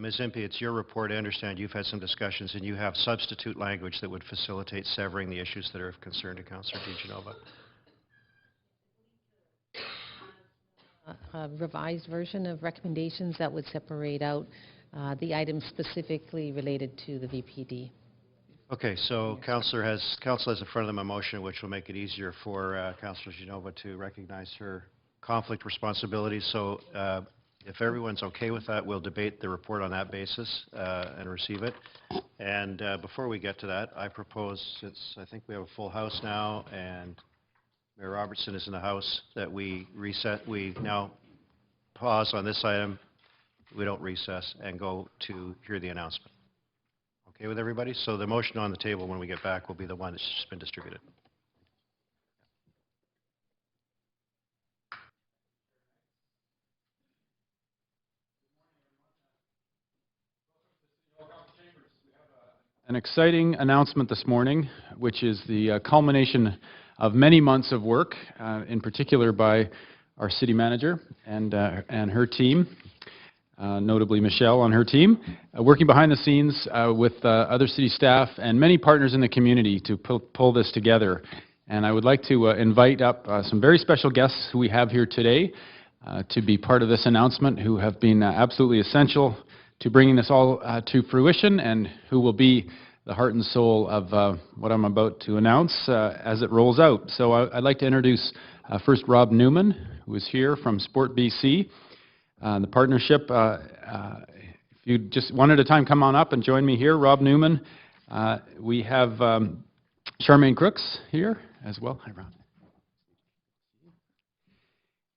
Ms. Impey, it's your report. I understand you've had some discussions and you have substitute language that would facilitate severing the issues that are of concern to Councillor DiGenova. A revised version of recommendations that would separate out the items specifically related to the VPD. Okay, so Council has in front of them a motion which will make it easier for Councillor DiGenova to recognize her conflict responsibilities. So if everyone's okay with that, we'll debate the report on that basis and receive it. And before we get to that, I propose, since I think we have a full House now and Mayor Robertson is in the House, that we now pause on this item, we don't recess, and go to hear the announcement. Okay with everybody? So the motion on the table when we get back will be the one that's just been distributed. An exciting announcement this morning, which is the culmination of many months of work, in particular by our city manager and her team, notably Michelle on her team, working behind the scenes with other city staff and many partners in the community to pull this together. And I would like to invite up some very special guests who we have here today to be part of this announcement, who have been absolutely essential to bringing this all to fruition, and who will be the heart and soul of what I'm about to announce as it rolls out. So I'd like to introduce first Rob Newman, who is here from Sport BC. The partnership, if you just one at a time come on up and join me here. Rob Newman. We have Charmaine Crooks here as well. Hi, Rob.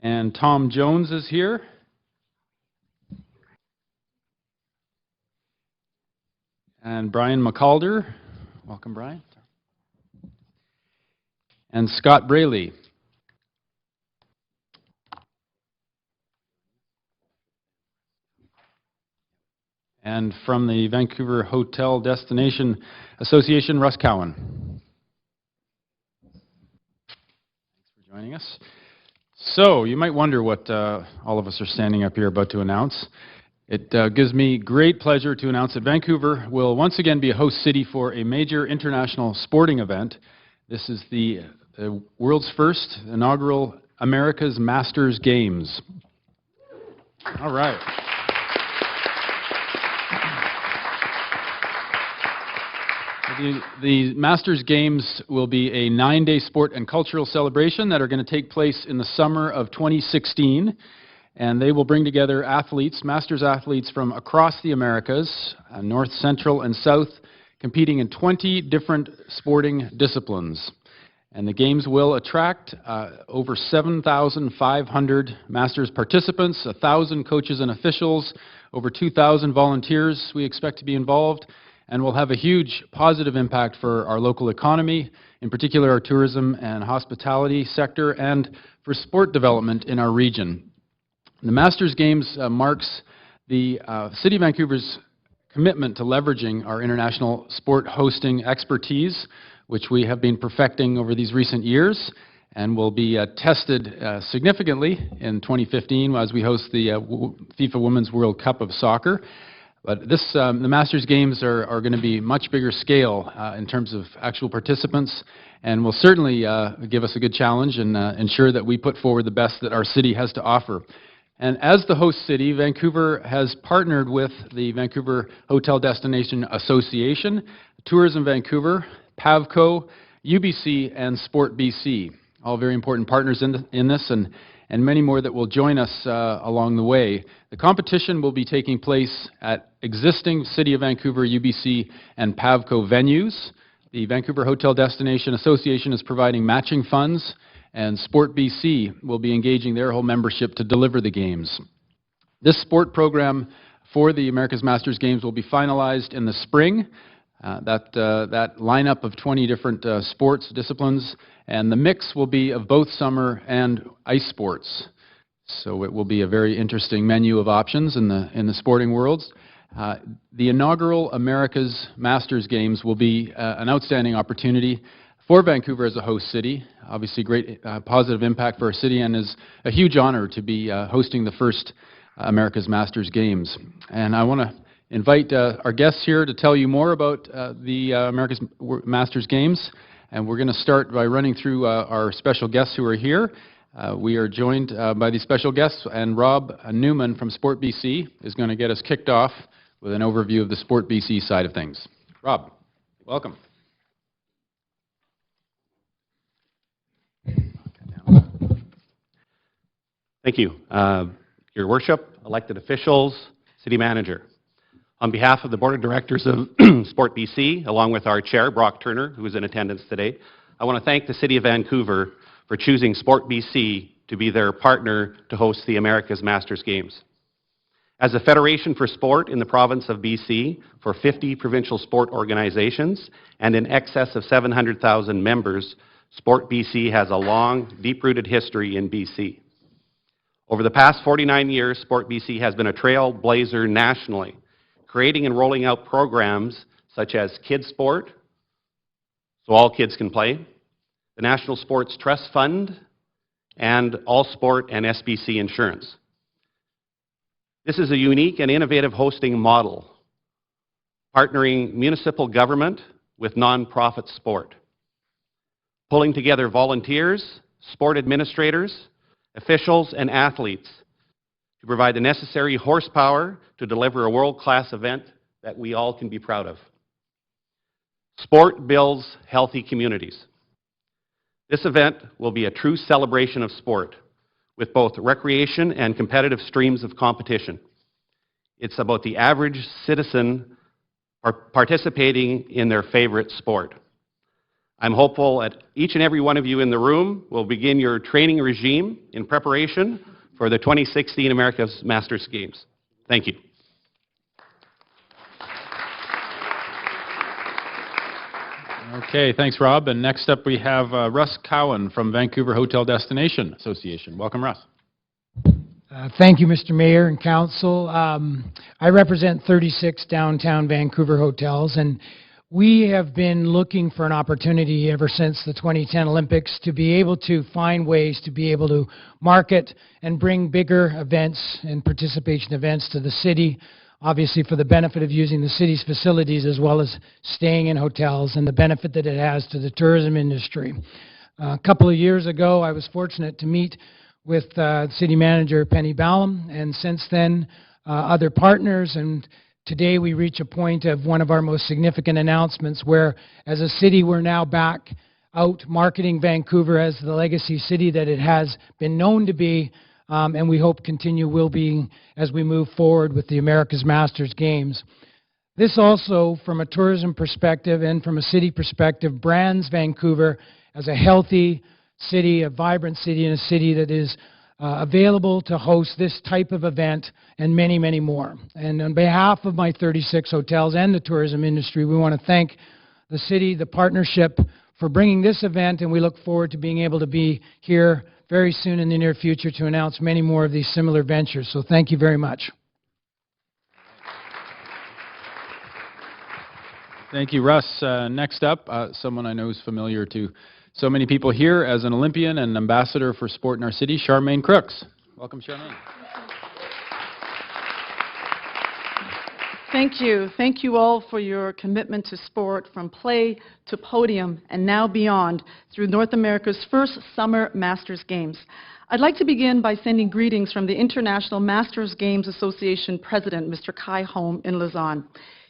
And Tom Jones is here. And Brian McCalder. Welcome, Brian. And Scott Braley. And from the Vancouver Hotel Destination Association, Russ Cowan. Thanks for joining us. So, you might wonder what all of us are standing up here about to announce. It gives me great pleasure to announce that Vancouver will once again be a host city for a major international sporting event. This is the world's first inaugural America's Masters Games. All right. The Masters Games will be a 9-day sport and cultural celebration that are going to take place in the summer of 2016. And they will bring together athletes, Masters athletes from across the Americas, North, Central, and South, competing in 20 different sporting disciplines. And the Games will attract over 7,500 Masters participants, 1,000 coaches and officials, over 2,000 volunteers we expect to be involved, and will have a huge positive impact for our local economy, in particular our tourism and hospitality sector, and for sport development in our region. The Masters Games marks the City of Vancouver's commitment to leveraging our international sport hosting expertise, which we have been perfecting over these recent years, and will be tested significantly in 2015 as we host the FIFA Women's World Cup of Soccer. But the Masters Games are going to be much bigger scale in terms of actual participants, and will certainly give us a good challenge and ensure that we put forward the best that our city has to offer. And as the host city, Vancouver has partnered with the Vancouver Hotel Destination Association, Tourism Vancouver, PAVCO, UBC, and Sport BC. All very important partners in this, and many more that will join us along the way. The competition will be taking place at existing City of Vancouver, UBC, and PAVCO venues. The Vancouver Hotel Destination Association is providing matching funds, and Sport BC will be engaging their whole membership to deliver the games. This sport program for the America's Masters Games will be finalized in the spring. That lineup of 20 different sports disciplines, and the mix will be of both summer and ice sports. So it will be a very interesting menu of options in the sporting worlds. The inaugural America's Masters Games will be an outstanding opportunity for Vancouver as a host city. Obviously great positive impact for our city, and is a huge honor to be hosting the first America's Masters Games. And I want to invite our guests here to tell you more about the America's Masters Games. And we're going to start by running through our special guests who are here. We are joined by these special guests, and Rob Newman from Sport BC is going to get us kicked off with an overview of the Sport BC side of things. Rob, welcome. Thank you. Your Worship, elected officials, City Manager. On behalf of the Board of Directors of Sport BC, along with our Chair, Brock Turner, who is in attendance today, I want to thank the City of Vancouver for choosing Sport BC to be their partner to host the America's Masters Games. As a federation for sport in the province of BC for 50 provincial sport organizations and in excess of 700,000 members, Sport BC has a long, deep-rooted history in BC. Over the past 49 years, Sport BC has been a trailblazer nationally, creating and rolling out programs such as Kids Sport, so all kids can play, the National Sports Trust Fund, and All Sport and SBC Insurance. This is a unique and innovative hosting model, partnering municipal government with nonprofit sport, pulling together volunteers, sport administrators, officials, and athletes to provide the necessary horsepower to deliver a world-class event that we all can be proud of. Sport builds healthy communities. This event will be a true celebration of sport, with both recreation and competitive streams of competition. It's about the average citizen participating in their favorite sport. I'm hopeful that each and every one of you in the room will begin your training regime in preparation for the 2016 America's Masters Games. Thank you. Okay, thanks, Rob. And next up we have Russ Cowan from Vancouver Hotel Destination Association. Welcome, Russ. Thank you, Mr. Mayor and Council. I represent 36 downtown Vancouver hotels, and we have been looking for an opportunity ever since the 2010 Olympics to be able to find ways to be able to market and bring bigger events and participation events to the city, obviously for the benefit of using the city's facilities as well as staying in hotels and the benefit that it has to the tourism industry. A couple of years ago, I was fortunate to meet with City Manager Penny Ballum, and since then, other partners, and today we reach a point of one of our most significant announcements where, as a city, we're now back out marketing Vancouver as the legacy city that it has been known to be, and we hope continue will be as we move forward with the America's Masters Games. This also, from a tourism perspective and from a city perspective, brands Vancouver as a healthy city, a vibrant city, and a city that is available to host this type of event and many, many more. And on behalf of my 36 hotels and the tourism industry, we want to thank the city, the partnership, for bringing this event, and we look forward to being able to be here very soon in the near future to announce many more of these similar ventures. So thank you very much. Thank you, Russ. Next up, someone I know is familiar to so many people here as an Olympian and ambassador for sport in our city, Charmaine Crooks. Welcome, Charmaine. Thank you. Thank you all for your commitment to sport from play to podium and now beyond through North America's first Summer Masters Games. I'd like to begin by sending greetings from the International Masters Games Association President, Mr. Kai Holm in Lausanne.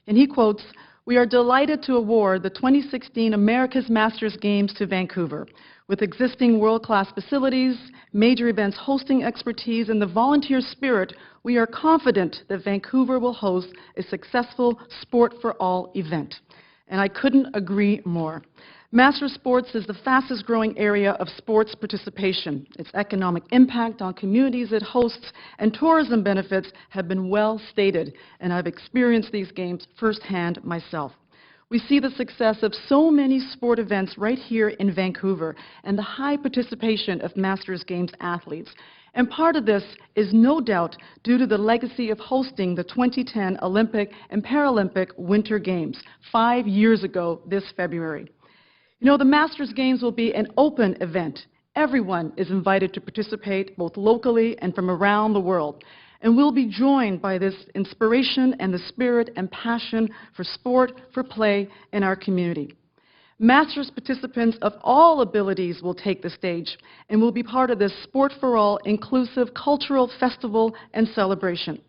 And he quotes, "We are delighted to award the 2016 America's Masters Games to Vancouver. With existing world-class facilities, major events hosting expertise, and the volunteer spirit, we are confident that Vancouver will host a successful Sport for All event." And I couldn't agree more. Masters Sports is the fastest growing area of sports participation. Its economic impact on communities it hosts and tourism benefits have been well stated, and I've experienced these games firsthand myself. We see the success of so many sport events right here in Vancouver and the high participation of Masters Games athletes. And part of this is no doubt due to the legacy of hosting the 2010 Olympic and Paralympic Winter Games 5 years ago this February. You know, the Masters Games will be an open event. Everyone is invited to participate, both locally and from around the world. And we'll be joined by this inspiration and the spirit and passion for sport, for play in our community. Masters participants of all abilities will take the stage and will be part of this Sport for All inclusive cultural festival and celebration.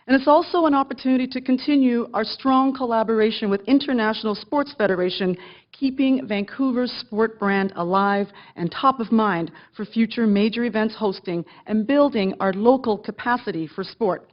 And it's also an opportunity to continue our strong collaboration with International Sports Federation, keeping Vancouver's sport brand alive and top of mind for future major events hosting and building our local capacity for sport.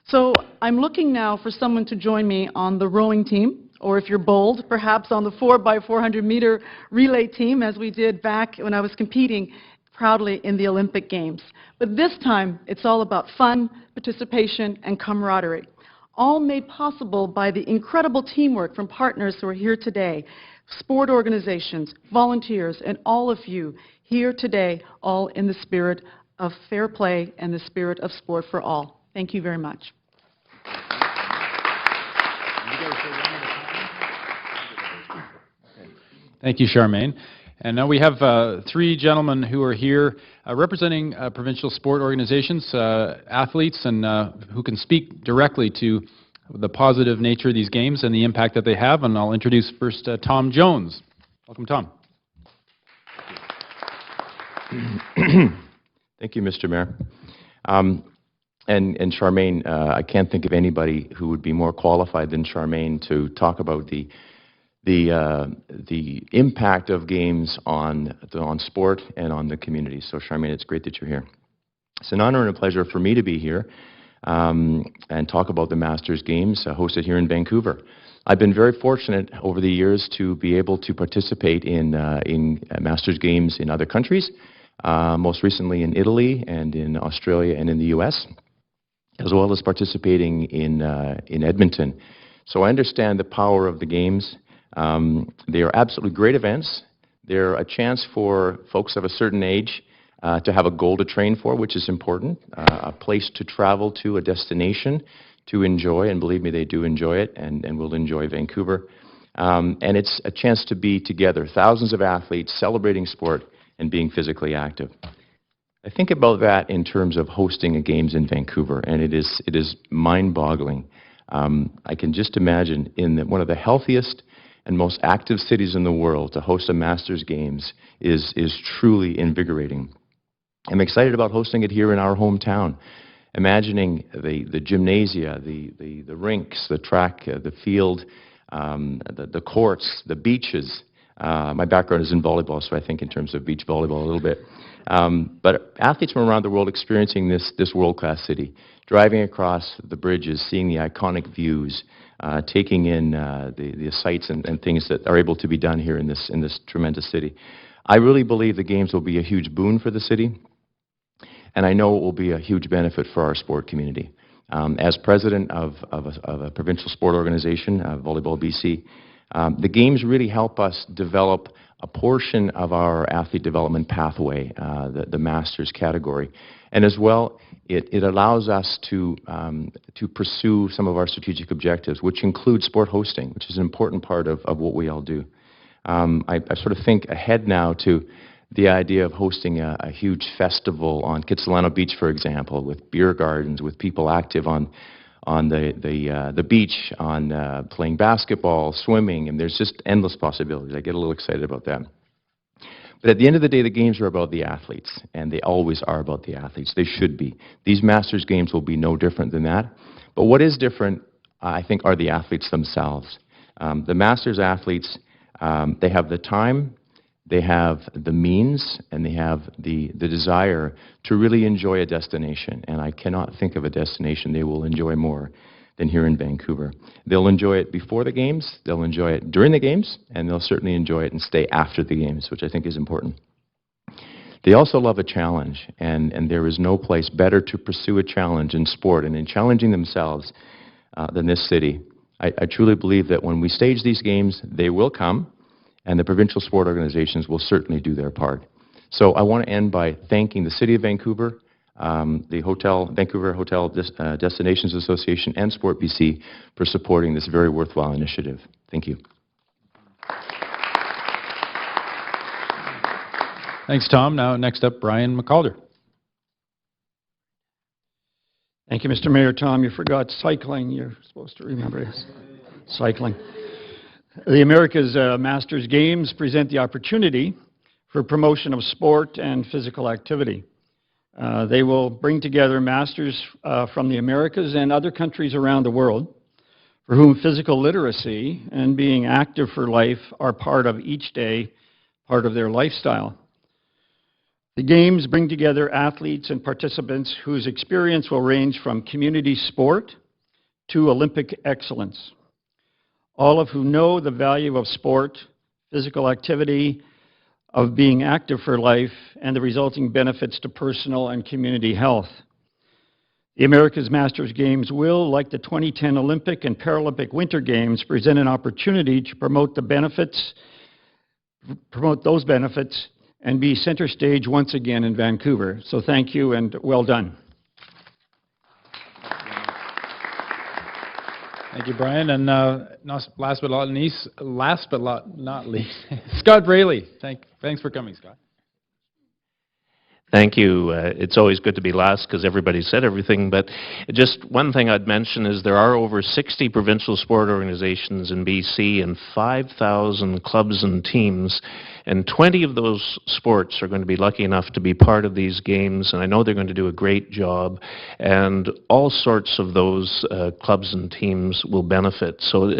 So I'm looking now for someone to join me on the rowing team, or if you're bold, perhaps on the 4x400 meter relay team, as we did back when I was competing proudly in the Olympic Games. But this time, it's all about fun, participation, and camaraderie, all made possible by the incredible teamwork from partners who are here today, sport organizations, volunteers, and all of you here today, all in the spirit of fair play and the spirit of sport for all. Thank you very much. Thank you, Charmaine. And now we have three gentlemen who are here representing provincial sport organizations, athletes, and who can speak directly to the positive nature of these games and the impact that they have. And I'll introduce first Tom Jones. Welcome, Tom. Thank you, Mr. Mayor. And Charmaine, I can't think of anybody who would be more qualified than Charmaine to talk about the impact of games on sport and on the community. So, Charmaine, it's great that you're here. It's an honor and a pleasure for me to be here and talk about the Masters Games hosted here in Vancouver. I've been very fortunate over the years to be able to participate in Masters Games in other countries, most recently in Italy and in Australia and in the U.S., as well as participating in Edmonton. So I understand the power of the games. They are absolutely great events. They're a chance for folks of a certain age to have a goal to train for, which is important, a place to travel to, a destination to enjoy, and believe me, they do enjoy it, and will enjoy Vancouver. And it's a chance to be together, thousands of athletes celebrating sport and being physically active. I think about that in terms of hosting a games in Vancouver, and it is mind-boggling. I can just imagine in one of the healthiest and most active cities in the world to host a Masters Games is truly invigorating. I'm excited about hosting it here in our hometown. Imagining the gymnasia, the rinks, the track, the field, the courts, the beaches. My background is in volleyball, so I think in terms of beach volleyball a little bit. But athletes from around the world experiencing this world-class city, driving across the bridges, seeing the iconic views, taking in the sights and things that are able to be done here in this tremendous city. I really believe the games will be a huge boon for the city, and I know it will be a huge benefit for our sport community. As president of a provincial sport organization, Volleyball BC, the games really help us develop a portion of our athlete development pathway, the Masters category. And as well, it allows us to pursue some of our strategic objectives, which include sport hosting, which is an important part of what we all do. I sort of think ahead now to the idea of hosting a huge festival on Kitsilano Beach, for example, with beer gardens, with people active on the beach, on playing basketball, swimming, and there's just endless possibilities. I get a little excited about that. But at the end of the day, the games are about the athletes, and they always are about the athletes. They should be. These Masters Games will be no different than that. But what is different, I think, are the athletes themselves. The Masters athletes, they have the time, they have the means, and they have the desire to really enjoy a destination. And I cannot think of a destination they will enjoy more than here in Vancouver. They'll enjoy it before the games, they'll enjoy it during the games, and they'll certainly enjoy it and stay after the games, which I think is important. They also love a challenge, and there is no place better to pursue a challenge in sport and in challenging themselves than this city. I truly believe that when we stage these games, they will come, and the provincial sport organizations will certainly do their part. So I want to end by thanking the City of Vancouver, the Vancouver Hotel Destinations Association, and Sport BC for supporting this very worthwhile initiative. Thank you. Thanks, Tom. Now, next up, Brian McCalder. Thank you, Mr. Mayor. Tom, you forgot cycling. You're supposed to remember this. Cycling. The America's Masters Games present the opportunity for promotion of sport and physical activity. They will bring together masters from the Americas and other countries around the world for whom physical literacy and being active for life are part of each day, part of their lifestyle. The Games bring together athletes and participants whose experience will range from community sport to Olympic excellence, all of who know the value of sport, physical activity, of being active for life, and the resulting benefits to personal and community health. The America's Masters Games will, like the 2010 Olympic and Paralympic Winter Games, present an opportunity to promote those benefits and be center stage once again in Vancouver. So thank you and well done. Thank you, Brian. And last but not least, Scott Braley. Thanks for coming, Scott. Thank you. It's always good to be last because everybody said everything, but just one thing I'd mention is there are over 60 provincial sport organizations in BC and 5,000 clubs and teams, and 20 of those sports are going to be lucky enough to be part of these games, and I know they're going to do a great job, and all sorts of those clubs and teams will benefit. So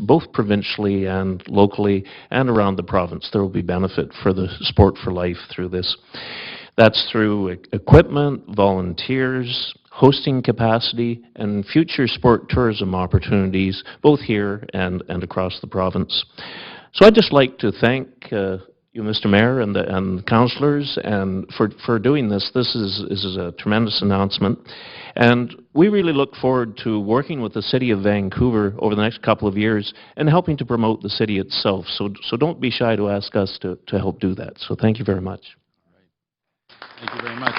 both provincially and locally and around the province, there will be benefit for the Sport for Life through this. That's through equipment, volunteers, hosting capacity, and future sport tourism opportunities, both here and across the province. So I'd just like to thank you, Mr. Mayor, and the councillors, and for doing this. This is a tremendous announcement. And we really look forward to working with the City of Vancouver over the next couple of years and helping to promote the city itself. So don't be shy to ask us to help do that. So thank you very much. Thank you very much.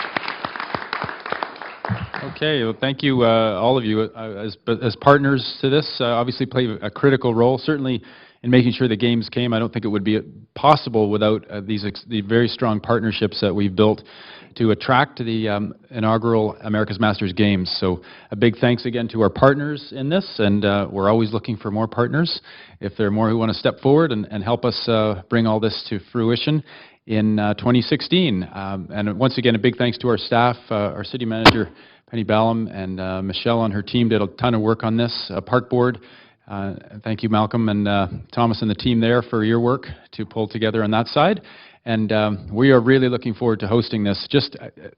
Okay, well, thank you, all of you, as partners to this. Obviously, play a critical role, certainly in making sure the games came. I don't think it would be possible without the very strong partnerships that we've built to attract the inaugural America's Masters Games. So a big thanks again to our partners in this, and we're always looking for more partners. If there are more who want to step forward and help us bring all this to fruition in 2016. And once again, a big thanks to our staff, our city manager, Penny Ballum, and Michelle on her team did a ton of work on this. Park Board, thank you, Malcolm and Thomas and the team there for your work to pull together on that side. And we are really looking forward to hosting this. Just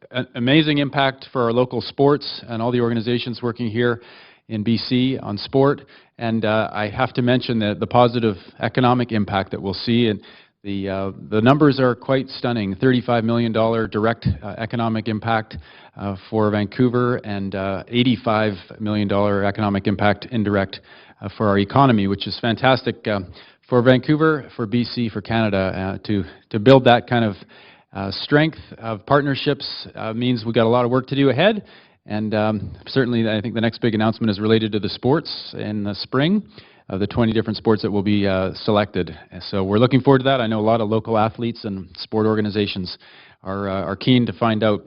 an amazing impact for our local sports and all the organizations working here in BC on sport. And I have to mention the positive economic impact that we'll see. And the numbers are quite stunning. $35 million direct economic impact for Vancouver, and $85 million economic impact indirect for our economy, which is fantastic for Vancouver, for BC, for Canada. To build that kind of strength of partnerships means we've got a lot of work to do ahead. And certainly, I think the next big announcement is related to the sports in the spring, of the 20 different sports that will be selected. So we're looking forward to that. I know a lot of local athletes and sport organizations are keen to find out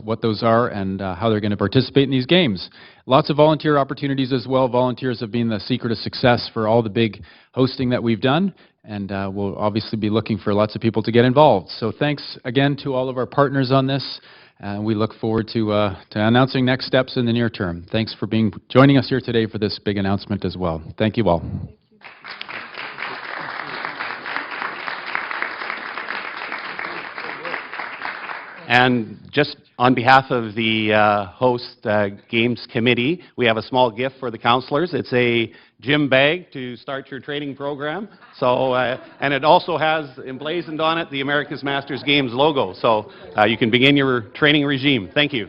what those are and how they're going to participate in these games. Lots of volunteer opportunities as well. Volunteers have been the secret of success for all the big hosting that we've done, and we'll obviously be looking for lots of people to get involved. So thanks again to all of our partners on this. We look forward to announcing next steps in the near term. Thanks for joining us here today for this big announcement as well. Thank you all. And just on behalf of the host Games Committee, we have a small gift for the councillors. It's a gym bag to start your training program. So, and it also has emblazoned on it the America's Masters Games logo. So you can begin your training regime. Thank you.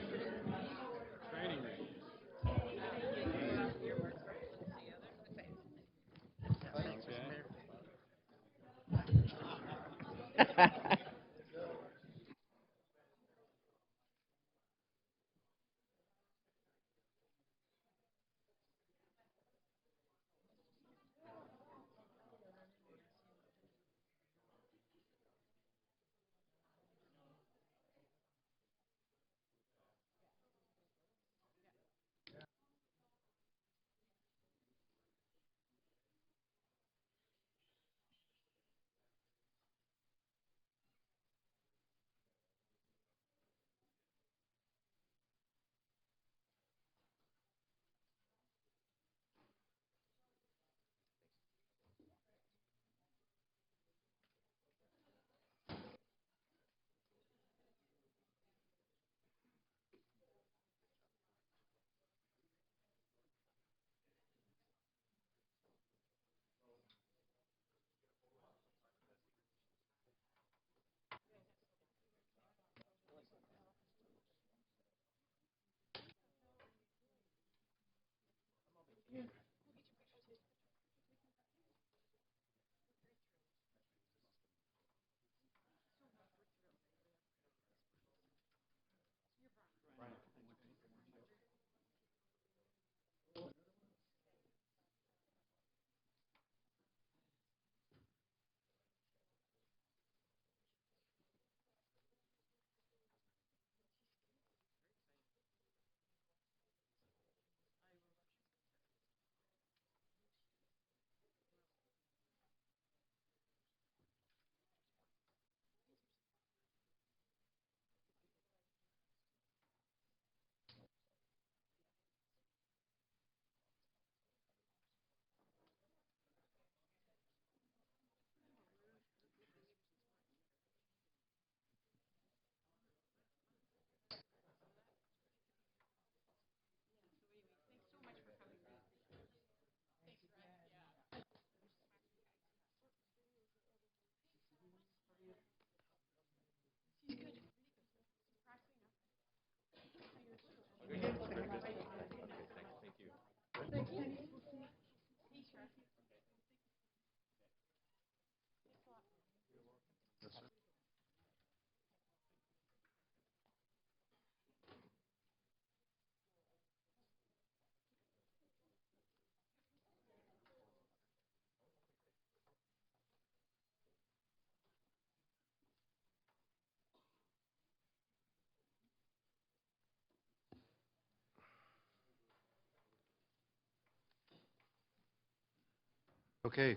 Okay,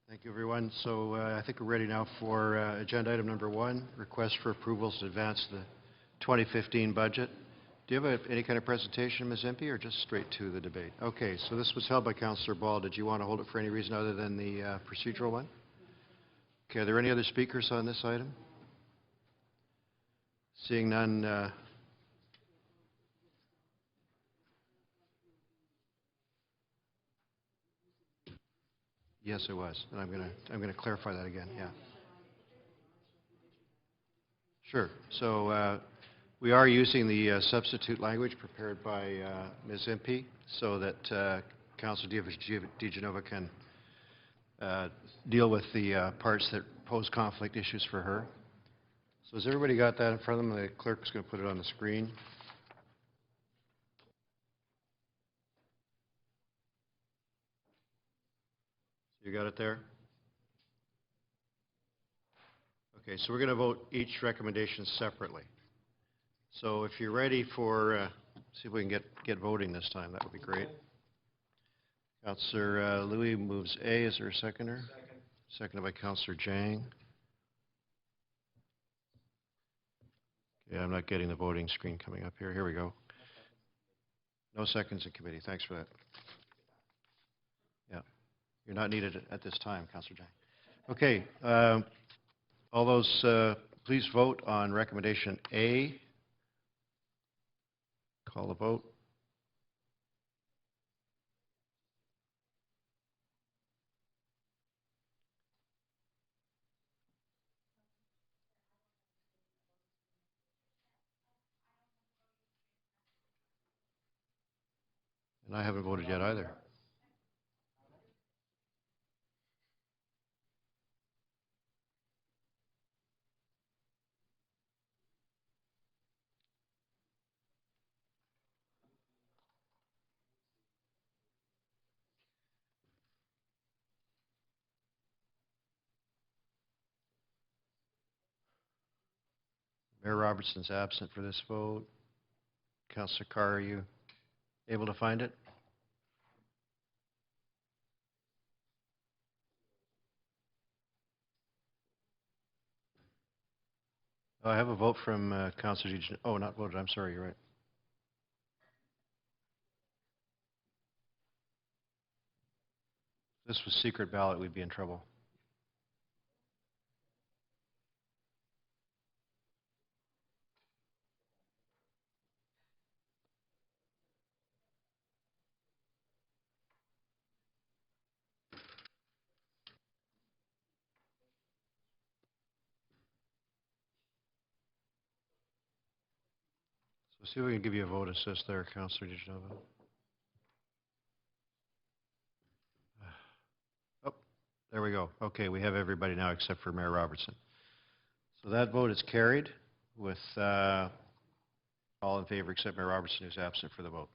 thank you, everyone. So I think we're ready now for agenda item number 1, request for approvals to advance the 2015 budget. Do you have any kind of presentation, Ms. Impey, or just straight to the debate? Okay, so this was held by Councillor Ball. Did you want to hold it for any reason other than the procedural one? Okay, are there any other speakers on this item? Seeing none, yes, it was, and I'm going to clarify that again. Yeah. Sure. So we are using the substitute language prepared by Ms. Impey so that Councillor DiGenova can deal with the parts that pose conflict issues for her. So has everybody got that in front of them? The clerk's going to put it on the screen. You got it there? Okay, so we're going to vote each recommendation separately. So if you're ready for, see if we can get voting this time, that would be great. Councillor Louis moves A. Is there a seconder? Seconded by Councillor Jang. Okay, I'm not getting the voting screen coming up here. Here we go. No seconds in committee. Thanks for that. Yeah, you're not needed at this time, Councillor Jang. Okay, all those, please vote on recommendation A. Call the vote. And I haven't voted yet either. Mayor Robertson's absent for this vote. Councillor Carr, are you able to find it? Oh, I have a vote from Councillor DiGenova. Oh, not voted. I'm sorry. You're right. If this was secret ballot, we'd be in trouble. So see if we can give you a vote assist there, Councillor DiGenova. Oh, there we go. Okay, we have everybody now except for Mayor Robertson. So that vote is carried with all in favor except Mayor Robertson, who's absent for the vote.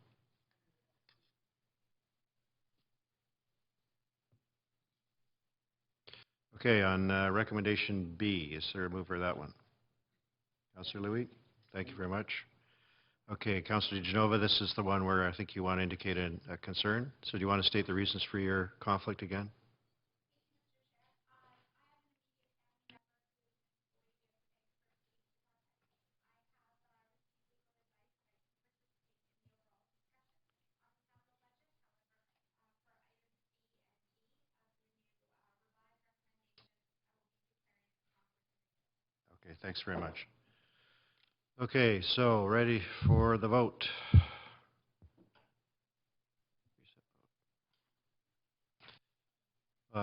Okay, on recommendation B, is there a mover of that one? Councillor Louis, thank you very much. Okay, Councillor DiGenova, this is the one where I think you want to indicate a concern. So do you want to state the reasons for your conflict again? Okay, thanks very much. Okay, so ready for the vote. Okay,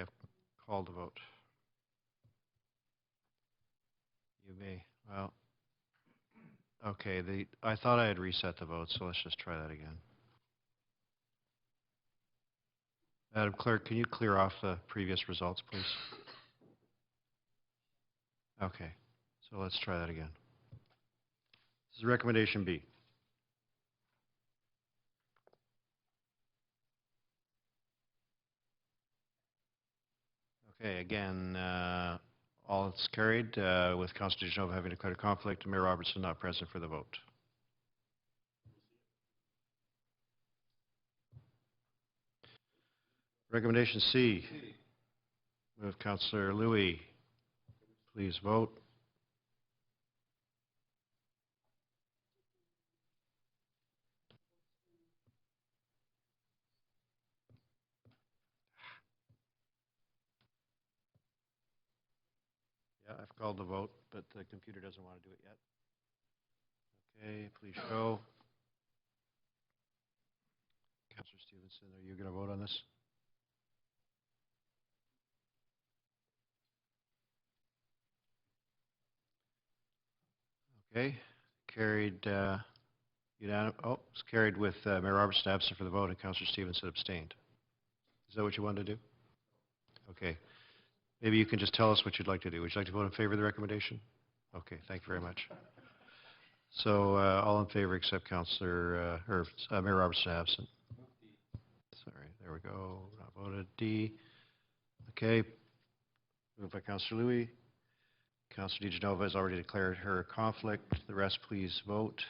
I've called the vote. we may, well, okay, I thought I had reset the vote, so let's just try that again. Madam Clerk, can you clear off the previous results, please? Okay, so let's try that again. This is recommendation B. Okay, again, all is carried with Councilor DeGenova having declared a conflict and Mayor Robertson not present for the vote. Recommendation C. Move Councilor Louis. Please vote. Yeah, I've called the vote, but the computer doesn't want to do it yet. Okay, please show. Councilor Stevenson, are you going to vote on this? Okay, carried it's carried with Mayor Robertson absent for the vote and Councilor Stevenson abstained. Is that what you wanted to do? Okay. Maybe you can just tell us what you'd like to do. Would you like to vote in favor of the recommendation? Okay, thank you very much. So all in favor except Councilor Mayor Robertson absent. Sorry, there we go. Not voted. D. Okay. Moved by Councilor Louis. Councilor DeGenova has already declared her conflict. The rest, please vote.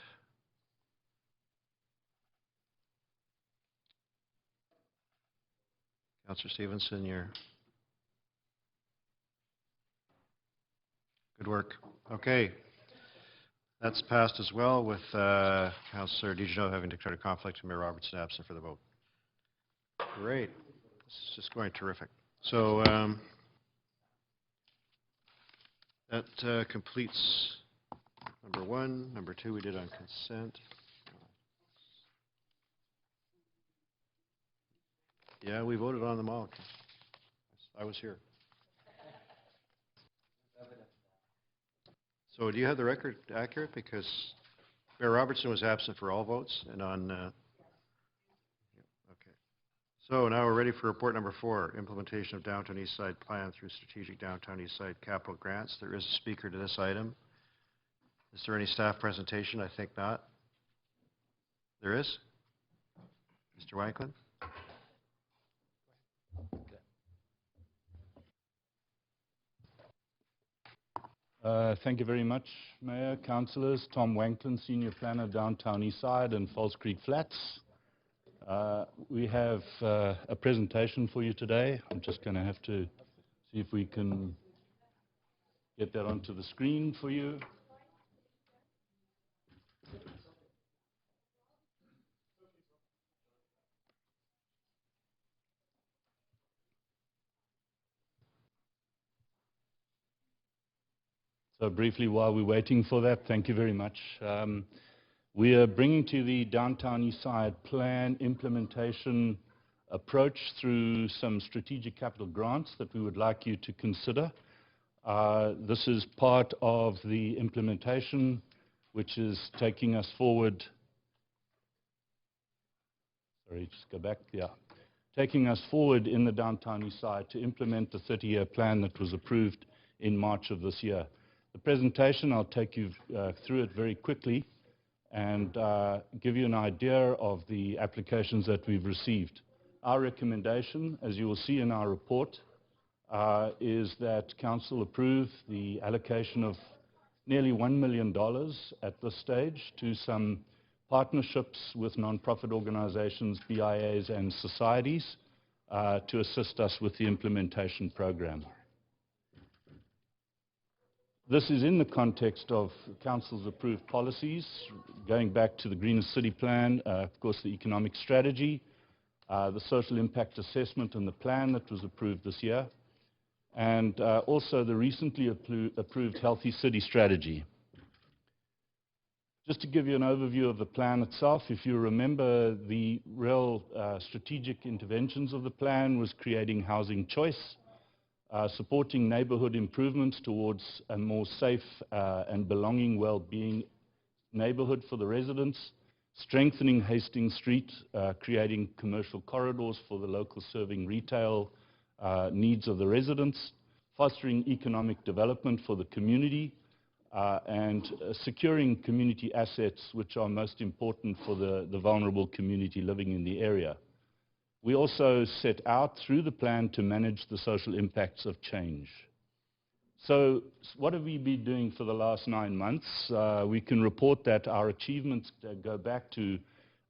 Councilor Stevenson, you're good work. Okay. That's passed as well with Councilor DeGenova having declared a conflict and Mayor Robertson absent for the vote. Great. This is just going terrific. So that completes number 1. Number 2 we did on consent. Yeah, we voted on them all. I was here. So do you have the record accurate? Because Mayor Robertson was absent for all votes and on... okay. So now we're ready for report number 4, implementation of Downtown Eastside Plan through Strategic Downtown Eastside Capital Grants. There is a speaker to this item. Is there any staff presentation? I think not. There is? Mr. Wanklin? Thank you very much, Mayor, Councillors. Tom Wanklin, Senior Planner, Downtown Eastside and False Creek Flats. We have a presentation for you today. I'm just going to have to see if we can get that onto the screen for you. So briefly, while we're waiting for that, thank you very much. We are bringing to the Downtown Eastside Plan implementation approach through some strategic capital grants that we would like you to consider. This is part of the implementation, which is taking us forward. Sorry, just go back. Yeah. Taking us forward in the Downtown Eastside to implement the 30-year plan that was approved in March of this year. The presentation, I'll take you through it very quickly and give you an idea of the applications that we've received. Our recommendation, as you will see in our report, is that Council approve the allocation of nearly $1 million at this stage to some partnerships with non-profit organizations, BIAs and societies to assist us with the implementation program. This is in the context of Council's approved policies, going back to the Greener City Plan, of course the economic strategy, the social impact assessment and the plan that was approved this year, and also the recently approved Healthy City Strategy. Just to give you an overview of the plan itself, if you remember, the real strategic interventions of the plan was creating housing choice, supporting neighborhood improvements towards a more safe and belonging, well-being neighborhood for the residents, strengthening Hastings Street, creating commercial corridors for the local serving retail needs of the residents, fostering economic development for the community, and securing community assets which are most important for the vulnerable community living in the area. We also set out through the plan to manage the social impacts of change. So what have we been doing for the last 9 months? We can report that our achievements go back to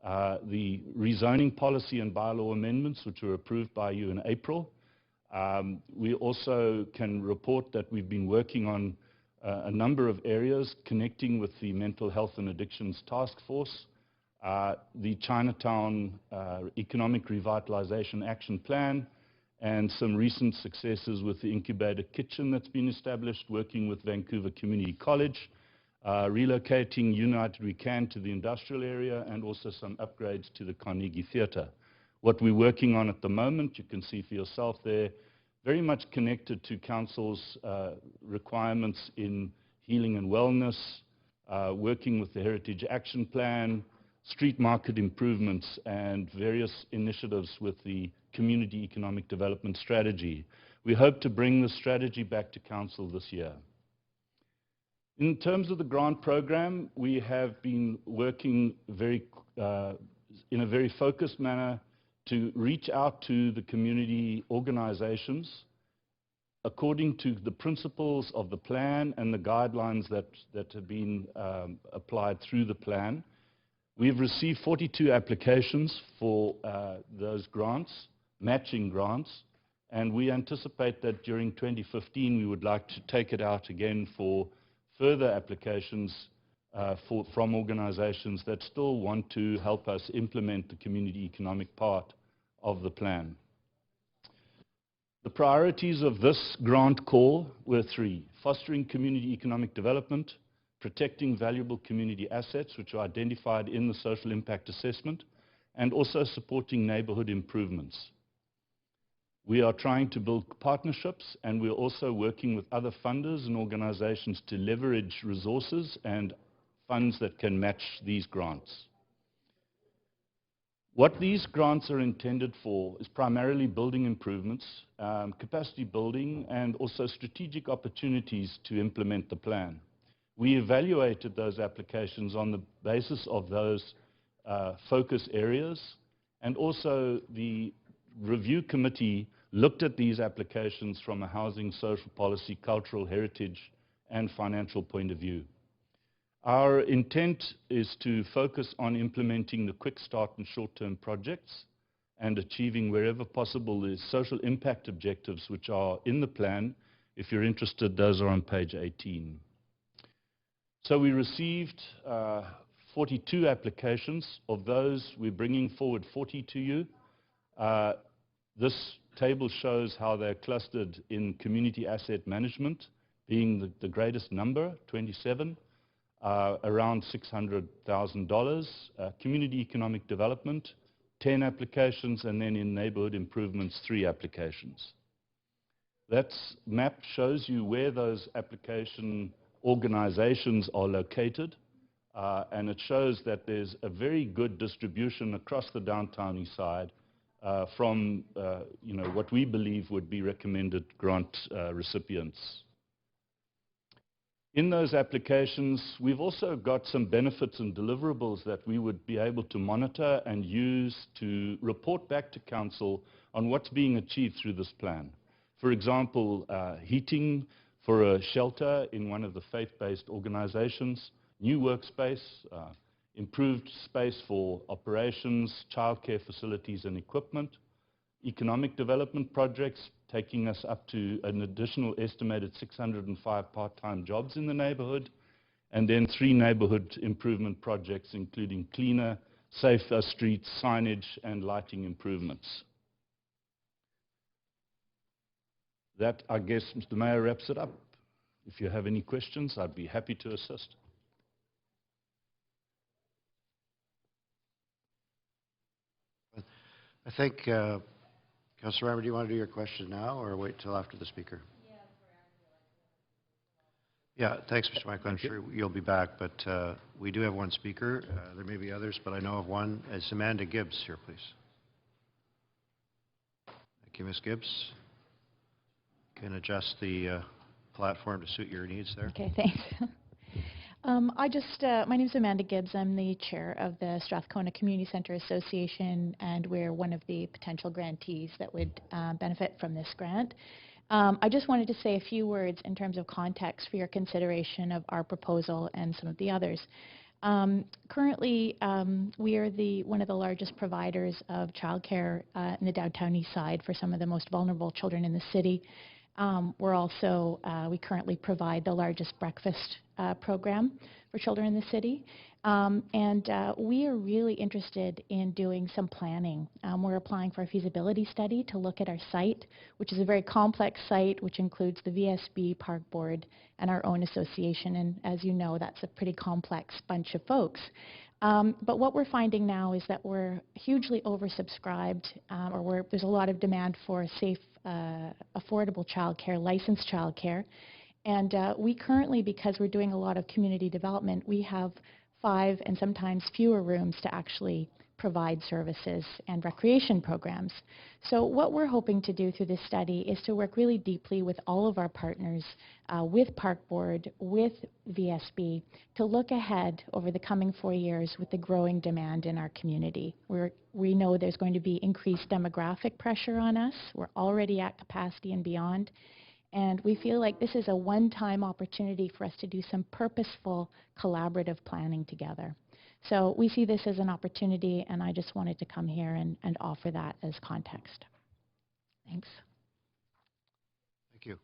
the rezoning policy and bylaw amendments which were approved by you in April. We also can report that we've been working on a number of areas connecting with the Mental Health and Addictions Task Force, the Chinatown Economic Revitalization Action Plan, and some recent successes with the incubator kitchen that's been established, working with Vancouver Community College, relocating United We Can to the industrial area, and also some upgrades to the Carnegie Theatre. What we're working on at the moment, you can see for yourself there, very much connected to Council's requirements in healing and wellness, working with the Heritage Action Plan, street market improvements, and various initiatives with the Community Economic Development Strategy. We hope to bring the strategy back to Council this year. In terms of the grant program, we have been working in a very focused manner to reach out to the community organizations according to the principles of the plan and the guidelines that have been applied through the plan. We've received 42 applications for those grants, matching grants, and we anticipate that during 2015 we would like to take it out again for further applications from organizations that still want to help us implement the community economic part of the plan. The priorities of this grant call were 3: fostering community economic development, protecting valuable community assets which are identified in the social impact assessment, and also supporting neighborhood improvements. We are trying to build partnerships, and we're also working with other funders and organizations to leverage resources and funds that can match these grants. What these grants are intended for is primarily building improvements, capacity building, and also strategic opportunities to implement the plan. We evaluated those applications on the basis of those focus areas, and also the review committee looked at these applications from a housing, social policy, cultural heritage, and financial point of view. Our intent is to focus on implementing the quick start and short-term projects and achieving wherever possible the social impact objectives which are in the plan. If you're interested, those are on page 18. So we received 42 applications. Of those, we're bringing forward 40 to you. This table shows how they're clustered in community asset management, being the greatest number, 27, around $600,000. Community economic development, 10 applications, and then in neighborhood improvements, 3 applications. That map shows you where those application organizations are located, and it shows that there's a very good distribution across the downtown east side from what we believe would be recommended grant recipients. In those applications, we've also got some benefits and deliverables that we would be able to monitor and use to report back to Council on what's being achieved through this plan. For example, heating for a shelter in one of the faith-based organizations, new workspace, improved space for operations, childcare facilities and equipment, economic development projects taking us up to an additional estimated 605 part-time jobs in the neighborhood, and then 3 neighborhood improvement projects including cleaner, safer streets, signage, and lighting improvements. That, I guess, Mr. Mayor, wraps it up. If you have any questions, I'd be happy to assist. I think, Councillor Reimer, do you want to do your question now or wait till after the speaker? Yeah, thanks, Mr. Michael. I'm sure you'll be back, but we do have one speaker. There may be others, but I know of one. It's Amanda Gibbs here, please. Thank you, Ms. Gibbs. Can adjust the platform to suit your needs there. Okay, thanks. My name is Amanda Gibbs. I'm the chair of the Strathcona Community Centre Association, and we're one of the potential grantees that would benefit from this grant. I just wanted to say a few words in terms of context for your consideration of our proposal and some of the others. Currently, we are one of the largest providers of childcare in the downtown east side for some of the most vulnerable children in the city. We currently provide the largest breakfast program for children in the city. We are really interested in doing some planning. We're applying for a feasibility study to look at our site, which is a very complex site, which includes the VSB, Park Board, and our own association. And as you know, that's a pretty complex bunch of folks. But what we're finding now is that we're hugely oversubscribed, there's a lot of demand for safe, affordable childcare, licensed childcare. And we currently, because we're doing a lot of community development, we have 5 and sometimes fewer rooms to actually provide services and recreation programs. So what we're hoping to do through this study is to work really deeply with all of our partners, with Park Board, with VSB, to look ahead over the coming 4 years with the growing demand in our community. We know there's going to be increased demographic pressure on us. We're already at capacity and beyond. And we feel like this is a one-time opportunity for us to do some purposeful, collaborative planning together. So we see this as an opportunity, and I just wanted to come here and offer that as context. Thanks. Thank you.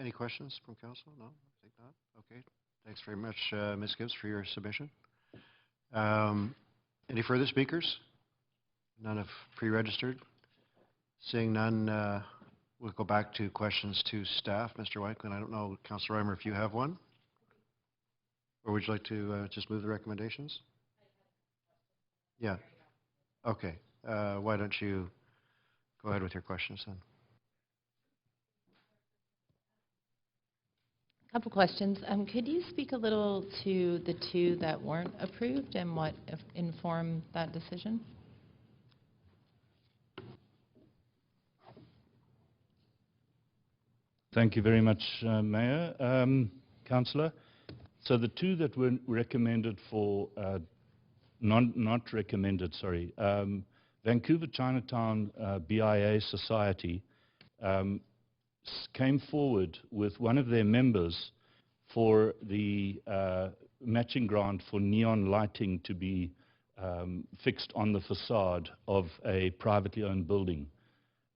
Any questions from council? No, I think not. Okay. Thanks very much, Ms. Gibbs, for your submission. Any further speakers? None have pre-registered. Seeing none, we'll go back to questions to staff. Mr. Weichman, I don't know, Councillor Reimer, if you have one? Or would you like to just move the recommendations? Yeah. Okay. Why don't you go ahead with your questions then? A couple questions. Could you speak a little to the 2 that weren't approved and what informed that decision? Thank you very much, Mayor. Councillor, so the 2 that were recommended for, not recommended, sorry, Vancouver Chinatown BIA Society came forward with one of their members for the matching grant for neon lighting to be fixed on the facade of a privately owned building.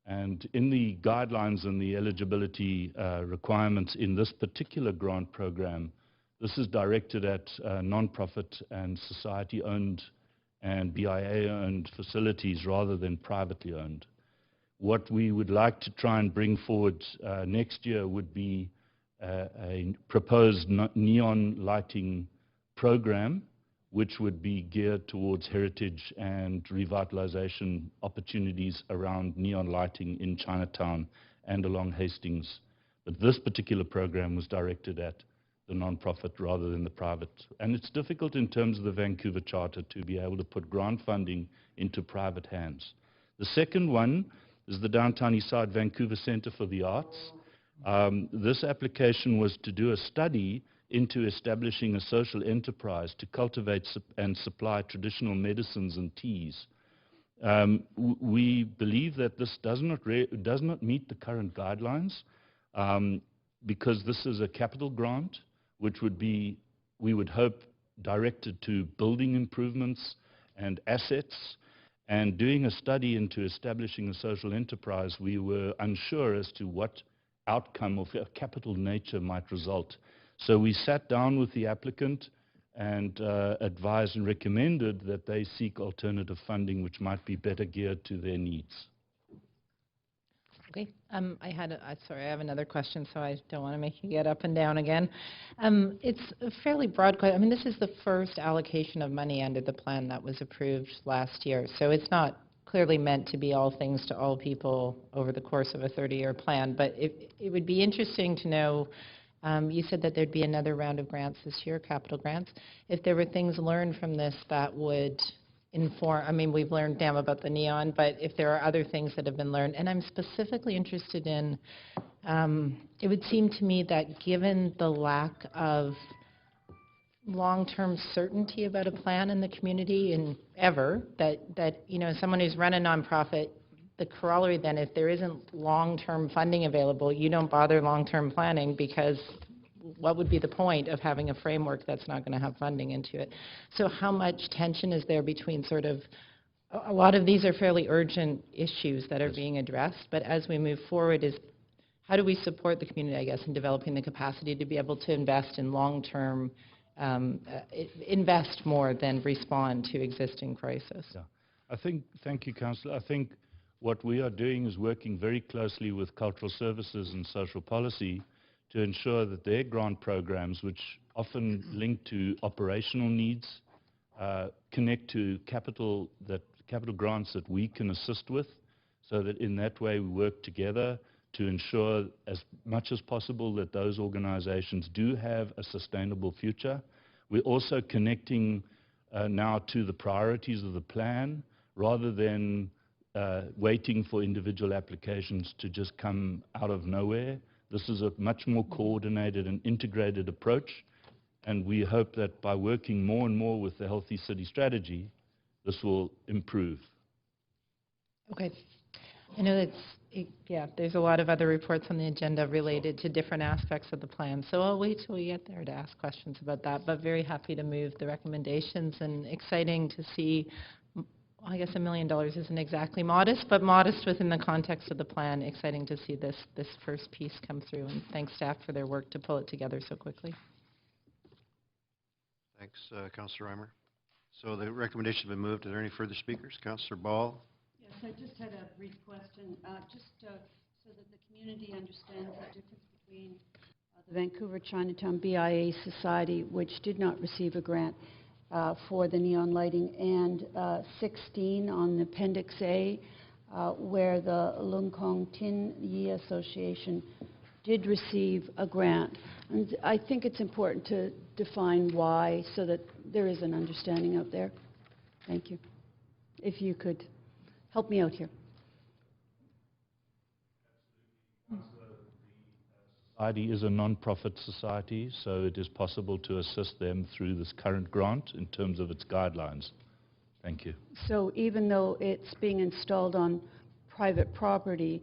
And in the guidelines and the eligibility requirements in this particular grant program, this is directed at non-profit and society-owned and BIA-owned facilities rather than privately owned. What we would like to try and bring forward next year would be a proposed neon lighting program, which would be geared towards heritage and revitalization opportunities around neon lighting in Chinatown and along Hastings. But this particular program was directed at the non-profit rather than the private. And it's difficult in terms of the Vancouver Charter to be able to put grant funding into private hands. The second one is the Downtown Eastside Vancouver Centre for the Arts. This application was to do a study into establishing a social enterprise to cultivate and supply traditional medicines and teas. We believe that this does not meet the current guidelines because this is a capital grant, which would be, we would hope, directed to building improvements and assets. And doing a study into establishing a social enterprise, we were unsure as to what outcome of a capital nature might result. So we sat down with the applicant and advised and recommended that they seek alternative funding which might be better geared to their needs. Okay. I have another question, so I don't want to make you get up and down again. It's a fairly broad question. I mean, this is the first allocation of money under the plan that was approved last year, so it's not clearly meant to be all things to all people over the course of a 30-year plan, but it would be interesting to know, you said that there'd be another round of grants this year, capital grants. If there were things learned from this that would inform, I mean, we've learned now about the neon, but if there are other things that have been learned, and I'm specifically interested in, it would seem to me that given the lack of long-term certainty about a plan in the community and ever, that someone who's run a nonprofit, the corollary then, if there isn't long-term funding available, you don't bother long-term planning, because what would be the point of having a framework that's not going to have funding into it? So how much tension is there between sort of, a lot of these are fairly urgent issues that are being addressed, but as we move forward, how do we support the community, I guess, in developing the capacity to be able to invest in long-term, invest more than respond to existing crisis? Yeah. Thank you, Councillor. I think what we are doing is working very closely with cultural services and social policy to ensure that their grant programs, which often link to operational needs, connect to capital grants that we can assist with, so that in that way we work together to ensure as much as possible that those organizations do have a sustainable future. We're also connecting now to the priorities of the plan, rather than waiting for individual applications to just come out of nowhere. This is a much more coordinated and integrated approach, and we hope that by working more and more with the Healthy City Strategy, this will improve. Okay. I know there's a lot of other reports on the agenda related to different aspects of the plan, so I'll wait till we get there to ask questions about that, but very happy to move the recommendations, and exciting to see, I guess $1 million isn't exactly modest, but modest within the context of the plan. Exciting to see this first piece come through, and thanks staff for their work to pull it together so quickly. Thanks, Councillor Reimer. So the recommendation has been moved. Are there any further speakers? Councillor Ball? Yes, I just had a brief question, just so that the community understands the difference between the Vancouver Chinatown BIA Society, which did not receive a grant for the neon lighting, and 16 on the Appendix A, where the Lung Kong Tin Yi Association did receive a grant. And I think it's important to define why, so that there is an understanding out there. Thank you. If you could help me out here. Society is a non-profit society, so it is possible to assist them through this current grant in terms of its guidelines. Thank you. So even though it's being installed on private property,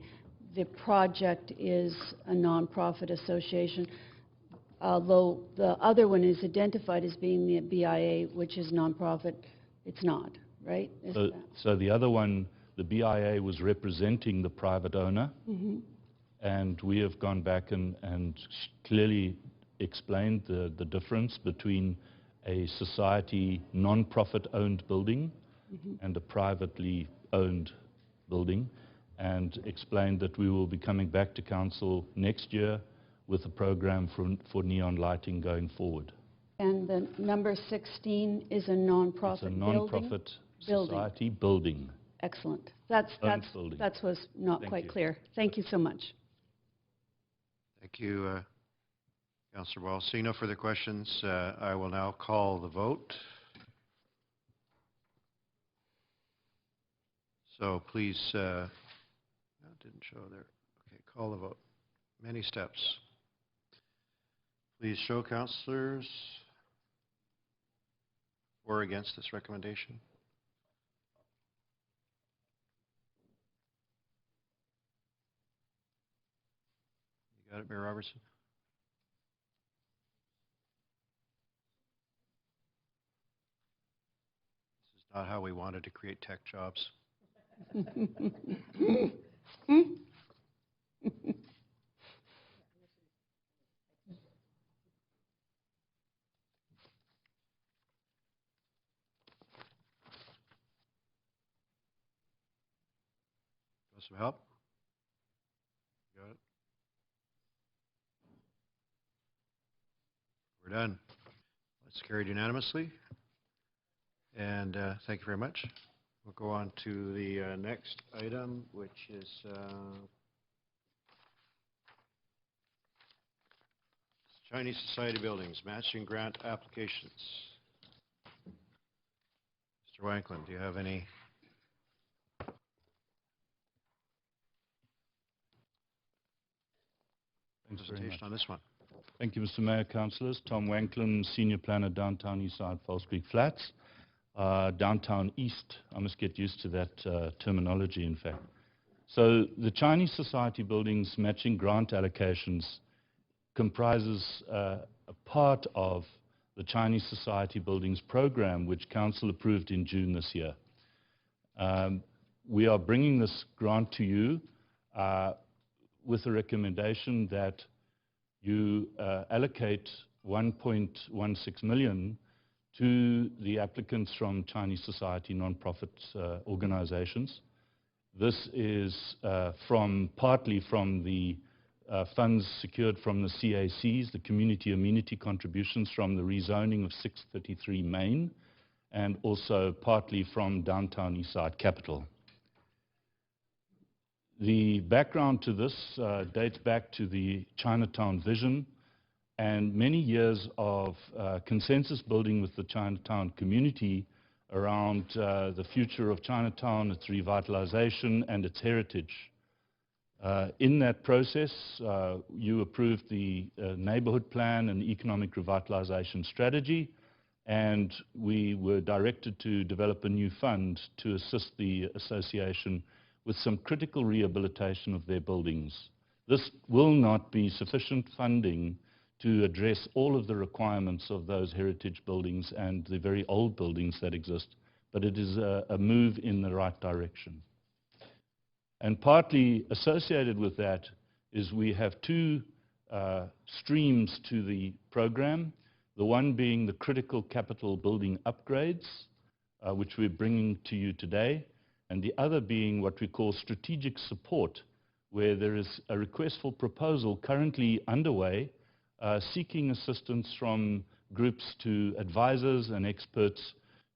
the project is a non-profit association, although the other one is identified as being the BIA, which is non-profit. It's not, right? So the other one, the BIA, was representing the private owner. Mm-hmm. And we have gone back and clearly explained the difference between a society non-profit owned building and a privately owned building, and explained that we will be coming back to council next year with a program for neon lighting going forward. And the number 16 is a non-profit building? It's a non-profit society building. Excellent. That was not quite clear. Thank you so much. Thank you, Councillor Ball. Seeing no further questions, I will now call the vote. So please, that didn't show there. Okay, call the vote. Many steps. Please show, councillors, for or against this recommendation. You got it, Mayor Robertson? This is not how we wanted to create tech jobs. Want some help? Got it? We're done. It's carried unanimously. And thank you very much. We'll go on to the next item, which is Chinese Society Buildings, matching grant applications. Mr. Wanklin, do you have any? Thanks very much. Presentation on this one. Thank you, Mr. Mayor, Councillors. Tom Wanklin, Senior Planner, Downtown Eastside, Falls Creek Flats. Downtown East, I must get used to that terminology, in fact. So the Chinese Society Buildings matching grant allocations comprises a part of the Chinese Society Buildings program, which Council approved in June this year. We are bringing this grant to you with a recommendation that you allocate 1.16 million to the applicants from Chinese Society non-profit organizations. This is partly from the funds secured from the CACs, the community amenity contributions from the rezoning of 633 Main, and also partly from Downtown Eastside Capital. The background to this dates back to the Chinatown vision and many years of consensus building with the Chinatown community around the future of Chinatown, its revitalization, and its heritage. In that process, you approved the neighborhood plan and economic revitalization strategy, and we were directed to develop a new fund to assist the association with some critical rehabilitation of their buildings. This will not be sufficient funding to address all of the requirements of those heritage buildings and the very old buildings that exist, but it is a move in the right direction. And partly associated with that is we have two streams to the program, the one being the critical capital building upgrades, which we're bringing to you today, and the other being what we call strategic support, where there is a request for proposal currently underway, seeking assistance from groups to advisors and experts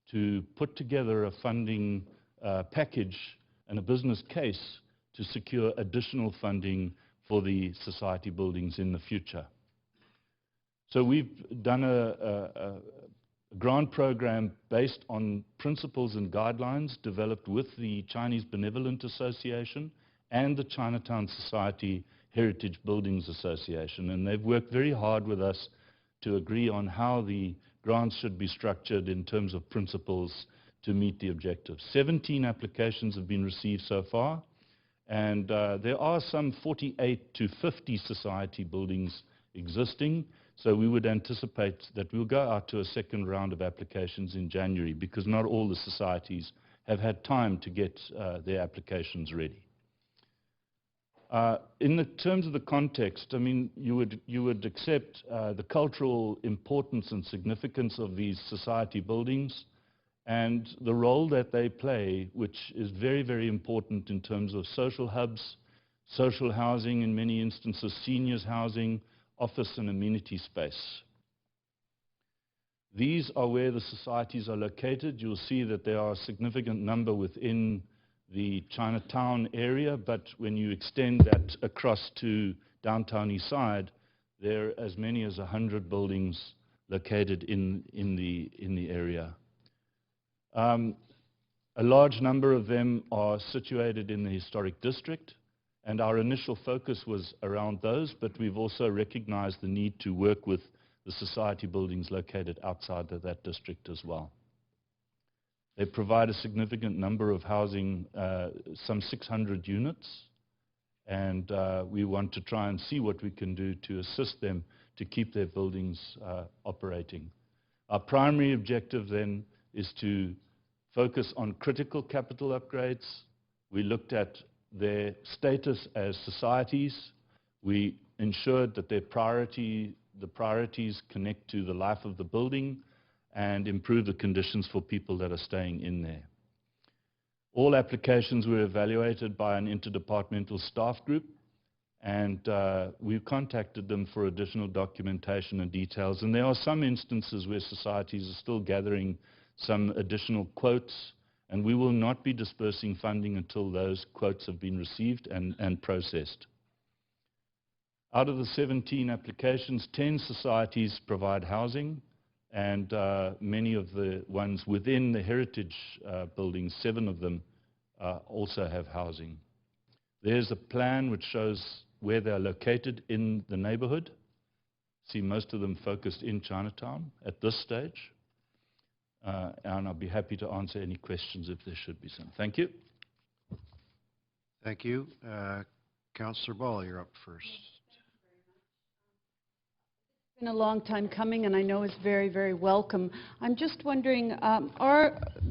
to put together a funding package and a business case to secure additional funding for the society buildings in the future. So we've done a grant program based on principles and guidelines developed with the Chinese Benevolent Association and the Chinatown Society Heritage Buildings Association, and they've worked very hard with us to agree on how the grants should be structured in terms of principles to meet the objectives. 17 applications have been received so far, and there are some 48 to 50 society buildings existing, so we would anticipate that we'll go out to a second round of applications in January, because not all the societies have had time to get their applications ready. In the terms of the context, I mean, you would accept the cultural importance and significance of these society buildings and the role that they play, which is very, very important in terms of social hubs, social housing in many instances, seniors housing, office and amenity space. These are where the societies are located. You'll see that there are a significant number within the Chinatown area, but when you extend that across to Downtown Eastside, there are as many as 100 buildings located in the area. A large number of them are situated in the historic district, and our initial focus was around those, but we've also recognized the need to work with the society buildings located outside of that district as well. They provide a significant number of housing, some 600 units, and we want to try and see what we can do to assist them to keep their buildings operating. Our primary objective then is to focus on critical capital upgrades. We looked at their status as societies. We ensured that the priorities connect to the life of the building and improve the conditions for people that are staying in there. All applications were evaluated by an interdepartmental staff group, and we've contacted them for additional documentation and details. And there are some instances where societies are still gathering some additional quotes And we will not be dispersing funding until those quotes have been received and processed. Out of the 17 applications, 10 societies provide housing, and many of the ones within the heritage buildings, 7 of them, also have housing. There's a plan which shows where they're located in the neighborhood. See, most of them focused in Chinatown at this stage. And I'll be happy to answer any questions if there should be some. Thank you. Thank you. Councillor Ball, you're up first. It's been a long time coming, and I know it's very, very welcome. I'm just wondering,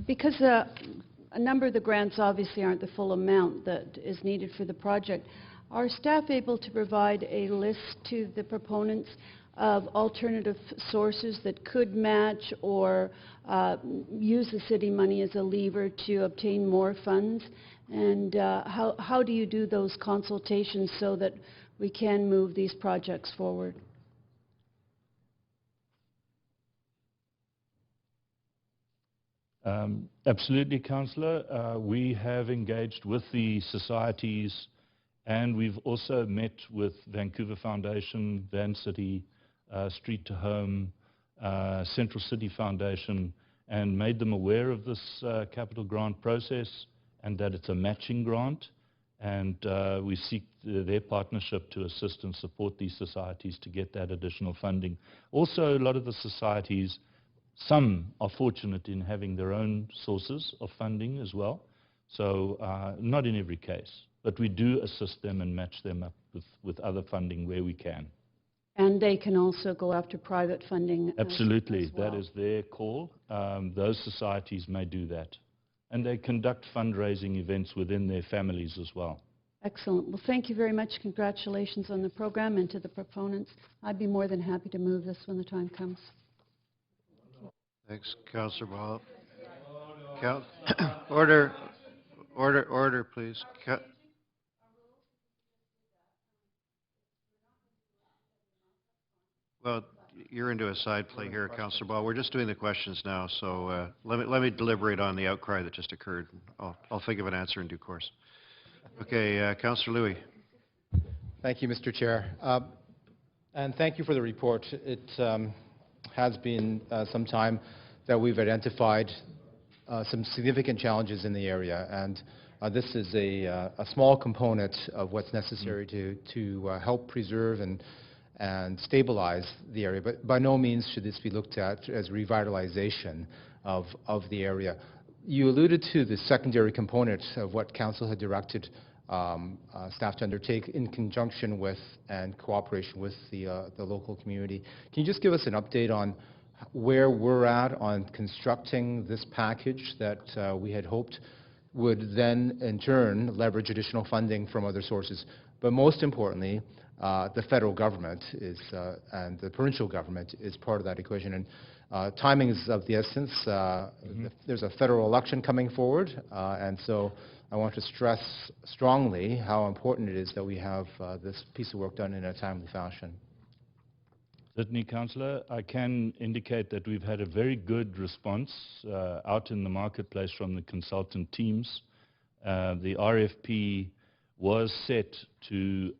because a number of the grants obviously aren't the full amount that is needed for the project, are staff able to provide a list to the proponents of alternative sources that could match or use the city money as a lever to obtain more funds? And how do you do those consultations so that we can move these projects forward? Absolutely, Councillor. We have engaged with the societies, and we've also met with Vancouver Foundation, Van City, Street to Home, Central City Foundation, and made them aware of this capital grant process and that it's a matching grant. And we seek their partnership to assist and support these societies to get that additional funding. Also, a lot of the societies, some are fortunate in having their own sources of funding as well. So not in every case, but we do assist them and match them up with other funding where we can. And they can also go after private funding. Absolutely. As well. That is their call. Those societies may do that. And they conduct fundraising events within their families as well. Excellent. Well, thank you very much. Congratulations on the program, and to the proponents. I'd be more than happy to move this when the time comes. Thanks, Councillor Ball. Order, please. Well, you're into a side play here, Councillor Ball. We're just doing the questions now, so let me deliberate on the outcry that just occurred. I'll think of an answer in due course. Okay, Councillor Louis. Thank you, Mr. Chair. And thank you for the report. It has been some time that we've identified some significant challenges in the area, and this is a small component of what's necessary to help preserve and stabilize the area, but by no means should this be looked at as revitalization of the area. You alluded to the secondary component of what Council had directed staff to undertake in conjunction with and cooperation with the local community. Can you just give us an update on where we're at on constructing this package that we had hoped would then in turn leverage additional funding from other sources? But most importantly, the federal government is, and the provincial government is part of that equation. And timing is of the essence. There's a federal election coming forward, and so I want to stress strongly how important it is that we have this piece of work done in a timely fashion. Certainly, Councillor. I can indicate that we've had a very good response out in the marketplace from the consultant teams. The RFP was set to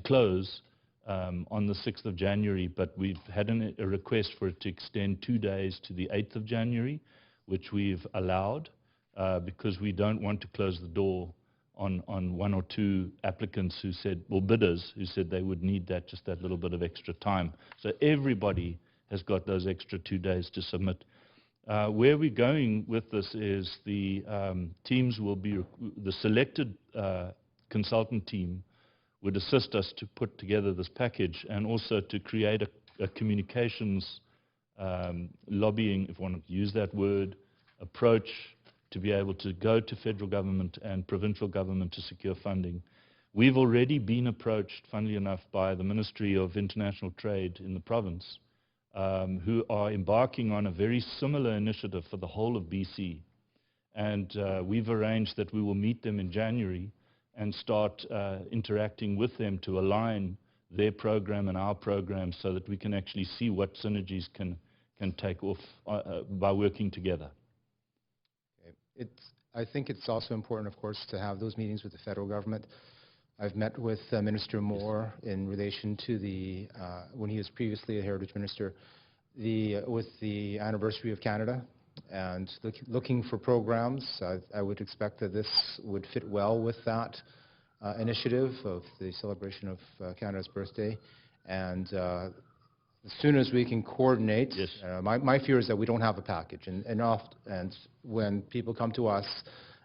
close on the 6th of January, but we've had a request for it to extend 2 days to the 8th of January, which we've allowed because we don't want to close the door on 1 or 2 applicants who said, well, bidders who said they would need just that little bit of extra time. So everybody has got those extra 2 days to submit. Where we're going with this is the teams will be, the selected consultant team would assist us to put together this package and also to create a communications lobbying, if one want to use that word, approach to be able to go to federal government and provincial government to secure funding. We've already been approached, funnily enough, by the Ministry of International Trade in the province, who are embarking on a very similar initiative for the whole of BC. And we've arranged that we will meet them in January and start interacting with them to align their program and our program so that we can actually see what synergies can take off by working together. I think it's also important, of course, to have those meetings with the federal government. I've met with Minister Moore in relation to the, when he was previously a Heritage Minister, with the anniversary of Canada, and looking for programs. I would expect that this would fit well with that initiative of the celebration of Canada's birthday. And as soon as we can coordinate, Yes. My fear is that we don't have a package. And when people come to us,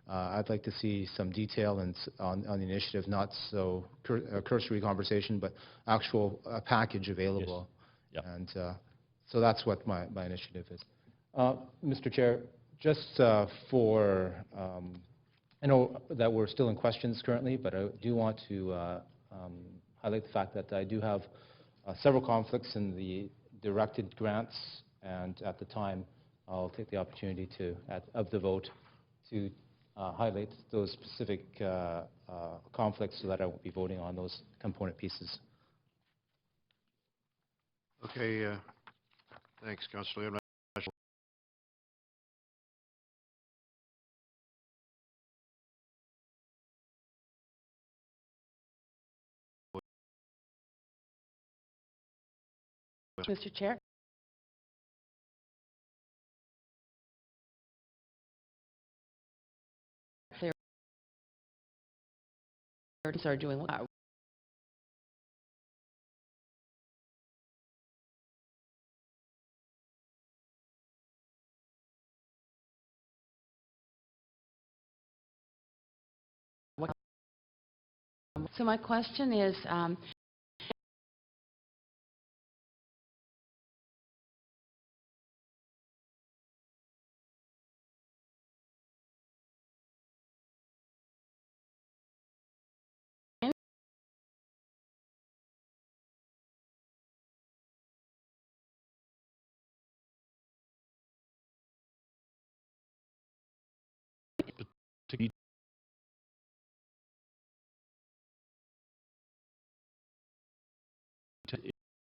I'd like to see some detail on the initiative, not so a cursory conversation, but actual package available. Yes. Yeah. And so that's what my initiative is. Mr. Chair, just for, I know that we're still in questions currently, but I do want to highlight the fact that I do have several conflicts in the directed grants, and at the time, I'll take the opportunity to, of the vote, to highlight those specific conflicts so that I won't be voting on those component pieces. Okay, thanks, Councillor. I'm not sure. Mr. Chair? Are doing well. So my question is,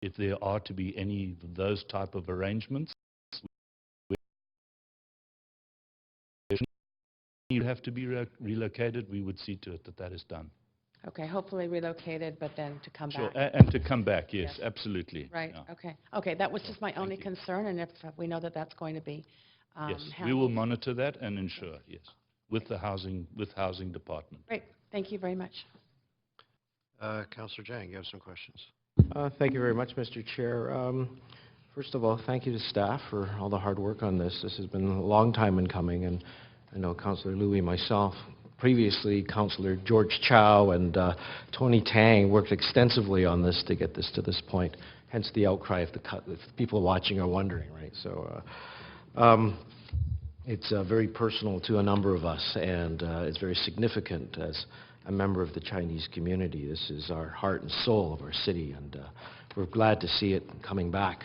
if there are to be any of those type of arrangements, you have to be relocated, we would see to it that that is done. okay, hopefully relocated, but then to come Sure, back. and to come back, yes, Yes. absolutely. Right, Yeah. okay. Okay, that was just my only you. concern, and if we know that that's going to be Yes, we handled. will monitor that and ensure, yes, with the housing department. Great, thank you very much. Councillor Jang, you have some questions. Thank you very much, Mr. Chair. First of all, thank you to staff for all the hard work on this. This has been a long time in coming, and I know Councillor Louie, myself, previously Councillor George Chow and Tony Tang worked extensively on this to get this to this point, hence the outcry if people watching are wondering, right? So it's very personal to a number of us, and it's very significant as a member of the Chinese community. This is our heart and soul of our city, and we're glad to see it coming back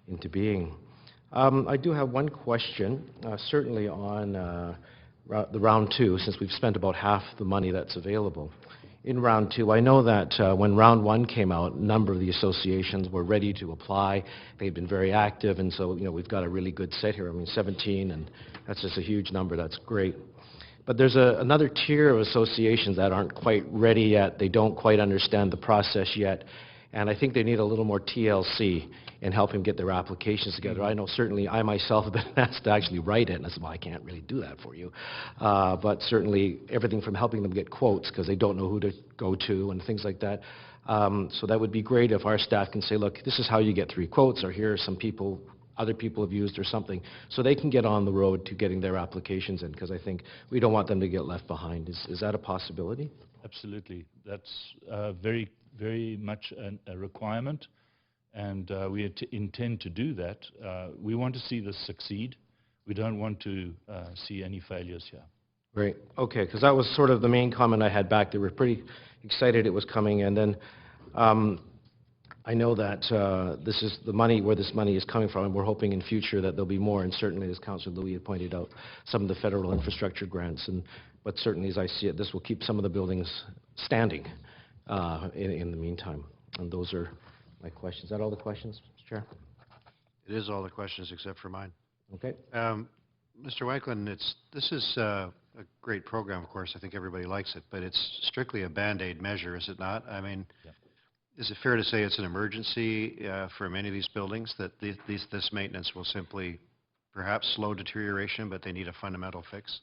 into being. I do have one question, certainly on the round two, since we've spent about half the money that's available. In round two, I know that when round one came out, a number of the associations were ready to apply. They've been very active, and so we've got a really good set here. I mean, 17, and that's just a huge number. That's great. But there's another tier of associations that aren't quite ready yet. They don't quite understand the process yet, and I think they need a little more TLC in helping get their applications together. I know certainly I myself have been asked to actually write it, and I said, well, I can't really do that for you. But certainly everything from helping them get quotes because they don't know who to go to and things like that. So that would be great if our staff can say, look, this is how you get 3 quotes, or here are some people, other people have used or something, so they can get on the road to getting their applications in, because I think we don't want them to get left behind. Is that a possibility? Absolutely. That's very, very much a requirement, and we intend to do that. We want to see this succeed. We don't want to see any failures here. Great. Okay, because that was sort of the main comment I had back. They were pretty excited it was coming, and then I know that this is the money, where this money is coming from, and we're hoping in future that there'll be more, and certainly, as Councillor Louie had pointed out, some of the federal infrastructure grants, but certainly, as I see it, this will keep some of the buildings standing in the meantime. And those are my questions. Is that all the questions, Mr. Chair? It is all the questions except for mine. Okay. Mr. Wanklin, this is a great program, of course. I think everybody likes it, but it's strictly a Band-Aid measure, is it not? I mean, is it fair to say it's an emergency for many of these buildings, that this maintenance will simply perhaps slow deterioration, but they need a fundamental fix?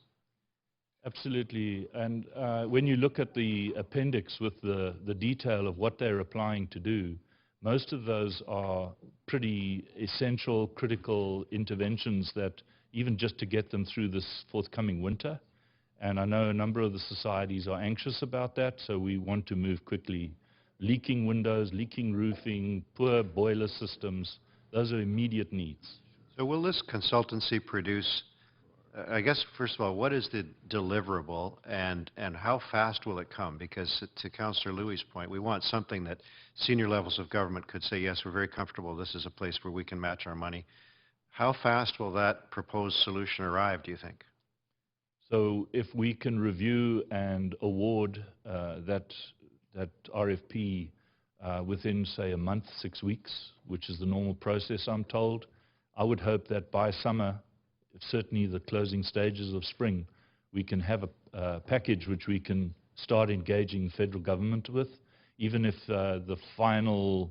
Absolutely. And when you look at the appendix with the detail of what they're applying to do, most of those are pretty essential, critical interventions that even just to get them through this forthcoming winter. And I know a number of the societies are anxious about that, so we want to move quickly. Leaking windows, leaking roofing, poor boiler systems, those are immediate needs. So will this consultancy produce, I guess, first of all, what is the deliverable, and how fast will it come? Because to Councillor Louis' point, we want something that senior levels of government could say, yes, we're very comfortable, this is a place where we can match our money. How fast will that proposed solution arrive, do you think? So if we can review and award that RFP within, say, a month, 6 weeks, which is the normal process, I'm told, I would hope that by summer, certainly the closing stages of spring, we can have a package which we can start engaging the federal government with, even if the final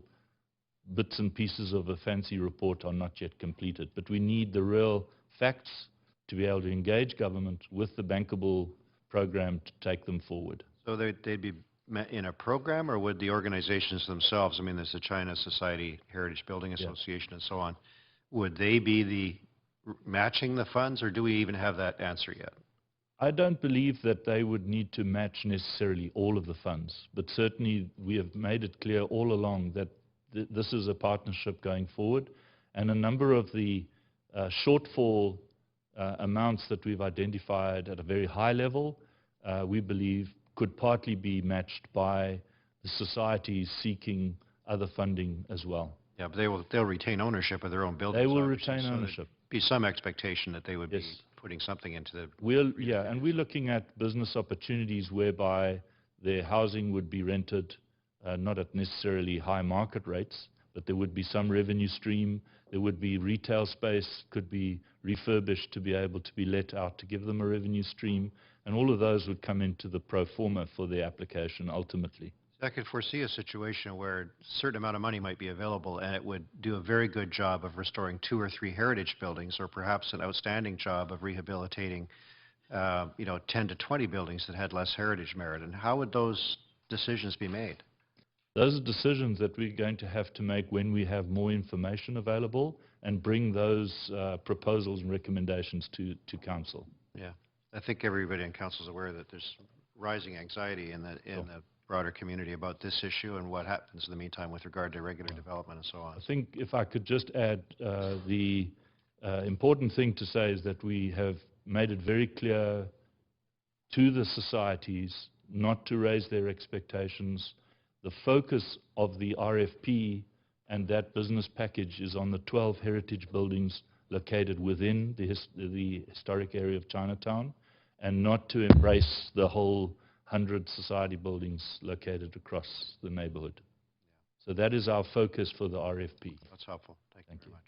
bits and pieces of a fancy report are not yet completed. But we need the real facts to be able to engage government with the bankable program to take them forward. So they'd be in a program, or would the organizations themselves, I mean, there's the China Society Heritage Building Association and so on, would they be the matching the funds, or do we even have that answer yet? I don't believe that they would need to match necessarily all of the funds, but certainly we have made it clear all along that this is a partnership going forward, and a number of the shortfall amounts that we've identified at a very high level, we believe could partly be matched by the societies seeking other funding as well. Yeah, but they'll retain ownership of their own buildings. They will obviously, retain so ownership. Be some expectation that they would Yes. be putting something into the... And we're looking at business opportunities whereby their housing would be rented, not at necessarily high market rates, but there would be some revenue stream. There would be retail space, could be refurbished to be able to be let out to give them a revenue stream, and all of those would come into the pro forma for the application ultimately. I could foresee a situation where a certain amount of money might be available, and it would do a very good job of restoring 2 or 3 heritage buildings, or perhaps an outstanding job of rehabilitating 10 to 20 buildings that had less heritage merit. And how would those decisions be made? Those are decisions that we're going to have to make when we have more information available and bring those proposals and recommendations to Council. Yeah, I think everybody in Council is aware that there's rising anxiety in the broader community about this issue and what happens in the meantime with regard to regular development and so on. I think if I could just add, the important thing to say is that we have made it very clear to the societies not to raise their expectations. The focus of the RFP and that business package is on the 12 heritage buildings located within the historic area of Chinatown, and not to embrace the whole 100 society buildings located across the neighborhood. So that is our focus for the RFP. That's helpful. Thank you very much.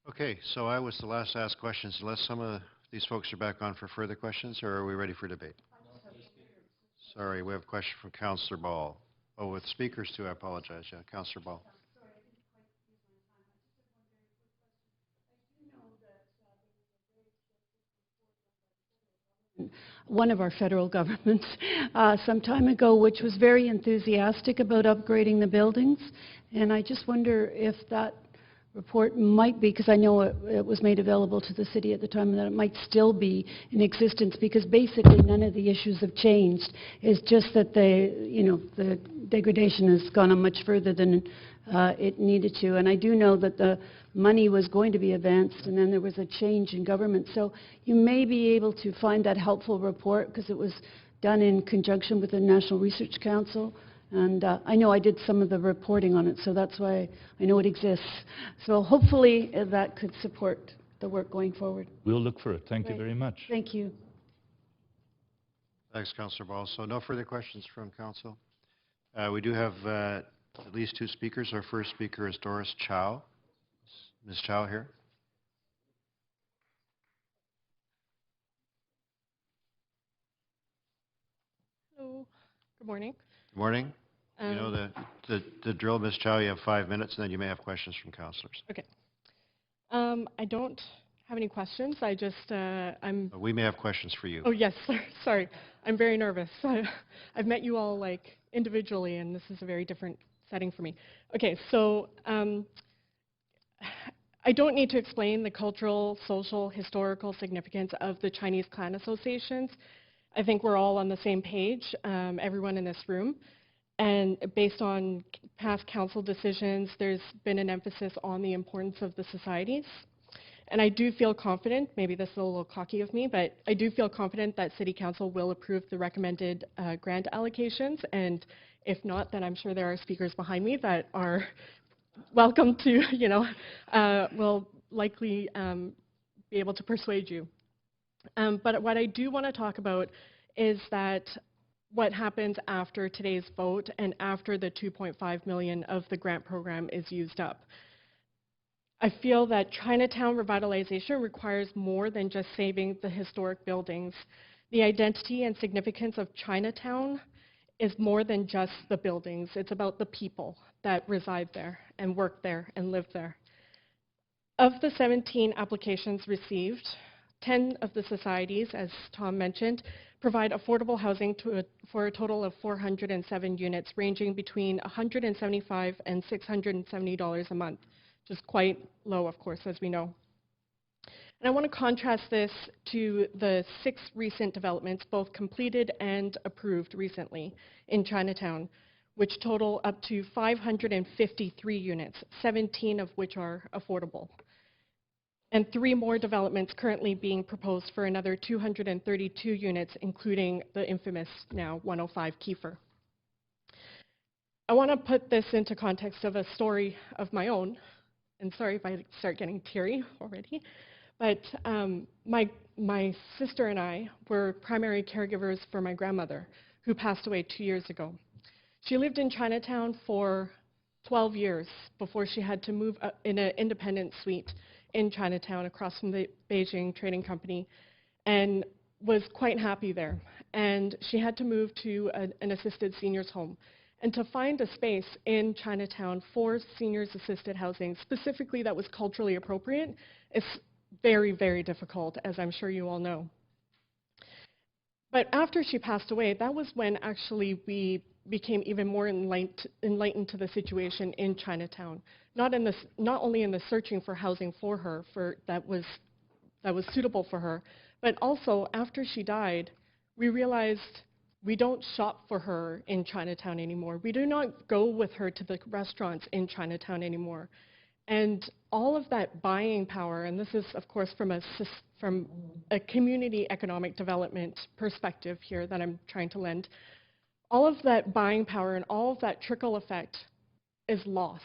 Okay, so I was the last to ask questions. Unless some of these folks are back on for further questions, or are we ready for debate? Sorry, we have a question from Councillor Ball. Oh, with speakers too, I apologize. Yeah, Councillor Ball. One of our federal governments some time ago, which was very enthusiastic about upgrading the buildings. And I just wonder if that report might be, because I know it was made available to the city at the time, that it might still be in existence, because basically none of the issues have changed. It's just that the degradation has gone on much further than it needed to. And I do know that the money was going to be advanced, and then there was a change in government. So you may be able to find that helpful report, because it was done in conjunction with the National Research Council. And I know I did some of the reporting on it, so that's why I know it exists. So hopefully that could support the work going forward. We'll look for it. Thank you very much. Thank you. Thanks, Councillor Ball. So no further questions from Council. We do have at least 2 speakers. Our first speaker is Doris Chow. Ms. Chow here. So, good morning. Good morning. You know the drill, Ms. Chow, you have 5 minutes, and then you may have questions from councillors. Okay. I don't have any questions. I just, I'm... We may have questions for you. Oh, yes, sorry. I'm very nervous. I've met you all, like, individually, and this is a very different setting for me. Okay, so I don't need to explain the cultural, social, historical significance of the Chinese clan associations. I think we're all on the same page, everyone in this room. And based on past council decisions, there's been an emphasis on the importance of the societies. And I do feel confident, maybe this is a little cocky of me, but I do feel confident that City Council will approve the recommended grant allocations. And if not, then I'm sure there are speakers behind me that are welcome to, will likely be able to persuade you. But what I do want to talk about is that what happens after today's vote and after the $2.5 million of the grant program is used up. I feel that Chinatown revitalization requires more than just saving the historic buildings. The identity and significance of Chinatown is more than just the buildings. It's about the people that reside there and work there and live there. Of the 17 applications received, 10 of the societies, as Tom mentioned, provide affordable housing for a total of 407 units, ranging between $175 and $670 a month, which is quite low, of course, as we know. And I want to contrast this to the 6 recent developments, both completed and approved recently in Chinatown, which total up to 553 units, 17 of which are affordable. And 3 more developments currently being proposed for another 232 units, including the infamous now 105 Kiefer. I want to put this into context of a story of my own, and sorry if I start getting teary already, but my sister and I were primary caregivers for my grandmother, who passed away 2 years ago. She lived in Chinatown for 12 years before she had to move in an independent suite in Chinatown across from the Beijing Trading Company, and was quite happy there. And she had to move to an assisted seniors home. And to find a space in Chinatown for seniors assisted housing, specifically that was culturally appropriate, is very, very difficult, as I'm sure you all know. But after she passed away, that was when actually we became even more enlightened to the situation in Chinatown. Not only in the searching for housing for her that was suitable for her, but also after she died, we realized we don't shop for her in Chinatown anymore. We do not go with her to the restaurants in Chinatown anymore. And all of that buying power, and this is of course from a community economic development perspective here that I'm trying to lend, all of that buying power and all of that trickle effect is lost.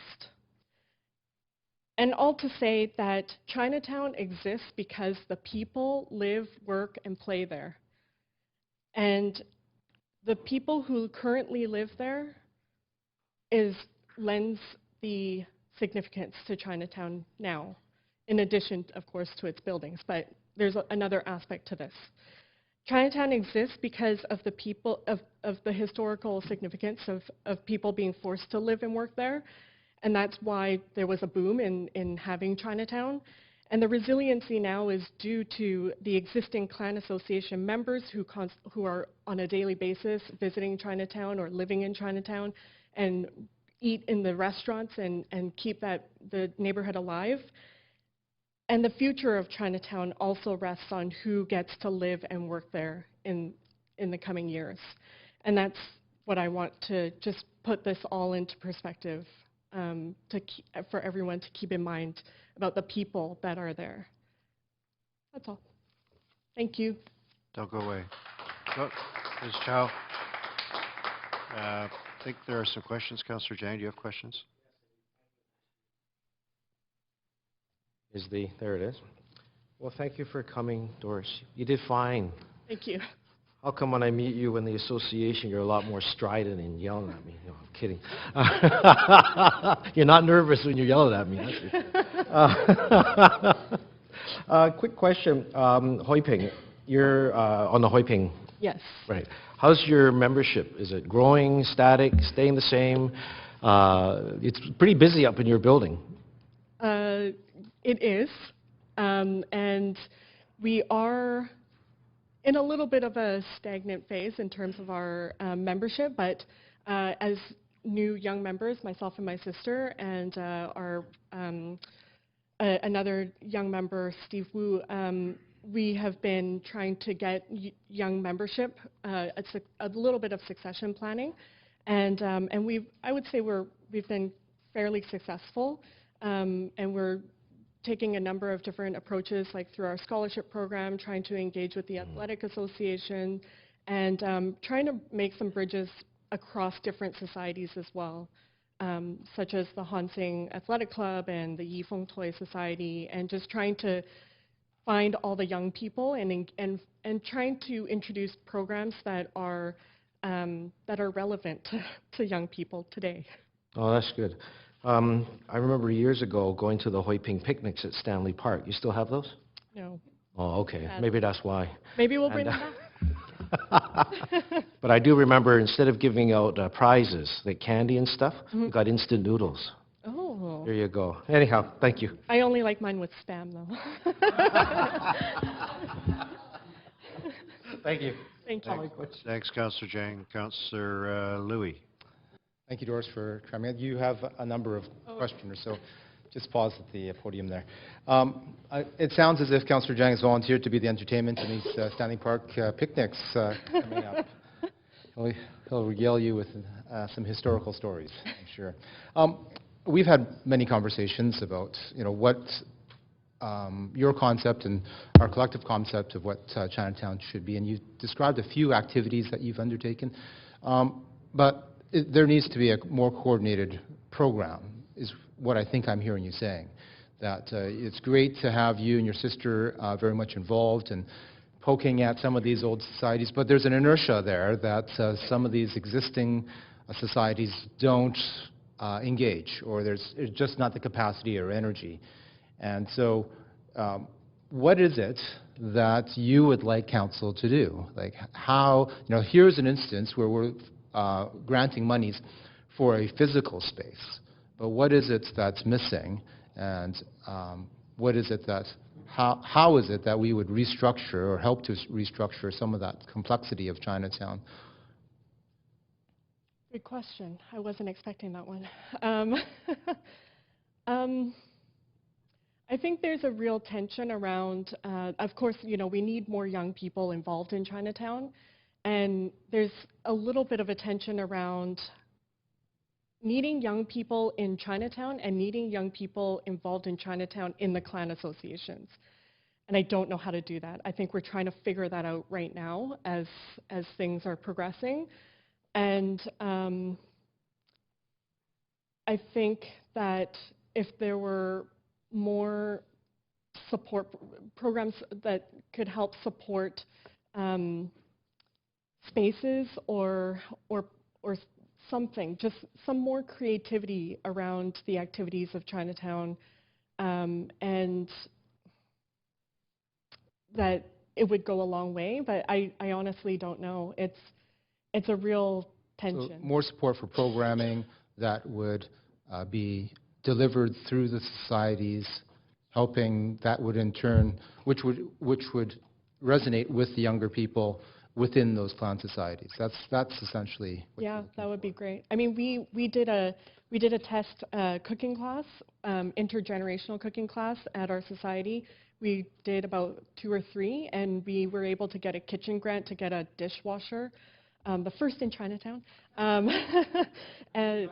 And all to say that Chinatown exists because the people live, work, and play there. And the people who currently live there lends the significance to Chinatown now, in addition, of course, to its buildings. But there's another aspect to this. Chinatown exists because of the people, of the historical significance of people being forced to live and work there. And that's why there was a boom in having Chinatown. And the resiliency now is due to the existing clan association members who are on a daily basis visiting Chinatown or living in Chinatown and eat in the restaurants and keep the neighborhood alive. And the future of Chinatown also rests on who gets to live and work there in the coming years. And that's what I want to just put this all into perspective for everyone to keep in mind about the people that are there. That's all. Thank you. Don't go away. Oh, Ms. Chow. I think there are some questions. Councillor Jang, do you have questions? There it is. Well, thank you for coming, Doris. You did fine. Thank you. How come when I meet you in the association, you're a lot more strident and yelling at me? No, I'm kidding. You're not nervous when you're yelling at me. Quick question, Hoi Ping. You're on the Hoi Ping Yes. Right. How's your membership? Is it growing, static, staying the same? It's pretty busy up in your building. It is, and we are in a little bit of a stagnant phase in terms of our membership, but as new young members, myself and my sister, and our another young member, Steve Wu, we have been trying to get young membership. It's a little bit of succession planning, and I would say we've been fairly successful, and we're taking a number of different approaches, like through our scholarship program, trying to engage with the athletic association, and trying to make some bridges across different societies as well, such as the Hansing Athletic Club and the Yifeng Toy Society, and just trying to find all the young people and trying to introduce programs that are relevant to young people today. Oh, that's good. I remember years ago going to the Hoi Ping picnics at Stanley Park. You still have those? No. Oh, okay. Maybe that's why. Maybe we'll bring them back. But I do remember instead of giving out prizes, like candy and stuff, we got instant noodles. Oh. There you go. Anyhow, thank you. I only like mine with Spam, though. Thank you. Thank you. Thanks, Councillor Jang. Councillor Louis. Thank you, Doris, for coming. You have a number of questioners, so just pause at the podium there. It sounds as if Councillor Jang has volunteered to be the entertainment in these Stanley Park picnics coming up. He'll regale you with some historical stories, I'm sure. We've had many conversations about, what your concept and our collective concept of what Chinatown should be, and you described a few activities that you've undertaken, but there needs to be a more coordinated program, is what I think I'm hearing you saying. That it's great to have you and your sister very much involved and poking at some of these old societies, but there's an inertia there that some of these existing societies don't engage, or there's just not the capacity or energy. And so what is it that you would like council to do? Like how, here's an instance where we're granting monies for a physical space, but what is it that's missing, and what is it that, how is it that we would restructure or help to restructure some of that complexity of Chinatown? Good question. I wasn't expecting that one. I think there's a real tension around, of course, we need more young people involved in Chinatown, and there's a little bit of a tension around needing young people in Chinatown and needing young people involved in Chinatown in the clan associations. And I don't know how to do that. I think we're trying to figure that out right now as things are progressing. And I think that if there were more support programs that could help support spaces or something, just some more creativity around the activities of Chinatown, and that it would go a long way, but I honestly don't know. It's a real tension. So more support for programming that would be delivered through the societies, helping, that would in turn, which would resonate with the younger people within those clan societies. That's essentially what. Yeah, that would be great. I mean, we did a test cooking class, intergenerational cooking class at our society. We did about 2 or 3, and we were able to get a kitchen grant to get a dishwasher, the first in Chinatown. And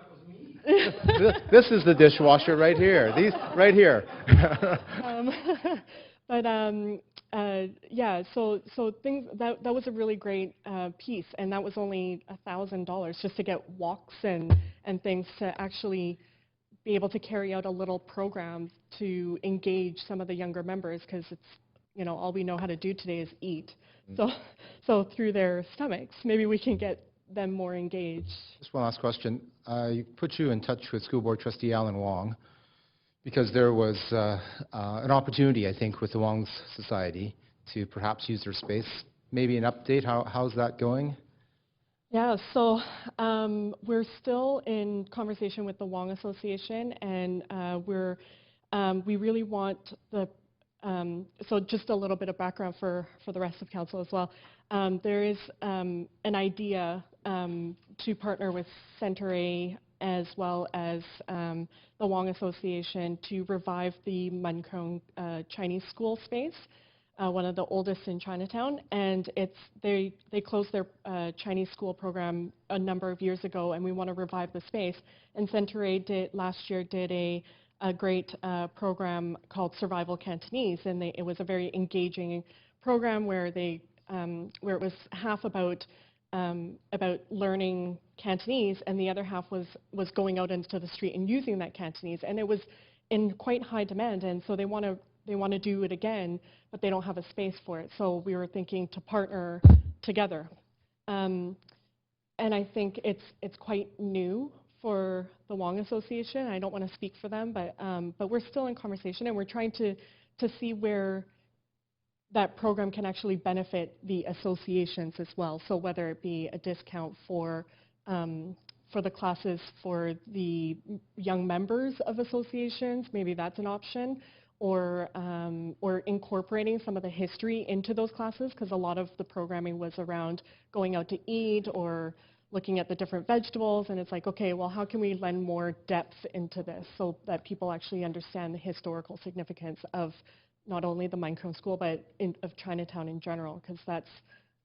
This is the dishwasher right here. These right here. Yeah, so things that was a really great piece, and that was only $1,000 just to get walks and things to actually be able to carry out a little program to engage some of the younger members, because it's all we know how to do today is eat. So through their stomachs, maybe we can get them more engaged. Just one last question. I put you in touch with School Board Trustee Alan Wong, because there was an opportunity, I think, with the Wong's Society to perhaps use their space maybe an update? How's that going? Yeah, so we're still in conversation with the Wong Association, and we really want the, so just a little bit of background for the rest of council as well. There is an idea to partner with Centre A as well as the Wong Association to revive the Mun Krung Chinese school space, one of the oldest in Chinatown, and they closed their Chinese school program a number of years ago, and we want to revive the space. And Centre A last year did a great program called Survival Cantonese, and it was a very engaging program where it was half about learning Cantonese, and the other half was going out into the street and using that Cantonese, and it was in quite high demand, and so they want to do it again, but they don't have a space for it. So we were thinking to partner together, and I think it's quite new for the Wong Association. I don't want to speak for them, but we're still in conversation, and we're trying to see where that program can actually benefit the associations as well. So whether it be a discount for the classes for the young members of associations, maybe that's an option, or incorporating some of the history into those classes, because a lot of the programming was around going out to eat or looking at the different vegetables, and it's like, okay, well, how can we lend more depth into this so that people actually understand the historical significance of not only the Mun Krung School, but of Chinatown in general, because that's,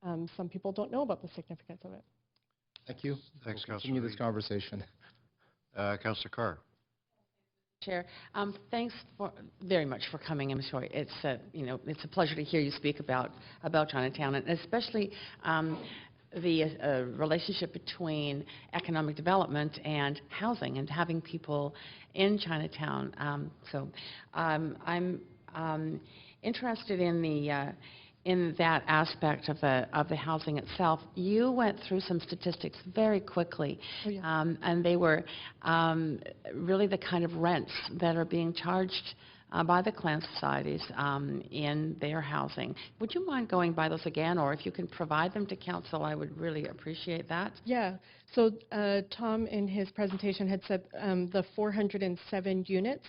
some people don't know about the significance of it. Thank you. Thanks, We'll Councillor continue this conversation. Councillor Carr. Chair, thanks very much for coming. I'm sure it's it's a pleasure to hear you speak about Chinatown, and especially the relationship between economic development and housing and having people in Chinatown. So I'm interested in that aspect of the housing itself. You went through some statistics very quickly, and they were really the kind of rents that are being charged by the clan societies in their housing. Would you mind going by those again, or if you can provide them to council, I would really appreciate that. Yeah, so Tom in his presentation had said the 407 units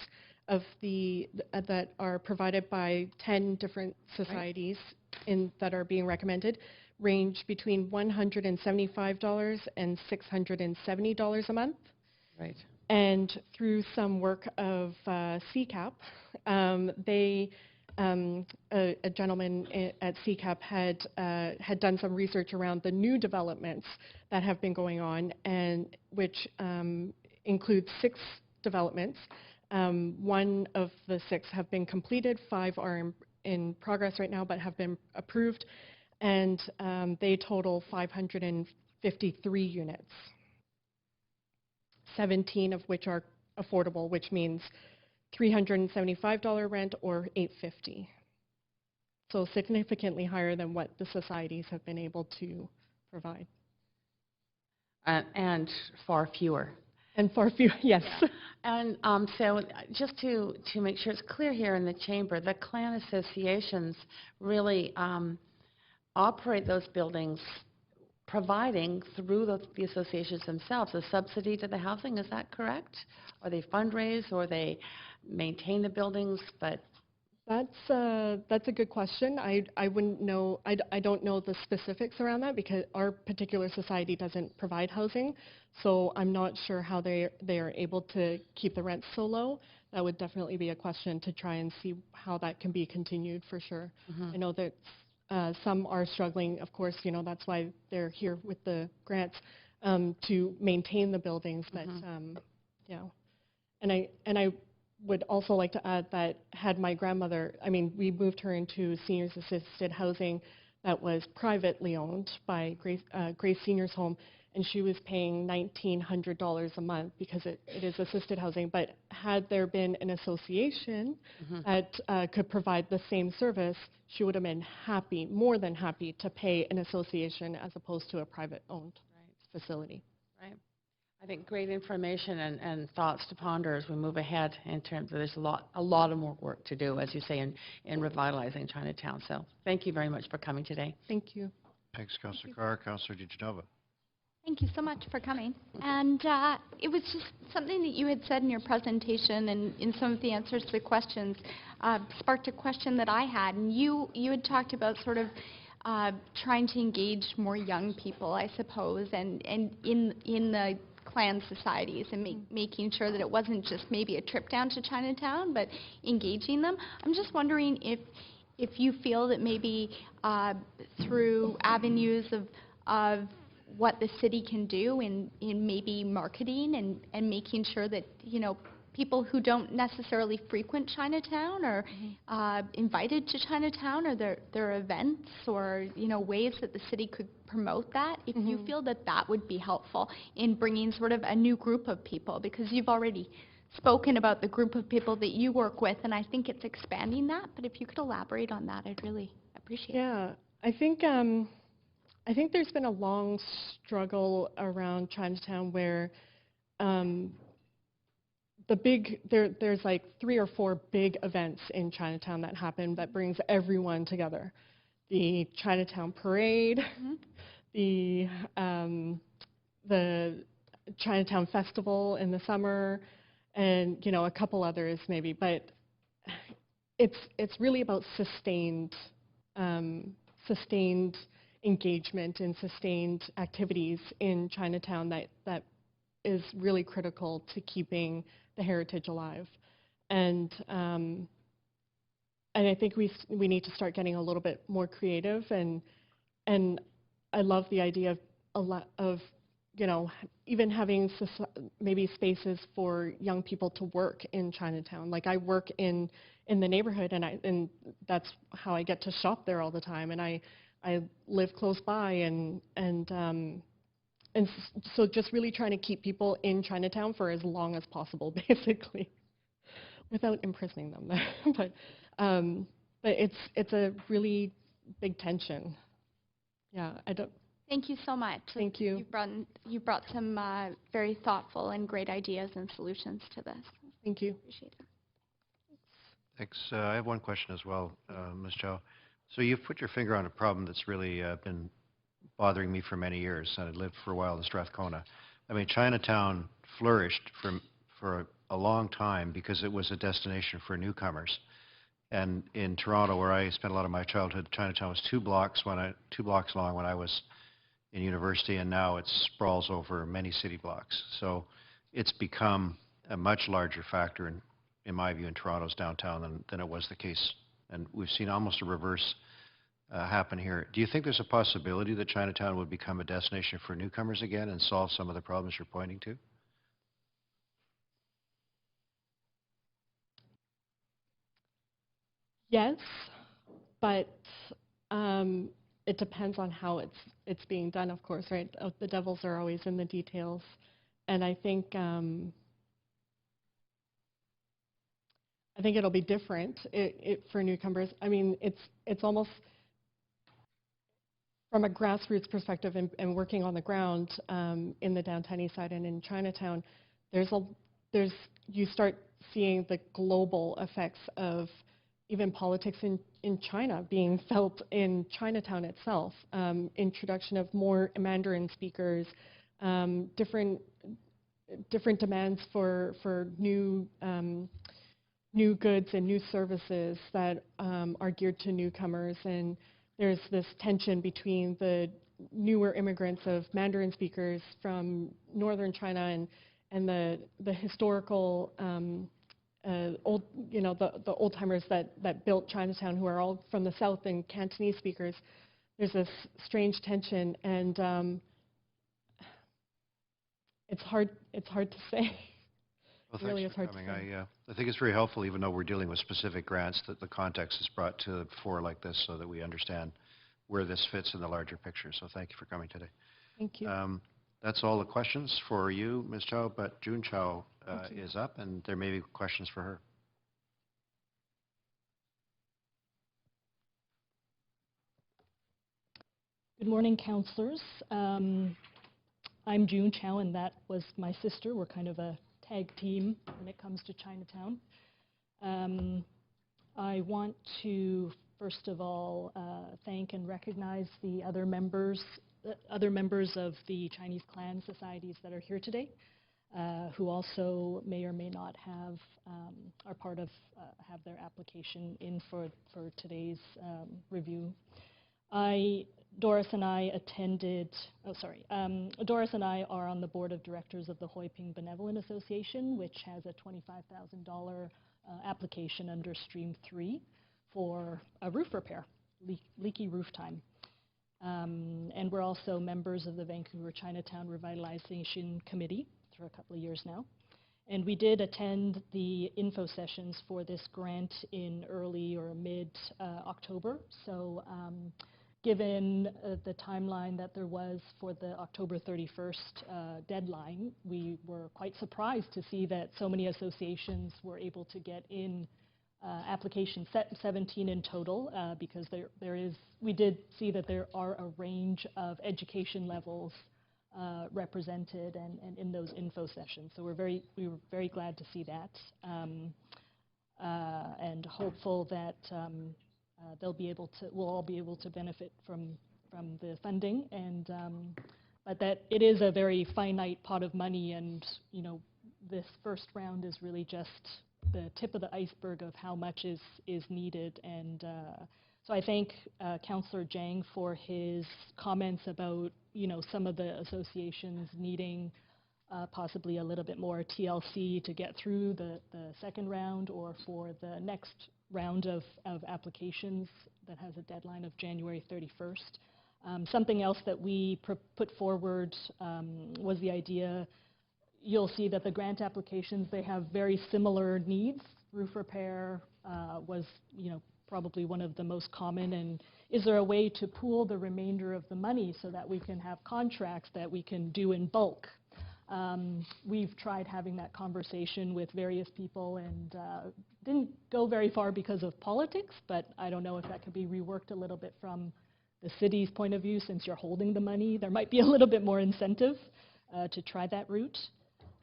of that are provided by 10 different societies that are being recommended range between $175 and $670 a month. Right. And through some work of CCAP, a gentleman at CCAP had done some research around the new developments that have been going on, and which includes 6 developments. 1 of the 6 have been completed, 5 are in progress right now but have been approved, and they total 553 units, 17 of which are affordable, which means $375 rent or $850. So significantly higher than what the societies have been able to provide. And far fewer. And far fewer, yes. Yeah. And so just to make sure it's clear here in the chamber, the clan associations really operate those buildings, providing through the associations themselves a subsidy to the housing. Is that correct? Or they fundraise, or they maintain the buildings, but that's a good question. I wouldn't know. I don't know the specifics around that because our particular society doesn't provide housing, so I'm not sure how they are able to keep the rents so low. That would definitely be a question to try and see how that can be continued for sure. I know that some are struggling. Of course, that's why they're here with the grants to maintain the buildings. But yeah, and I would also like to add that had my grandmother, we moved her into seniors assisted housing that was privately owned by Grace Seniors Home, and she was paying $1,900 a month because it is assisted housing. But had there been an association that could provide the same service, she would have been happy, more than happy, to pay an association as opposed to a private owned facility. Right. I think great information and thoughts to ponder as we move ahead in terms of there's a lot of more work to do, as you say, in revitalizing Chinatown. So thank you very much for coming today. Thank you. Thanks, Councillor Carr. Councillor DiGenova. Thank you so much for coming. And it was just something that you had said in your presentation and in some of the answers to the questions sparked a question that I had. And you had talked about sort of trying to engage more young people, I suppose, and in the clan societies and making sure that it wasn't just maybe a trip down to Chinatown, but engaging them. I'm just wondering if you feel that maybe through avenues of what the city can do in maybe marketing and making sure that, you know, people who don't necessarily frequent Chinatown are invited to Chinatown, or their events, or, you know, ways that the city could promote that, if you feel that that would be helpful in bringing sort of a new group of people, because you've already spoken about the group of people that you work with, and I think it's expanding that, but if you could elaborate on that, I'd really appreciate it. Yeah, I think there's been a long struggle around Chinatown where there's like 3 or 4 big events in Chinatown that happen that brings everyone together. The Chinatown Parade, the Chinatown Festival in the summer, and, you know, a couple others maybe, but it's really about sustained engagement and sustained activities in Chinatown that is really critical to keeping the heritage alive. And I think we need to start getting a little bit more creative, and I love the idea of you know, even having maybe spaces for young people to work in Chinatown. Like, I work in the neighborhood, and that's how I get to shop there all the time, and I live close by, and so just really trying to keep people in Chinatown for as long as possible, basically, without imprisoning them. But it's a really big tension. Yeah, I don't. Thank you so much. Thank you. You brought some very thoughtful and great ideas and solutions to this. Thank you. Appreciate it. Thanks. I have one question as well, Ms. Chow. So you've put your finger on a problem that's really been bothering me for many years, and I lived for a while in Strathcona. I mean, Chinatown flourished for a long time because it was a destination for newcomers. And in Toronto, where I spent a lot of my childhood, Chinatown was 2 blocks long when I was in university, and now it sprawls over many city blocks. So it's become a much larger factor, in my view, in Toronto's downtown than it was the case. And we've seen almost a reverse happen here. Do you think there's a possibility that Chinatown would become a destination for newcomers again and solve some of the problems you're pointing to? Yes, but it depends on how it's being done, of course, right? The devils are always in the details, and I think it'll be different for newcomers. I mean, it's almost, from a grassroots perspective and working on the ground in the downtown east side and in Chinatown, you start seeing the global effects of even politics in China being felt in Chinatown itself. Introduction of more Mandarin speakers, different demands for new goods and new services that are geared to newcomers, and there's this tension between the newer immigrants of Mandarin speakers from northern China and the historical the old timers that built Chinatown, who are all from the south and Cantonese speakers. There's this strange tension, and it's hard to say. Well, It really thanks is for hard to coming. say. I think it's very helpful, even though we're dealing with specific grants, that the context is brought to the fore like this so that we understand where this fits in the larger picture. So thank you for coming today. Thank you. That's all the questions for you, Ms. Chow, but June Chow is up, and there may be questions for her. Good morning, councillors. I'm June Chow, and that was my sister. We're kind of a tag team when it comes to Chinatown. I want to, first of all, thank and recognize the other members of the Chinese clan societies that are here today, who also may or may not have are part of have their application in for today's review. Doris and I are on the board of directors of the Hoi Ping Benevolent Association, which has a $25,000 application under Stream 3 for a roof repair, leaky roof time. And we're also members of the Vancouver Chinatown Revitalization Committee for a couple of years now. And we did attend the info sessions for this grant in early or mid-October. So given the timeline that there was for the October 31st deadline, we were quite surprised to see that so many associations were able to get in applications, 17 in total, because we did see that there are a range of education levels represented and in those info sessions. So we were very glad to see that, and hopeful that we'll all be able to benefit from the funding, and but that it is a very finite pot of money, and this first round is really just the tip of the iceberg of how much is needed. And so I thank Councillor Jang for his comments about some of the associations needing possibly a little bit more TLC to get through the second round, or for the next round of applications that has a deadline of January 31st. Something else that we put forward was the idea. You'll see that the grant applications, they have very similar needs. Roof repair was, probably one of the most common. And is there a way to pool the remainder of the money so that we can have contracts that we can do in bulk? We've tried having that conversation with various people, and didn't go very far because of politics, but I don't know if that could be reworked a little bit from the city's point of view. Since you're holding the money, there might be a little bit more incentive to try that route.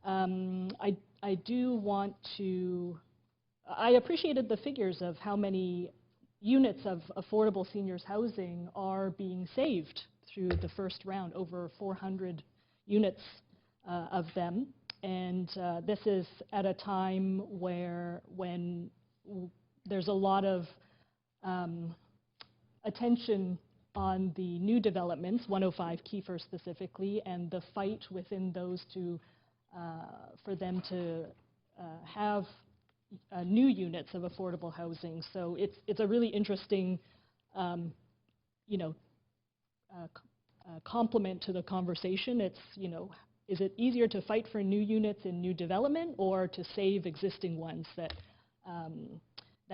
I do want to, I appreciated the figures of how many units of affordable seniors housing are being saved through the first round, over 400 units of them. And this is at a time when there's a lot of attention on the new developments, 105 Kiefer specifically, and the fight within those for them to have new units of affordable housing. So it's a really interesting, complement to the conversation. It's, is it easier to fight for new units in new development, or to save existing ones that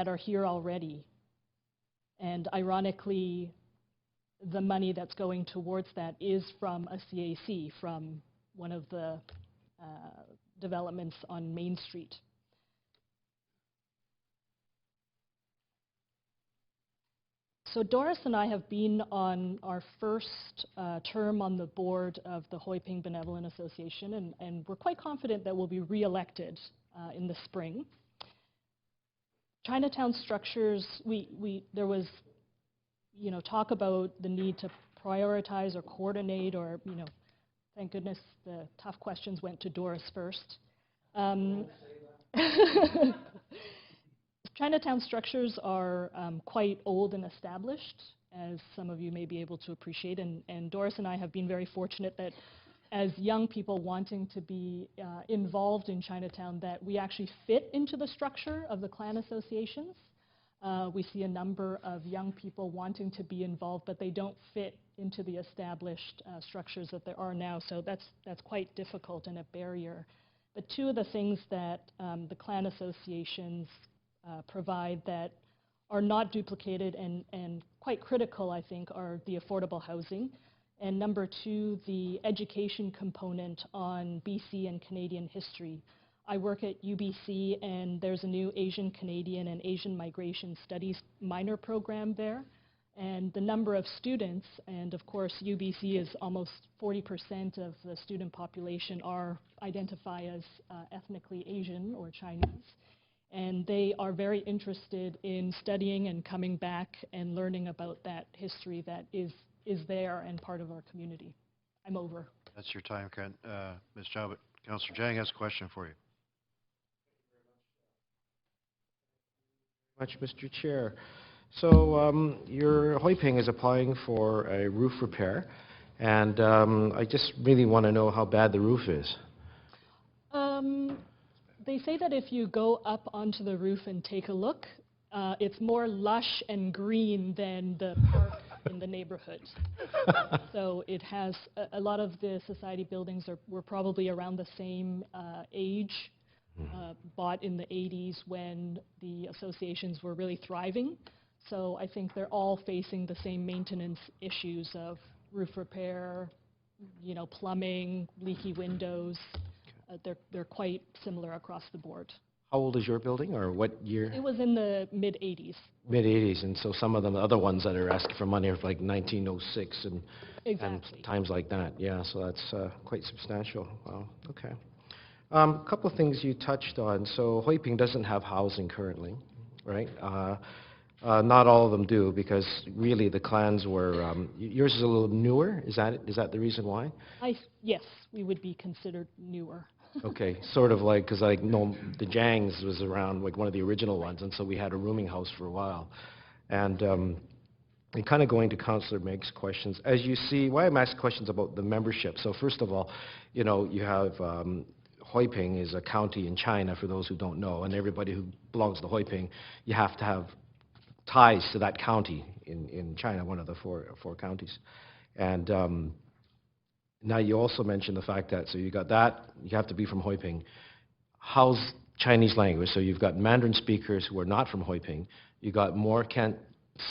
are here already? And ironically, the money that's going towards that is from a CAC, from one of the developments on Main Street. So Doris and I have been on our first term on the board of the Hoi Ping Benevolent Association, and we're quite confident that we'll be re-elected in the spring. Chinatown structures, there was talk about the need to prioritize or coordinate, or thank goodness the tough questions went to Doris first. Chinatown structures are quite old and established, as some of you may be able to appreciate, and Doris and I have been very fortunate that as young people wanting to be involved in Chinatown, that we actually fit into the structure of the clan associations. We see a number of young people wanting to be involved, but they don't fit into the established structures that there are now, so that's quite difficult and a barrier. But two of the things that the clan associations provide that are not duplicated and quite critical, I think, are the affordable housing, and number two, the education component on BC and Canadian history. I work at UBC, and there's a new Asian Canadian and Asian Migration Studies minor program there, And the number of students, and of course UBC is almost 40% of the student population identify as ethnically Asian or Chinese. And they are very interested in studying and coming back and learning about that history that is there and part of our community. I'm over. That's your time, Ms. Chow, but Councillor Jang has a question for you. Much, Mr. Chair. So your Hoi Ping is applying for a roof repair, and I just really want to know how bad the roof is. They say that if you go up onto the roof and take a look, it's more lush and green than the park in the neighborhood. So it has a lot of the society buildings were probably around the same age, bought in the 80s when the associations were really thriving. So I think they're all facing the same maintenance issues of roof repair, plumbing, leaky windows. They're quite similar across the board. How old is your building, or what year? It was in the mid-80s. Mid-80s, and so some of the other ones that are asking for money are like 1906 and times like that. Yeah, so that's quite substantial. Wow, okay. A couple of things you touched on. So Hoi Ping doesn't have housing currently, right? Not all of them do, because really the clans were, yours is a little newer, is that the reason why? Yes, we would be considered newer. Okay, sort of like, because I know the Jangs was around, like one of the original ones, and so we had a rooming house for a while. And kind of going to Councillor Meg's questions, as you see, why I'm asking questions about the membership. So first of all, you have Hoi Ping is a county in China, for those who don't know, and everybody who belongs to Hoi Ping, you have to have ties to that county in China, one of the four counties. And now you also mentioned the fact that, so you got that, you have to be from Hoi Ping. How's Chinese language? So you've got Mandarin speakers who are not from Hoi Ping. You got more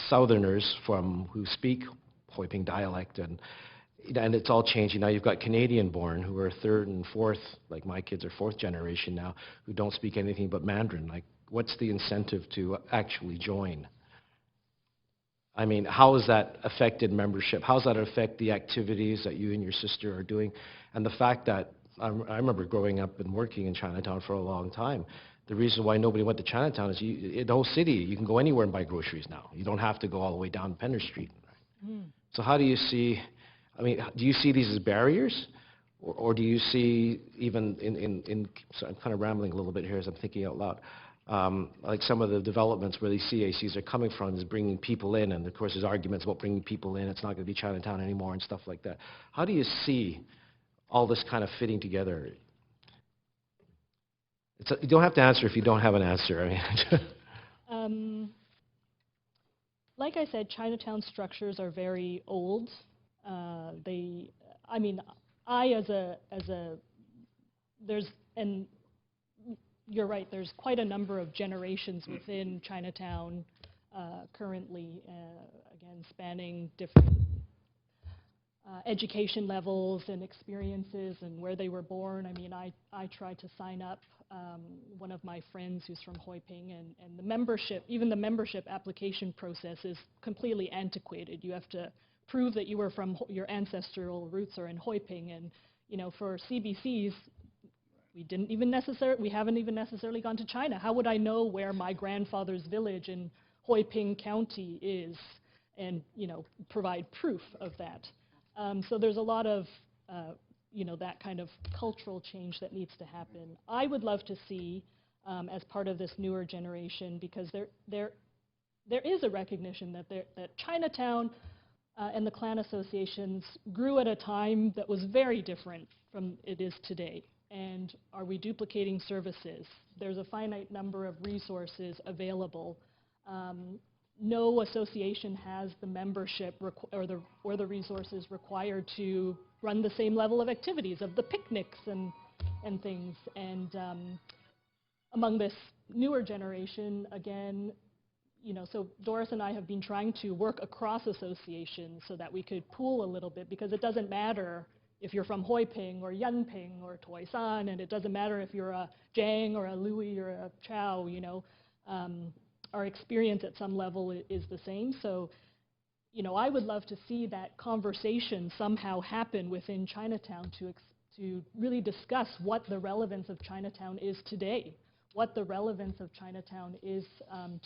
Southerners who speak Hoi Ping dialect, and it's all changing. Now you've got Canadian-born who are third and fourth, like my kids are fourth generation now, who don't speak anything but Mandarin. Like, what's the incentive to actually join? I mean, how has that affected membership? How does that affect the activities that you and your sister are doing? And the fact that, I remember growing up and working in Chinatown for a long time, the reason why nobody went to Chinatown is in the whole city, you can go anywhere and buy groceries now. You don't have to go all the way down Penner Street. So how do you see, do you see these as barriers? Or do you see even so I'm kind of rambling a little bit here as I'm thinking out loud. Like some of the developments where these CACs are coming from is bringing people in, and of course there's arguments about bringing people in, it's not going to be Chinatown anymore and stuff like that. How do you see all this kind of fitting together? You don't have to answer if you don't have an answer. Like I said, Chinatown structures are very old. You're right, there's quite a number of generations within Chinatown currently, again, spanning different education levels and experiences and where they were born. I tried to sign up one of my friends who's from Hoi Ping, and the membership, even the membership application process is completely antiquated. You have to prove that you were from, your ancestral roots are in Hoi Ping, and for CBCs, we haven't even necessarily gone to China. How would I know where my grandfather's village in Hoi Ping County is, and provide proof of that? So there's a lot of that kind of cultural change that needs to happen. I would love to see, as part of this newer generation, because there is a recognition that Chinatown and the clan associations grew at a time that was very different from it is today. And are we duplicating services? There's a finite number of resources available. No association has the membership or the resources required to run the same level of activities, of the picnics and things. And among this newer generation, again, so Doris and I have been trying to work across associations so that we could pool a little bit, because it doesn't matter if you're from Hoi Ping or Yun Ping or Toi San, and it doesn't matter if you're a Jang or a Louis or a Chow, our experience at some level is the same. So you know, I would love to see that conversation somehow happen within Chinatown to really discuss what the relevance of Chinatown is today, what the relevance of Chinatown is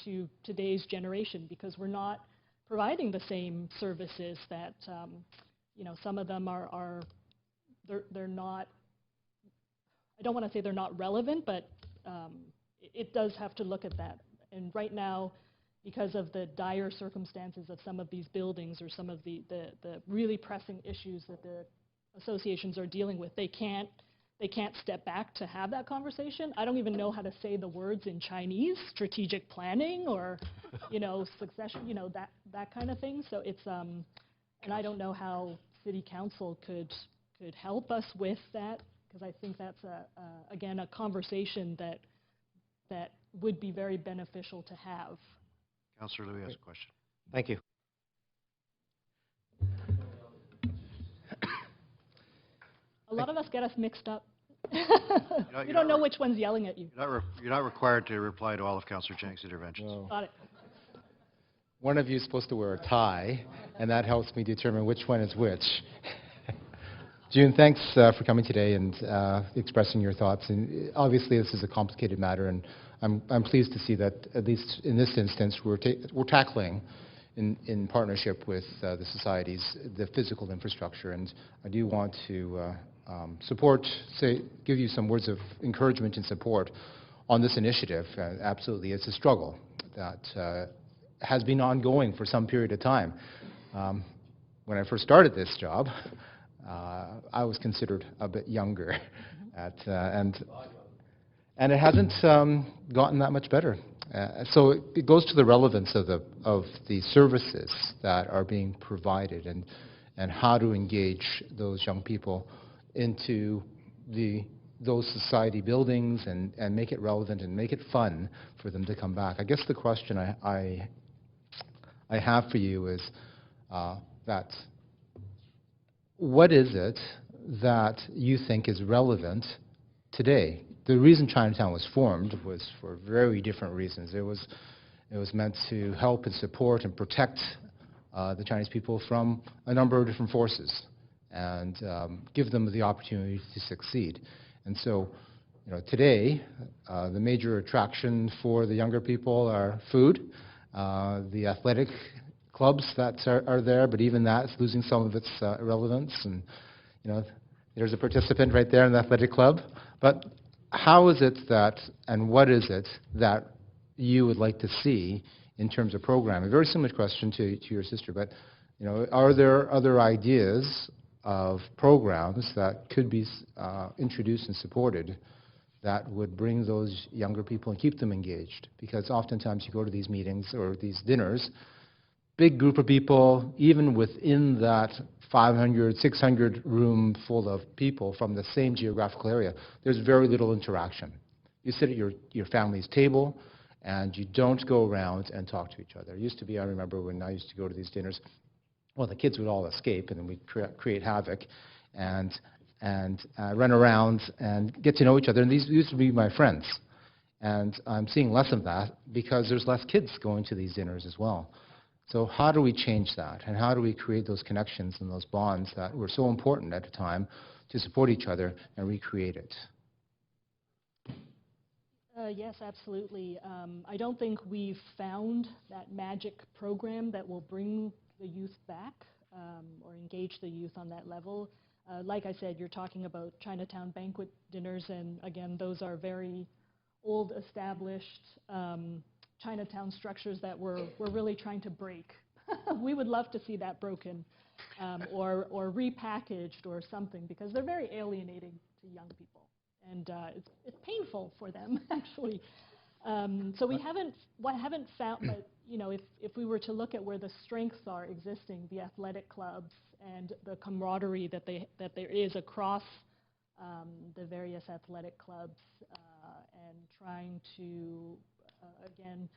to today's generation, because we're not providing the same services that, you know, some of them they're not, I don't want to say they're not relevant, but it does have to look at that. And right now, because of the dire circumstances of some of these buildings or some of the really pressing issues that the associations are dealing with, they can't step back to have that conversation. I don't even know how to say the words in Chinese, strategic planning or, you know, succession, you know, that kind of thing. So it's, and I don't know how City Council could help us with that, because I think that's again, a conversation that would be very beneficial to have. Councillor Louis has a question. Thank you. A lot of us get us mixed up. You're You don't know which one's yelling at you. You're not required to reply to all of Councillor Chang's interventions. No. Got it. One of you is supposed to wear a tie, and that helps me determine which one is which. June, thanks for coming today and expressing your thoughts. And obviously, this is a complicated matter, and I'm pleased to see that at least in this instance, we're tackling in partnership with the societies the physical infrastructure. And I do want to give you some words of encouragement and support on this initiative. Absolutely, it's a struggle that has been ongoing for some period of time. When I first started this job, I was considered a bit younger, and it hasn't gotten that much better. So it goes to the relevance of the services that are being provided and how to engage those young people into those society buildings and make it relevant and make it fun for them to come back. I guess the question I have for you is that what is it that you think is relevant today? The reason Chinatown was formed was for very different reasons. It was meant to help and support and protect the Chinese people from a number of different forces and give them the opportunity to succeed. And so, you know, today, the major attraction for the younger people are food, the athletic clubs that are there, but even that's losing some of its relevance. And, you know, there's a participant right there in the athletic club. But how is it that, and what is it that you would like to see in terms of programming? A very similar question to your sister, but, you know, are there other ideas of programs that could be introduced and supported that would bring those younger people and keep them engaged? Because oftentimes you go to these meetings or these dinners, big group of people, even within that 500, 600 room full of people from the same geographical area, there's very little interaction. You sit at your family's table and you don't go around and talk to each other. It used to be, I remember when I used to go to these dinners, well, the kids would all escape and then we'd create havoc and run around and get to know each other. And these used to be my friends. And I'm seeing less of that because there's less kids going to these dinners as well. So how do we change that? And how do we create those connections and those bonds that were so important at the time to support each other and recreate it? Yes, absolutely. I don't think we've found that magic program that will bring the youth back or engage the youth on that level. Like I said, you're talking about Chinatown banquet dinners, and again, those are very old, established Chinatown structures that we're really trying to break. We would love to see that broken or repackaged or something, because they're very alienating to young people, and it's painful for them actually. So we haven't found, but you know, if we were to look at where the strengths are existing, the athletic clubs and the camaraderie that there is across the various athletic clubs, and trying to again,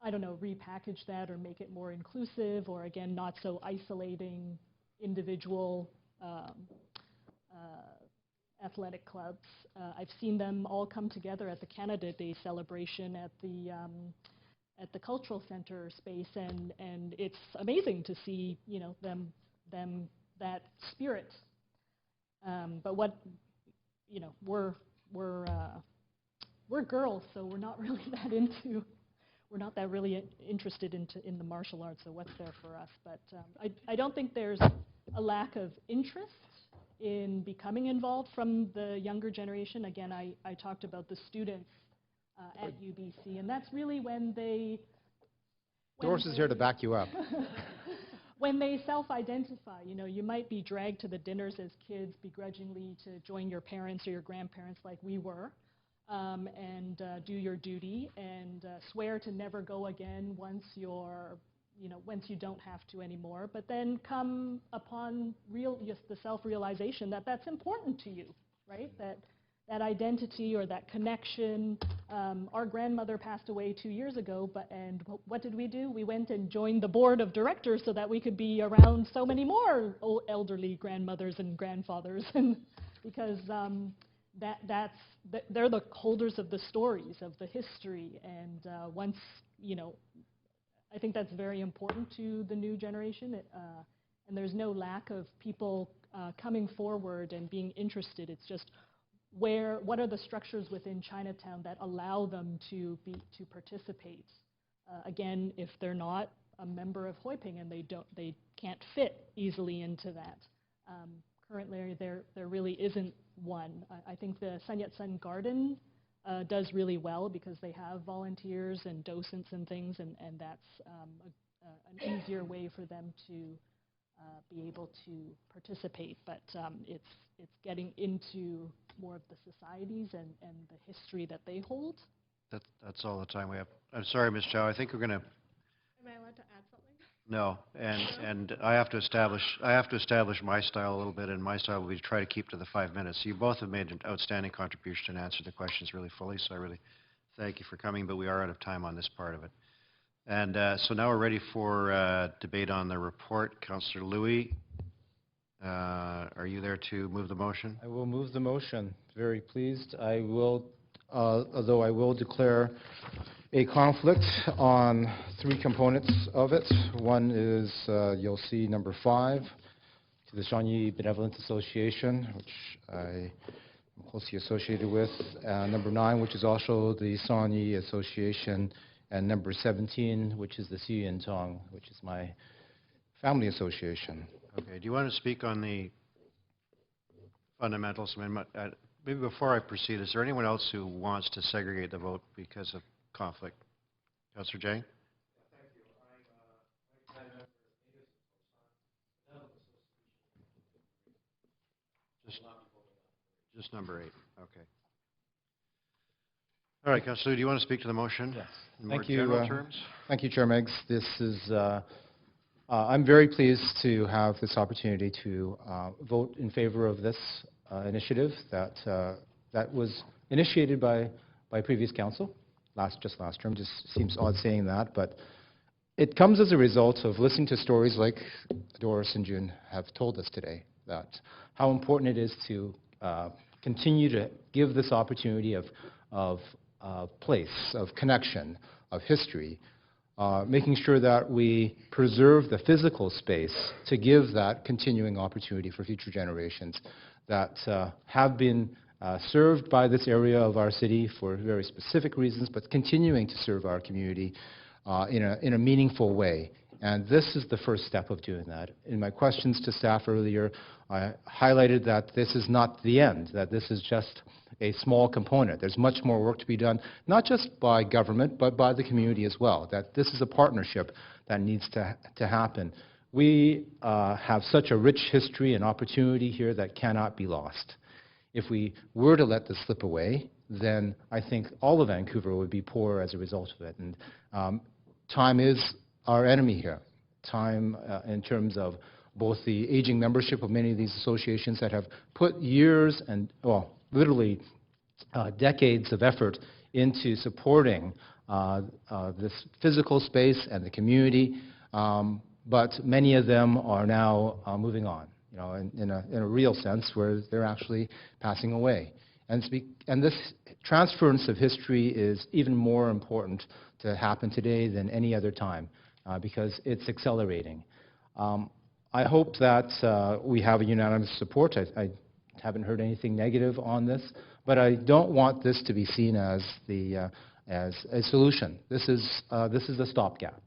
I don't know, repackage that or make it more inclusive, or again, not so isolating individual athletic clubs. I've seen them all come together at the Canada Day celebration at at the cultural center space, and it's amazing to see, you know, them that spirit. But what, you know, we're girls, so we're not really that into. We're not that really interested in the martial arts, so what's there for us? But I don't think there's a lack of interest in becoming involved from the younger generation. Again, I talked about the students at UBC, and that's really when they... Doris is here to back you up. When they self-identify, you know, you might be dragged to the dinners as kids begrudgingly to join your parents or your grandparents like we were, and do your duty and swear to never go again once you're, you know, once you don't have to anymore, but then come upon the self-realization that that's important to you, right? That identity or that connection. Our grandmother passed away 2 years ago, and what did we do? We went and joined the board of directors so that we could be around so many more elderly grandmothers and grandfathers, and because they're the holders of the stories, of the history, and once, you know, I think that's very important to the new generation, and there's no lack of people coming forward and being interested. It's just what are the structures within Chinatown that allow them to participate? Again, if they're not a member of Hoi Ping and they can't fit easily into that. Currently, there really isn't one. I think the Sun Yat-sen Garden does really well because they have volunteers and docents and things, and that's an easier way for them to be able to participate. But it's getting into more of the societies and the history that they hold. That's all the time we have. I'm sorry, Ms. Chow. I think we're going to... Am I allowed to add something? No, and I have to establish my style a little bit, and my style will be to try to keep to the 5 minutes. You both have made an outstanding contribution and answered the questions really fully, so I really thank you for coming, but we are out of time on this part of it. And so now we're ready for debate on the report. Councillor Louis, are you there to move the motion? I will move the motion. Very pleased. I will, although I will declare a conflict on 3 components of it. One is, you'll see number 5, to the Shawnee Benevolent Association, which I am closely associated with. Number 9, which is also the Shawnee Association. And number 17, which is the Si and Tong, which is my family association. Okay. Do you want to speak on the fundamentals? I mean, maybe before I proceed, is there anyone else who wants to segregate the vote because of conflict? Councillor Jang? Just number 8. Okay. All right, Councillor, do you want to speak to the motion? Yes. In more general terms? Thank you, Chair Meigs. This is, I'm very pleased to have this opportunity to vote in favor of this initiative that was initiated by previous council just last term. Just seems odd saying that, but it comes as a result of listening to stories like Doris and June have told us today, that how important it is to continue to give this opportunity of place, of connection, of history, making sure that we preserve the physical space to give that continuing opportunity for future generations that have been served by this area of our city for very specific reasons, but continuing to serve our community in a meaningful way. And this is the first step of doing that. In my questions to staff earlier, I highlighted that this is not the end, that this is just a small component. There's much more work to be done, not just by government, but by the community as well, that this is a partnership that needs to happen. We have such a rich history and opportunity here that cannot be lost. If we were to let this slip away, then I think all of Vancouver would be poor as a result of it. And time is our enemy here. Time in terms of both the aging membership of many of these associations that have put years and, well, literally decades of effort into supporting this physical space and the community, but many of them are now moving on, you know, in a real sense where they're actually passing away. And this transference of history is even more important to happen today than any other time because it's accelerating. I hope that we have a unanimous support. I haven't heard anything negative on this, but I don't want this to be seen as a solution. This is a stopgap.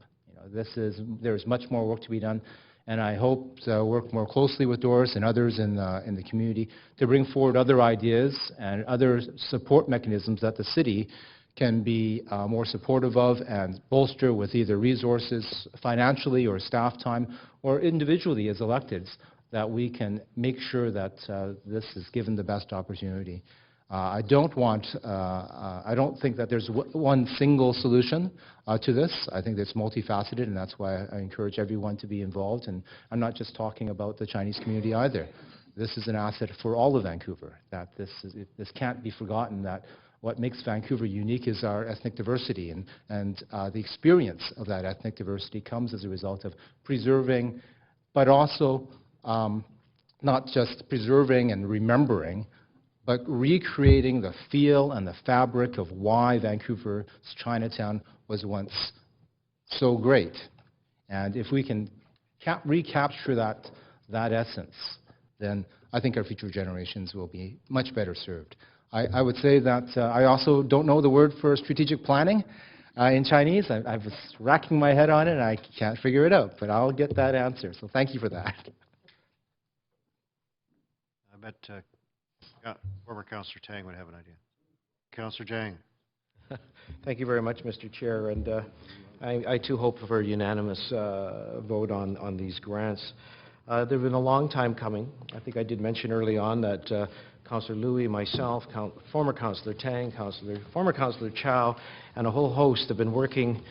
There's much more work to be done, and I hope to work more closely with Doris and others in the community to bring forward other ideas and other support mechanisms that the city can be more supportive of and bolster with either resources financially or staff time or individually as electeds, that we can make sure that this is given the best opportunity. I don't think that there's one single solution to this. I think it's multifaceted, and that's why I encourage everyone to be involved. And I'm not just talking about the Chinese community either. This is an asset for all of Vancouver, that this can't be forgotten, that what makes Vancouver unique is our ethnic diversity, and the experience of that ethnic diversity comes as a result of preserving, but also not just preserving and remembering, but recreating the feel and the fabric of why Vancouver's Chinatown was once so great. And if we can recapture that essence, then I think our future generations will be much better served. I would say that I also don't know the word for strategic planning in Chinese. I was racking my head on it, and I can't figure it out, but I'll get that answer. So thank you for that. I bet former Councillor Tang would have an idea. Councillor Zhang. Thank you very much, Mr. Chair, and I too hope for a unanimous vote on these grants. They've been a long time coming. I think I did mention early on that Councillor Louis, myself, former Councillor Tang, former Councillor Chow, and a whole host have been working,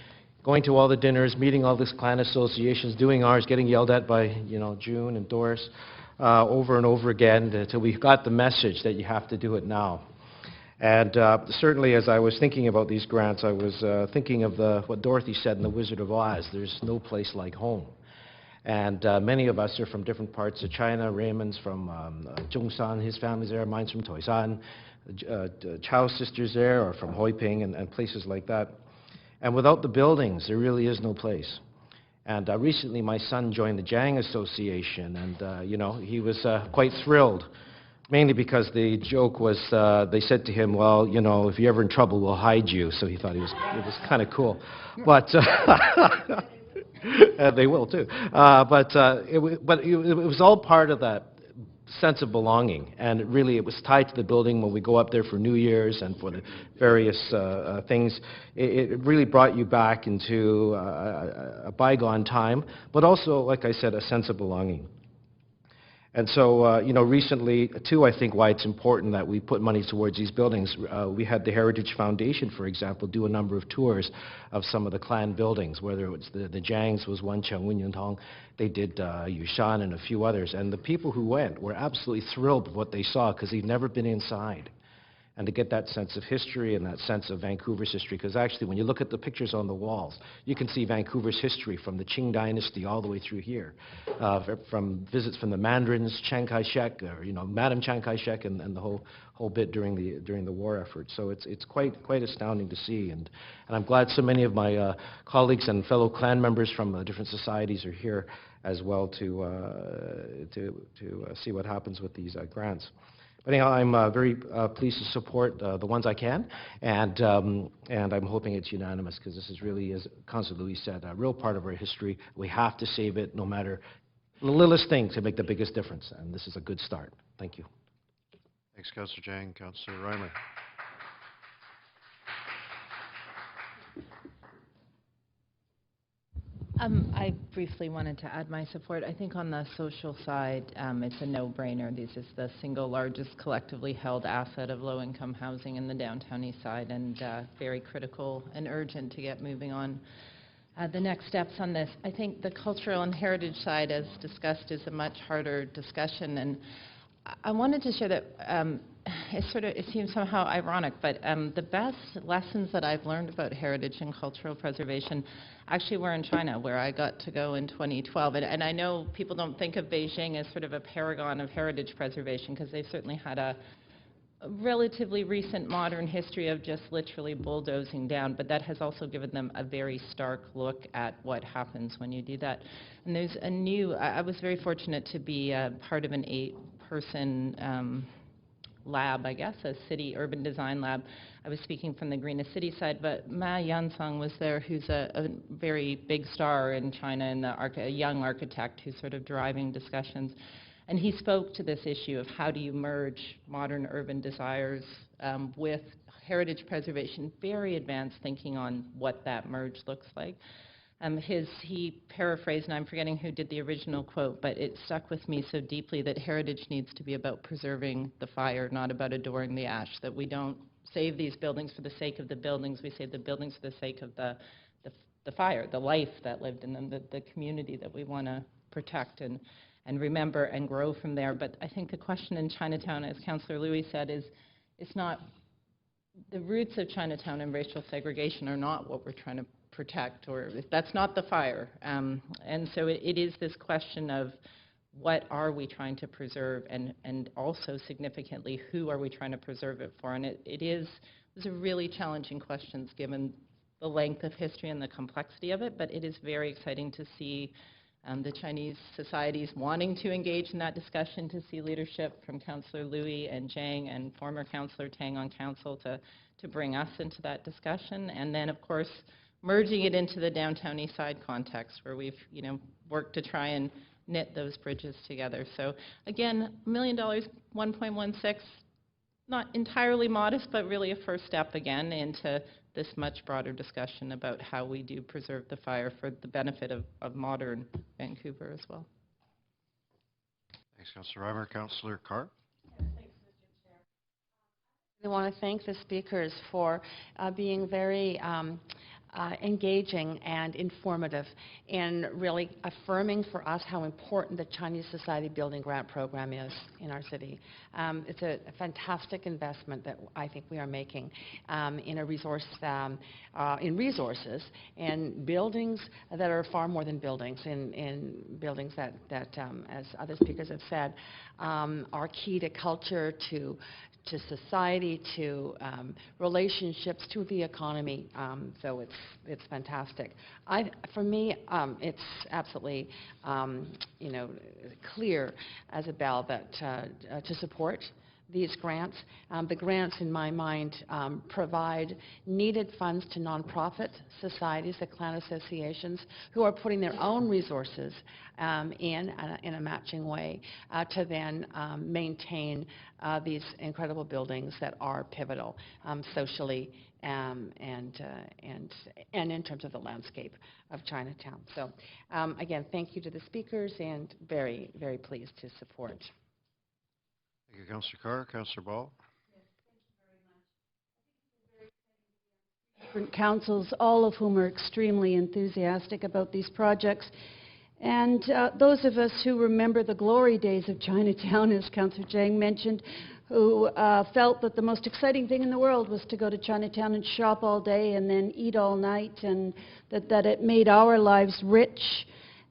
going to all the dinners, meeting all these clan associations, doing ours, getting yelled at by June and Doris over and over again until we got the message that you have to do it now. And certainly as I was thinking about these grants, I was thinking of what Dorothy said in The Wizard of Oz, there's no place like home. And many of us are from different parts of China. Raymond's from Zhongshan, his family's there. Mine's from Toisan. Chow's sisters there are from Hoi Ping and places like that. And without the buildings, there really is no place. And recently my son joined the Jiang Association, and he was quite thrilled, mainly because the joke was they said to him, well, if you're ever in trouble, we'll hide you. So he thought it was kind of cool. But they will too. But it was all part of that sense of belonging, and it was tied to the building. When we go up there for New Year's and for the various things, it really brought you back into a bygone time, but also, like I said, a sense of belonging. And so, recently, too, I think why it's important that we put money towards these buildings. We had the Heritage Foundation, for example, do a number of tours of some of the clan buildings, whether it was the Jiangs was one, Cheung they did Yushan and a few others. And the people who went were absolutely thrilled with what they saw because they'd never been inside. And to get that sense of history and that sense of Vancouver's history, because actually when you look at the pictures on the walls, you can see Vancouver's history from the Qing Dynasty all the way through here, from visits from the Mandarins, Chiang Kai-shek, or Madam Chiang Kai-shek, and the whole bit during the war effort. So it's quite astounding to see, and I'm glad so many of my colleagues and fellow clan members from different societies are here as well to see what happens with these grants. But anyhow, I'm very pleased to support the ones I can, and I'm hoping it's unanimous because this is really, as Councillor Louis said, a real part of our history. We have to save it, no matter the littlest thing, to make the biggest difference, and this is a good start. Thank you. Thanks, Councillor Zhang. Councillor Reimer. I briefly wanted to add my support. I think on the social side, it's a no-brainer. This is the single largest collectively held asset of low-income housing in the downtown east side, and very critical and urgent to get moving on the next steps on this. I think the cultural and heritage side, as discussed, is a much harder discussion, and I wanted to share that it seems somehow ironic, but the best lessons that I've learned about heritage and cultural preservation actually were in China, where I got to go in 2012. And I know people don't think of Beijing as sort of a paragon of heritage preservation, because they've certainly had a relatively recent modern history of just literally bulldozing down, but that has also given them a very stark look at what happens when you do that. And there's a new, I was very fortunate to be part of an 8-person lab, I guess, a city urban design lab. I was speaking from the Greenest City side, but Ma Yansong was there, who's a very big star in China and a young architect who's sort of driving discussions. And he spoke to this issue of how do you merge modern urban desires with heritage preservation, very advanced thinking on what that merge looks like. He paraphrased, and I'm forgetting who did the original quote, but it stuck with me so deeply that heritage needs to be about preserving the fire, not about adoring the ash, that we don't save these buildings for the sake of the buildings, we save the buildings for the sake of the fire, the life that lived in them, the community that we want to protect and remember and grow from there. But I think the question in Chinatown, as Councillor Louis said, is it's not, the roots of Chinatown and racial segregation are not what we're trying to protect, or that's not the fire. And so it is this question of what are we trying to preserve, and also significantly, who are we trying to preserve it for? And those are really challenging questions given the length of history and the complexity of it, but it is very exciting to see the Chinese societies wanting to engage in that discussion, to see leadership from Councillor Louis and Zhang and former Councillor Tang on council to bring us into that discussion. And then, of course, merging it into the downtown east side context where we've worked to try and knit those bridges together. So again, $1 million, 1.16, not entirely modest, but really a first step again into this much broader discussion about how we do preserve the fire for the benefit of modern Vancouver as well. Thanks, Councillor Reimer. Councillor Carr? I want to thank the speakers for being very engaging and informative in really affirming for us how important the Chinese Society Building Grant Program is in our city. It's a fantastic investment that I think we are making in in resources and buildings that are far more than buildings, in buildings that as other speakers have said, are key to culture, to society, to relationships, to the economy. So it's fantastic. For me, it's absolutely clear as a bell that to support these grants. The grants, in my mind, provide needed funds to nonprofit societies, the clan associations, who are putting their own resources in a matching way to then maintain these incredible buildings that are pivotal socially and in terms of the landscape of Chinatown. So again, thank you to the speakers, and very, very pleased to support. Thank you, Councillor Carr. Councillor Ball? Different councils, all of whom are extremely enthusiastic about these projects. And those of us who remember the glory days of Chinatown, as Councillor Zhang mentioned, who felt that the most exciting thing in the world was to go to Chinatown and shop all day and then eat all night, and that it made our lives rich.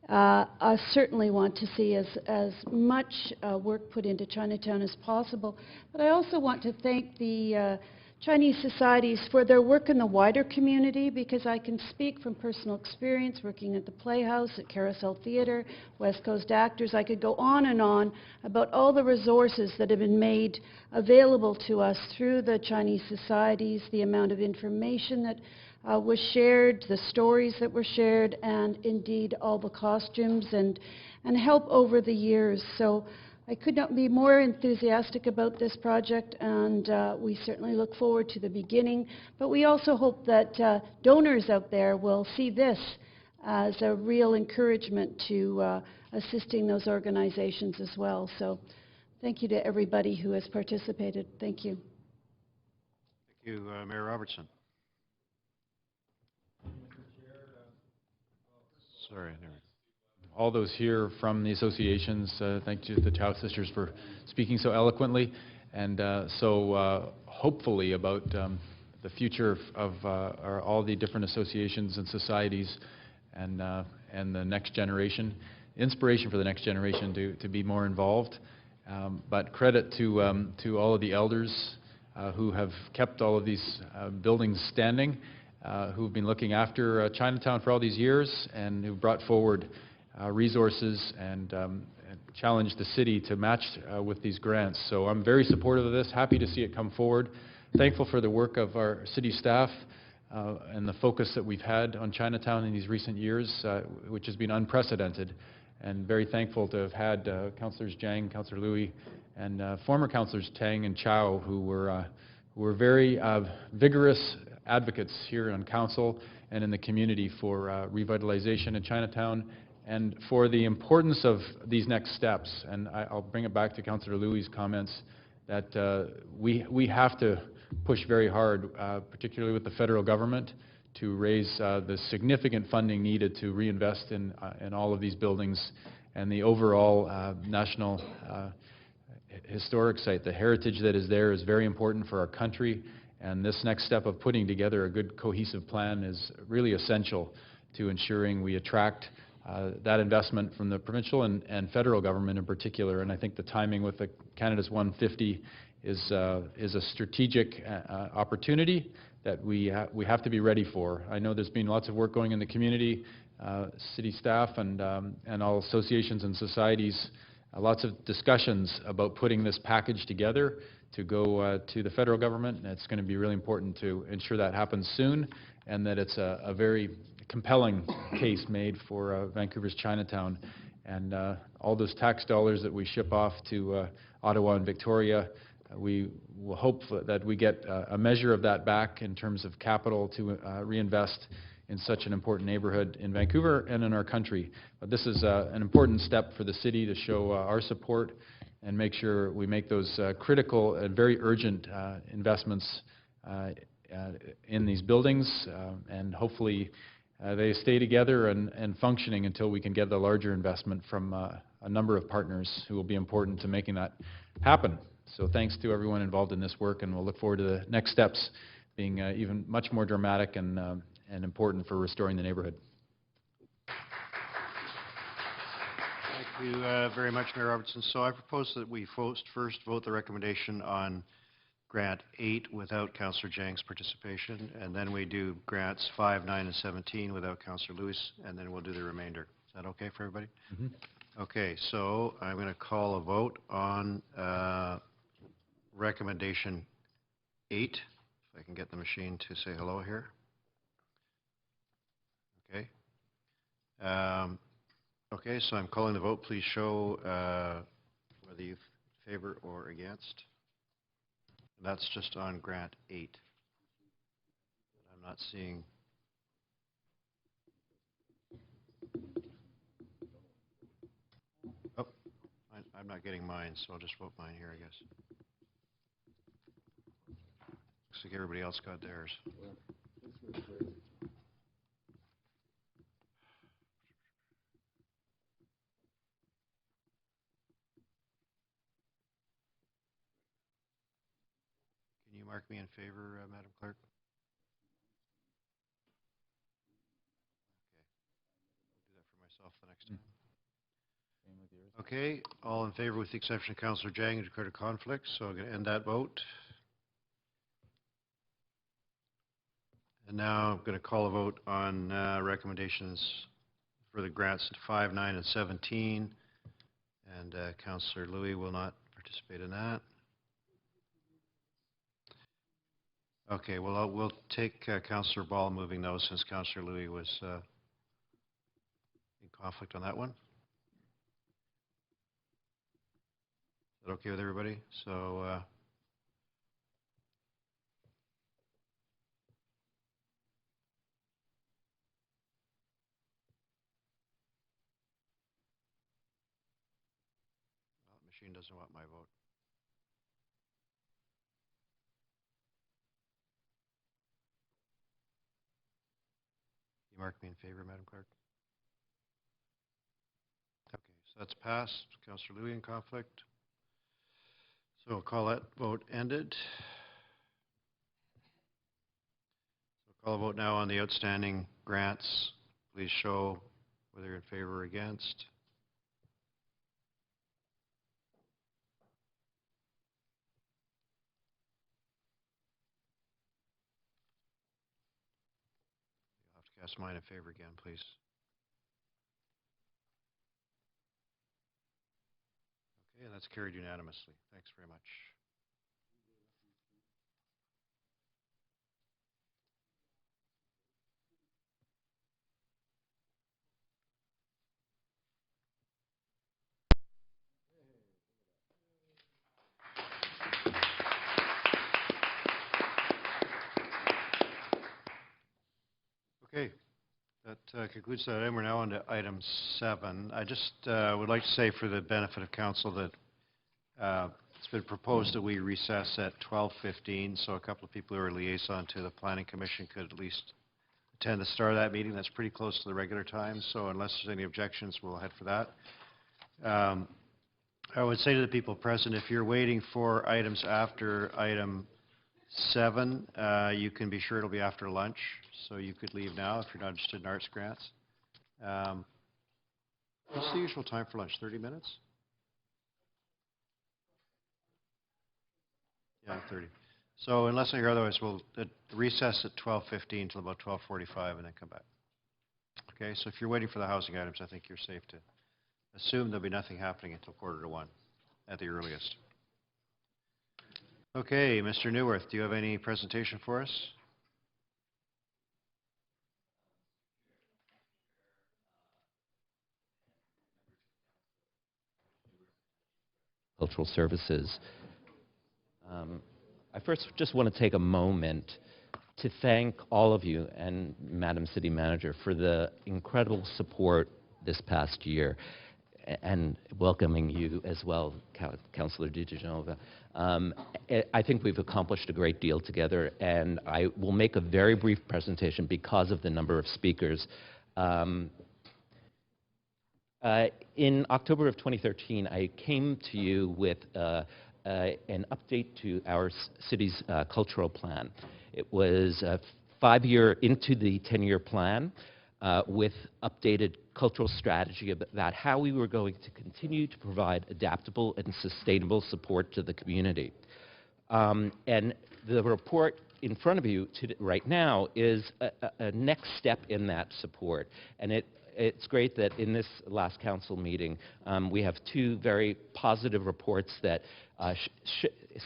I certainly want to see as much work put into Chinatown as possible. But I also want to thank the Chinese societies for their work in the wider community, because I can speak from personal experience working at the Playhouse, at Carousel Theatre, West Coast Actors. I could go on and on about all the resources that have been made available to us through the Chinese societies, the amount of information that was shared, the stories that were shared, and indeed all the costumes and help over the years. So I could not be more enthusiastic about this project, and we certainly look forward to the beginning. But we also hope that donors out there will see this as a real encouragement to assisting those organizations as well. So thank you to everybody who has participated. Thank you. Thank you, Mayor Robertson. Sorry, all those here from the associations, thank you to the Chow sisters for speaking so eloquently and so hopefully about the future of all the different associations and societies and the next generation, inspiration for the next generation to be more involved. But credit to all of the elders who have kept all of these buildings standing, who've been looking after Chinatown for all these years, and who brought forward resources and challenged the city to match with these grants. So I'm very supportive of this, happy to see it come forward. Thankful for the work of our city staff and the focus that we've had on Chinatown in these recent years, which has been unprecedented, and very thankful to have had Councillors Jiang, Councillor Louis, and former Councillors Tang and Chow, who were very vigorous advocates here on council and in the community for revitalization in Chinatown and for the importance of these next steps. And I'll bring it back to Councillor Louis' comments that we have to push very hard, particularly with the federal government, to raise the significant funding needed to reinvest in all of these buildings and the overall national historic site. The heritage that is there is very important for our country, and this next step of putting together a good cohesive plan is really essential to ensuring we attract that investment from the provincial and federal government in particular. And I think the timing with the Canada's 150 is a strategic opportunity that we have to be ready for. I know there's been lots of work going in the community, city staff and all associations and societies, lots of discussions about putting this package together to go to the federal government, and it's going to be really important to ensure that happens soon and that it's a very compelling case made for Vancouver's Chinatown. And all those tax dollars that we ship off to Ottawa and Victoria, we will hope that we get a measure of that back in terms of capital to reinvest in such an important neighborhood in Vancouver and in our country. But this is an important step for the city to show our support and make sure we make those critical and very urgent investments in these buildings, and hopefully they stay together and functioning until we can get the larger investment from a number of partners who will be important to making that happen. So thanks to everyone involved in this work, and we'll look forward to the next steps being even much more dramatic and important for restoring the neighborhood. Thank you very much, Mayor Robertson. So I propose that we first vote the recommendation on Grant 8 without Councillor Jiang's participation, and then we do Grants 5, 9, and 17 without Councillor Lewis, and then we'll do the remainder. Is that okay for everybody? Mm-hmm. Okay, so I'm going to call a vote on recommendation 8. If I can get the machine to say hello here. Okay. Okay, so I'm calling the vote. Please show whether you favor or against. That's just on Grant 8. I'm not seeing. Oh, I'm not getting mine, so I'll just vote mine here, I guess. Looks like everybody else got theirs. Can you mark me in favor, Madam Clerk? Okay, I'll do that for myself the next time. Okay, all in favor with the exception of Councillor Jiang, who declared a conflict, so I'm going to end that vote. And now I'm going to call a vote on recommendations for the grants 5, 9, and 17. And Councillor Louis will not participate in that. Okay, well, we'll take Councillor Ball moving those since Councillor Louis was in conflict on that one. Is that okay with everybody? So machine doesn't want my vote. You mark me in favor, Madam Clerk? Okay, so that's passed. Councillor Louis in conflict. So we'll call that vote ended. So call a vote now on the outstanding grants. Please show whether you're in favor or against. Cast mine in favor again, please. Okay, that's carried unanimously. Thanks very much. Okay, that concludes that item. We're now on to item 7. I just would like to say for the benefit of council that it's been proposed that we recess at 12:15, so a couple of people who are liaison to the Planning Commission could at least attend the start of that meeting. That's pretty close to the regular time, so unless there's any objections, we'll head for that. I would say to the people present, if you're waiting for items after item 7, you can be sure it'll be after lunch, so you could leave now if you're not interested in arts grants. What's the usual time for lunch, 30 minutes? Yeah, 30. So unless I hear otherwise, we'll recess at 12:15 till about 12:45 and then come back. Okay, so if you're waiting for the housing items, I think you're safe to assume there'll be nothing happening until 12:45 at the earliest. Okay, Mr. Neuwirth, do you have any presentation for us? Cultural Services. I first just want to take a moment to thank all of you and Madam City Manager for the incredible support this past year, and welcoming you as well, Councillor DiGenova. I think we've accomplished a great deal together, and I will make a very brief presentation because of the number of speakers. In October of 2013, I came to you with an update to our city's cultural plan. It was 5-year into the 10-year plan with updated cultural strategy about how we were going to continue to provide adaptable and sustainable support to the community. And the report in front of you right now is a next step in that support. And it's great that in this last council meeting, we have 2 very positive reports that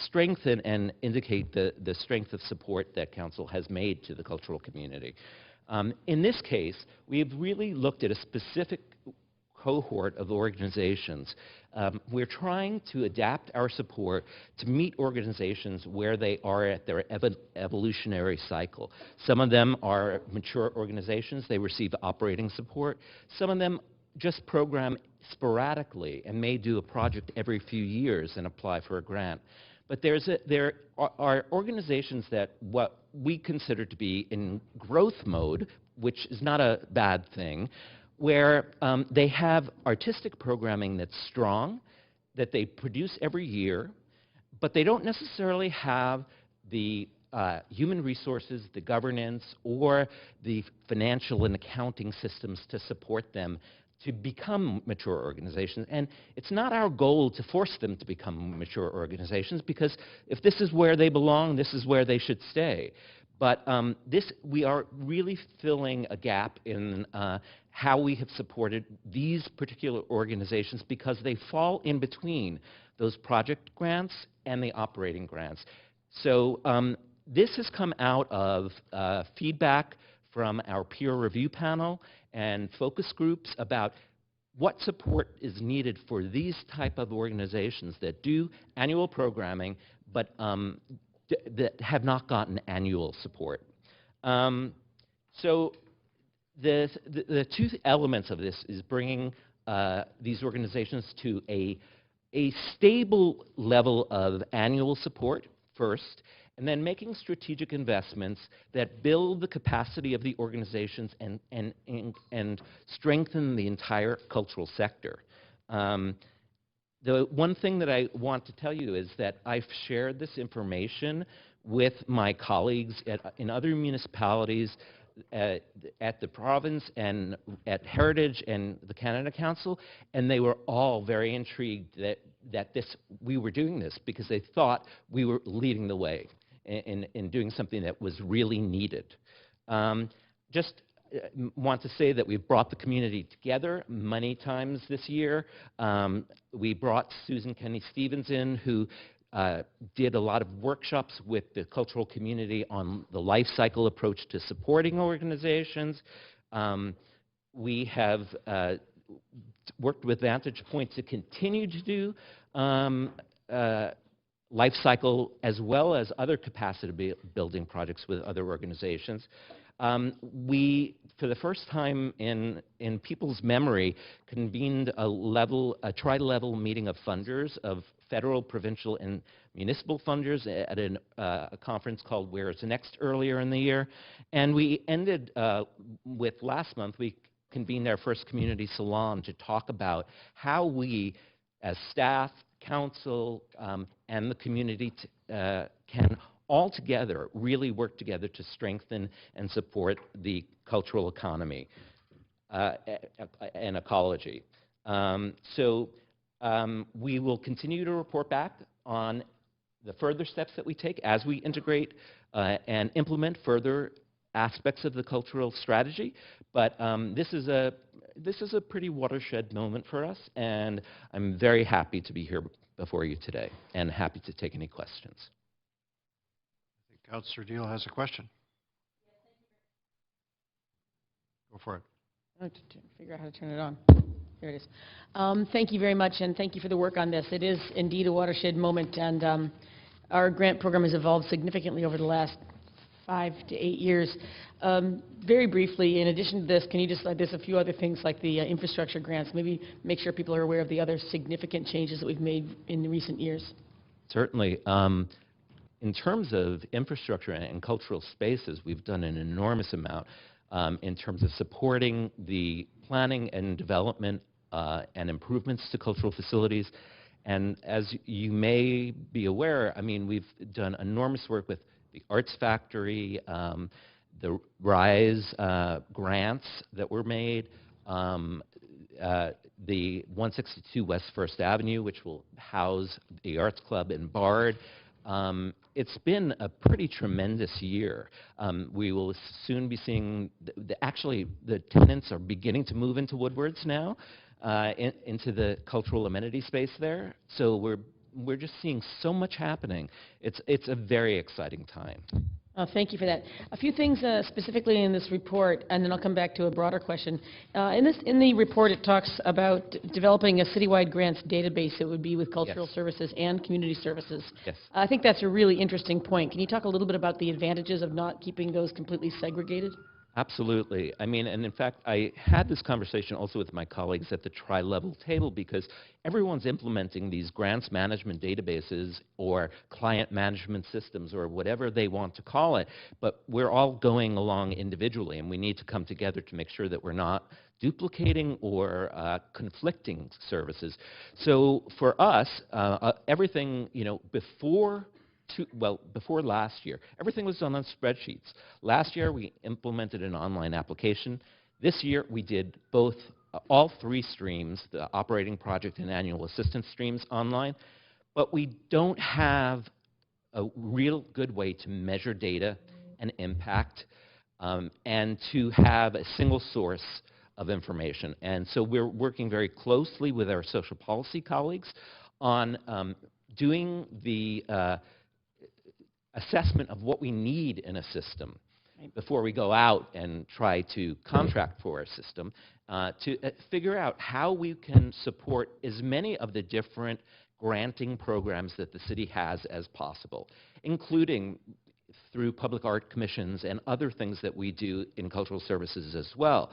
strengthen and indicate the strength of support that council has made to the cultural community. In this case, we've really looked at a specific cohort of organizations. We're trying to adapt our support to meet organizations where they are at their evolutionary cycle. Some of them are mature organizations. They receive operating support. Some of them just program sporadically and may do a project every few years and apply for a grant. But there are organizations that what we consider to be in growth mode, which is not a bad thing, where they have artistic programming that's strong, that they produce every year, but they don't necessarily have the human resources, the governance, or the financial and accounting systems to support them to become mature organizations. And it's not our goal to force them to become mature organizations, because if this is where they belong, this is where they should stay. But we are really filling a gap in how we have supported these particular organizations, because they fall in between those project grants and the operating grants. So this has come out of feedback from our peer review panel and focus groups about what support is needed for these type of organizations that do annual programming, but that have not gotten annual support. So the 2 elements of this is bringing these organizations to a stable level of annual support first, and then making strategic investments that build the capacity of the organizations and strengthen the entire cultural sector. The one thing that I want to tell you is that I've shared this information with my colleagues in other municipalities at the province and at Heritage and the Canada Council, and they were all very intrigued that we were doing this, because they thought we were leading the way in doing something that was really needed. Just want to say that we've brought the community together many times this year. We brought Susan Kenny-Stevens in, who did a lot of workshops with the cultural community on the life cycle approach to supporting organizations. We have worked with Vantage Point to continue to do life cycle as well as other capacity building projects with other organizations. We, for the first time in people's memory, convened a tri-level meeting of funders, of federal, provincial, and municipal funders at a conference called Where's Next earlier in the year. And we ended with, last month, we convened our first community salon to talk about how we, as staff, council, and the community can all together really work together to strengthen and support the cultural economy and ecology. We will continue to report back on the further steps that we take as we integrate and implement further aspects of the cultural strategy. But this is a pretty watershed moment for us, and I'm very happy to be here before you today and happy to take any questions. I think Councillor Deal has a question. Go for it. I have to figure out how to turn it on. There it is. Thank you very much, and thank you for the work on this. It is indeed a watershed moment, and our grant program has evolved significantly over the last 5 to 8 years. Very briefly, in addition to this, can you just, there's a few other things like the infrastructure grants, maybe make sure people are aware of the other significant changes that we've made in the recent years. Certainly. In terms of infrastructure and cultural spaces, we've done an enormous amount in terms of supporting the planning and development and improvements to cultural facilities. And as you may be aware, I mean, we've done enormous work with the Arts Factory, the RISE grants that were made, the 162 West First Avenue, which will house the Arts Club in Bard. It's been a pretty tremendous year. We will soon be seeing, actually, the tenants are beginning to move into Woodwards now, into the cultural amenity space there. So we're just seeing so much happening. It's a very exciting time. Thank you for that. A few things specifically in this report, and then I'll come back to a broader question. In the report, it talks about developing a citywide grants database that would be with cultural services and community services. Yes. I think that's a really interesting point. Can you talk a little bit about the advantages of not keeping those completely segregated? Absolutely. I mean, and in fact, I had this conversation also with my colleagues at the tri-level table, because everyone's implementing these grants management databases or client management systems or whatever they want to call it, but we're all going along individually, and we need to come together to make sure that we're not duplicating or conflicting services. So for us, everything, before last year, everything was done on spreadsheets. Last year, we implemented an online application. This year, we did all 3 streams, the operating project and annual assistance streams, online. But we don't have a real good way to measure data and impact and to have a single source of information. And so we're working very closely with our social policy colleagues on doing the assessment of what we need in a system before we go out and try to contract for a system, to figure out how we can support as many of the different granting programs that the city has as possible, including through public art commissions and other things that we do in cultural services as well.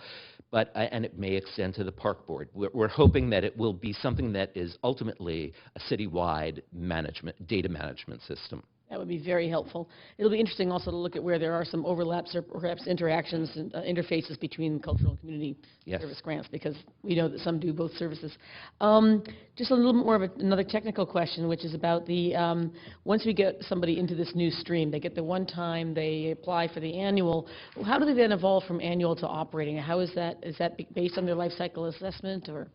And it may extend to the park board. We're hoping that it will be something that is ultimately a citywide data management system. That would be very helpful. It'll be interesting also to look at where there are some overlaps or perhaps interactions and interfaces between cultural and community service grants, because we know that some do both services. Just a little more of another technical question, which is about the, once we get somebody into this new stream, they get the one time, they apply for the annual, how do they then evolve from annual to operating? How is that based on their life cycle assessment, or?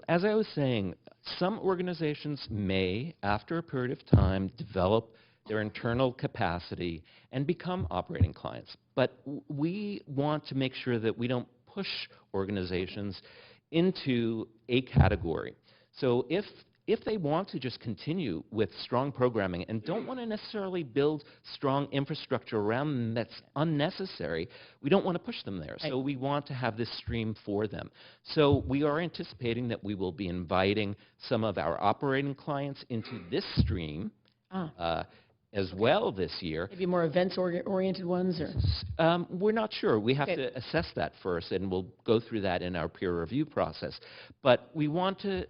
As I was saying, some organizations may, after a period of time, develop their internal capacity and become operating clients. But we want to make sure that we don't push organizations into a category. So if they want to just continue with strong programming and don't want to necessarily build strong infrastructure around them that's unnecessary, we don't want to push them there. So we want to have this stream for them. So we are anticipating that we will be inviting some of our operating clients into this stream as well this year. Maybe more events-oriented ones, or? We're not sure. We have to assess that first, and we'll go through that in our peer review process. But we want to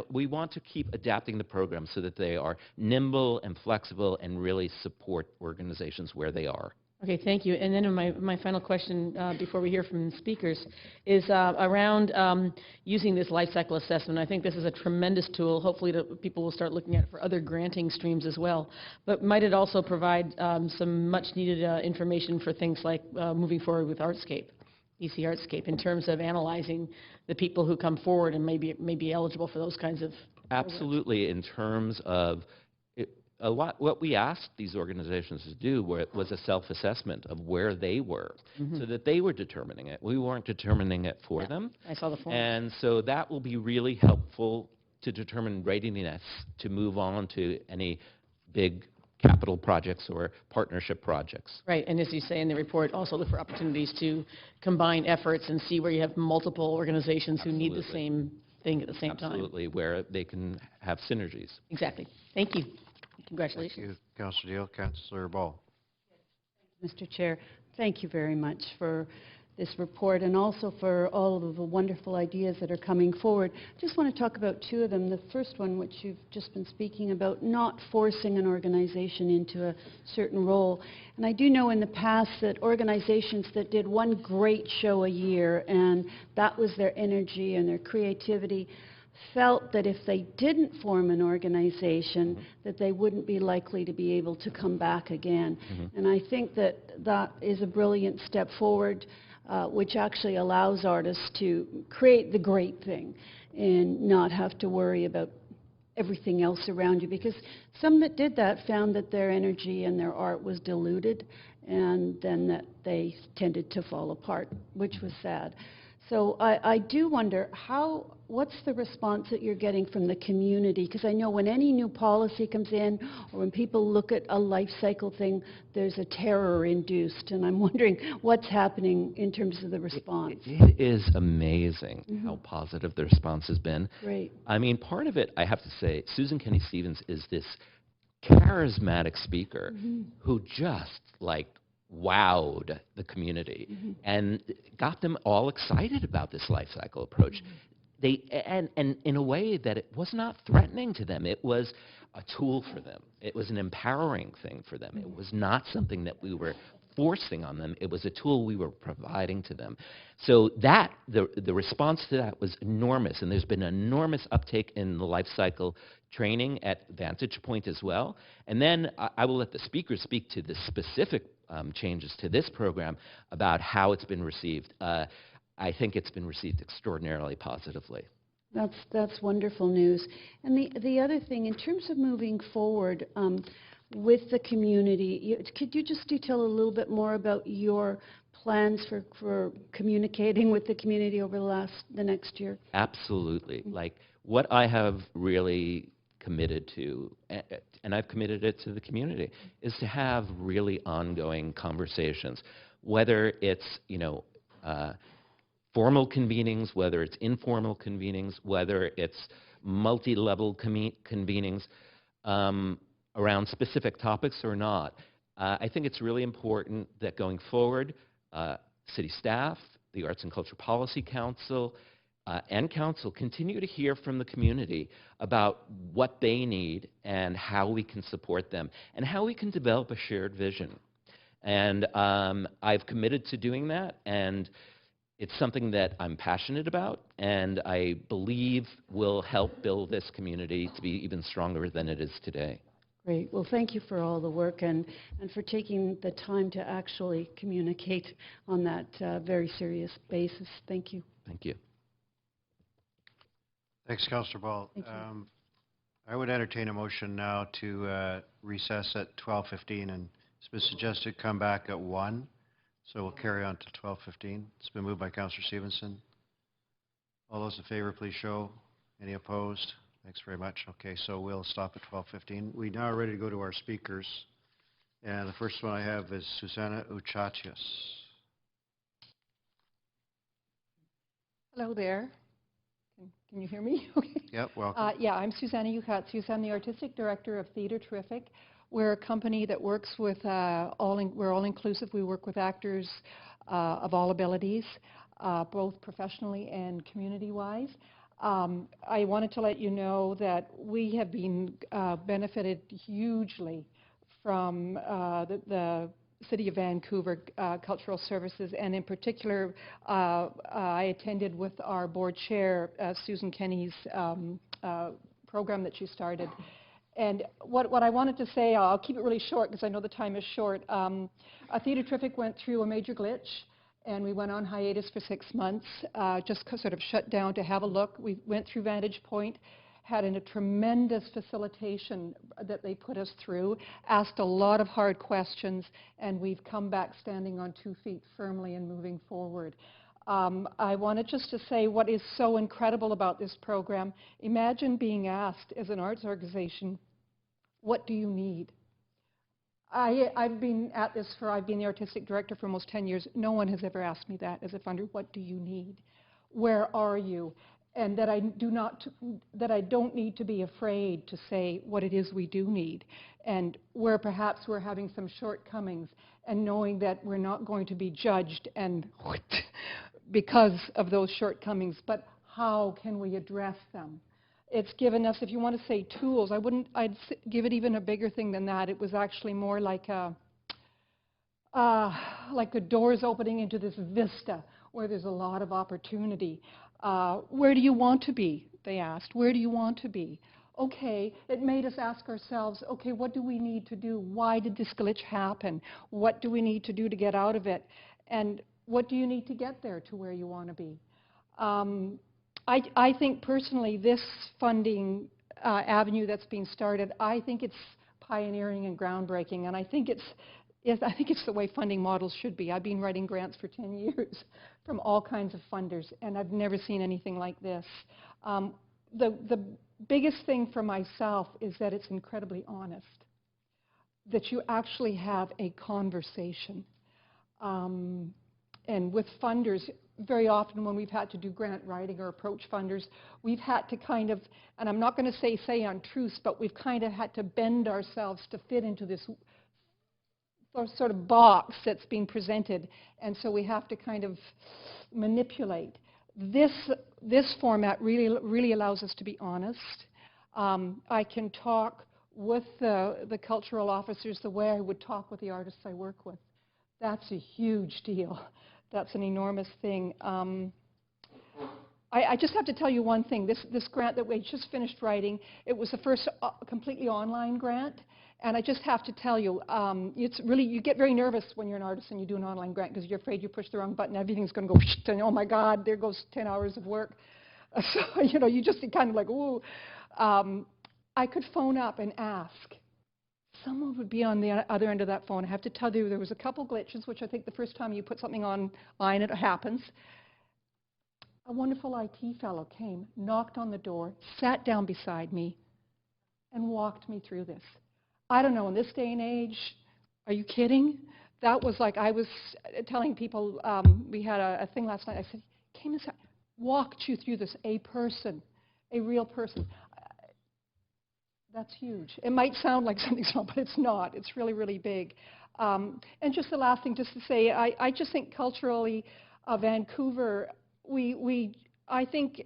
we want to keep adapting the program so that they are nimble and flexible and really support organizations where they are. Okay, thank you. And then my final question before we hear from the speakers is around using this life cycle assessment. I think this is a tremendous tool. Hopefully people will start looking at it for other granting streams as well. But might it also provide some much needed information for things like moving forward with Artscape? BC Artscape, in terms of analyzing the people who come forward and may be eligible for those kinds of Absolutely. In terms of what we asked these organizations to do was a self-assessment of where they were, so that they were determining it. We weren't determining it for them. I saw the form. And so that will be really helpful to determine readiness to move on to any big capital projects or partnership projects. Right, and as you say in the report, also look for opportunities to combine efforts and see where you have multiple organizations who need the same thing at the same time. Absolutely, where they can have synergies. Exactly. Thank you. Congratulations. Thank you, Councillor Deal. Councillor Ball. Mr. Chair, thank you very much for this report and also for all of the wonderful ideas that are coming forward. Just want to talk about two of them. The first one, which you've just been speaking about, not forcing an organization into a certain role. And I do know in the past that organizations that did one great show a year and that was their energy and their creativity felt that if they didn't form an organization, that they wouldn't be likely to be able to come back again. And I think that that is a brilliant step forward, which actually allows artists to create the great thing and not have to worry about everything else around you. Because some that did that found that their energy and their art was diluted, and then that they tended to fall apart, which was sad. So I do wonder, what's the response that you're getting from the community? Because I know when any new policy comes in, or when people look at a life cycle thing, there's a terror induced, and I'm wondering what's happening in terms of the response. It is amazing how positive the response has been. Great. I mean, part of it, I have to say, Susan Kenny-Stevens is this charismatic speaker who just, wowed the community and got them all excited about this life cycle approach. And in a way that it was not threatening to them. It was a tool for them. It was an empowering thing for them. It was not something that we were forcing on them. It was a tool we were providing to them. So that, the response to that was enormous, and there's been enormous uptake in the life cycle training at Vantage Point as well. And then I will let the speakers speak to the specific changes to this program about how it's been received. I think it's been received extraordinarily positively. That's wonderful news. And the other thing, in terms of moving forward with the community, could you just detail a little bit more about your plans for communicating with the community over the next year? Absolutely. What I have really committed to, and I've committed it to the community, is to have really ongoing conversations, whether it's, formal convenings, whether it's informal convenings, whether it's multi-level convenings around specific topics or not. I think it's really important that going forward, city staff, the Arts and Culture Policy Council, and council continue to hear from the community about what they need and how we can support them and how we can develop a shared vision. And I've committed to doing that, and it's something that I'm passionate about, and I believe will help build this community to be even stronger than it is today. Great. Well, thank you for all the work and for taking the time to actually communicate on that very serious basis. Thank you. Thank you. Thanks, Councillor Ball. I would entertain a motion now to recess at 12:15, and it's been suggested come back at 1, so we'll carry on to 12:15. It's been moved by Councillor Stevenson. All those in favor, please show. Any opposed? Thanks very much. Okay, so we'll stop at 12:15. We now are ready to go to our speakers, and the first one I have is Susanna Uchatius. Hello there. Can you hear me? Okay. Yep, welcome. Yeah, I'm Susanna Uchatius. I'm the Artistic Director of Theatre Terrific. We're a company that works with we're all-inclusive. We work with actors of all abilities, both professionally and community-wise. I wanted to let you know that we have been benefited hugely from the City of Vancouver Cultural Services, and in particular, I attended with our board chair, Susan Kenny's program that she started. And what I wanted to say, I'll keep it really short because I know the time is short. Theatre Terrific went through a major glitch, and we went on hiatus for 6 months, just sort of shut down to have a look. We went through Vantage Point, had a tremendous facilitation that they put us through, asked a lot of hard questions, and we've come back standing on 2 feet firmly and moving forward. I wanted just to say what is so incredible about this program. Imagine being asked as an arts organization, what do you need? I've been at this I've been the artistic director for almost 10 years. No one has ever asked me that as a funder, what do you need? Where are you? And that I don't need to be afraid to say what it is we do need, and where perhaps we're having some shortcomings, and knowing that we're not going to be judged and because of those shortcomings, but how can we address them? It's given us, if you want to say tools, I'd give it even a bigger thing than that. It was actually more like the doors opening into this vista where there's a lot of opportunity. Where do you want to be? They asked. Where do you want to be? Okay, it made us ask ourselves, okay, what do we need to do? Why did this glitch happen? What do we need to do to get out of it? And what do you need to get there to where you want to be? I think personally this funding avenue that's being started, I think it's pioneering and groundbreaking, and I think it's the way funding models should be. I've been writing grants for 10 years from all kinds of funders, and I've never seen anything like this. The biggest thing for myself is that it's incredibly honest, that you actually have a conversation. And with funders, very often when we've had to do grant writing or approach funders, we've had to kind of, and I'm not going to say untruths, but we've kind of had to bend ourselves to fit into this sort of box that's being presented, and so we have to kind of manipulate. This format really allows us to be honest. I can talk with the cultural officers the way I would talk with the artists I work with. That's a huge deal. That's an enormous thing. I just have to tell you one thing. This grant that we just finished writing, it was the first completely online grant. And I just have to tell you, it's really, you get very nervous when you're an artist and you do an online grant because you're afraid you push the wrong button, everything's going to go, and oh my God, there goes 10 hours of work. So, you just kind of like, ooh. I could phone up and ask. Someone would be on the other end of that phone. I have to tell you, there was a couple glitches, which I think the first time you put something online, it happens. A wonderful IT fellow came, knocked on the door, sat down beside me, and walked me through this. I don't know, in this day and age, are you kidding? That was like, I was telling people, we had a thing last night, I said, came inside, walked you through this, a person, a real person. That's huge. It might sound like something's wrong, but it's not. It's really, really big. And just the last thing, just to say, I just think culturally, Vancouver, I think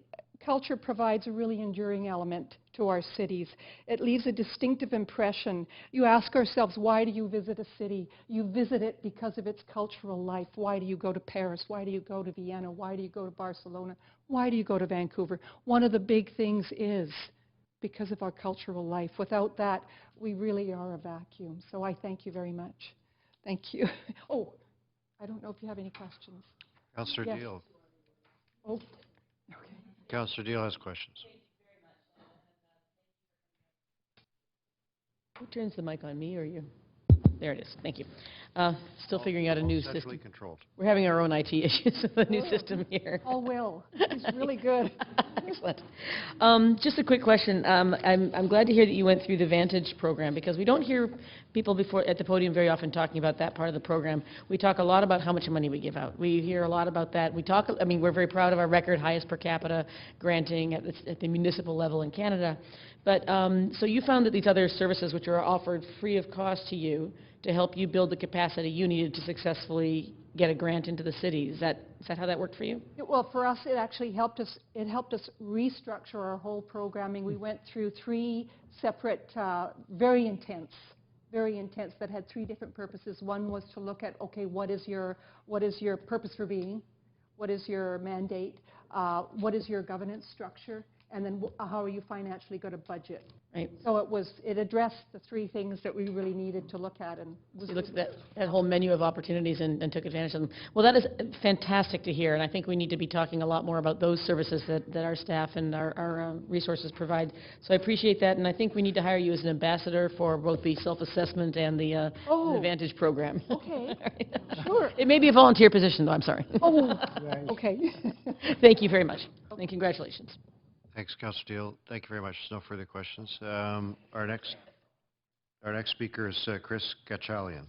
culture provides a really enduring element to our cities. It leaves a distinctive impression. You ask ourselves, why do you visit a city? You visit it because of its cultural life. Why do you go to Paris? Why do you go to Vienna? Why do you go to Barcelona? Why do you go to Vancouver? One of the big things is because of our cultural life. Without that, we really are a vacuum. So I thank you very much. Thank you. Oh, I don't know if you have any questions. Councillor Yes. Deal. Oh, okay. Councillor Deal has questions. Who turns the mic on, me or you? There it is. Thank you. Still figuring out a new Centrally system. controlled. We're having our own IT issues with the new system here. Oh, Will, he's really good. Excellent. Just a quick question. I'm glad to hear that you went through the Vantage program, because we don't hear people before at the podium very often talking about that part of the program. We talk a lot about how much money we give out. We hear a lot about that. I mean, we're very proud of our record highest per capita granting at the municipal level in Canada. But so you found that these other services, which are offered free of cost to you to help you build the capacity you needed to successfully get a grant into the city. Is that how that worked for you? Well, for us, it actually helped us. It helped us restructure our whole programming. We went through 3 separate, very intense, that had 3 different purposes. One was to look at, okay, what is your purpose for being? What is your mandate? What is your governance structure? And then how are you financially going to budget? Right. So it addressed the 3 things that we really needed to look at. And You looked at that whole menu of opportunities and took advantage of them. Well, that is fantastic to hear, and I think we need to be talking a lot more about those services that our staff and our resources provide. So I appreciate that, and I think we need to hire you as an ambassador for both the self-assessment and the Vantage program. Okay, sure. It may be a volunteer position, though, I'm sorry. Oh, okay. Thank you very much, and congratulations. Thanks, Councillor Deal. Thank you very much. No further questions. Our next speaker is Chris Gachalian.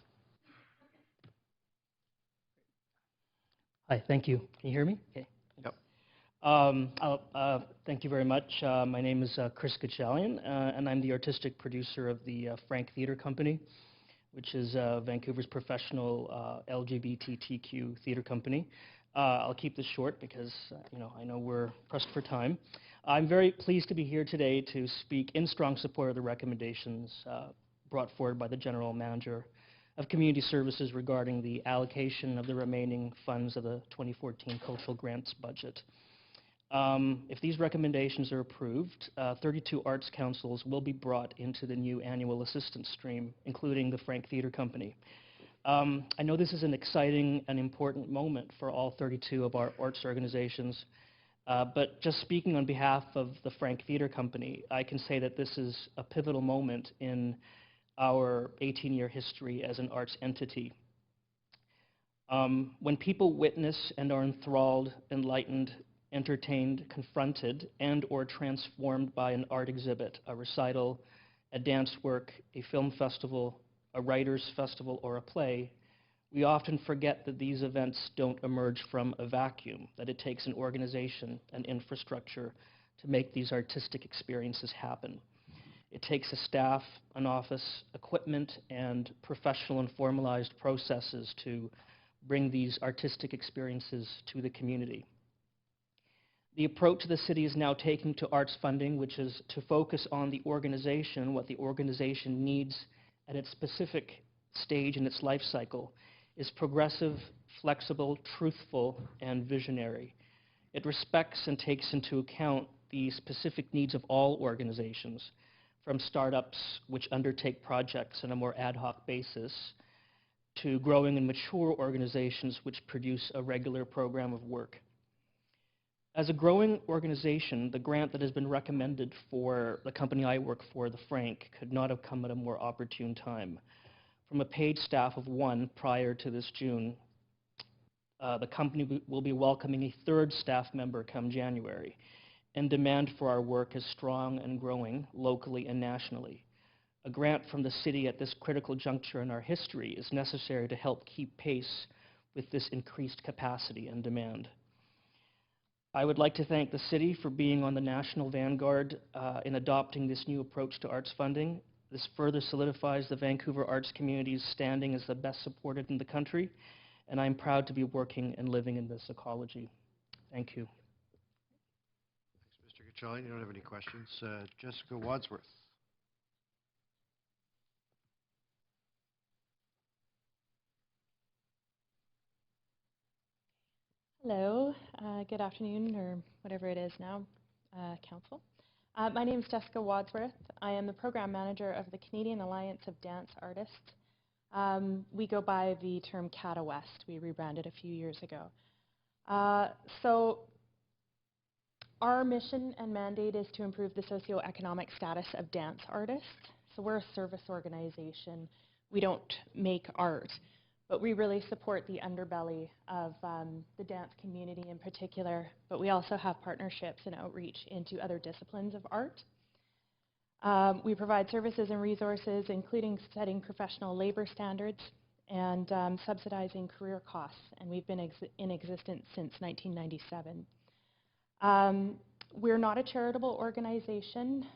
Hi, thank you. Can you hear me? Okay. Yep. Thank you very much. My name is Chris Gachalian, and I'm the artistic producer of the Frank Theatre Company, which is Vancouver's professional LGBTQ theatre company. I'll keep this short because I know we're pressed for time. I'm very pleased to be here today to speak in strong support of the recommendations brought forward by the General Manager of Community Services regarding the allocation of the remaining funds of the 2014 Cultural Grants budget. If these recommendations are approved, 32 arts councils will be brought into the new annual assistance stream, including the Frank Theatre Company. I know this is an exciting and important moment for all 32 of our arts organizations. But just speaking on behalf of the Frank Theatre Company, I can say that this is a pivotal moment in our 18-year history as an arts entity. When people witness and are enthralled, enlightened, entertained, confronted, and or transformed by an art exhibit, a recital, a dance work, a film festival, a writer's festival, or a play, we often forget that these events don't emerge from a vacuum, that it takes an organization and infrastructure to make these artistic experiences happen. It takes a staff, an office, equipment, and professional and formalized processes to bring these artistic experiences to the community. The approach the city is now taking to arts funding, which is to focus on the organization, what the organization needs at its specific stage in its life cycle, is progressive, flexible, truthful, and visionary. It respects and takes into account the specific needs of all organizations, from startups which undertake projects on a more ad hoc basis, to growing and mature organizations which produce a regular program of work. As a growing organization, the grant that has been recommended for the company I work for, the Frank, could not have come at a more opportune time. From a paid staff of 1 prior to this June, the company will be welcoming a 3rd staff member come January, and demand for our work is strong and growing locally and nationally. A grant from the city at this critical juncture in our history is necessary to help keep pace with this increased capacity and demand. I would like to thank the city for being on the national vanguard in adopting this new approach to arts funding. This further solidifies the Vancouver arts community's standing as the best supported in the country, and I'm proud to be working and living in this ecology. Thank you. Thanks, Mr. Gachalian. You don't have any questions. Jessica Wadsworth. Hello, good afternoon, or whatever it is now, Council. My name is Jessica Wadsworth. I am the Program Manager of the Canadian Alliance of Dance Artists. We go by the term CADA West. We rebranded a few years ago. So our mission and mandate is to improve the socioeconomic status of dance artists. So we're a service organization. We don't make art, but we really support the underbelly of the dance community in particular, but we also have partnerships and outreach into other disciplines of art. We provide services and resources, including setting professional labor standards and subsidizing career costs, and we've been in existence since 1997. We're not a charitable organization.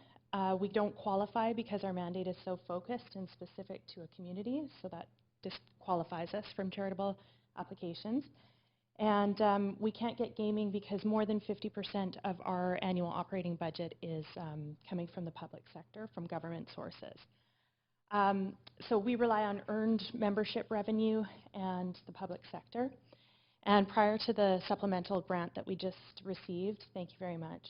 We don't qualify because our mandate is so focused and specific to a community, so that disqualifies us from charitable applications. And we can't get gaming because more than 50% of our annual operating budget is coming from the public sector, from government sources. So we rely on earned membership revenue and the public sector. And prior to the supplemental grant that we just received, thank you very much,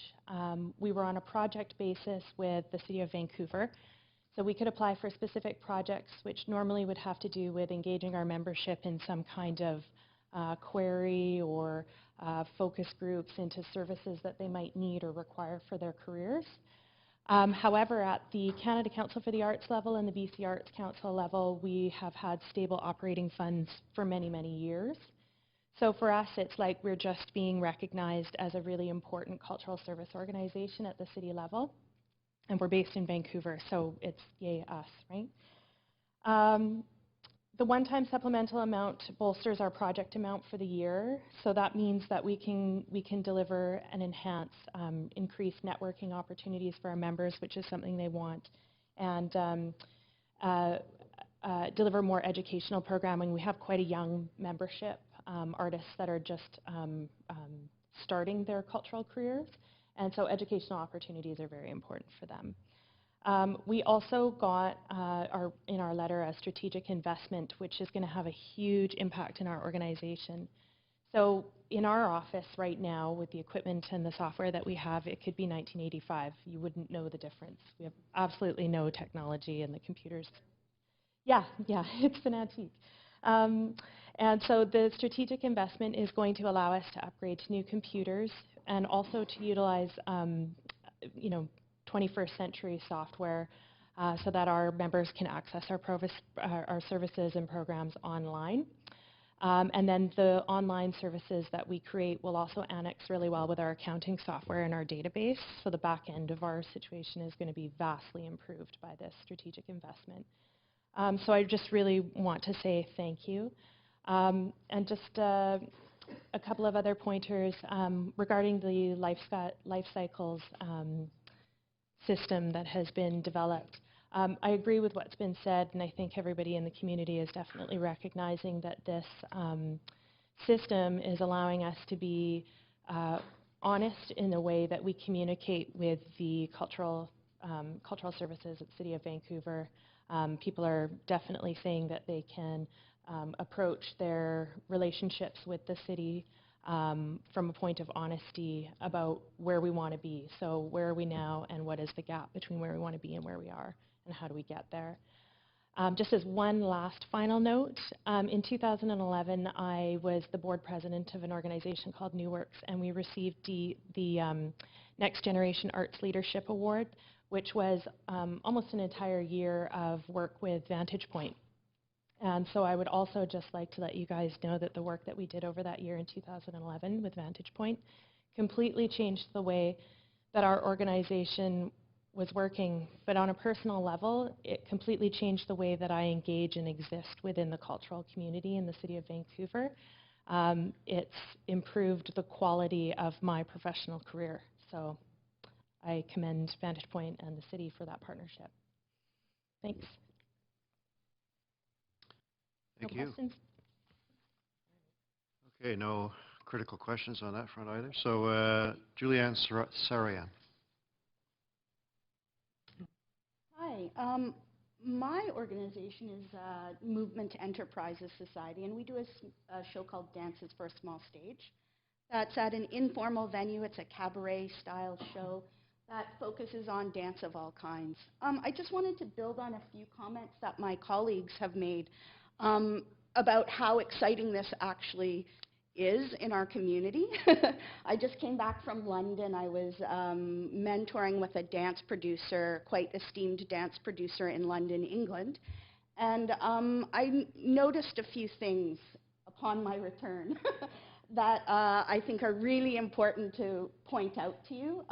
we were on a project basis with the City of Vancouver. So we could apply for specific projects which normally would have to do with engaging our membership in some kind of query or focus groups into services that they might need or require for their careers. However, at the Canada Council for the Arts level and the BC Arts Council level, we have had stable operating funds for many, many years. So for us, it's like we're just being recognized as a really important cultural service organization at the city level. And we're based in Vancouver, so it's yay us, right? The one-time supplemental amount bolsters our project amount for the year, so that means that we can deliver and enhance increased networking opportunities for our members, which is something they want, and deliver more educational programming. We have quite a young membership, artists that are just starting their cultural careers, and so educational opportunities are very important for them. We also got in our letter a strategic investment, which is going to have a huge impact in our organization. So in our office right now, with the equipment and the software that we have, it could be 1985. You wouldn't know the difference. We have absolutely no technology, and the computers, yeah, it's been antique. And so the strategic investment is going to allow us to upgrade to new computers and also to utilize 21st century software so that our members can access our services and programs online. And then the online services that we create will also annex really well with our accounting software and our database. So the back end of our situation is going to be vastly improved by this strategic investment. So I just really want to say thank you. And just a couple of other pointers regarding the life cycles system that has been developed. I agree with what's been said, and I think everybody in the community is definitely recognizing that this system is allowing us to be honest in a way that we communicate with the cultural services at the City of Vancouver. People are definitely saying that they can approach their relationships with the city from a point of honesty about where we want to be. So where are we now, and what is the gap between where we want to be and where we are, and how do we get there? Just as one last final note, in 2011, I was the board president of an organization called New Works, and we received the Next Generation Arts Leadership Award, which was almost an entire year of work with Vantage Point. And so I would also just like to let you guys know that the work that we did over that year in 2011 with Vantage Point completely changed the way that our organization was working. But on a personal level, it completely changed the way that I engage and exist within the cultural community in the City of Vancouver. It's improved the quality of my professional career. So I commend Vantage Point and the city for that partnership. Thanks. Thank No you. questions? Okay, no critical questions on that front either. So Julianne Sarayan. Hi. My organization is Movement Enterprises Society, and we do a show called Dances for a Small Stage. That's at an informal venue. It's a cabaret-style show that focuses on dance of all kinds. I just wanted to build on a few comments that my colleagues have made about how exciting this actually is in our community. I just came back from London. I was mentoring with a dance producer, quite esteemed dance producer in London, England. And I noticed a few things upon my return that I think are really important to point out to you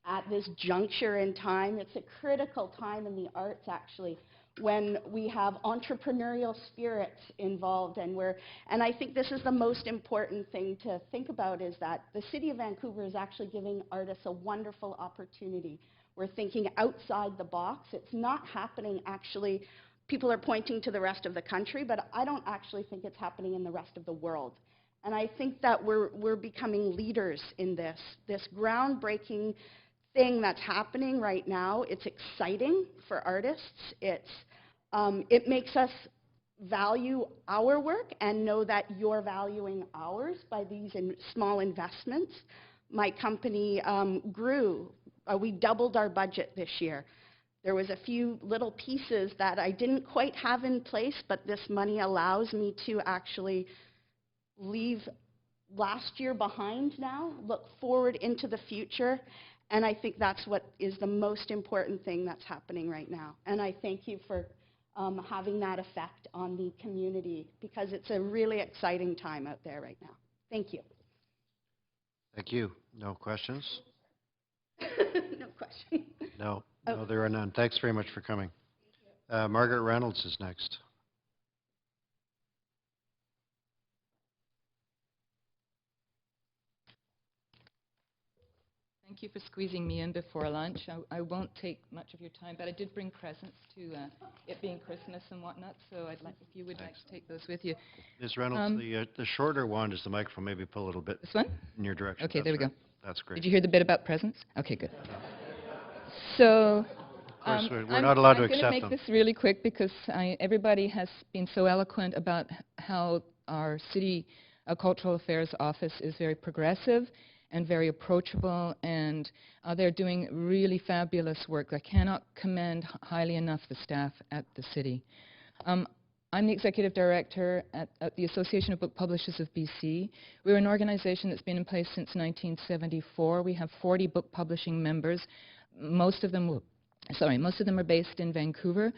at this juncture in time. It's a critical time in the arts, actually, when we have entrepreneurial spirits involved, and I think this is the most important thing to think about, is that the City of Vancouver is actually giving artists a wonderful opportunity. We're thinking outside the box. It's not happening actually. People are pointing to the rest of the country, but I don't actually think it's happening in the rest of the world. And I think that we're becoming leaders in this groundbreaking thing that's happening right now. It's exciting for artists. It makes us value our work and know that you're valuing ours by these small investments. My company grew. We doubled our budget this year. There was a few little pieces that I didn't quite have in place, but this money allows me to actually leave last year behind now, look forward into the future, and I think that's what is the most important thing that's happening right now. And I thank you for having that effect on the community, because it's a really exciting time out there right now. Thank you. Thank you. No questions? No question. No. No, there are none. Thanks very much for coming. Margaret Reynolds is next. Thank you for squeezing me in before lunch. I won't take much of your time, but I did bring presents to it being Christmas and whatnot, so I'd like, if you would like to take those with you. Ms. Reynolds, the shorter one is the microphone. Maybe pull a little bit This one? in your direction. Okay, there we go. That's great. Did you hear the bit about presents? Okay, good. So, of course, we're not allowed to accept them. I'm going to make this really quick because everybody has been so eloquent about how our city cultural affairs office is very progressive and very approachable, and they're doing really fabulous work. I cannot commend highly enough the staff at the city. I'm the executive director at the Association of Book Publishers of BC. We're an organization that's been in place since 1974. We have 40 book publishing members. Most of them are based in Vancouver.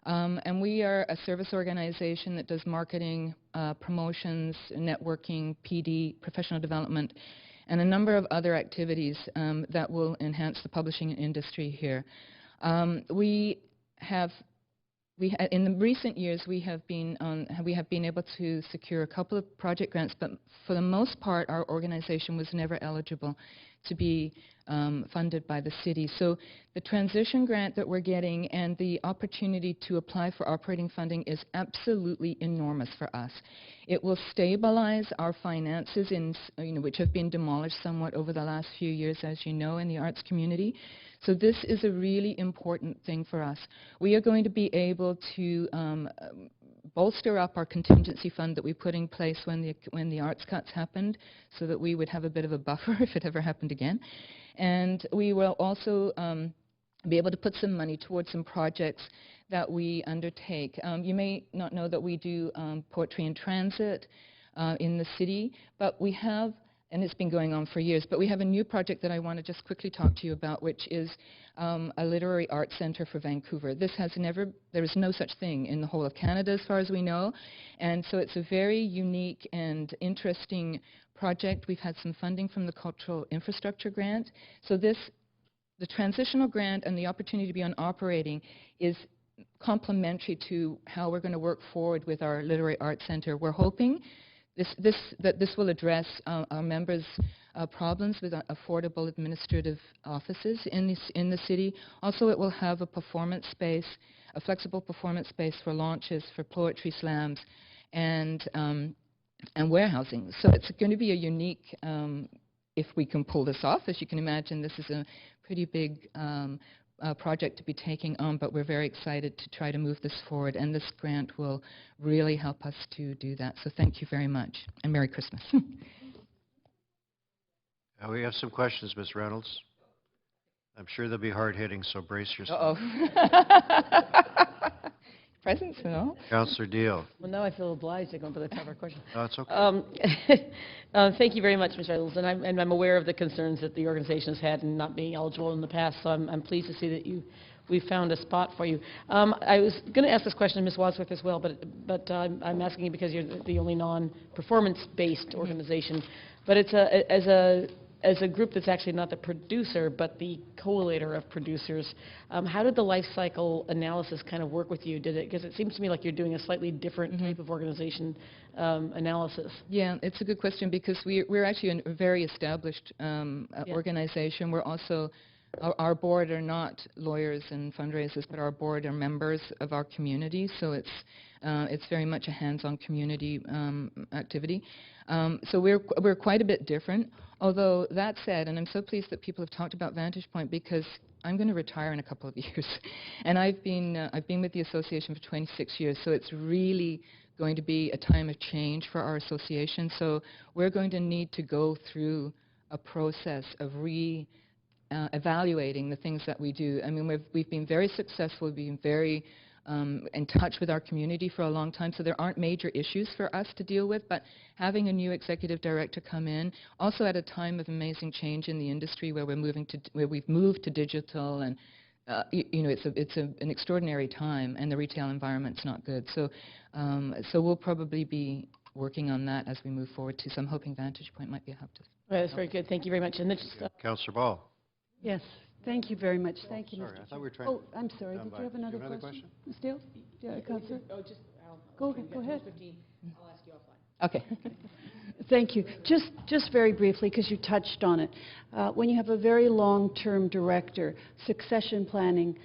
And we are a service organization that does marketing, promotions, networking, PD, professional development, and a number of other activities that will enhance the publishing industry here. In the recent years, we have been able to secure a couple of project grants, but for the most part, our organization was never eligible to be funded by the city. So the transition grant that we're getting and the opportunity to apply for operating funding is absolutely enormous for us. It will stabilize our finances, which have been demolished somewhat over the last few years, as you know, in the arts community. So this is a really important thing for us. We are going to be able to bolster up our contingency fund that we put in place when the arts cuts happened, so that we would have a bit of a buffer if it ever happened again. And we will also be able to put some money towards some projects that we undertake. You may not know that we do poetry in transit in the city, but we have, and it's been going on for years, but we have a new project that I want to just quickly talk to you about, which is a literary arts center for Vancouver. There is no such thing in the whole of Canada as far as we know, and so it's a very unique and interesting project. We've had some funding from the Cultural Infrastructure Grant. So the transitional grant and the opportunity to be on operating is complementary to how we're going to work forward with our literary arts center. We're hoping that this will address our members' problems with affordable administrative offices in the city. Also, it will have a performance space, a flexible performance space for launches, for poetry slams, and warehousing. So it's going to be a unique, if we can pull this off. As you can imagine, this is a pretty big project to be taking on, but we're very excited to try to move this forward, and this grant will really help us to do that. So thank you very much, and Merry Christmas. We have some questions, Ms. Reynolds. I'm sure they'll be hard-hitting, so brace yourself. Uh-oh. presents and all. Councillor Deal. Well, now I feel obliged to go for the tougher question. No, it's okay. Thank you very much, Ms. Reynolds, and I'm aware of the concerns that the organization has had in not being eligible in the past, so I'm pleased to see that we found a spot for you. I was going to ask this question to Ms. Wadsworth as well, but I'm asking you because you're the only non-performance-based organization. But it's as a group that's actually not the producer, but the collator of producers. How did the life cycle analysis kind of work with you? Because it seems to me like you're doing a slightly different type of organization analysis. Yeah, it's a good question because we're actually a very established organization. We're also our board are not lawyers and fundraisers, but our board are members of our community, so it's very much a hands-on community activity. So we're quite a bit different. Although that said, and I'm so pleased that people have talked about Vantage Point because I'm going to retire in a couple of years, and I've been with the association for 26 years, so it's really going to be a time of change for our association. So we're going to need to go through a process of evaluating the things that we do. I mean, we've been very successful, we've been very in touch with our community for a long time, so there aren't major issues for us to deal with, but having a new executive director come in, also at a time of amazing change in the industry where we've moved to digital, and you know, it's an extraordinary time, and the retail environment's not good. So we'll probably be working on that as we move forward too, so I'm hoping Vantage Point might be a help to. Right, that's very good. Thank you very much. And then just, Councillor Ball. Yes, thank you very much. Thank you, Sorry, Mr. I thought we were Chair. trying. Oh, I'm sorry. Did you have another question? Ms. Steele? Yeah, Councillor? Go ahead. I'll ask you offline. Okay. Thank you. Just very briefly, because you touched on it. When you have a very long-term director, succession planning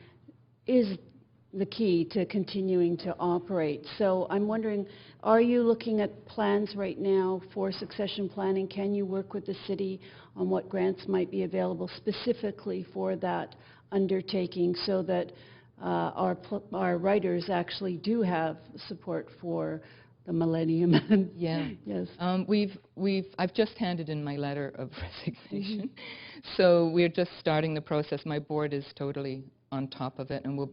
is the key to continuing to operate. So I'm wondering, are you looking at plans right now for succession planning? Can you work with the city on what grants might be available specifically for that undertaking so that our writers actually do have support for the millennium? Yeah. Yes. I've just handed in my letter of resignation, so we're just starting the process. My board is totally on top of it, and we're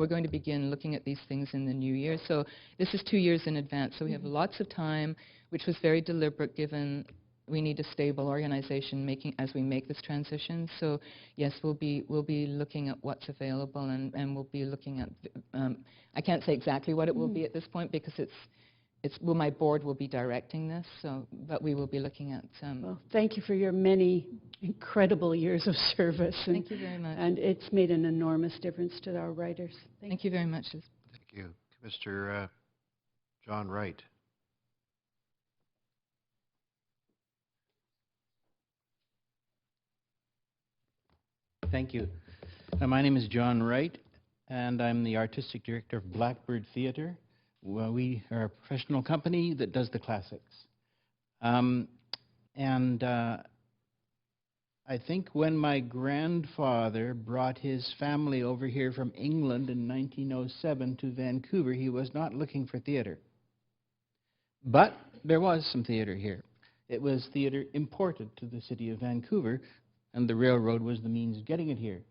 going to begin looking at these things in the new year. So this is 2 years in advance, so we have lots of time, which was very deliberate given we need a stable organization as we make this transition. So yes, we'll be looking at what's available, and we'll be looking at I can't say exactly what it will be at this point because my board will be directing this, but we will be looking at Well, thank you for your many incredible years of service. Thank you very much. And it's made an enormous difference to our writers. Thank you very much. Thank you. Mr. John Wright. Thank you. My name is John Wright, and I'm the Artistic Director of Blackbird Theatre. Well, we are a professional company that does the classics. I think when my grandfather brought his family over here from England in 1907 to Vancouver, he was not looking for theatre. But there was some theatre here. It was theatre imported to the city of Vancouver, and the railroad was the means of getting it here.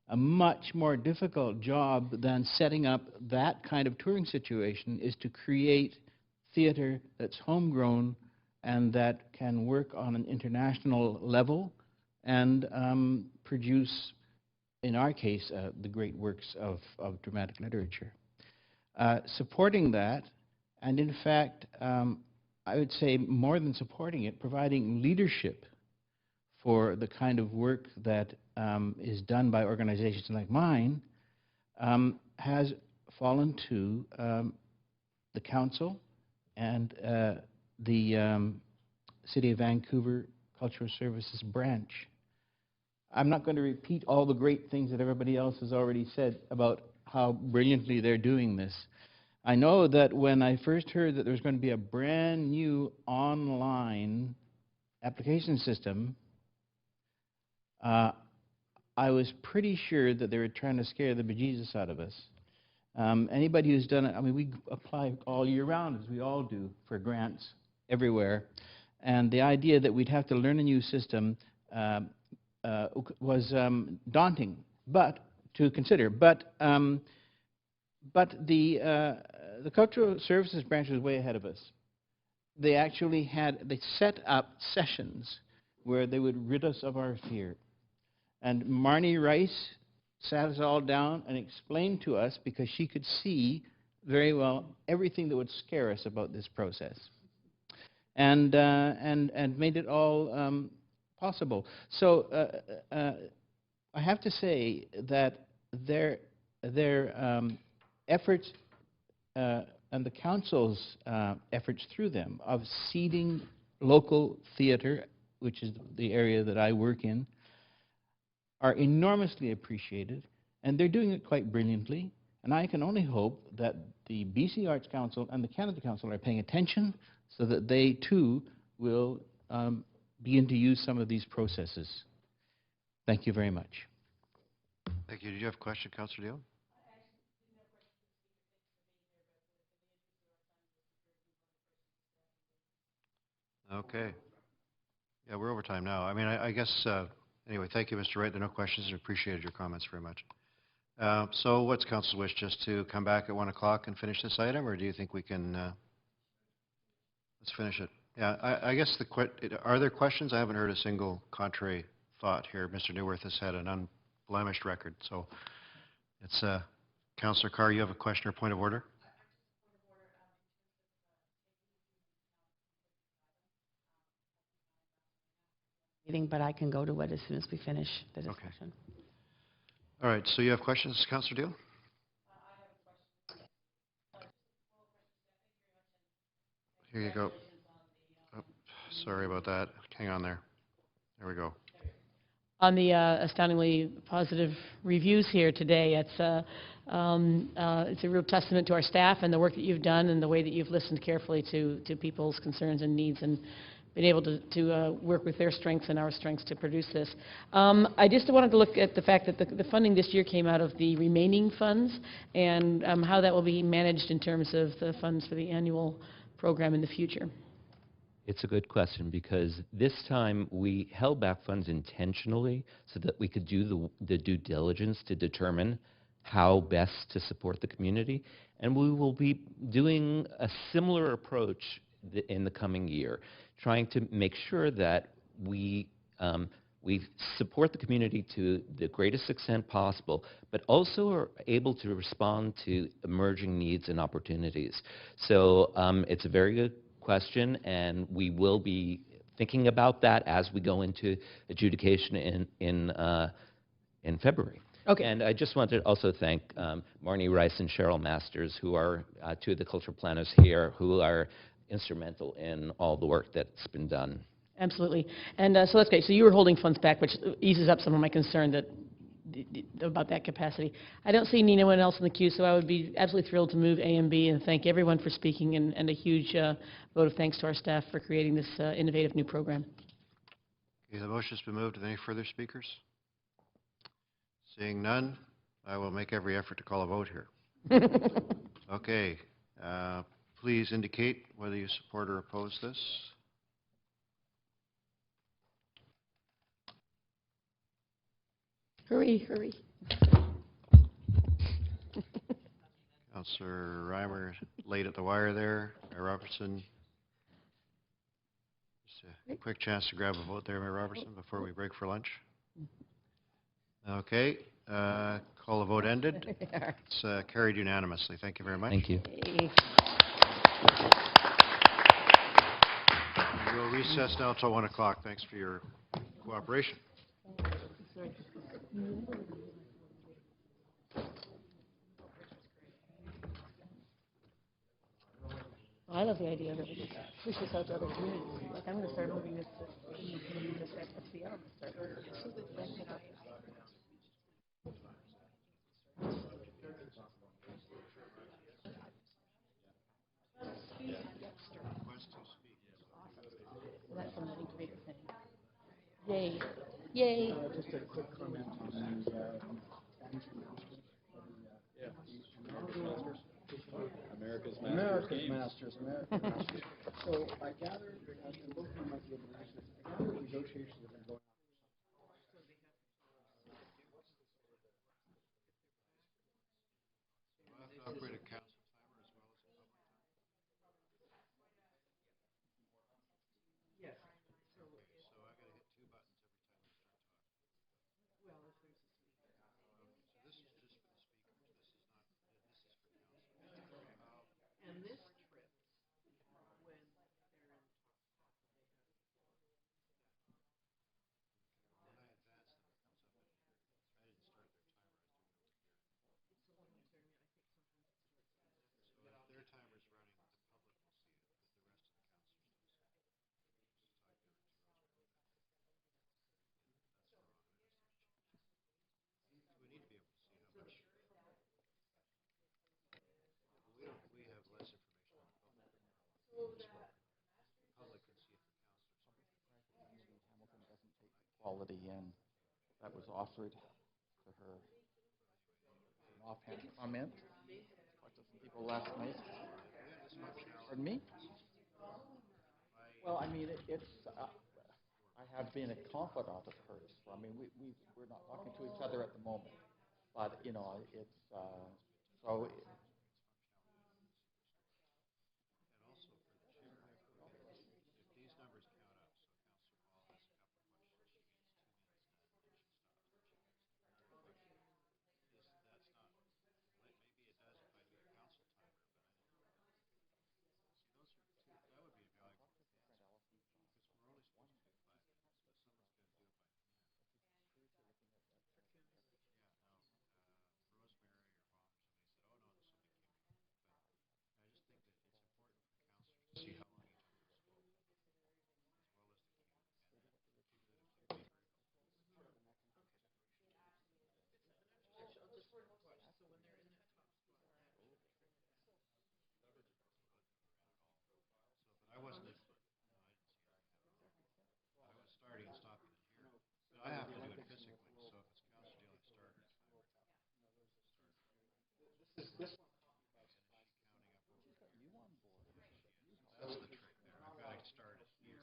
A much more difficult job than setting up that kind of touring situation is to create theatre that's homegrown and that can work on an international level and produce, in our case, the great works of dramatic literature. Supporting that, and in fact, I would say more than supporting it, providing leadership for the kind of work that is done by organizations like mine has fallen to the council and the City of Vancouver Cultural Services branch. I'm not going to repeat all the great things that everybody else has already said about how brilliantly they're doing this. I know that when I first heard that there was going to be a brand new online application system, I was pretty sure that they were trying to scare the bejesus out of us. Anybody who's done it, I mean, we apply all year round, as we all do, for grants everywhere. And the idea that we'd have to learn a new system was daunting to consider. But But the Cultural Services branch was way ahead of us. They actually they set up sessions where they would rid us of our fear. And Marnie Rice sat us all down and explained to us, because she could see very well everything that would scare us about this process, and made it all possible. So I have to say that their efforts and the council's efforts through them of seeding local theatre, which is the area that I work in, are enormously appreciated, and they're doing it quite brilliantly. And I can only hope that the BC Arts Council and the Canada Council are paying attention so that they too will begin to use some of these processes. Thank you very much. Thank you. Did you have a question, Councillor Deal? Okay. Yeah, we're over time now. I mean, I guess, anyway, thank you, Mr. Wright. There are no questions. I appreciated your comments very much. So what's council's wish, just to come back at 1 o'clock and finish this item, or do you think we can, let's finish it? Yeah, I guess are there questions? I haven't heard a single contrary thought here. Mr. Neuwirth has had an unblemished record. So it's, Councillor Carr, you have a question or point of order? But I can go to it as soon as we finish the discussion. Okay. All right, so you have questions, Councillor Deal? Here you go. Oh, sorry about that. Hang on there. There we go. On the astoundingly positive reviews here today, it's a real testament to our staff and the work that you've done and the way that you've listened carefully to people's concerns and needs, and been able to work with their strengths and our strengths to produce this. I just wanted to look at the fact that the funding this year came out of the remaining funds, and how that will be managed in terms of the funds for the annual program in the future. It's a good question, because this time we held back funds intentionally so that we could do the due diligence to determine how best to support the community. And we will be doing a similar approach in the coming year, trying to make sure that we support the community to the greatest extent possible, but also are able to respond to emerging needs and opportunities. So it's a very good question, and we will be thinking about that as we go into adjudication in February. Okay. And I just want to also thank Marnie Rice and Cheryl Masters, who are two of the cultural planners here, who are instrumental in all the work that's been done. Absolutely. And so that's great. So you were holding funds back, which eases up some of my concern about that capacity. I don't see anyone else in the queue, so I would be absolutely thrilled to move A and B and thank everyone for speaking, and a huge vote of thanks to our staff for creating this innovative new program. Okay, the motion's been moved. Are there any further speakers? Seeing none, I will make every effort to call a vote here. Okay. Please indicate whether you support or oppose this. Hurry, hurry. Councillor Reimer, late at the wire there. Mayor Robertson. Just a quick chance to grab a vote there, Mayor Robertson, before we break for lunch. Okay. Call the vote ended. It's carried unanimously. Thank you very much. Thank you. We'll recess now until 1 o'clock. Thanks for your cooperation. I love the idea that we push this out to other communities. Like, I'm going to start moving this to SPL. That's one of the incubator thing. Yay. Yay. Just a quick comment on the America's Masters. So I gather, and both of you might be able to answer this, I gather negotiations have been going on. quality inn that was offered to her. An offhand comment. Talked to some people last night. Pardon me? Well, I mean, I have been a confidant of hers. I mean, we're not talking to each other at the moment, but you know, it's so. I wasn't, I was starting and stopping it here. I have to do it physically, so if it's council deal, I start. This That's the trick there. I've got to start it here.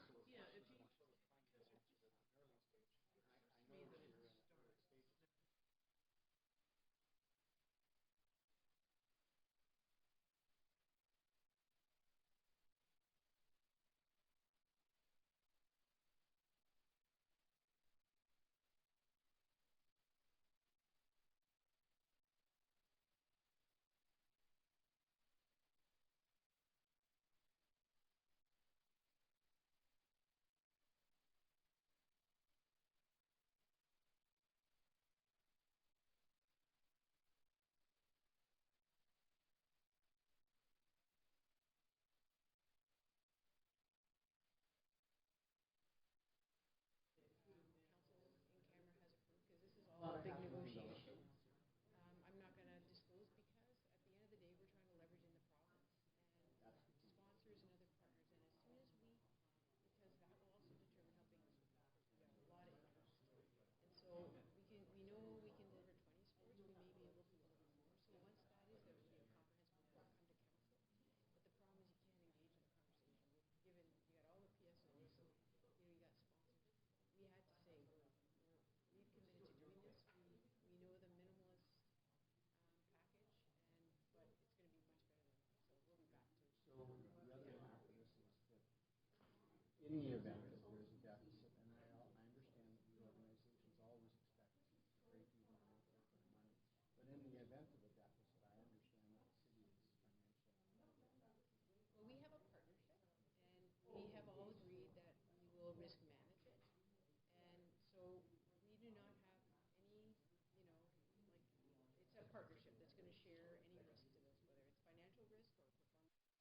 All a big negotiation. I'm not going to disclose because at the end of the day, we're trying to leverage in the province and sponsors and other partners. And as soon as we, because that will also determine how big this will be. We have a lot of interest. And so we know we can deliver 20 sports. We may be able to deliver more. So once that is, there will be a comprehensive report come to council. But the problem is you can't engage in the conversation. Given you got all the PSOs, so you got sponsors. We had to say we've committed to doing this. We know the minimalist package, but it's going to be much better than that. So we'll be back to. So the other half of this is that in the event that there is a deficit, and I understand that the organizations always expect to break even or make their money, but in the event of a deficit, I understand that the city is financially unable. Well, we have a partnership, and we have all agreed that we will risk manage it. And so we do not have any, it's a partnership that's going to share any risk to this, whether it's financial risk or performance.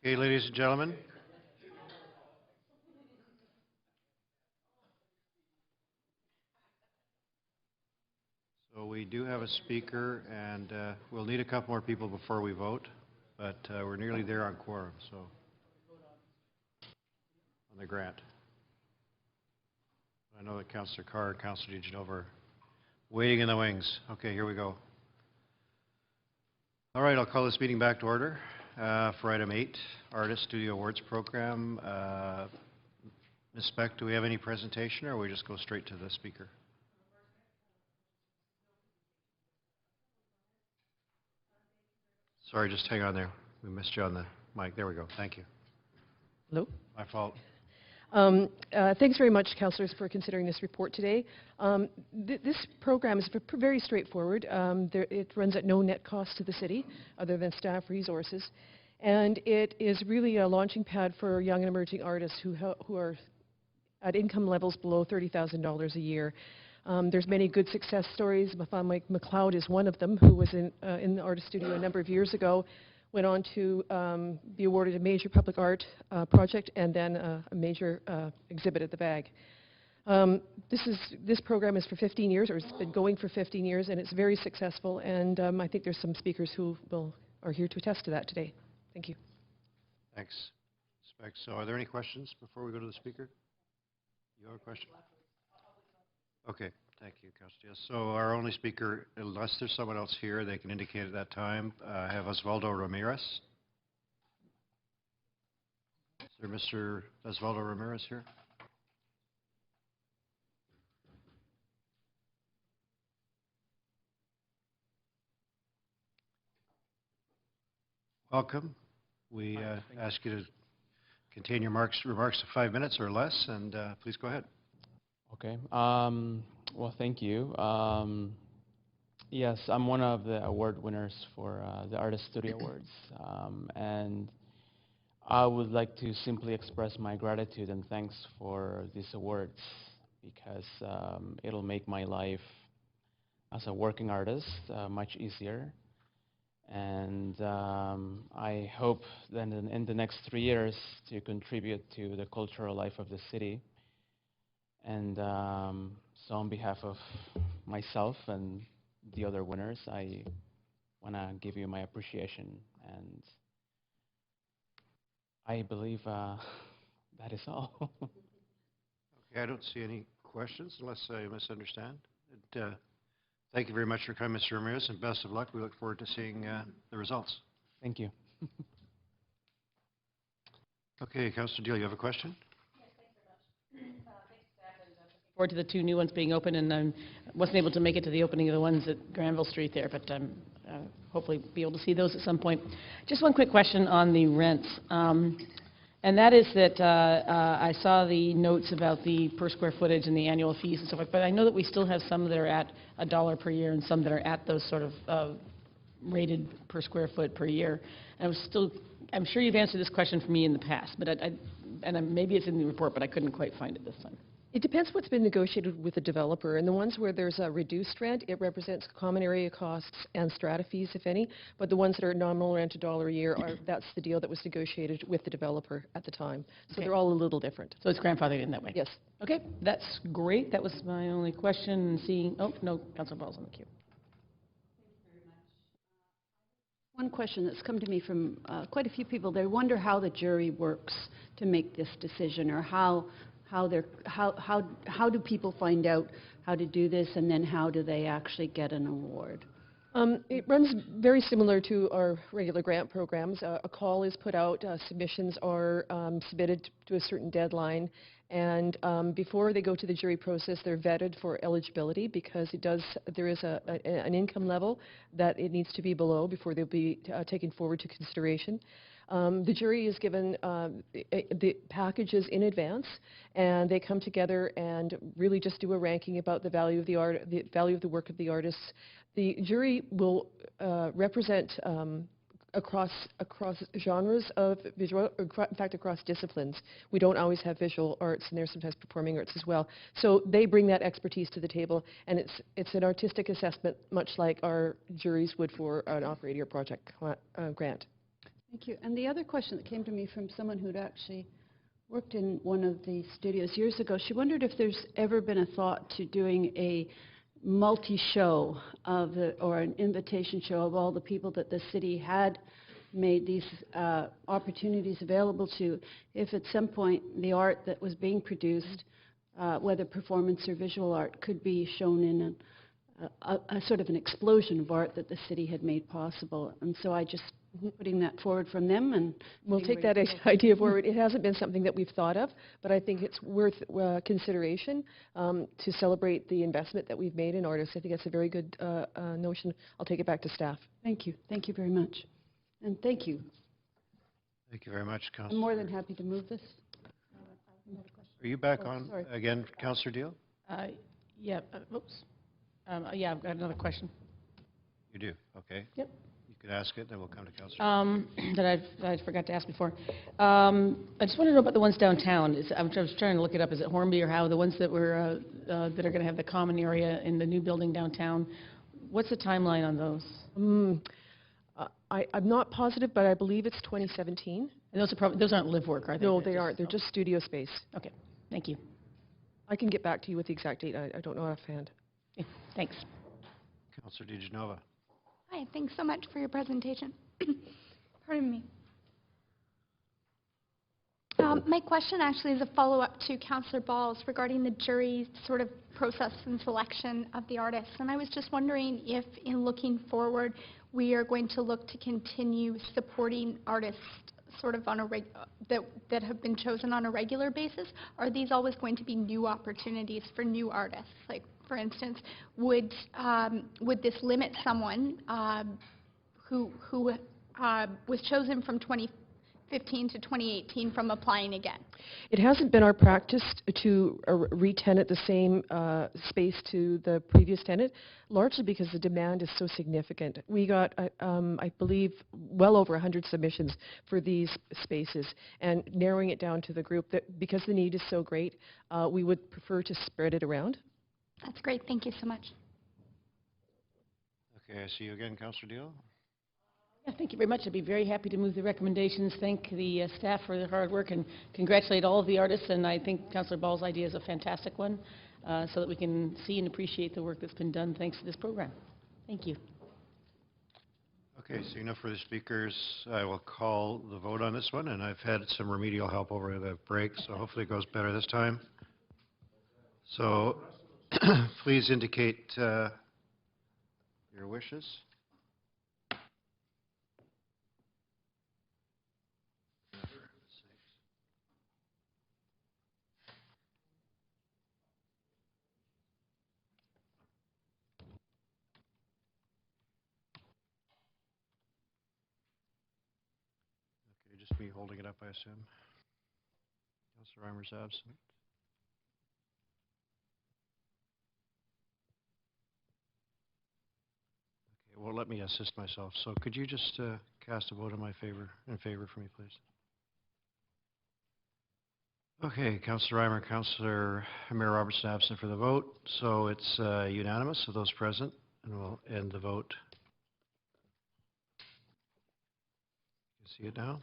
Okay, ladies and gentlemen. So we do have a speaker, and we'll need a couple more people before we vote, but we're nearly there on quorum, so on the grant. I know that Councillor Carr and Councillor DeGenova are waiting in the wings. Okay, here we go. All right, I'll call this meeting back to order for item 8, Artist Studio Awards Program. Ms. Speck, do we have any presentation, or we just go straight to the speaker? Sorry, just hang on there. We missed you on the mic. There we go. Thank you. Hello. My fault. Thanks very much, councillors, for considering this report today. This program is very straightforward. It runs at no net cost to the city, other than staff resources. And it is really a launching pad for young and emerging artists who are at income levels below $30,000 a year. There's many good success stories. Mike McLeod is one of them, who was in the artist studio a number of years ago, went on to be awarded a major public art project and then a major exhibit at the BAG. This program is for 15 years, or it's been going for 15 years, and it's very successful. And I think there's some speakers who are here to attest to that today. Thank you. Thanks. Spec. So are there any questions before we go to the speaker? You have a question? Okay. Thank you, Councillor. Yes. So our only speaker, unless there's someone else here, they can indicate at that time, have Osvaldo Ramirez. Is there Mr. Osvaldo Ramirez here? Welcome. We ask you to contain your remarks to 5 minutes or less, and please go ahead. Okay. Well, thank you. Yes, I'm one of the award winners for the Artist Studio Awards, and I would like to simply express my gratitude and thanks for these awards, because it'll make my life as a working artist much easier. And I hope then in the next 3 years to contribute to the cultural life of the city. And so on behalf of myself and the other winners, I want to give you my appreciation. And I believe that is all. Okay, I don't see any questions unless I misunderstand. Thank you very much for coming, Mr. Ramirez, and best of luck. We look forward to seeing the results. Thank you. Okay, Councillor Deal, you have a question? Forward to the 2 new ones being open, and I wasn't able to make it to the opening of the ones at Granville Street there, but hopefully be able to see those at some point. Just one quick question on the rents, and that is that I saw the notes about the per square footage and the annual fees and so forth, but I know that we still have some that are at $1 per year and some that are at those sort of rated per square foot per year. And I'm sure you've answered this question for me in the past, but maybe it's in the report, but I couldn't quite find it this time. It depends what's been negotiated with the developer. And the ones where there's a reduced rent, it represents common area costs and strata fees, if any. But the ones that are nominal rent $1 a year, that's the deal that was negotiated with the developer at the time. So Okay. they're all a little different. So it's grandfathered in that way? Yes. Okay, that's great. That was my only question. Oh, no, Councilor Ball's on the queue. One question that's come to me from quite a few people. They wonder how the jury works to make this decision, or how do people find out how to do this, and then how do they actually get an award? It runs very similar to our regular grant programs. A call is put out, submissions are submitted to a certain deadline, and before they go to the jury process, they're vetted for eligibility, because there is an income level that it needs to be below before they'll be taken forward to consideration. The jury is given the packages in advance, and they come together and really just do a ranking about the value of the art, the value of the work of the artists. The jury will represent across genres of visual, in fact, across disciplines. We don't always have visual arts, and there's sometimes performing arts as well. So they bring that expertise to the table, and it's an artistic assessment, much like our juries would for an operator project grant. Thank you. And the other question that came to me from someone who'd actually worked in one of the studios years ago, she wondered if there's ever been a thought to doing a multi-show or an invitation show of all the people that the city had made these opportunities available to, if at some point the art that was being produced, whether performance or visual art, could be shown in a sort of an explosion of art that the city had made possible. And so I just putting that forward from them, and we'll take that idea forward. It hasn't been something that we've thought of, but I think it's worth consideration to celebrate the investment that we've made in artists. I think that's a very good notion. I'll take it back to staff. Thank you. Thank you very much. And thank you. Thank you very much, I'm Councillor. more than happy to move this. Are you back Oh, on sorry. again, Councillor Deal? Yeah, yeah, I've got another question. You do, okay. Yep. You could ask it, then we'll come to Councillor. That I forgot to ask before. I just want to know about the ones downtown. I was trying to look it up. Is it Hornby or how? The ones that were that are going to have the common area in the new building downtown. What's the timeline on those? I'm not positive, but I believe it's 2017. And those aren't live work, are they? No, they aren't. They're just studio space. Okay, thank you. I can get back to you with the exact date. I don't know offhand. Okay, thanks. Councillor DeGenova. Hi, thanks so much for your presentation. Pardon me. My question actually is a follow-up to Councillor Ball's regarding the jury sort of process and selection of the artists. And I was just wondering if, in looking forward, we are going to look to continue supporting artists sort of on a that have been chosen on a regular basis. Are these always going to be new opportunities for new artists? Like, for instance, would this limit someone who was chosen from 2015 to 2018 from applying again? It hasn't been our practice to re-tenant the same space to the previous tenant, largely because the demand is so significant. We got, I believe, well over 100 submissions for these spaces, and narrowing it down to the group, that because the need is so great, we would prefer to spread it around. That's great. Thank you so much. Okay, I see you again, Councillor Deal. Yeah, thank you very much. I'd be very happy to move the recommendations, thank the staff for their hard work, and congratulate all of the artists. And I think Councillor Ball's idea is a fantastic one, so that we can see and appreciate the work that's been done thanks to this program. Thank you. Okay, seeing no further speakers, I will call the vote on this one, and I've had some remedial help over the break, so hopefully it goes better this time. So please indicate your wishes. Okay, just me holding it up, I assume. Councillor Reimer's absent. Okay, well, let me assist myself. So could you just cast a vote in favor for me, please? Okay, Councillor Reimer, Councillor Mayor Robertson absent for the vote, so it's unanimous of those present, and we'll end the vote. You see it now?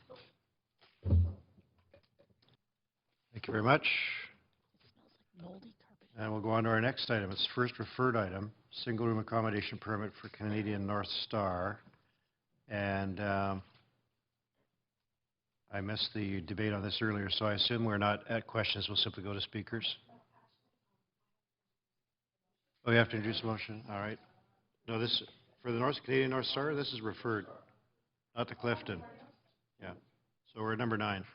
Thank you very much. And we'll go on to our next item. It's first referred item, single room accommodation permit for Canadian North Star. And I missed the debate on this earlier, so I assume we're not at questions. We'll simply go to speakers. Oh, you have to introduce a motion? All right. No, this, for the Canadian North Star, this is referred, not to Clifton. Yeah. So we're at number 9.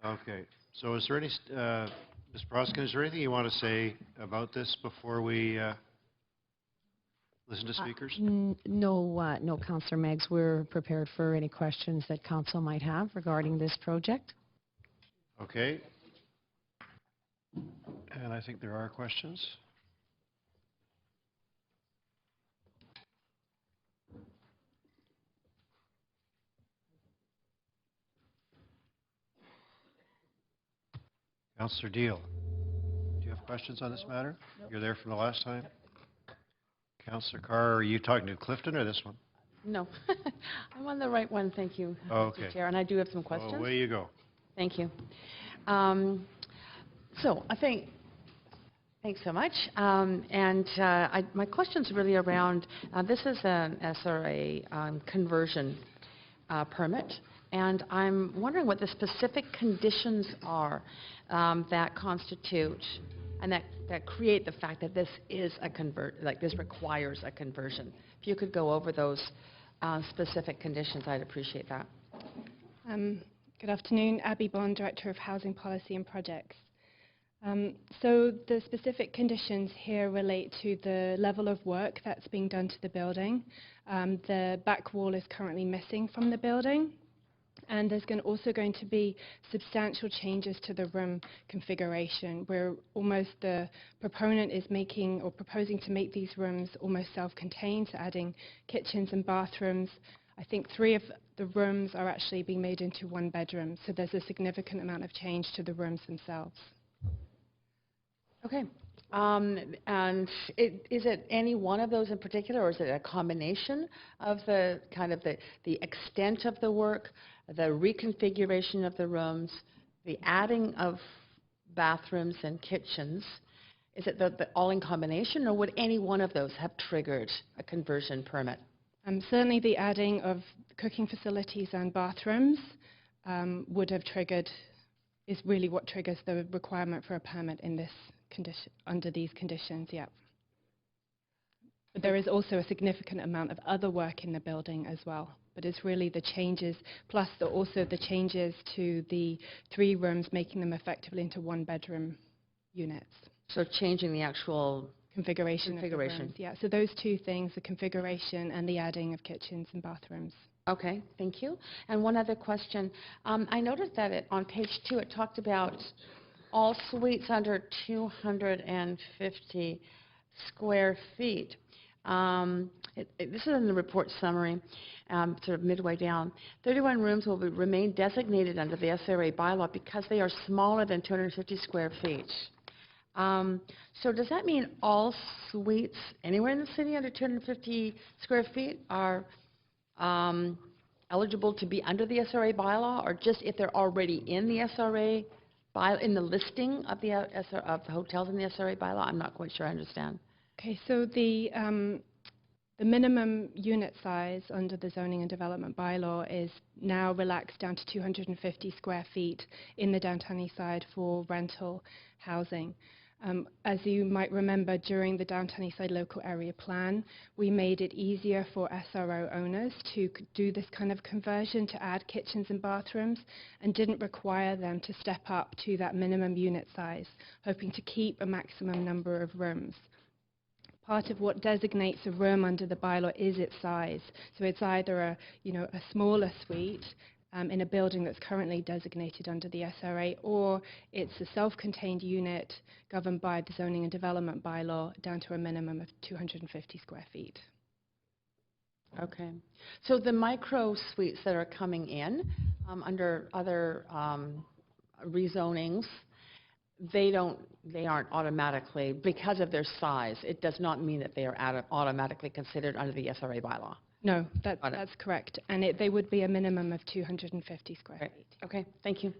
Okay. So is there any, Ms. Proskin, is there anything you want to say about this before we listen to speakers? No, Councillor Meggs. We're prepared for any questions that Council might have regarding this project. Okay. And I think there are questions. Councillor Deal, do you have questions on this matter? Nope. You're there from the last time? Councillor Carr, are you talking to Clifton or this one? No. I'm on the right one, thank you, Okay. Mr. Chair, and I do have some questions. Away you go. Thank you. So I think, thanks so much. My question's really around, this is an SRA conversion permit, and I'm wondering what the specific conditions are that constitute and that create the fact that this is a this requires a conversion. If you could go over those specific conditions, I'd appreciate that. Good afternoon, Abby Bond, Director of Housing Policy and Projects. So the specific conditions here relate to the level of work that's being done to the building. The back wall is currently missing from the building, and there's also going to be substantial changes to the room configuration, where almost the proponent is making or proposing to make these rooms almost self-contained, so adding kitchens and bathrooms. I think 3 of the rooms are actually being made into 1 bedroom, so there's a significant amount of change to the rooms themselves. Okay. And is it any one of those in particular, or is it a combination of the kind of the extent of the work, the reconfiguration of the rooms, the adding of bathrooms and kitchens? Is it the all in combination, or would any one of those have triggered a conversion permit? Certainly the adding of cooking facilities and bathrooms would have triggered, is really what triggers the requirement for a permit in this condition, under these conditions, yeah. But there is also a significant amount of other work in the building as well. But it's really the changes, plus also the changes to the 3 rooms, making them effectively into 1-bedroom units. So changing the actual configuration. Of the rooms, yeah. So those 2 things, the configuration and the adding of kitchens and bathrooms. Okay, thank you. And one other question. I noticed that on page 2 it talked about all suites under 250 square feet. This is in the report summary, sort of midway down. 31 rooms will remain designated under the SRA bylaw because they are smaller than 250 square feet. So does that mean all suites anywhere in the city under 250 square feet are eligible to be under the SRA bylaw, or just if they're already in the SRA bylaw, in the listing of the hotels in the SRA bylaw? I'm not quite sure I understand. Okay, so the minimum unit size under the zoning and development bylaw is now relaxed down to 250 square feet in the downtown east side for rental housing. As you might remember, during the Downtown Eastside Local Area Plan, we made it easier for SRO owners to do this kind of conversion to add kitchens and bathrooms, and didn't require them to step up to that minimum unit size, hoping to keep a maximum number of rooms. Part of what designates a room under the bylaw is its size. So it's either a smaller suite in a building that's currently designated under the SRA, or it's a self-contained unit governed by the zoning and development bylaw down to a minimum of 250 square feet. Okay. So the micro suites that are coming in under other rezonings, they aren't automatically, because of their size, it does not mean that they are automatically considered under the SRA bylaw. No, that's correct. And they would be a minimum of 250 square feet. Okay, thank you.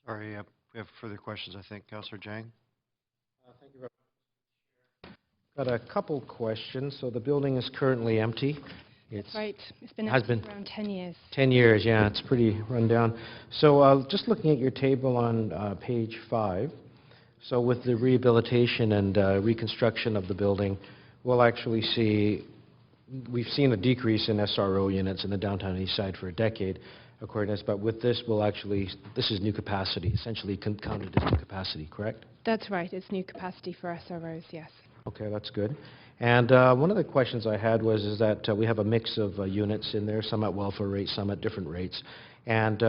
Sorry, we have further questions, I think. Councillor Jang? Thank you very much. Got a couple questions. So the building is currently empty. That's right. It's been empty for around 10 years. 10 years, yeah. It's pretty run down. So just looking at your table on page 5, so with the rehabilitation and reconstruction of the building, we'll actually see, we've seen a decrease in SRO units in the downtown east side for a decade, according to this, but with this, this is new capacity, essentially counted as new capacity, correct? That's right. It's new capacity for SROs, yes. Okay, that's good. And one of the questions I had is that we have a mix of units in there, some at welfare rates, some at different rates. And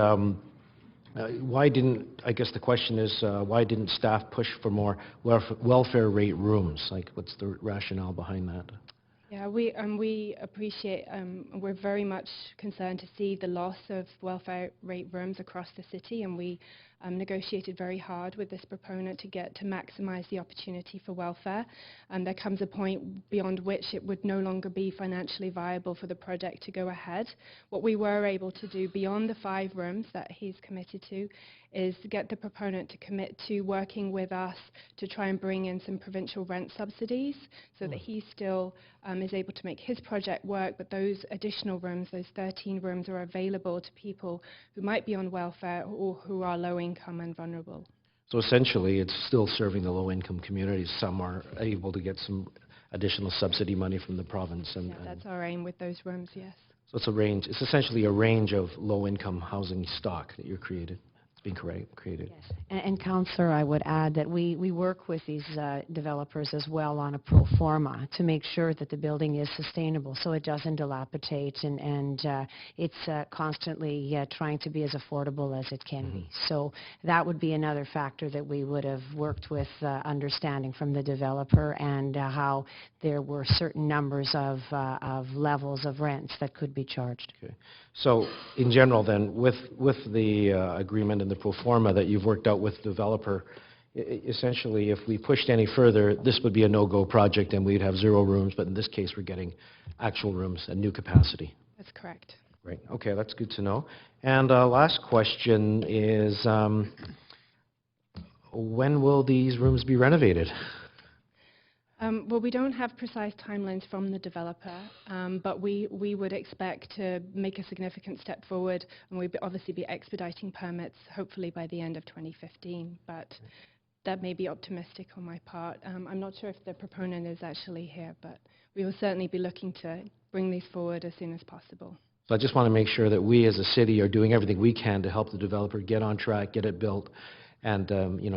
I guess the question is, why didn't staff push for more welfare rate rooms? Like, what's the rationale behind that? Yeah, we appreciate, we're very much concerned to see the loss of welfare rate rooms across the city, and we negotiated very hard with this proponent to maximize the opportunity for welfare. There comes a point beyond which it would no longer be financially viable for the project to go ahead. What we were able to do beyond the 5 rooms that he's committed to is get the proponent to commit to working with us to try and bring in some provincial rent subsidies so that he still is able to make his project work, but those additional rooms, those 13 rooms, are available to people who might be on welfare or who are low income and vulnerable. So essentially, it's still serving the low-income communities. Some are able to get some additional subsidy money from the province. And, That's our aim with those rooms, yes. so it's a range. It's essentially a range of low-income housing stock that you're created. Being created. Yes. And Councillor, I would add that we work with these developers as well on a pro forma to make sure that the building is sustainable so it doesn't dilapidate and it's constantly trying to be as affordable as it can be. So that would be another factor that we would have worked with understanding from the developer and how there were certain numbers of levels of rents that could be charged. Okay. So in general then, with the agreement and the pro forma that you've worked out with the developer, essentially if we pushed any further, this would be a no-go project and we'd have 0 rooms, but in this case we're getting actual rooms and new capacity. That's correct. Great. Okay, that's good to know. And last question is, when will these rooms be renovated? Well, we don't have precise timelines from the developer, but we would expect to make a significant step forward, and we'd obviously be expediting permits hopefully by the end of 2015, but that may be optimistic on my part. I'm not sure if the proponent is actually here, but we will certainly be looking to bring these forward as soon as possible. So I just want to make sure that we as a city are doing everything we can to help the developer get on track, get it built, and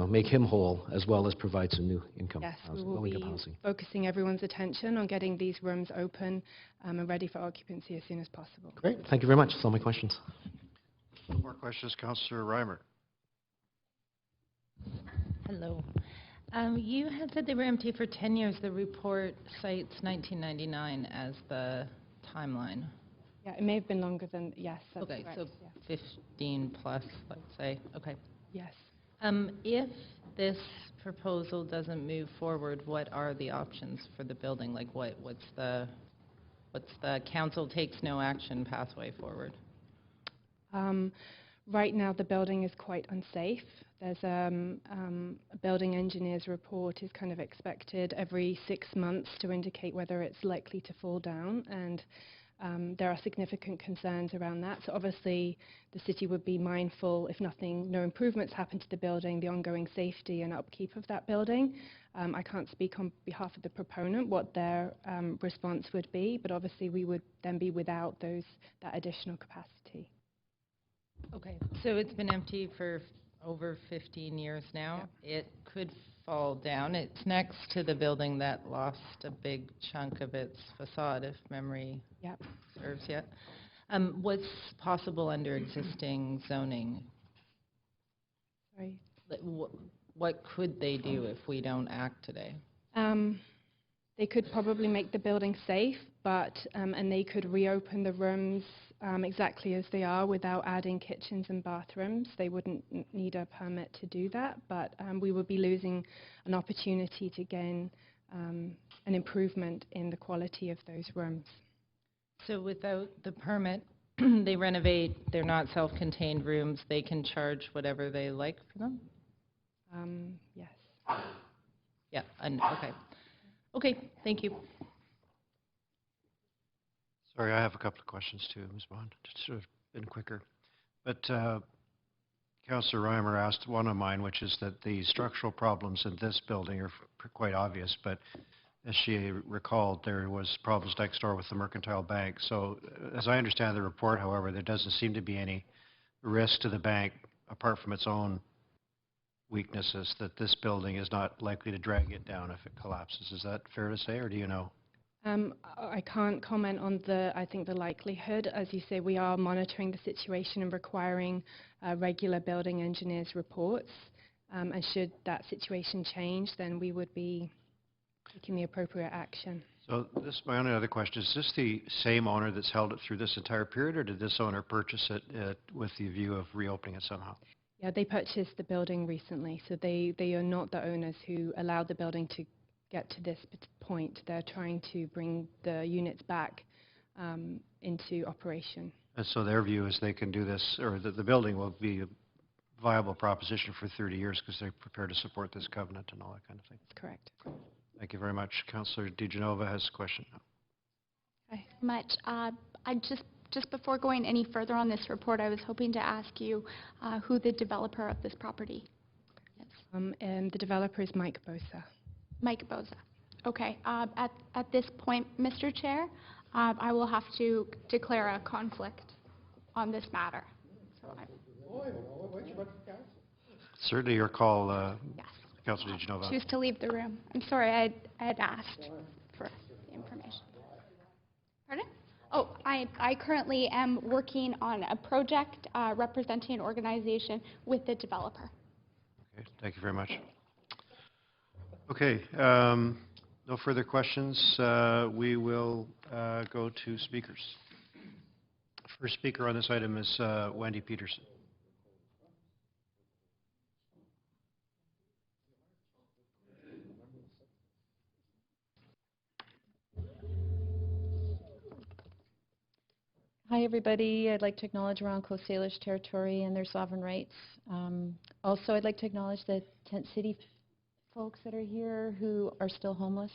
make him whole, as well as provide some new income housing, we will be housing. focusing everyone's attention on getting these rooms open and ready for occupancy as soon as possible. Great. Thank you very much. That's all my questions. No more questions, Councillor Reimer. Hello. You had said they were empty for 10 years. The report cites 1999 as the timeline. Yeah, it may have been longer than, yes, that's okay, correct. So 15 plus, let's say. Okay. Yes. If this proposal doesn't move forward, what are the options for the building? Like what's the council takes no action pathway forward? Right now the building is quite unsafe. There's a building engineer's report is kind of expected every 6 months to indicate whether it's likely to fall down, and there are significant concerns around that. So obviously the city would be mindful, if no improvements happen to the building, the ongoing safety and upkeep of that building. I can't speak on behalf of the proponent what their response would be, but obviously we would then be without that additional capacity. Okay, so it's been empty for over 15 years now. Yeah. It could fall down. It's next to the building that lost a big chunk of its facade, if memory serves yet. What's possible under existing zoning? Sorry? What could they do if we don't act today? They could probably make the building safe, but and they could reopen the rooms exactly as they are without adding kitchens and bathrooms. They wouldn't need a permit to do that, but we would be losing an opportunity to gain an improvement in the quality of those rooms. So without the permit, they renovate, they're not self-contained rooms, they can charge whatever they like for them? Yes. Yeah, okay. Okay, thank you. Sorry, I have a couple of questions too, Ms. Bond, just sort of been quicker. But Councillor Reimer asked one of mine, which is that the structural problems in this building are quite obvious, but as she recalled, there was problems next door with the Mercantile Bank. So as I understand the report, however, there doesn't seem to be any risk to the bank, apart from its own weaknesses, that this building is not likely to drag it down if it collapses. Is that fair to say, or do you know? I can't comment on the likelihood. As you say, we are monitoring the situation and requiring regular building engineers' reports. And should that situation change, then we would be taking the appropriate action. So this, my only other question, is this the same owner that's held it through this entire period, or did this owner purchase it with the view of reopening it somehow? Yeah, they purchased the building recently, so they are not the owners who allowed the building to get to this point. They're trying to bring the units back into operation. And so their view is they can do this, or the building will be a viable proposition for 30 years because they're prepared to support this covenant and all that kind of thing. That's correct. Thank you very much. Councillor DeGenova has a question. Hi. Much. I just before going any further on this report, I was hoping to ask you who the developer of this property is. And the developer is Mike Bosa. Mike Bosa. Okay. At this point, Mr. Chair, I will have to declare a conflict on this matter. So Certainly your call, yes. Councillor DeGenova. Choose to leave the room. I'm sorry, I had asked for the information. Pardon? Oh, I currently am working on a project representing an organization with the developer. Okay, thank you very much. Okay, no further questions. We will go to speakers. First speaker on this item is Wendy Peterson. Hi, everybody. I'd like to acknowledge we're on Coast Salish territory and their sovereign rights. Also, I'd like to acknowledge the Tent City folks that are here who are still homeless,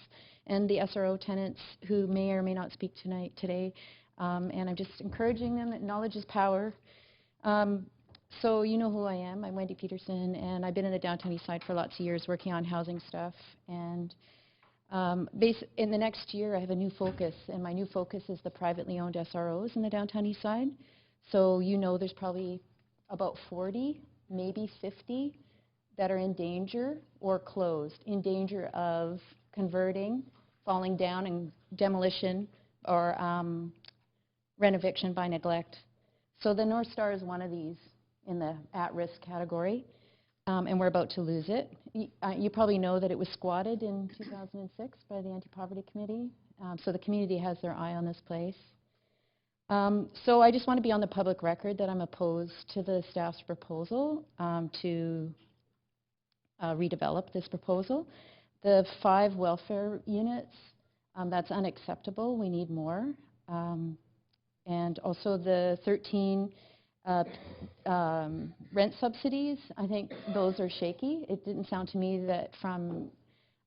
and the SRO tenants who may or may not speak today. And I'm just encouraging them that knowledge is power. So you know who I am. I'm Wendy Peterson, and I've been in the downtown east side for lots of years working on housing stuff. And in the next year, I have a new focus, and my new focus is the privately owned SROs in the downtown east side. So you know there's probably about 40, maybe 50 that are in danger or closed, in danger of converting, falling down, and demolition or renovation by neglect. So the North Star is one of these in the at-risk category. And we're about to lose it. You probably know that it was squatted in 2006 by the Anti-Poverty Committee. So the community has their eye on this place. So I just want to be on the public record that I'm opposed to the staff's proposal to redevelop this proposal. The 5 welfare units, that's unacceptable. We need more. And also the 13 rent subsidies, I think those are shaky. It didn't sound to me that from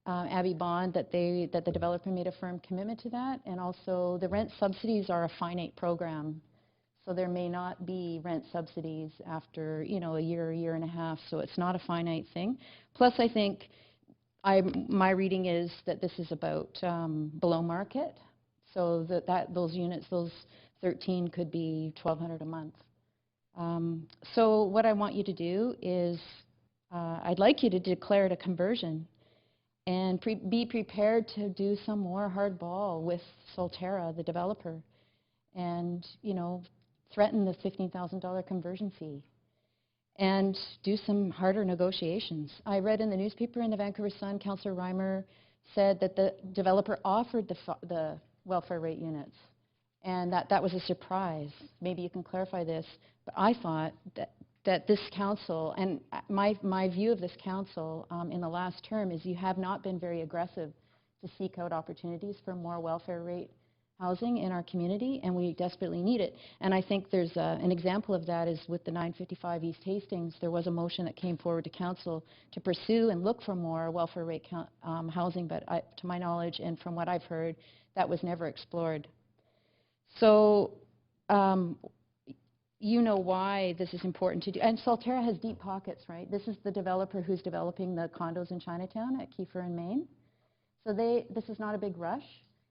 Abby Bond that the developer made a firm commitment to that. And also the rent subsidies are a finite program. So there may not be rent subsidies after, a year and a half. So it's not a finite thing. Plus, I think my reading is that this is about below market. So those units, those 13 could be $1,200 a month. So what I want you to do is I'd like you to declare it a conversion and be prepared to do some more hardball with Solterra, the developer, and, threaten the $15,000 conversion fee and do some harder negotiations. I read in the newspaper in the Vancouver Sun, Councillor Reimer said that the developer offered the welfare rate units, and that was a surprise. Maybe you can clarify this, but I thought that this council, and my view of this council in the last term is you have not been very aggressive to seek out opportunities for more welfare rate housing in our community, and we desperately need it. And I think there's an example of that is with the 955 East Hastings. There was a motion that came forward to council to pursue and look for more welfare rate housing, but to my knowledge and from what I've heard, that was never explored. So you know why this is important to do. And Solterra has deep pockets, right? This is the developer who's developing the condos in Chinatown at Kiefer and Main. So this is not a big rush.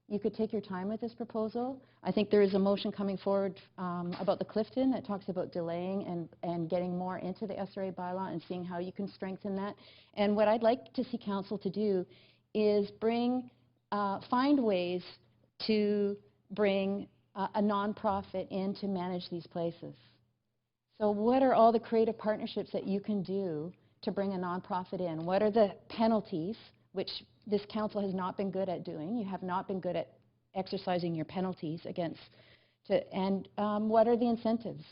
You could take your time with this proposal. I think there is a motion coming forward about the Clifton that talks about delaying and getting more into the SRA bylaw and seeing how you can strengthen that. And what I'd like to see council to do is find ways to bring a nonprofit in to manage these places. So what are all the creative partnerships that you can do to bring a nonprofit in? What are the penalties, which this council has not been good at doing? You have not been good at exercising your penalties against, and what are the incentives?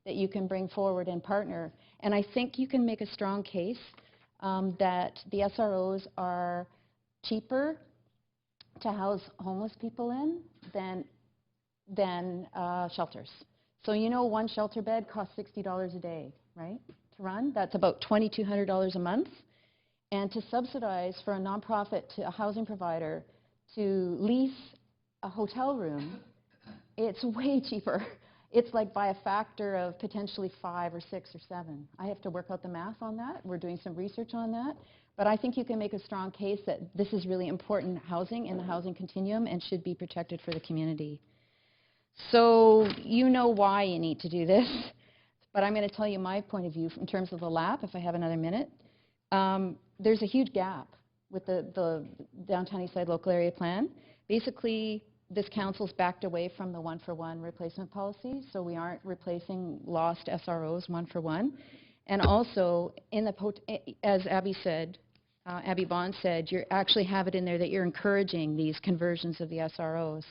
that you can bring forward and partner. And I think you can make a strong case that the SROs are cheaper to house homeless people in than shelters. So you know one shelter bed costs $60 a day, right, to run? That's about $2,200 a month. And to subsidize for a nonprofit, to a housing provider, to lease a hotel room, it's way cheaper. It's like by a factor of potentially 5 or 6 or 7. I have to work out the math on that. We're doing some research on that. But I think you can make a strong case that this is really important housing in the housing continuum and should be protected for the community. So you know why you need to do this. But I'm going to tell you my point of view in terms of the LAP, if I have another minute. There's a huge gap with the Downtown Eastside Local Area Plan. Basically, this council's backed away from the one-for-one replacement policy, so we aren't replacing lost SROs one-for-one. And also, as Abby said, Abby Bond said, you actually have it in there that you're encouraging these conversions of the SROs.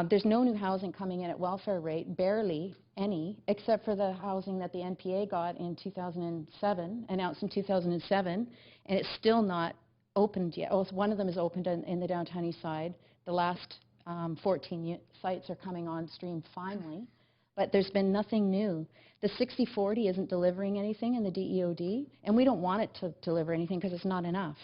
There's no new housing coming in at welfare rate, barely any, except for the housing that the NPA got in 2007, announced in 2007, and it's still not opened yet. Oh, one of them is opened in the Downtown East Side. The last 14 sites are coming on stream finally, but there's been nothing new. The 60/40 isn't delivering anything in the DEOD, and we don't want it to deliver anything because it's not enough.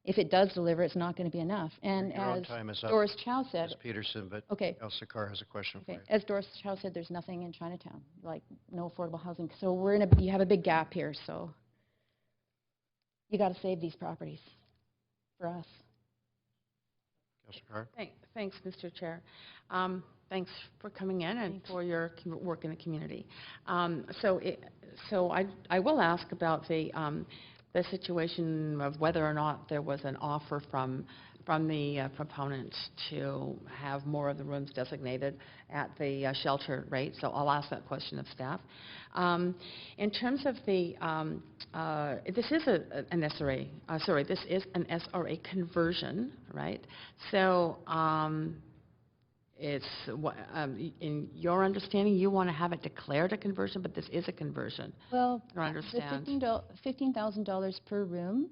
If it does deliver, it's not going to be enough. And Your own as time is up, Doris Chow said, Ms. Peterson, but okay. Councillor Carr has a question for you. As Doris Chow said, there's nothing in Chinatown, like no affordable housing. So you have a big gap here. So you got to save these properties for us. Councillor Carr. Thanks, Mr. Chair. Thanks for coming in and for your work in the community. So I will ask about the situation of whether or not there was an offer from the proponent to have more of the rooms designated at the shelter rate. So I'll ask that question of staff. In terms of the, this is an SRA, this is an SRA conversion, right? So it's, in your understanding, you want to have it declared a conversion, but this is a conversion. Well, I don't understand. The $15,000 per room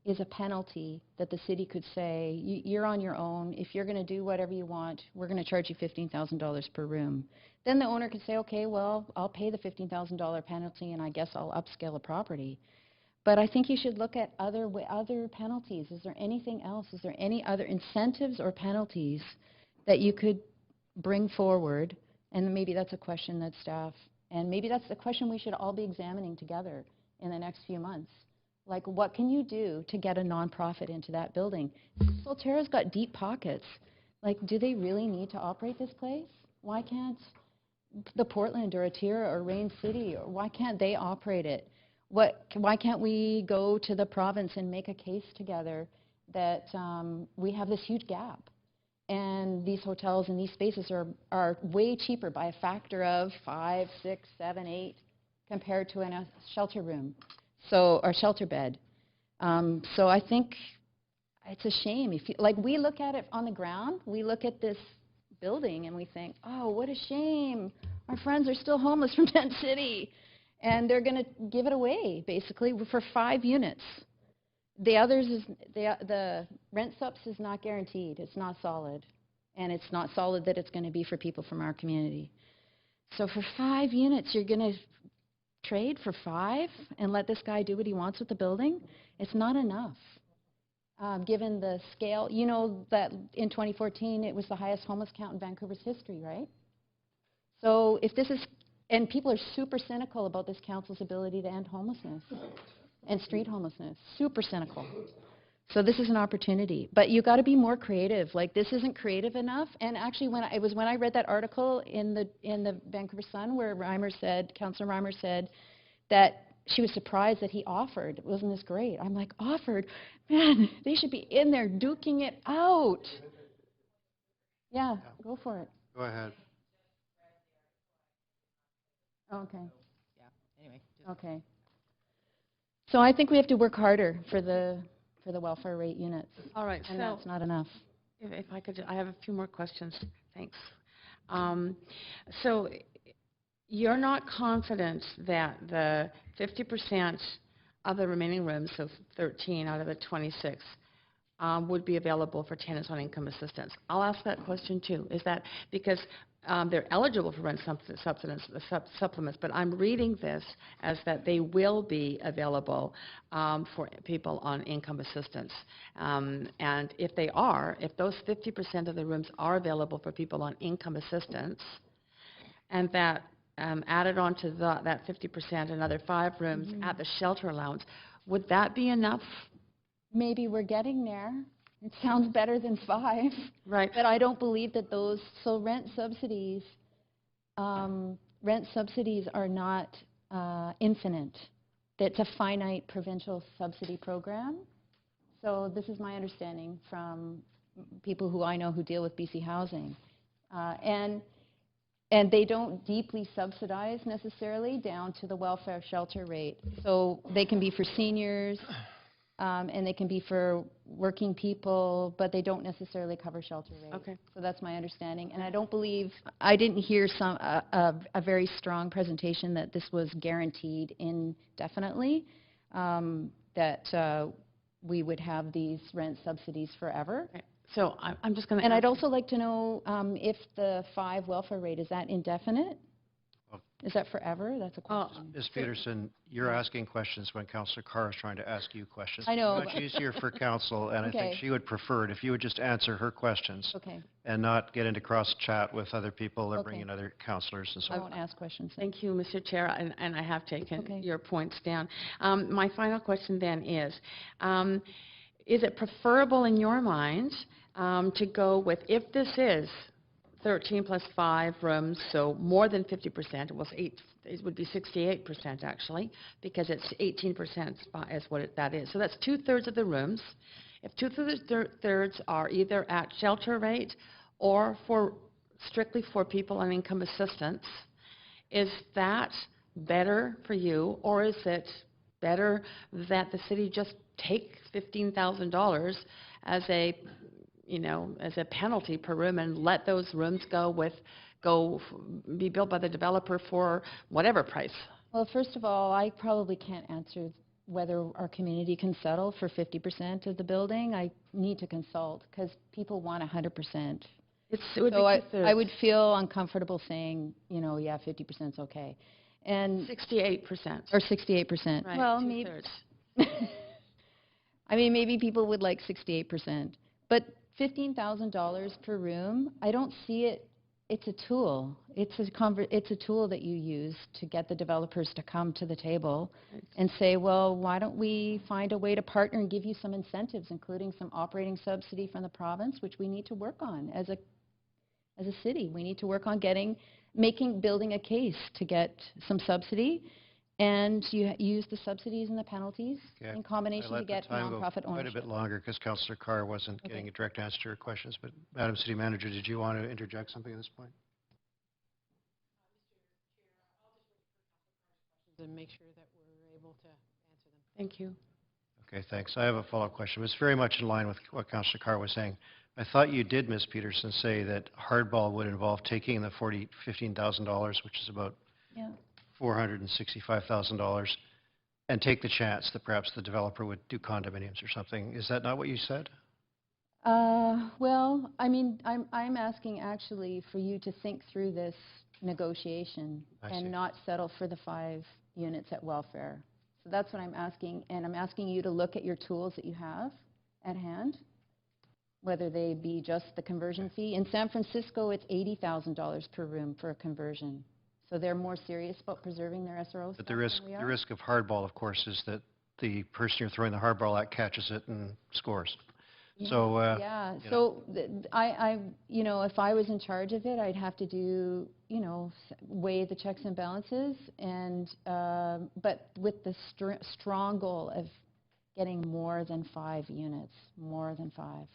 is a penalty that the city could say, you're on your own. If you're going to do whatever you want, we're going to charge you $15,000 per room. Then the owner could say, okay, well, I'll pay the $15,000 penalty and I guess I'll upscale a property. But I think you should look at other penalties. Is there anything else? Is there any other incentives or penalties that you could bring forward? And maybe that's a question that staff, and maybe that's the question we should all be examining together in the next few months. Like, what can you do to get a nonprofit into that building? Solterra's got deep pockets. Like, do they really need to operate this place? Why can't the Portland or Atira or Rain City, or why can't they operate it? Why can't we go to the province and make a case together that we have this huge gap? And these hotels and these spaces are way cheaper by a factor of 5, 6, 7, 8 compared to a shelter room, or shelter bed. So I think it's a shame. Like, we look at it on the ground, we look at this building and we think, oh, what a shame. Our friends are still homeless from Tent City. And they're going to give it away, basically, for 5 units. The others the rent subs is not guaranteed. It's not solid. And it's not solid that it's going to be for people from our community. So for 5 units, you're going to trade for 5 and let this guy do what he wants with the building? It's not enough, given the scale. You know that in 2014, it was the highest homeless count in Vancouver's history, right? So if this is, and people are super cynical about this council's ability to end homelessness and street homelessness, super cynical. So this is an opportunity, but you got to be more creative. Like, this isn't creative enough. And actually, when I read that article in the Vancouver Sun where Councillor Reimer said that she was surprised that he offered. Wasn't this great? I'm like, offered? Man, they should be in there duking it out. Yeah, go for it. Go ahead. Okay. Yeah, anyway. Okay. So I think we have to work harder for the welfare rate units. All right. And so that's not enough. If I could, I have a few more questions. Thanks. So you're not confident that the 50% of the remaining rooms, so 13 out of the 26, would be available for tenants on income assistance. I'll ask that question too. Is that because they're eligible for rent supplements, but I'm reading this as that they will be available for people on income assistance. And if they are, if those 50% of the rooms are available for people on income assistance, and that added on to that 50%, another 5 rooms at the shelter allowance, would that be enough? Maybe we're getting there. It sounds better than 5. Right. But I don't believe that those, so rent subsidies are not infinite. It's a finite provincial subsidy program. So this is my understanding from people who I know who deal with BC Housing. And they don't deeply subsidize necessarily down to the welfare shelter rate. So they can be for seniors, and they can be for working people, but they don't necessarily cover shelter rates. Okay. So that's my understanding. And I don't believe, I didn't hear a very strong presentation that this was guaranteed indefinitely, that we would have these rent subsidies forever. Okay. So I'm just going to. And I'd also like to know if the 5 welfare rate, is that indefinite? Is that forever? That's a question. Ms. Peterson, you're asking questions when Councillor Carr is trying to ask you questions. I know. It's much easier for council, and I think Okay. she would prefer it if you would just answer her questions Okay. and not get into cross-chat with other people or Okay. bring in other councillors and so I on. won't ask questions. Thank you, Mr. Chair, and I have taken Okay. your points down. My final question then is it preferable in your mind to go with, if this is 13 plus 5 rooms, so more than 50%, it would be 68% actually, because it's 18% is what that is. So that's 2/3 of the rooms. If 2/3 are either at shelter rate or strictly for people on income assistance, is that better for you, or is it better that the city just take $15,000 as a penalty per room and let those rooms be built by the developer for whatever price? Well, first of all, I probably can't answer whether our community can settle for 50% of the building. I need to consult because people want 100%. I would feel uncomfortable saying, yeah, 50% is okay. And 68%. Or 68%. Right, well, 2/3. Maybe people would like 68%. But $15,000 per room, I don't see it. It's a tool. It's a tool that you use to get the developers to come to the table and say, well, why don't we find a way to partner and give you some incentives, including some operating subsidy from the province, which we need to work on as a city. We need to work on building a case to get some subsidy. And you use the subsidies and the penalties in combination to get nonprofit ownership. Quite a bit longer because Councillor Carr wasn't getting a direct answer to her questions. But Madam City Manager, did you want to interject something at this point? And make sure that we're able to answer them. Thank you. Okay, thanks. I have a follow-up question. It's very much in line with what Councillor Carr was saying. I thought you did, Ms. Peterson, say that hardball would involve taking the $15,000, which is about $465,000, and take the chance that perhaps the developer would do condominiums or something. Is that not what you said? Well, I'm asking actually for you to think through this negotiation and not settle for the 5 units at welfare. So that's what I'm asking, and I'm asking you to look at your tools that you have at hand, whether they be just the conversion fee. In San Francisco, it's $80,000 per room for a conversion. So they're more serious about preserving their SRO. But the risk of hardball, of course, is that the person you're throwing the hardball at catches it and scores. Yeah. So, So if I was in charge of it, I'd have to do, weigh the checks and balances, and but with the strong goal of getting more than 5 units, more than 5.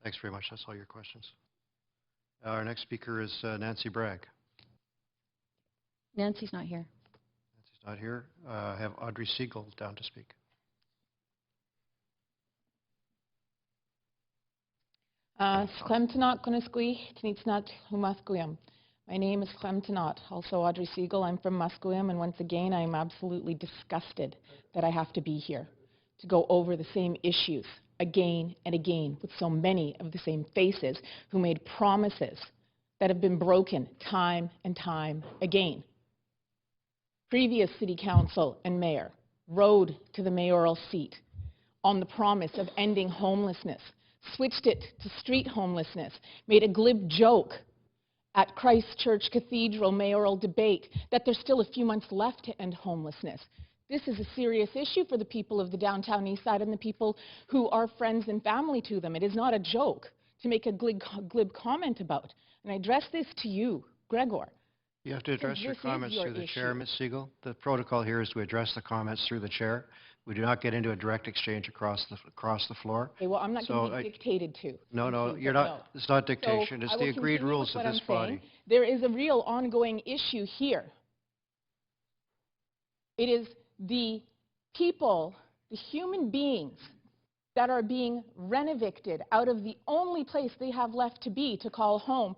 Thanks very much. That's all your questions. Our next speaker is Nancy Bragg. Nancy's not here. Nancy's not here. I have Audrey Siegel down to speak. Sklemtnat konisqui, tnitsnat humathkuyam. My name is Clem Tenot, also Audrey Siegel. I'm from Musqueam, and once again, I'm absolutely disgusted that I have to be here to go over the same issues again and again with so many of the same faces who made promises that have been broken time and time again. Previous city council and mayor rode to the mayoral seat on the promise of ending homelessness, switched it to street homelessness, made a glib joke at Christchurch Cathedral mayoral debate that there's still a few months left to end homelessness. This is a serious issue for the people of the downtown east side and the people who are friends and family to them. It is not a joke to make a glib comment about. And I address this to you, Gregor. You have to address your comments through the chair, Ms. Siegel. The protocol here is to address the comments through the chair. We do not get into a direct exchange across the floor. Okay, well, I'm not going to be dictated to. No, you're not. No. It's not dictation. So it's the agreed rules of this body. There is a real ongoing issue here. It is the people, the human beings that are being renovated out of the only place they have left to be to call home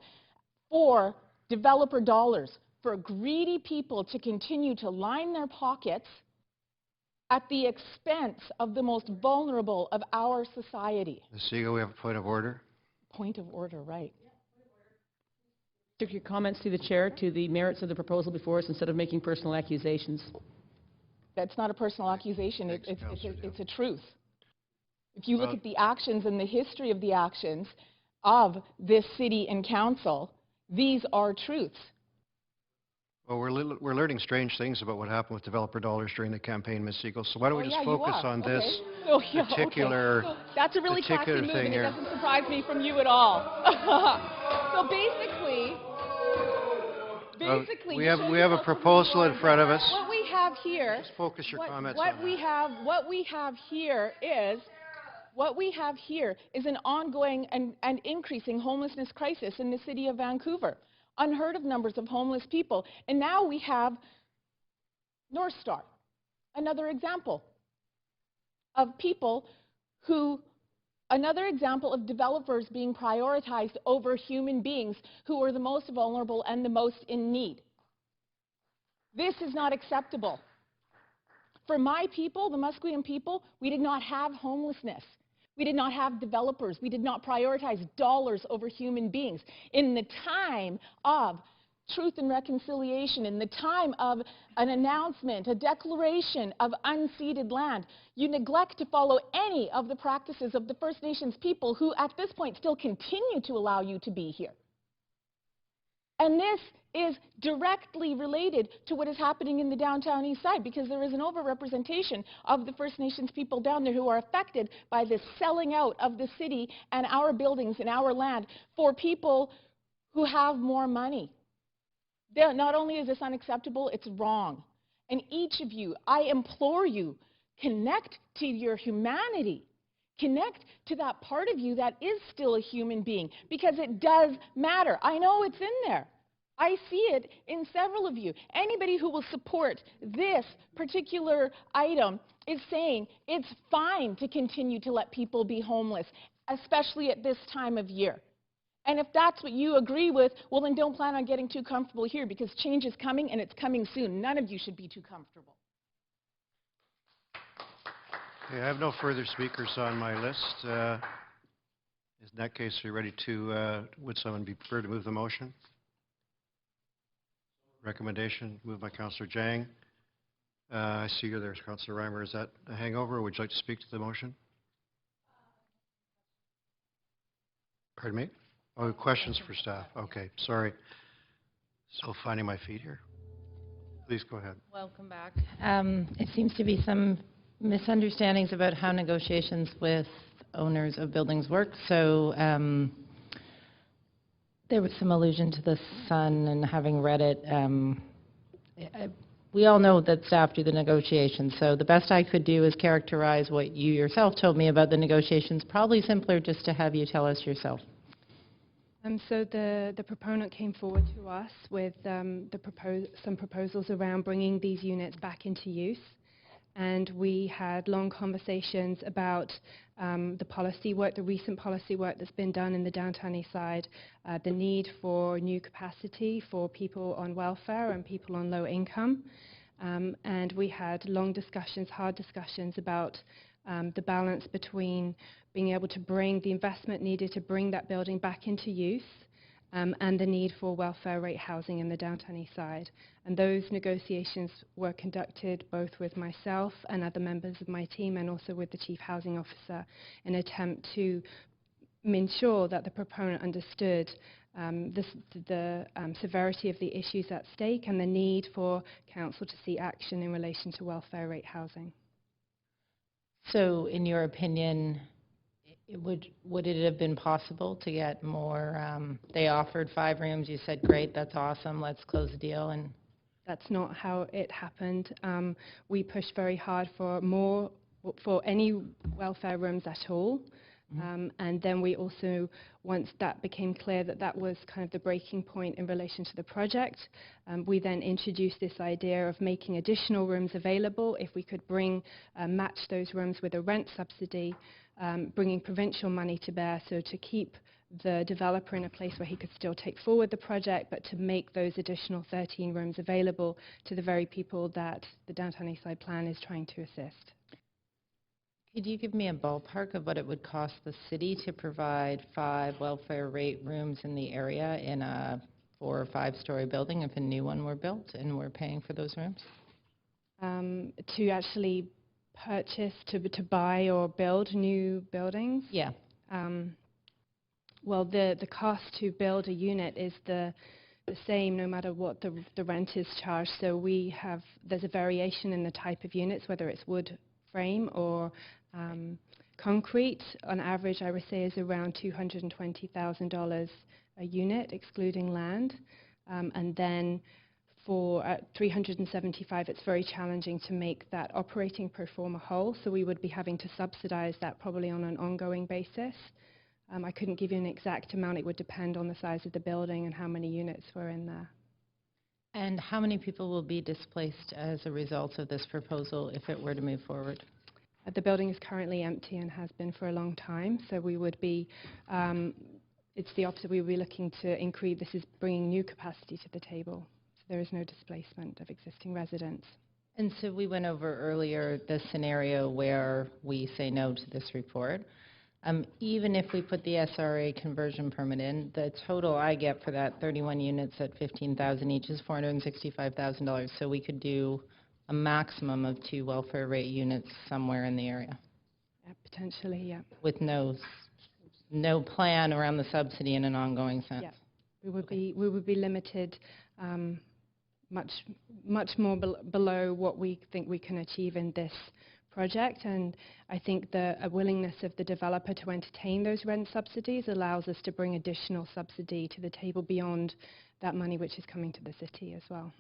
for developer dollars, for greedy people to continue to line their pockets at the expense of the most vulnerable of our society. Ms. Siegel, we have a point of order. Point of order, right. Restrict your comments to the chair to the merits of the proposal before us instead of making personal accusations. That's not a personal accusation. It's a truth. If you look at the actions and the history of the actions of this city and council, these are truths. Well, we're learning strange things about what happened with developer dollars during the campaign, Ms. Siegel. So why don't we just focus on this particular That's a really classy move, and it doesn't surprise me from you at all. So basically, we have a proposal in front of us. What we have here. Just focus your comments on that. What we have here is an ongoing and increasing homelessness crisis in the city of Vancouver. Unheard of numbers of homeless people. And now we have North Star, another example of people who, another example of developers being prioritized over human beings who are the most vulnerable and the most in need. This is not acceptable. For my people, the Musqueam people, we did not have homelessness. We did not have developers. We did not prioritize dollars over human beings. In the time of truth and reconciliation, in the time of an announcement, a declaration of unceded land, you neglect to follow any of the practices of the First Nations people who at this point still continue to allow you to be here. And this is directly related to what is happening in the downtown east side, because there is an overrepresentation of the First Nations people down there who are affected by this selling out of the city and our buildings and our land for people who have more money. Not only is this unacceptable, it's wrong. And each of you, I implore you, connect to your humanity. Connect to that part of you that is still a human being, because it does matter. I know it's in there. I see it in several of you. Anybody who will support this particular item is saying it's fine to continue to let people be homeless, especially at this time of year. And if that's what you agree with, well, then don't plan on getting too comfortable here, because change is coming, and it's coming soon. None of you should be too comfortable. Okay, I have no further speakers on my list. In that case, are you ready to, would someone be prepared to move the motion? Recommendation, moved by Councillor Jang. I see you there, Councillor Reimer. Is that a hangover, or would you like to speak to the motion? Pardon me? Oh, questions for staff. Okay, sorry. Still finding my feet here. Please go ahead. Welcome back. It seems to be some misunderstandings about how negotiations with owners of buildings work. So there was some allusion to the Sun, and having read it, we all know that staff do the negotiations. So the best I could do is characterize what you yourself told me about the negotiations. Probably simpler just to have you tell us yourself. So the proponent came forward to us with some proposals around bringing these units back into use. and we had long conversations about the policy work, the recent policy work that's been done in the downtown east side, the need for new capacity for people on welfare and people on low income. And we had long discussions, hard discussions about the balance between being able to bring the investment needed to bring that building back into use and the need for welfare rate housing in the downtown east side. And those negotiations were conducted both with myself and other members of my team and also with the Chief Housing Officer in an attempt to ensure that the proponent understood the severity of the issues at stake and the need for Council to see action in relation to welfare rate housing. So in your opinion, would it have been possible to get more? They offered 5 rooms. You said, great, that's awesome, let's close the deal. And that's not how it happened. We pushed very hard for more, for any welfare rooms at all. And then we also, once that became clear that that was kind of the breaking point in relation to the project, we then introduced this idea of making additional rooms available if we could match those rooms with a rent subsidy, bringing provincial money to bear, so to keep the developer in a place where he could still take forward the project, but to make those additional 13 rooms available to the very people that the Downtown Eastside Plan is trying to assist. Could you give me a ballpark of what it would cost the city to provide 5 welfare rate rooms in the area in a 4 or 5-story building if a new one were built and we're paying for those rooms? To actually purchase, to buy or build new buildings? Yeah. Well, the cost to build a unit is the same no matter what the rent is charged. So there's a variation in the type of units, whether it's wood frame or concrete. On average, I would say is around $220,000 a unit, excluding land. And then for $375, it's very challenging to make that operating pro forma whole. So we would be having to subsidize that probably on an ongoing basis. I couldn't give you an exact amount. It would depend on the size of the building and how many units were in there. And how many people will be displaced as a result of this proposal if it were to move forward? The building is currently empty and has been for a long time, so we would be, it's the opposite. We would be looking to increase, this is bringing new capacity to the table, so there is no displacement of existing residents. And so we went over earlier the scenario where we say no to this report. Even if we put the SRA conversion permit in, the total I get for that 31 units at $15,000 each is $465,000. So we could do a maximum of 2 welfare rate units somewhere in the area. Yeah, potentially, yeah. With no plan around the subsidy in an ongoing sense. Yeah, we would be limited much more below what we think we can achieve in this project, and I think a willingness of the developer to entertain those rent subsidies allows us to bring additional subsidy to the table beyond that money which is coming to the city as well.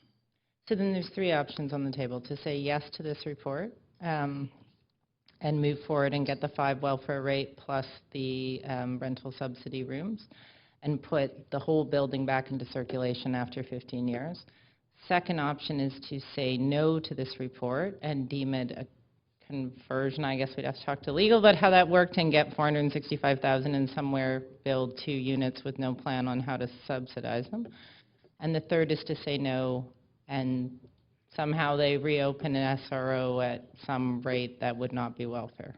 So then there's 3 options on the table: to say yes to this report and move forward and get the 5 welfare rate plus the rental subsidy rooms and put the whole building back into circulation after 15 years. Second option is to say no to this report and deem it a conversion. I guess we'd have to talk to legal about how that worked and get $465,000 and somewhere build 2 units with no plan on how to subsidize them. And the third is to say no, and somehow they reopen an SRO at some rate that would not be welfare.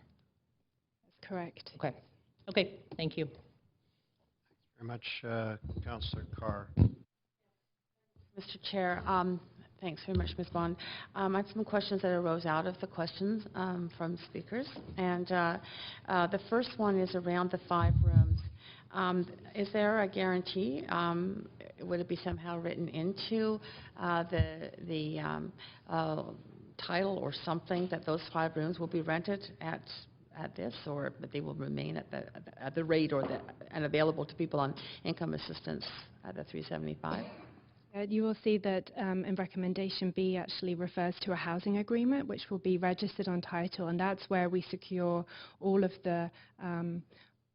That's correct. Okay. Okay, thank you. Thanks very much, Councillor Carr. Mr. Chair, thanks very much, Ms. Bond. I have some questions that arose out of the questions from speakers. And the first one is around the 5 rooms. Is there a guarantee? Would it be somehow written into the title or something that those 5 rooms will be rented at this, or that they will remain at the rate or and available to people on income assistance at the $375? You will see that in recommendation B actually refers to a housing agreement which will be registered on title, and that's where we secure all of the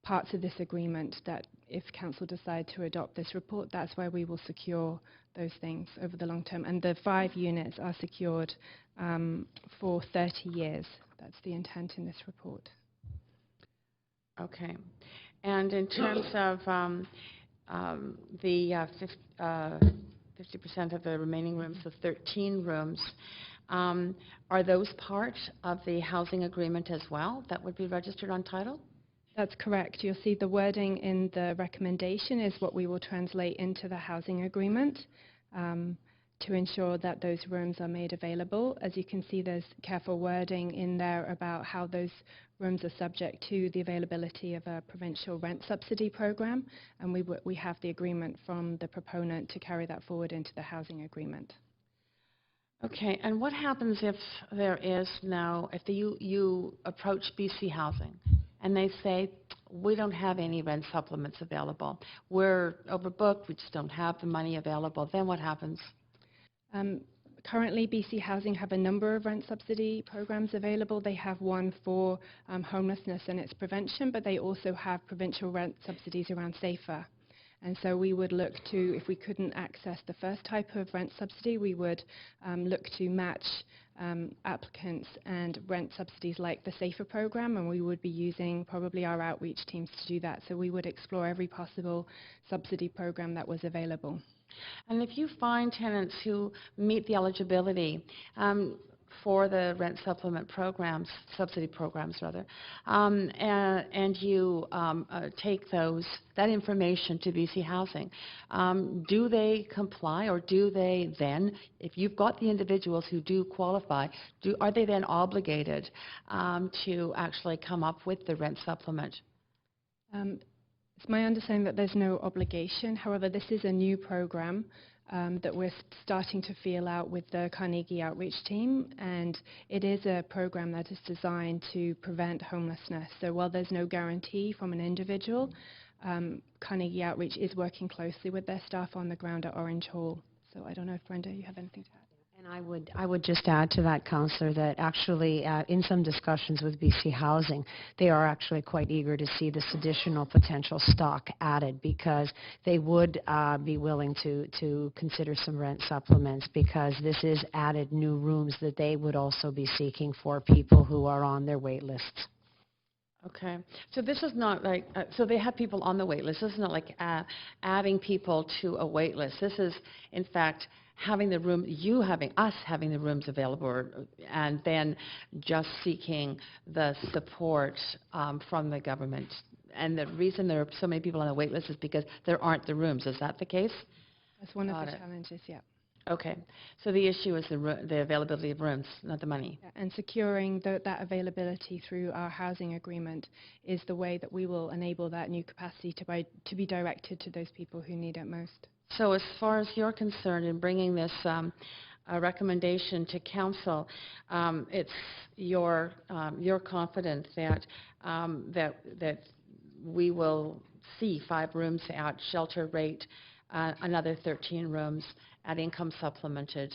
parts of this agreement that if council decide to adopt this report, that's where we will secure those things over the long term. And the 5 units are secured for 30 years. That's the intent in this report. Okay. And in terms of the 50% of the remaining rooms, the 13 rooms, are those part of the housing agreement as well that would be registered on title? That's correct. You'll see the wording in the recommendation is what we will translate into the housing agreement to ensure that those rooms are made available. As you can see, there's careful wording in there about how those rooms are subject to the availability of a provincial rent subsidy program, and we have the agreement from the proponent to carry that forward into the housing agreement. Okay, and what happens if there is now, if you approach BC Housing and they say, we don't have any rent supplements available, we're overbooked, we just don't have the money available, then what happens? Currently, BC Housing have a number of rent subsidy programs available. They have one for homelessness and its prevention, but they also have provincial rent subsidies around SAFER. And so we would look to, if we couldn't access the first type of rent subsidy, we would look to match applicants and rent subsidies like the SAFER program, and we would be using probably our outreach teams to do that. So we would explore every possible subsidy program that was available. And if you find tenants who meet the eligibility for the rent supplement programs, subsidy programs rather, and you take that information to BC Housing, do they comply, or do they then, if you've got the individuals who do qualify, are they then obligated to actually come up with the rent supplement? It's my understanding that there's no obligation. However, this is a new program that we're starting to feel out with the Carnegie Outreach team, and it is a program that is designed to prevent homelessness. So while there's no guarantee from an individual, Carnegie Outreach is working closely with their staff on the ground at Orange Hall. So I don't know if Brenda, you have anything to add? And I would just add to that, Councillor, that actually in some discussions with BC Housing, they are actually quite eager to see this additional potential stock added, because they would be willing to consider some rent supplements, because this is added new rooms that they would also be seeking for people who are on their wait lists. Okay, so this is not like, so they have people on the wait list. This is not like adding people to a wait list. This is, in fact, having the room, us having the rooms available, and then just seeking the support from the government. And the reason there are so many people on the wait list is because there aren't the rooms. Is that the case? That's one of the challenges, yeah. Okay, so the issue is the availability of rooms, not the money. Yeah, and securing that availability through our housing agreement is the way that we will enable that new capacity to be directed to those people who need it most. So as far as you're concerned in bringing this recommendation to council, it's your confidence that that we will see 5 rooms at shelter rate, another 13 rooms at income supplemented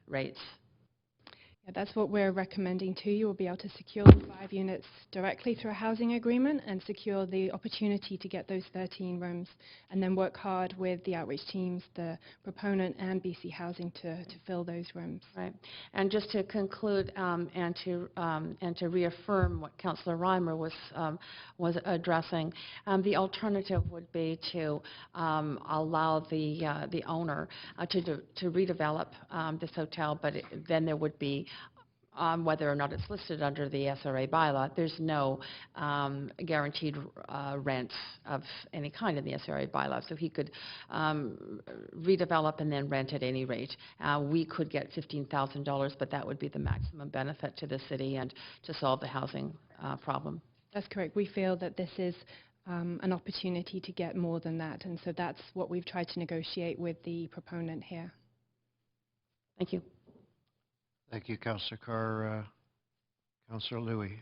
rates. Yeah, that's what we're recommending to you. We'll be able to secure the 5 units directly through a housing agreement and secure the opportunity to get those 13 rooms, and then work hard with the outreach teams, the proponent and BC Housing to fill those rooms. Right. And just to conclude and to reaffirm what Councillor Reimer was addressing, the alternative would be to allow the owner to redevelop this hotel, but then there would be, whether or not it's listed under the SRA bylaw, there's no guaranteed rent of any kind in the SRA bylaw. So he could redevelop and then rent at any rate. We could get $15,000, but that would be the maximum benefit to the city and to solve the housing problem. That's correct. We feel that this is an opportunity to get more than that, and so that's what we've tried to negotiate with the proponent here. Thank you. Thank you, Councillor Carr. Councillor Louie.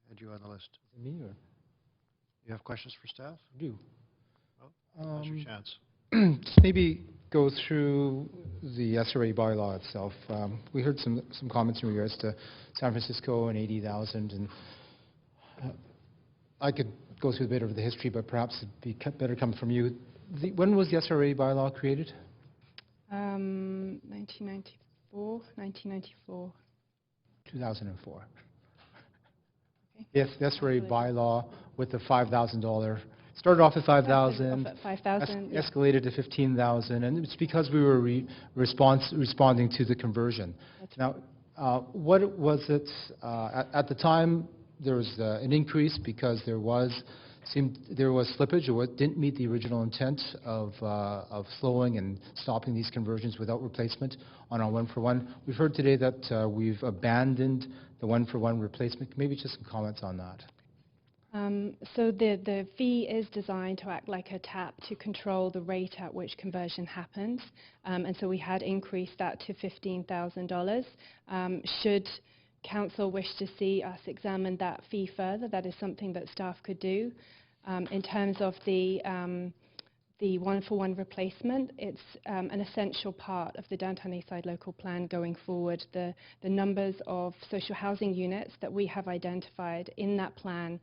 Had you on the list? Me or? You have questions for staff? I do. Oh, now's your chance. Just maybe go through the SRA bylaw itself. We heard some comments in regards to San Francisco and 80,000, and I could go through a bit of the history, but perhaps it'd be better coming from you. When was the SRA bylaw created? 1994. 2004. Okay. Yes, the SRA bylaw with the $5,000. Started off at 5,000, escalated to 15,000, and it's because we were responding to the conversion. Now, what was it at the time? There was an increase because there was slippage, or what didn't meet the original intent of slowing and stopping these conversions without replacement on our one-for-one. We've heard today that we've abandoned the one-for-one replacement. Maybe just some comments on that. So the fee is designed to act like a tap to control the rate at which conversion happens, and so we had increased that to $15,000. Should Council wish to see us examine that fee further, that is something that staff could do. In terms of the one-for-one replacement, it's an essential part of the Downtown Eastside Local Plan going forward. The numbers of social housing units that we have identified in that plan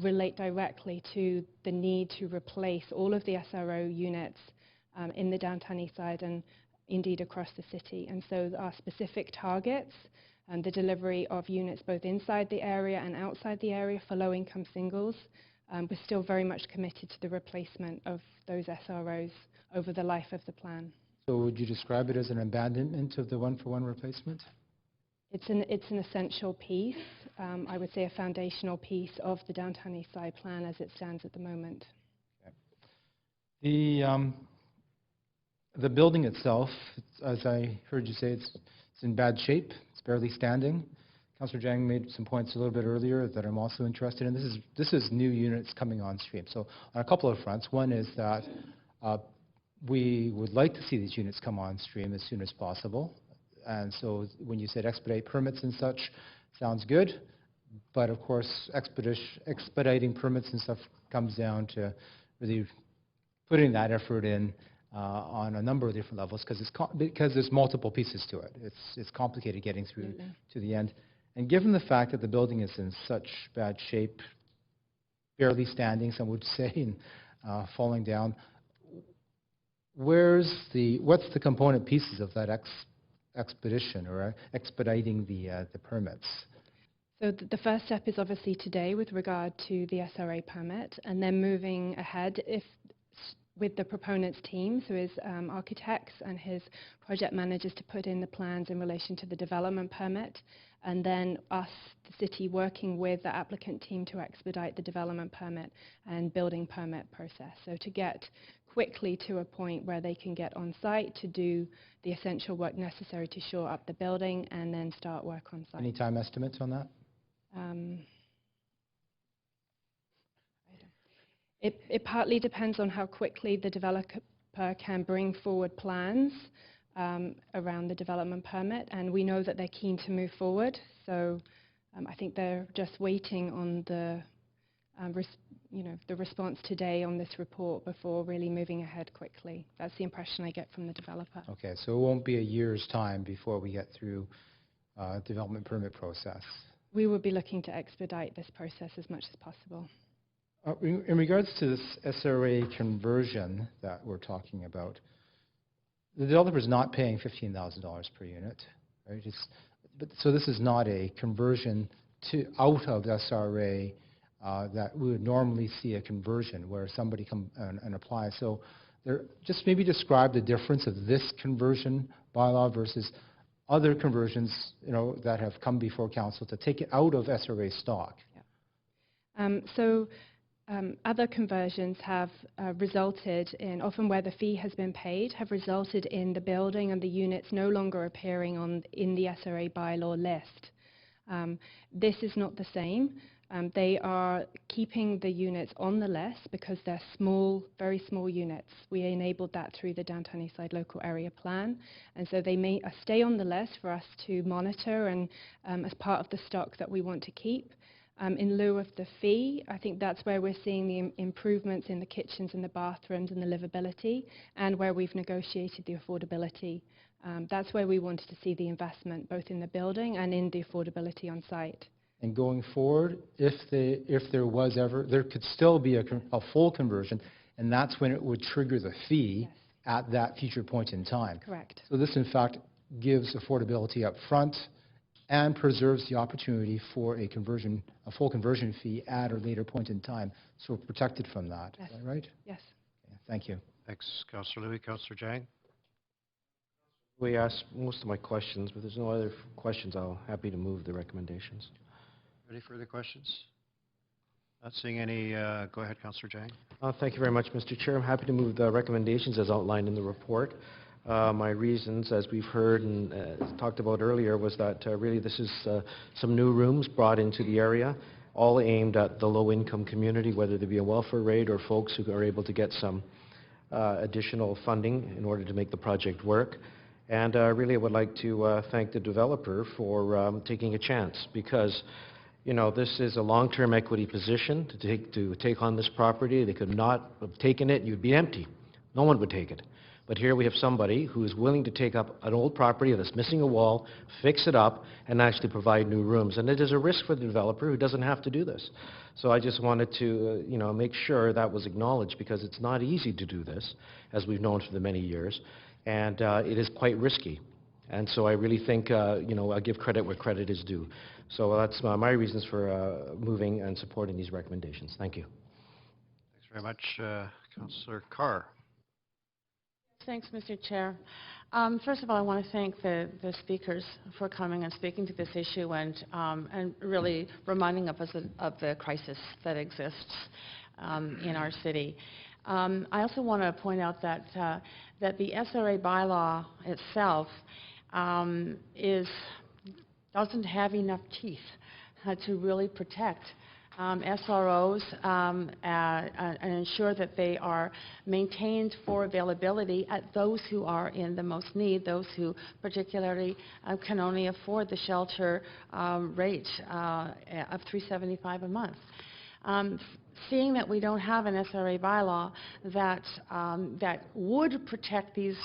relate directly to the need to replace all of the SRO units in the Downtown Eastside and indeed across the city. And so our specific targets and the delivery of units both inside the area and outside the area for low-income singles, we're still very much committed to the replacement of those SROs over the life of the plan. So would you describe it as an abandonment of the one-for-one replacement? It's an essential piece, I would say a foundational piece of the Downtown Eastside Plan as it stands at the moment. Okay. The building itself, as I heard you say, it's in bad shape. It's barely standing. Councillor Jang made some points a little bit earlier that I'm also interested in. This is new units coming on stream. So on a couple of fronts. One is that we would like to see these units come on stream as soon as possible. And so when you said expedite permits and such, sounds good. But of course, expediting permits and stuff comes down to really putting that effort in on a number of different levels because there's multiple pieces to it. It's complicated getting through to the end. And given the fact that the building is in such bad shape, barely standing, some would say, and falling down, what's the component pieces of that expedition or expediting the permits? So the first step is obviously today with regard to the SRA permit, and then moving ahead with the proponent's team, so his architects and his project managers, to put in the plans in relation to the development permit, and then us, the city, working with the applicant team to expedite the development permit and building permit process. So to get quickly to a point where they can get on site to do the essential work necessary to shore up the building and then start work on site. Any time estimates on that? It partly depends on how quickly the developer can bring forward plans around the development permit, and we know that they're keen to move forward. So I think they're just waiting on the response today on this report before really moving ahead quickly. That's the impression I get from the developer. Okay, so it won't be a year's time before we get through development permit process. We will be looking to expedite this process as much as possible. In regards to this SRA conversion that we're talking about, the developer is not paying $15,000 per unit, right? So this is not a conversion out of SRA that we would normally see a conversion where somebody come and apply. So just maybe describe the difference of this conversion bylaw versus other conversions, that have come before council to take it out of SRA stock. Yeah. Other conversions have resulted in, often where the fee has been paid, have resulted in the building and the units no longer appearing in the SRA bylaw list. This is not the same. They are keeping the units on the list because they're small, very small units. We enabled that through the Downtown Eastside Local Area Plan, and so they may stay on the list for us to monitor and as part of the stock that we want to keep. in lieu of the fee. I think that's where we're seeing the improvements in the kitchens and the bathrooms and the livability, and where we've negotiated the affordability. That's where we wanted to see the investment, both in the building and in the affordability on site. And going forward, if there was ever, there could still be a full conversion, and that's when it would trigger the fee at that future point in time. Correct. So this, in fact, gives affordability up front and preserves the opportunity for a full conversion fee at a later point in time. So we're protected from that. Yes. Is that right? Yes. Okay, thank you. Thanks, Councillor Louis. Councillor Jang? We asked most of my questions, but there's no other questions. I'm happy to move the recommendations. Any further questions? Not seeing any. Go ahead, Councillor Jang. Thank you very much, Mr. Chair. I'm happy to move the recommendations as outlined in the report. My reasons, as we've heard and talked about earlier, was that really this is some new rooms brought into the area, all aimed at the low-income community, whether they be a welfare rate or folks who are able to get some additional funding in order to make the project work. And really I would like to thank the developer for taking a chance, because you know, this is a long-term equity position to take on this property. They could not have taken it, you'd be empty. No one would take it. But here we have somebody who is willing to take up an old property that's missing a wall, fix it up, and actually provide new rooms. And it is a risk for the developer who doesn't have to do this. So I just wanted to, you know, make sure that was acknowledged, because it's not easy to do this, as we've known for the many years, and it is quite risky. And so I really think, you know, I give credit where credit is due. So that's my reasons for moving and supporting these recommendations. Thank you. Thanks very much. Councillor Carr. Thanks, Mr. Chair. First of all, I want to thank the speakers for coming and speaking to this issue and really reminding us of the crisis that exists in our city. I also want to point out that the SRA bylaw itself doesn't have enough teeth to really protect SROs and ensure that they are maintained for availability at those who are in the most need, those who particularly can only afford the shelter rate of $375 a month. Seeing that we don't have an SRA bylaw that would protect these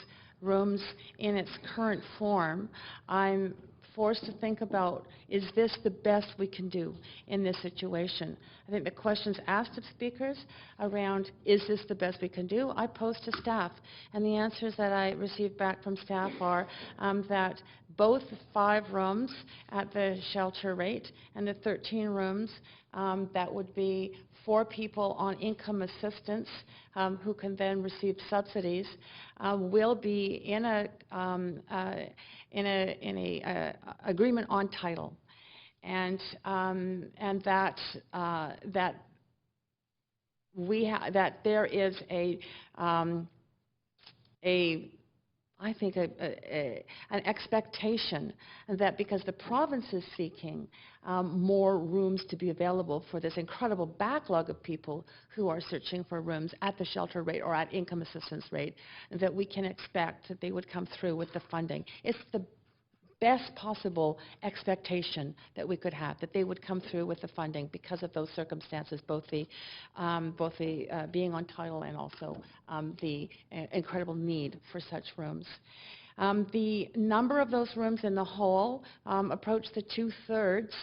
rooms in its current form, I'm forced to think about, is this the best we can do in this situation? I think the questions asked of speakers around, is this the best we can do, I posed to staff, and the answers that I received back from staff are that both the 5 rooms at the shelter rate and the 13 rooms that would be for people on income assistance who can then receive subsidies will be in a agreement on title, and that there is I think an expectation that because the province is seeking more rooms to be available for this incredible backlog of people who are searching for rooms at the shelter rate or at income assistance rate, that we can expect that they would come through with the funding. It's the best possible expectation that we could have, that they would come through with the funding because of those circumstances, both the being on title and also the incredible need for such rooms. The number of those rooms in the whole approach the 2/3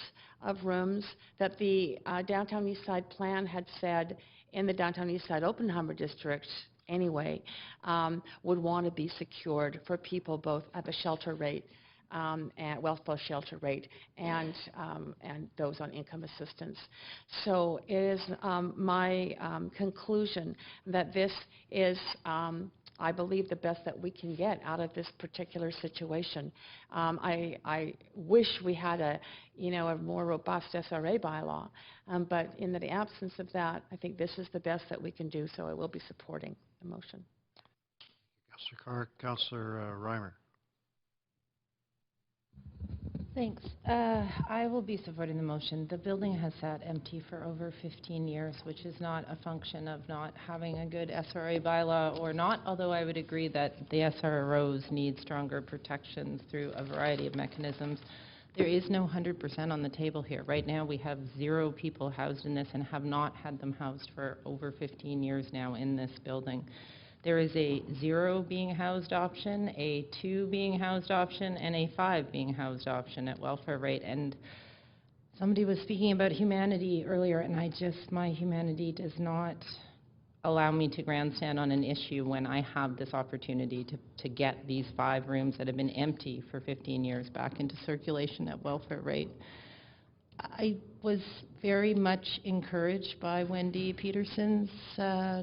of rooms that the Downtown East Side plan had said in the Downtown East Side Oppenheimer District anyway would want to be secured for people both at the shelter rate, at welfare shelter rate, and those on income assistance. So it is my conclusion that this is, I believe, the best that we can get out of this particular situation. I wish we had a more robust SRA bylaw, but in the absence of that, I think this is the best that we can do, so I will be supporting the motion. Councillor Carr. Councillor Reimer. Thanks. I will be supporting the motion. The building has sat empty for over 15 years, which is not a function of not having a good SRA bylaw or not, although I would agree that the SROs need stronger protections through a variety of mechanisms. There is no 100% on the table here. Right now, we have 0 people housed in this and have not had them housed for over 15 years now in this building. There is a 0 being housed option, a 2 being housed option, and a 5 being housed option at welfare rate. And somebody was speaking about humanity earlier, and my humanity does not allow me to grandstand on an issue when I have this opportunity to get these 5 rooms that have been empty for 15 years back into circulation at welfare rate. I was very much encouraged by Wendy Peterson's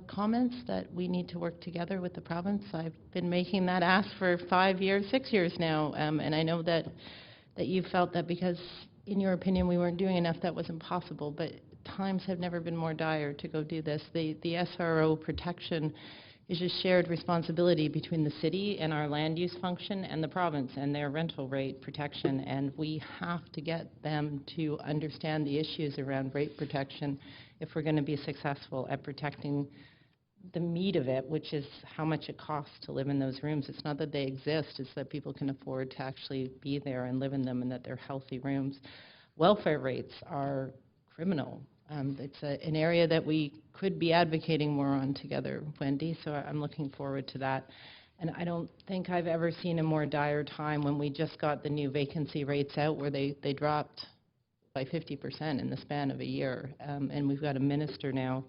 comments that we need to work together with the province. I've been making that ask for 5 years, 6 years now, and I know that you felt that because, in your opinion, we weren't doing enough, that wasn't possible, but times have never been more dire to go do this. The SRO protection is a shared responsibility between the city and our land use function and the province and their rental rate protection, and we have to get them to understand the issues around rate protection if we're going to be successful at protecting the meat of it, which is how much it costs to live in those rooms. It's not that they exist, it's that people can afford to actually be there and live in them and that they're healthy rooms. Welfare rates are criminal. It's an area that we could be advocating more on together, Wendy, so I'm looking forward to that. And I don't think I've ever seen a more dire time when we just got the new vacancy rates out where they dropped by 50% in the span of a year. And we've got a minister now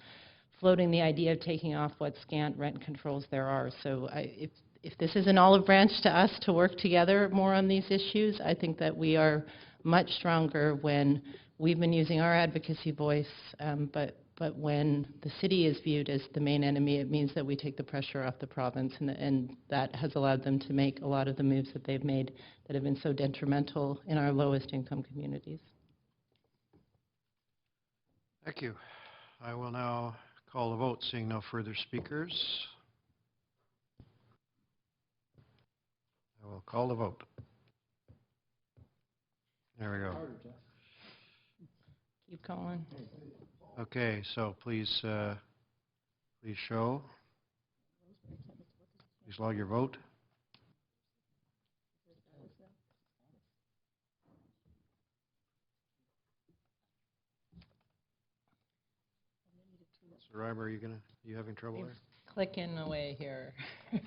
floating the idea of taking off what scant rent controls there are. So if this is an olive branch to us to work together more on these issues, I think that we are much stronger when we've been using our advocacy voice, but when the city is viewed as the main enemy, it means that we take the pressure off the province, and that has allowed them to make a lot of the moves that they've made that have been so detrimental in our lowest income communities. Thank you. I will now call the vote, seeing no further speakers. I will call the vote. There we go. Keep calling. Okay, so please show. Please log your vote. So, Reimer, are you having trouble there? Clicking away here. I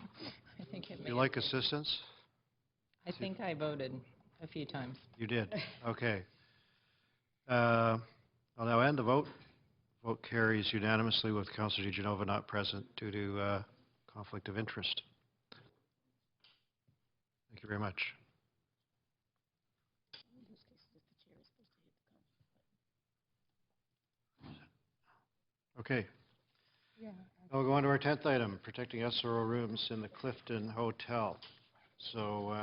think it may. You like assistance? I think I voted a few times. You did. Okay. I'll now end the vote. Vote carries unanimously with Councillor DiGenova not present due to conflict of interest. Thank you very much. Okay. I'll go on to our 10th item, protecting SRO rooms in the Clifton Hotel. So,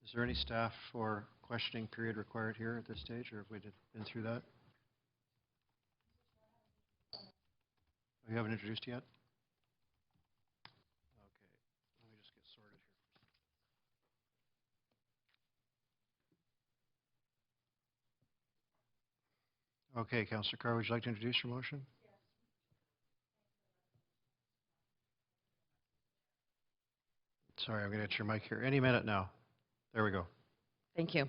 is there any staff or questioning period required here at this stage, or have we been through that? You haven't introduced yet? Okay, let me just get sorted here. Okay, Councillor Carr, would you like to introduce your motion? Sorry, I'm going to get your mic here. Any minute now. There we go. Thank you.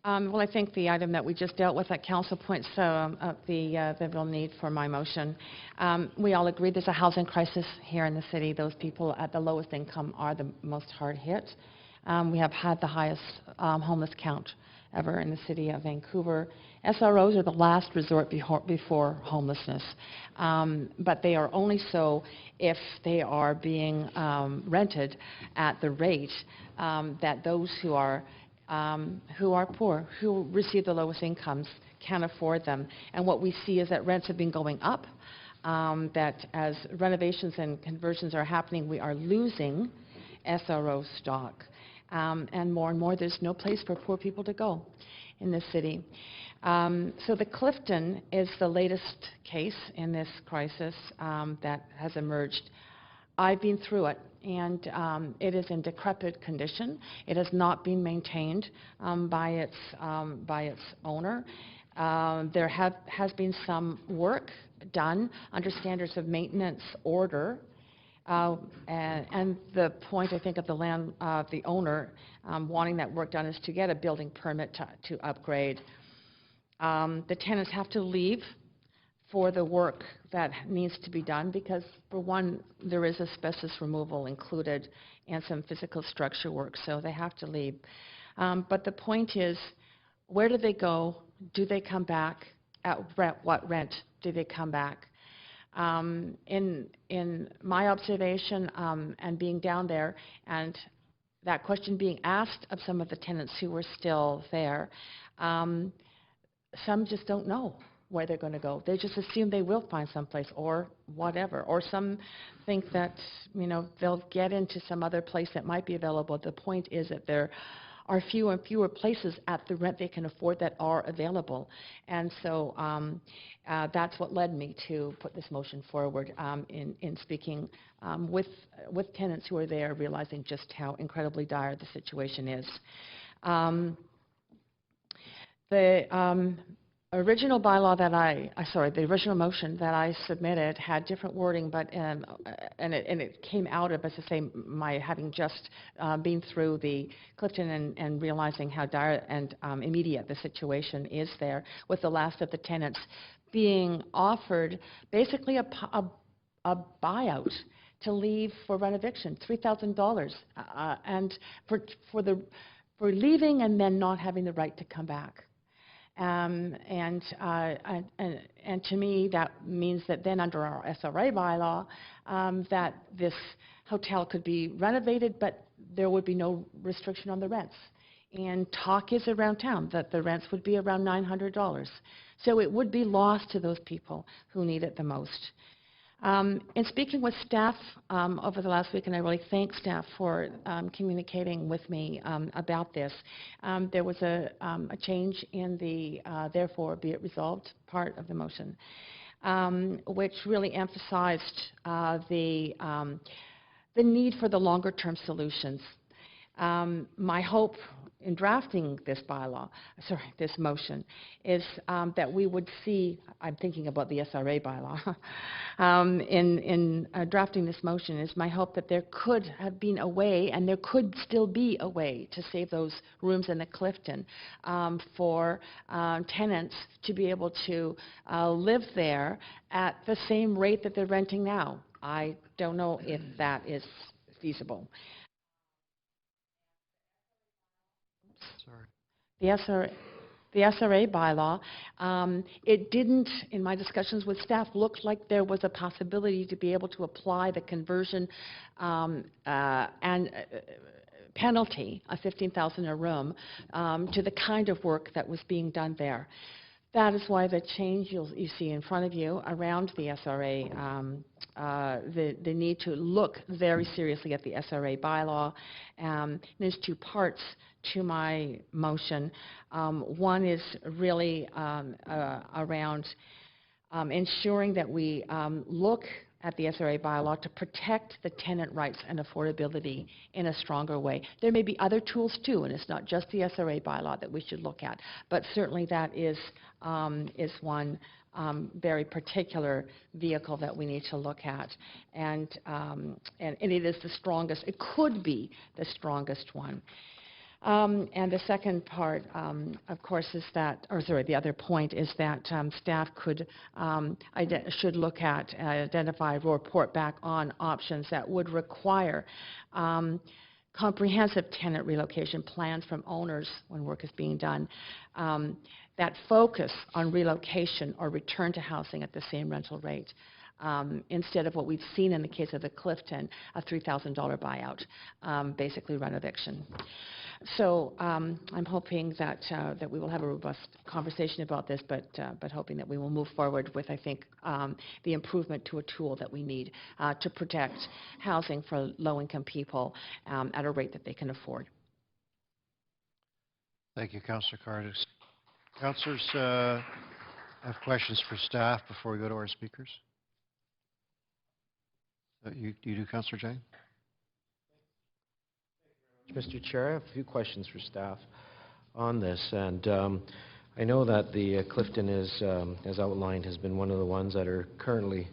Well, I think the item that we just dealt with at council points up the real need for my motion. We all agree there's a housing crisis here in the city. Those people at the lowest income are the most hard hit. We have had the highest homeless count ever in the city of Vancouver. SROs are the last resort before homelessness, but they are only so if they are being rented at the rate that those who are poor, who receive the lowest incomes, can't afford them. And what we see is that rents have been going up, that as renovations and conversions are happening, we are losing SRO stock. And more, there's no place for poor people to go in this city. So the Clifton is the latest case in this crisis that has emerged. I've been through it, and it is in decrepit condition. It has not been maintained by its owner. There has been some work done under standards of maintenance order, And the point, I think, of the the owner wanting that work done is to get a building permit to upgrade. The tenants have to leave for the work that needs to be done because, for one, there is asbestos removal included and some physical structure work, so they have to leave. But the point is, where do they go? Do they come back? At what rent do they come back? In my observation and being down there, and that question being asked of some of the tenants who were still there, some just don't know where they're going to go. They just assume they will find someplace or whatever. Or some think that, you know, they'll get into some other place that might be available. The point is that there are fewer and fewer places at the rent they can afford that are available. And so that's what led me to put this motion forward in speaking with tenants who are there, realizing just how incredibly dire the situation is. The original bylaw that the original motion that I submitted had different wording, but and it came out of, as I say, my having just been through the Clifton and realizing how dire and immediate the situation is there, with the last of the tenants being offered basically a buyout to leave for rent eviction, $3,000, and for leaving and then not having the right to come back. And to me, that means that then under our SRA bylaw, that this hotel could be renovated, but there would be no restriction on the rents. And talk is around town that the rents would be around $900. So it would be lost to those people who need it the most. In speaking with staff over the last week, and I really thank staff for communicating with me about this, there was a change in the therefore be it resolved part of the motion, which really emphasized the need for the longer term solutions. My hope in drafting this this motion, is that we would see, I'm thinking about the SRA bylaw, in drafting this motion, is my hope that there could have been a way, and there could still be a way, to save those rooms in the Clifton for tenants to be able to live there at the same rate that they're renting now. I don't know if that is feasible. Sorry. The SRA bylaw, it didn't, in my discussions with staff, look like there was a possibility to be able to apply the conversion and penalty of $15,000 a room to the kind of work that was being done there. That is why the change you see in front of you around the SRA, the need to look very seriously at the SRA bylaw. There's two parts to my motion. One is really around ensuring that we look at the SRA bylaw to protect the tenant rights and affordability in a stronger way. There may be other tools too, and it's not just the SRA bylaw that we should look at, but certainly that is one very particular vehicle that we need to look at, and it is the strongest. It could be the strongest one. And the second part, of course, is that, the other point is that staff should look at, identify, report back on options that would require comprehensive tenant relocation plans from owners when work is being done, that focus on relocation or return to housing at the same rental rate. Instead of what we've seen in the case of the Clifton, a $3,000 buyout, basically rent eviction. So I'm hoping that we will have a robust conversation about this, but hoping that we will move forward with, I think, the improvement to a tool that we need to protect housing for low-income people at a rate that they can afford. Thank you, Councillor Cardis. Councillors have questions for staff before we go to our speakers? You do, Councillor Jang? Mr. Chair, I have a few questions for staff on this, and I know that the Clifton is, as outlined, has been one of the ones that are currently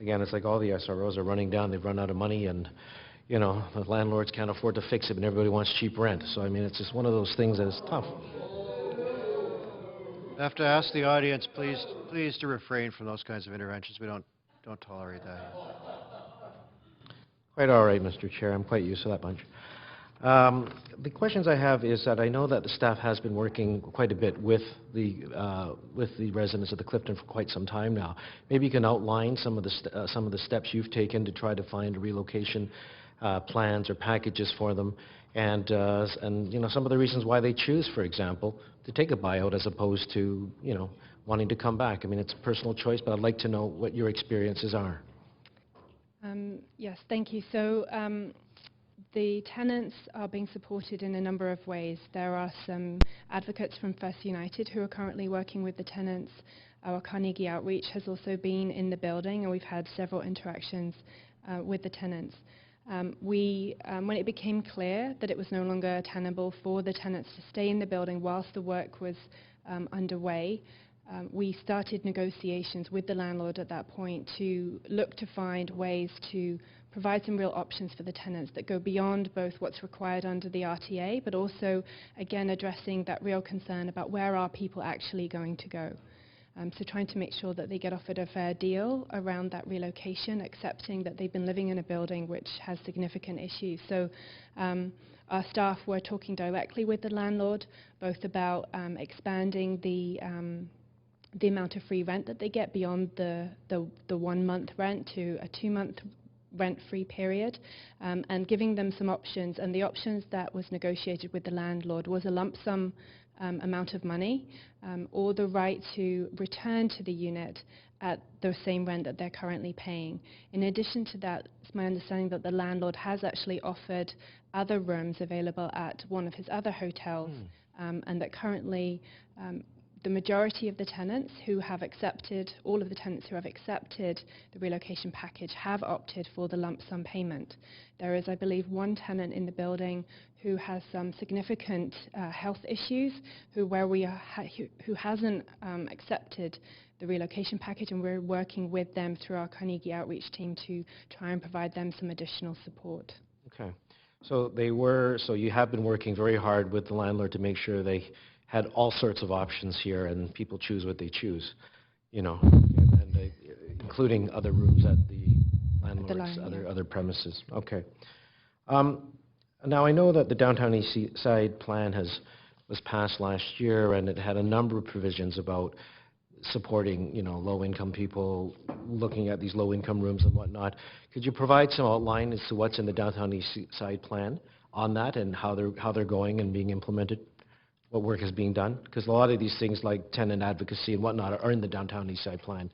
again, it's like all the SROs are running down, they've run out of money, and, you know, the landlords can't afford to fix it, and everybody wants cheap rent. So, I mean, it's just one of those things that is tough. I have to ask the audience, please to refrain from those kinds of interventions. We don't tolerate that here. Quite all right, Mr. Chair. I'm quite used to that bunch. The questions I have is that I know that the staff has been working quite a bit with the residents of the Clifton for quite some time now. Maybe you can outline some of the steps you've taken to try to find relocation plans or packages for them, and you know, some of the reasons why they choose, for example, to take a buyout as opposed to, you know, wanting to come back. I mean, it's a personal choice, but I'd like to know what your experiences are. Yes, thank you. So the tenants are being supported in a number of ways. There are some advocates from First United who are currently working with the tenants. Our Carnegie Outreach has also been in the building, and we've had several interactions with the tenants. When it became clear that it was no longer tenable for the tenants to stay in the building whilst the work was underway, we started negotiations with the landlord at that point to look to find ways to provide some real options for the tenants that go beyond both what's required under the RTA, but also, again, addressing that real concern about where are people actually going to go. So trying to make sure that they get offered a fair deal around that relocation, accepting that they've been living in a building which has significant issues. So our staff were talking directly with the landlord, both about expanding the amount of free rent that they get beyond the 1 month rent to a 2 month rent-free period, and giving them some options. And the options that was negotiated with the landlord was a lump sum amount of money, or the right to return to the unit at the same rent that they're currently paying. In addition to that, it's my understanding that the landlord has actually offered other rooms available at one of his other hotels, and that currently the majority of the tenants who have accepted, all of the tenants who have accepted the relocation package have opted for the lump sum payment. There is, I believe, one tenant in the building who has some significant health issues, who hasn't accepted the relocation package, and we're working with them through our Carnegie Outreach team to try and provide them some additional support. Okay. So you have been working very hard with the landlord to make sure they had all sorts of options here, and people choose what they choose, you know, and including other rooms at the landlord's other premises. Okay. Now I know that the Downtown East Side plan was passed last year, and it had a number of provisions about supporting, you know, low-income people, looking at these low-income rooms and whatnot. Could you provide some outline as to what's in the Downtown East Side plan on that, and how they're going and being implemented? What work is being done? Because a lot of these things like tenant advocacy and whatnot are in the Downtown East Side plan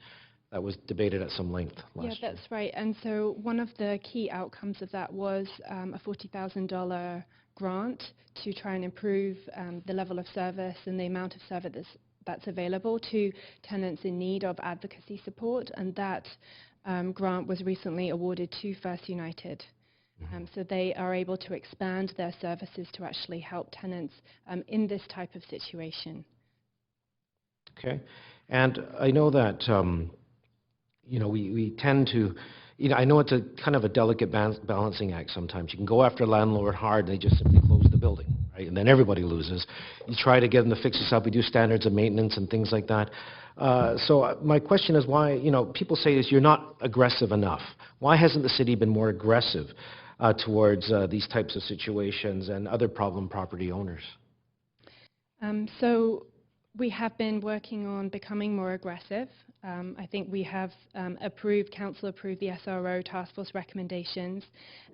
that was debated at some length last year. Yeah, that's right. And so one of the key outcomes of that was a $40,000 grant to try and improve the level of service and the amount of service that's available to tenants in need of advocacy support. And that grant was recently awarded to First United. So they are able to expand their services to actually help tenants in this type of situation. Okay. And I know that, you know, we tend to, you know, I know it's a kind of a delicate balancing act sometimes. You can go after a landlord hard and they just simply close the building, right? And then everybody loses. You try to get them to fix this up. We do standards of maintenance and things like that. So my question is why, you know, people say is you're not aggressive enough. Why hasn't the city been more aggressive towards these types of situations and other problem property owners? So we have been working on becoming more aggressive. I think we have council approved the SRO task force recommendations,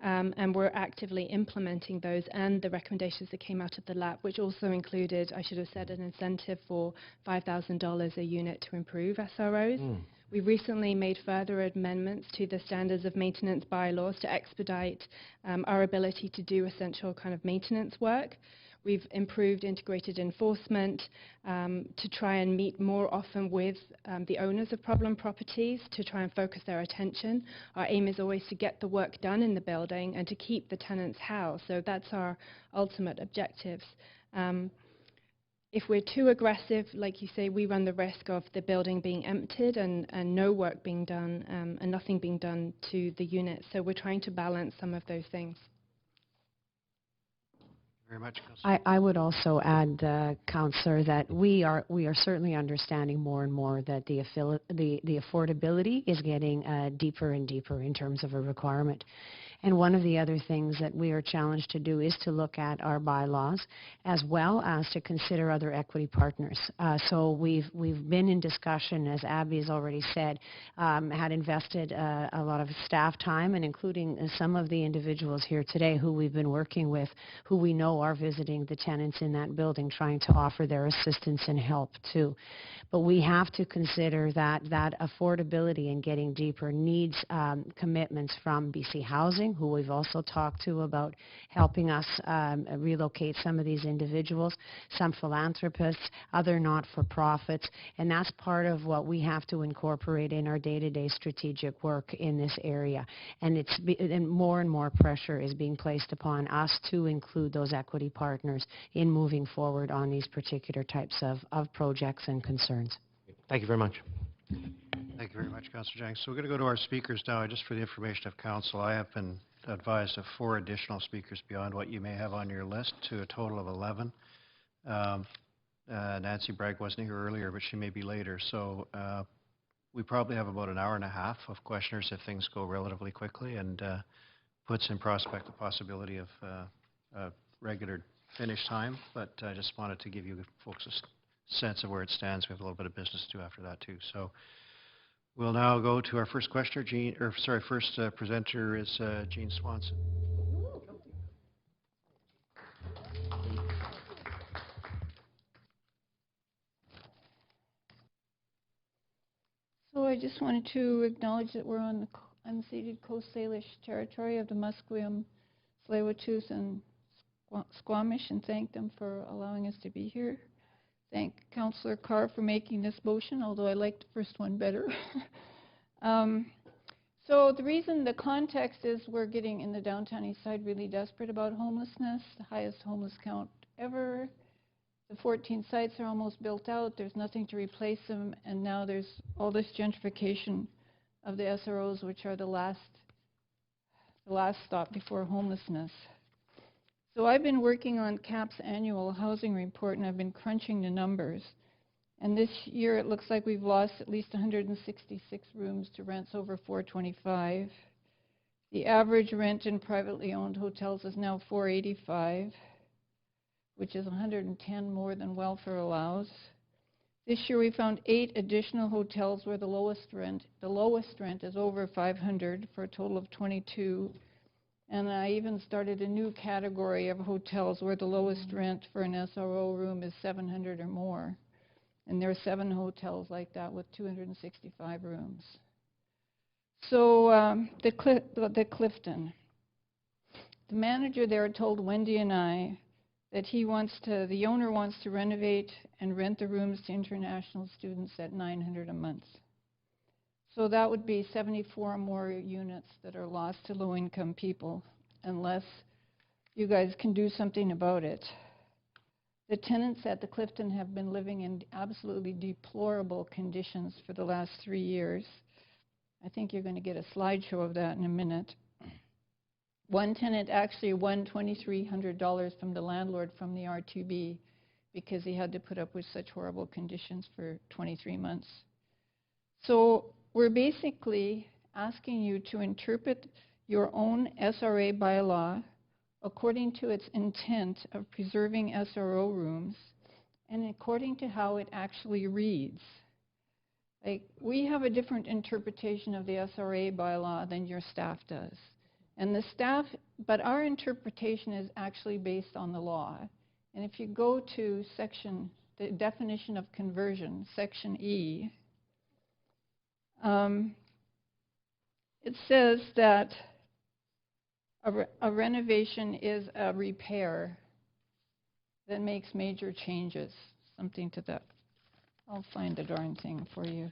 and we're actively implementing those and the recommendations that came out of the lab, which also included, I should have said, an incentive for $5,000 a unit to improve SROs. We recently made further amendments to the standards of maintenance bylaws to expedite our ability to do essential kind of maintenance work. We've improved integrated enforcement to try and meet more often with the owners of problem properties to try and focus their attention. Our aim is always to get the work done in the building and to keep the tenants housed. So that's our ultimate objectives. if we're too aggressive, like you say, we run the risk of the building being emptied and no work being done and nothing being done to the unit. So we're trying to balance some of those things. Very much, Councillor. I would also add, Councillor, that we are certainly understanding more and more that the affordability is getting deeper and deeper in terms of a requirement. And one of the other things that we are challenged to do is to look at our bylaws as well as to consider other equity partners. So we've been in discussion, as Abby has already said, had invested a lot of staff time, and including some of the individuals here today who we've been working with, who we know are visiting the tenants in that building, trying to offer their assistance and help too. But we have to consider that affordability and getting deeper needs commitments from BC Housing, who we've also talked to about helping us relocate some of these individuals, some philanthropists, other not-for-profits, and that's part of what we have to incorporate in our day-to-day strategic work in this area. And more and more pressure is being placed upon us to include those equity partners in moving forward on these particular types of projects and concerns. Thank you very much. Thank you very much, Councillor Jang. So we're going to go to our speakers now. Just for the information of Council, I have been advised of 4 additional speakers beyond what you may have on your list, to a total of 11. Nancy Bragg wasn't here earlier, but she may be later. So we probably have about an hour and a half of questioners if things go relatively quickly, and puts in prospect the possibility of a regular finish time. But I just wanted to give you folks a sense of where it stands. We have a little bit of business to do after that too. So we'll now go to our first questioner, first presenter is Jean Swanson. So I just wanted to acknowledge that we're on the unceded Coast Salish territory of the Musqueam, Tsleil-Waututh, and Squamish, and thank them for allowing us to be here. Thank Councillor Carr for making this motion, although I liked the first one better. So the context is we're getting in the downtown east side really desperate about homelessness, the highest homeless count ever. The 14 sites are almost built out. There's nothing to replace them, and now there's all this gentrification of the SROs, which are the last stop before homelessness. So I've been working on CAP's annual housing report, and I've been crunching the numbers. And this year it looks like we've lost at least 166 rooms to rents over $425. The average rent in privately owned hotels is now $485, which is 110 more than welfare allows. This year we found 8 additional hotels where the lowest rent is over $500 for a total of 22. And I even started a new category of hotels where the lowest rent for an SRO room is $700 or more. And there are 7 hotels like that with 265 rooms. So the Clifton. The manager there told Wendy and I that the owner wants to renovate and rent the rooms to international students at $900 a month. So that would be 74 more units that are lost to low-income people, unless you guys can do something about it. The tenants at the Clifton have been living in absolutely deplorable conditions for the last 3 years. I think you're going to get a slideshow of that in a minute. One tenant actually won $2,300 from the landlord from the RTB because he had to put up with such horrible conditions for 23 months. So we're basically asking you to interpret your own SRA bylaw according to its intent of preserving SRO rooms and according to how it actually reads. Like, we have a different interpretation of the SRA bylaw than your staff does. And but our interpretation is actually based on the law. And if you go to the definition of conversion, section E, it says that a renovation is a repair that makes major changes, something to that. I'll find the darn thing for you.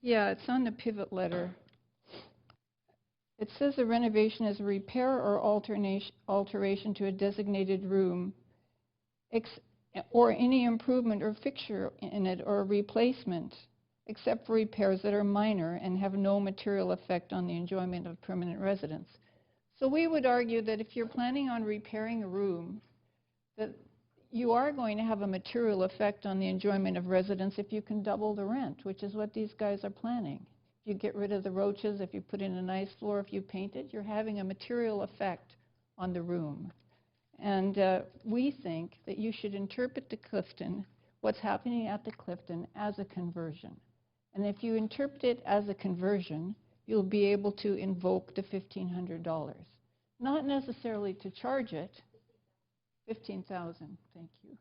Yeah, it's on the pivot letter. It says a renovation is a repair or alteration to a designated room or any improvement or fixture in it or replacement, except for repairs that are minor and have no material effect on the enjoyment of permanent residence. So we would argue that if you're planning on repairing a room, that you are going to have a material effect on the enjoyment of residence if you can double the rent, which is what these guys are planning. If you get rid of the roaches, if you put in a nice floor, if you paint it, you're having a material effect on the room. And we think that you should interpret the Clifton, what's happening at the Clifton, as a conversion. And if you interpret it as a conversion, you'll be able to invoke the $1,500. Not necessarily to charge it, 15,000, thank you.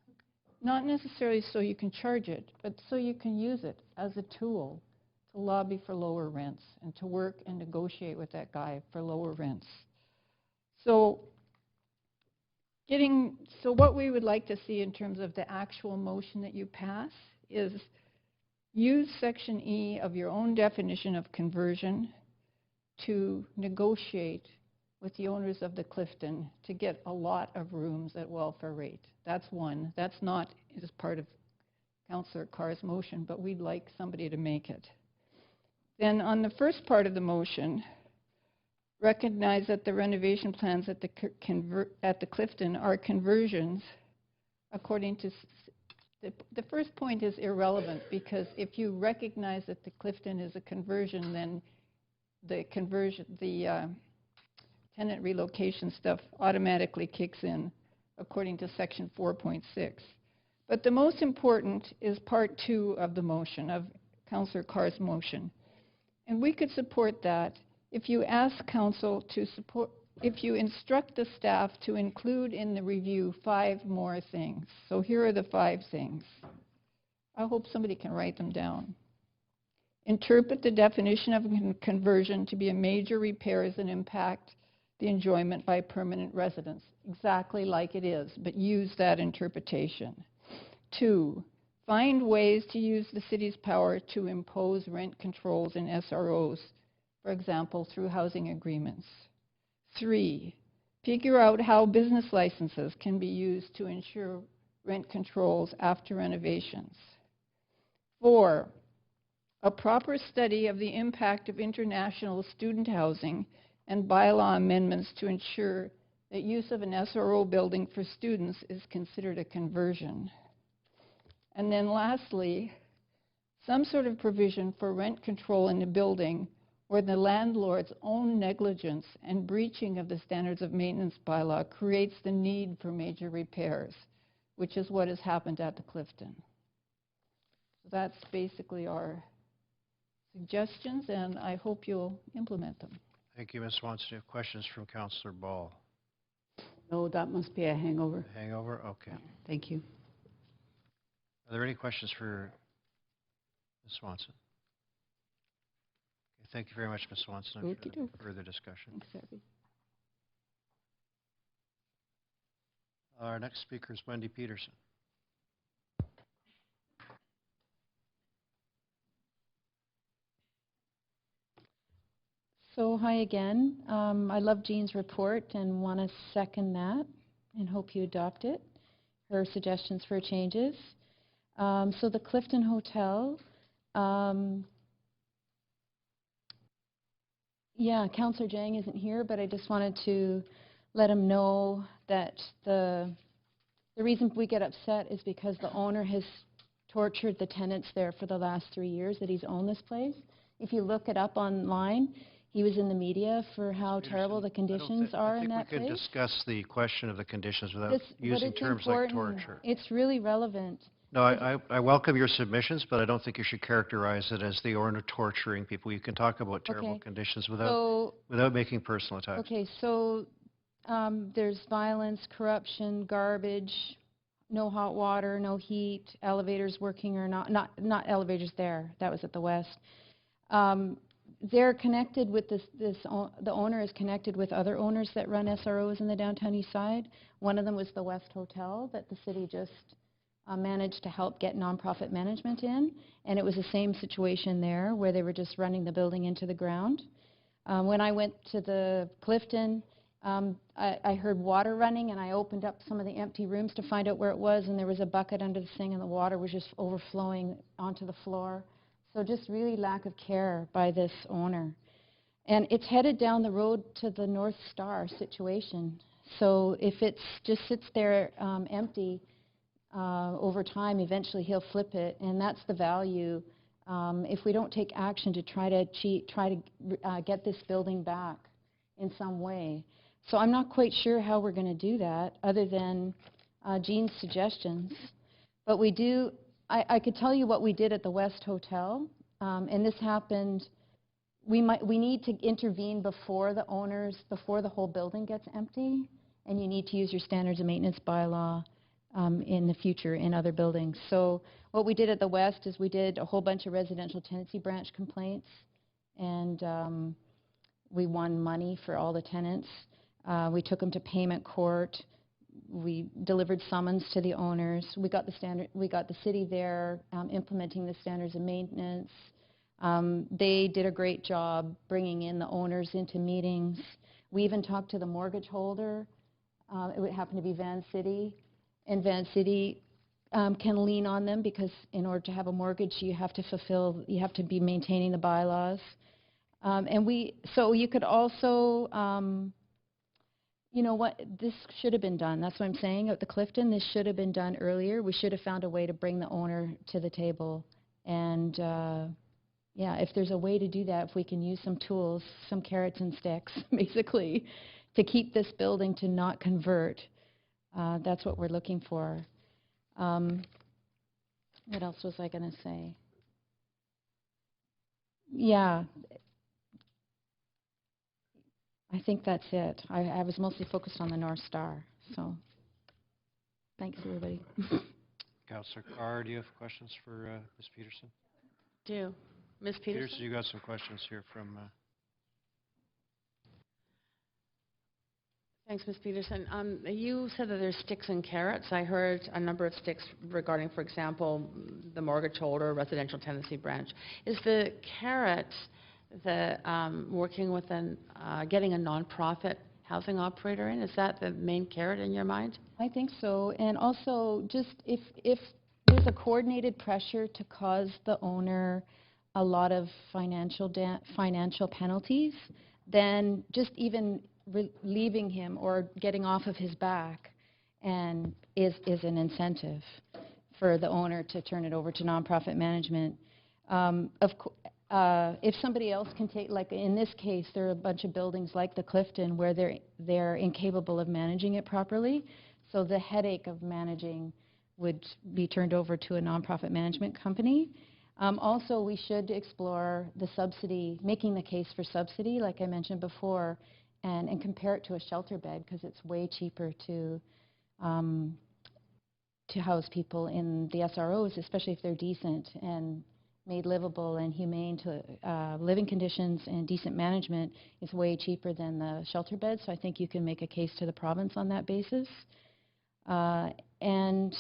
Not necessarily so you can charge it, but so you can use it as a tool to lobby for lower rents and to work and negotiate with that guy for lower rents. So what we would like to see in terms of the actual motion that you pass is use Section E of your own definition of conversion to negotiate with the owners of the Clifton to get a lot of rooms at welfare rate. That's one. That's not as part of Councillor Carr's motion, but we'd like somebody to make it. Then on the first part of the motion, recognize that the renovation plans at the Clifton are conversions according to the first point is irrelevant, because if you recognize that the Clifton is a conversion, then the tenant relocation stuff automatically kicks in according to section 4.6. But the most important is part 2 of the motion, of Councillor Carr's motion. And we could support that if you ask council to support, if you instruct the staff to include in the review 5 more things. So here are the 5 things. I hope somebody can write them down. Interpret the definition of conversion to be a major repairs that impact the enjoyment by permanent residents, exactly like it is, but use that interpretation. 2, find ways to use the city's power to impose rent controls in SROs, for example, through housing agreements. 3, figure out how business licenses can be used to ensure rent controls after renovations. 4, a proper study of the impact of international student housing and bylaw amendments to ensure that use of an SRO building for students is considered a conversion. And then lastly, some sort of provision for rent control in the building where the landlord's own negligence and breaching of the standards of maintenance bylaw creates the need for major repairs, which is what has happened at the Clifton. So that's basically our suggestions, and I hope you'll implement them. Thank you, Ms. Swanson. Do you have questions from Councillor Ball? No, that must be a hangover. Hangover? Okay. Thank you. Are there any questions for Ms. Swanson? Okay, thank you very much, Ms. Swanson. I'm sure there'll be further discussion. Thanks, Abby. Our next speaker is Wendy Peterson. So hi again. I love Jean's report and want to second that and hope you adopt it. Her suggestions for changes. So the Clifton Hotel, yeah, Councillor Jang isn't here, but I just wanted to let him know that the reason we get upset is because the owner has tortured the tenants there for the last 3 years that he's owned this place. If you look it up online, he was in the media for how terrible the conditions are in that place. I think we can discuss the question of the conditions without using terms like torture. It's really relevant. No, I welcome your submissions, but I don't think you should characterize it as the owner torturing people. You can talk about terrible conditions without making personal attacks. Okay, so there's violence, corruption, garbage, no hot water, no heat, elevators working or not elevators there. That was at the west. They're connected with the owner is connected with other owners that run SROs in the downtown east side. One of them was the West Hotel that the city just managed to help get nonprofit management in, and it was the same situation there where they were just running the building into the ground. When I went to the Clifton, I heard water running, and I opened up some of the empty rooms to find out where it was, and there was a bucket under the thing, and the water was just overflowing onto the floor. So just really lack of care by this owner. And it's headed down the road to the North Star situation. So if it just sits there empty over time, eventually he'll flip it, and that's the value. If we don't take action to try to get this building back in some way. So I'm not quite sure how we're going to do that, other than Jean's suggestions. But we do. I could tell you what we did at the West Hotel, and this happened. We need to intervene before the whole building gets empty, and you need to use your standards of maintenance bylaw in the future in other buildings. So what we did at the West is we did a whole bunch of residential tenancy branch complaints, and we won money for all the tenants. We took them to payment court. We delivered summons to the owners. We got the city there implementing the standards of maintenance. They did a great job bringing in the owners into meetings. We even talked to the mortgage holder. It would happen to be Van City. And Van City can lean on them because in order to have a mortgage, you have to be maintaining the bylaws. So you could also, you know what, this should have been done. That's what I'm saying. At the Clifton, this should have been done earlier. We should have found a way to bring the owner to the table. And yeah, if there's a way to do that, if we can use some tools, some carrots and sticks, basically, to keep this building to not convert, that's what we're looking for. What else was I going to say? Yeah, I think that's it. I was mostly focused on the North Star. So thanks, everybody. Councillor Carr, do you have questions for Ms. Peterson? Do. Ms. Peterson? You got some questions here from... Thanks, Ms. Peterson. You said that there's sticks and carrots. I heard a number of sticks regarding, for example, the mortgage holder, residential tenancy branch. Is the carrot the working with getting a nonprofit housing operator in? Is that the main carrot in your mind? I think so. And also, just if there's a coordinated pressure to cause the owner a lot of financial penalties, then just even leaving him or getting off of his back and is an incentive for the owner to turn it over to nonprofit management. If somebody else can take, like in this case, there are a bunch of buildings like the Clifton where they're incapable of managing it properly, so the headache of managing would be turned over to a nonprofit management company. Also, we should explore the subsidy, making the case for subsidy, like I mentioned before, and compare it to a shelter bed, because it's way cheaper to house people in the SROs, especially if they're decent and made livable and humane to living conditions and decent management. Is way cheaper than the shelter beds. So I think you can make a case to the province on that basis. And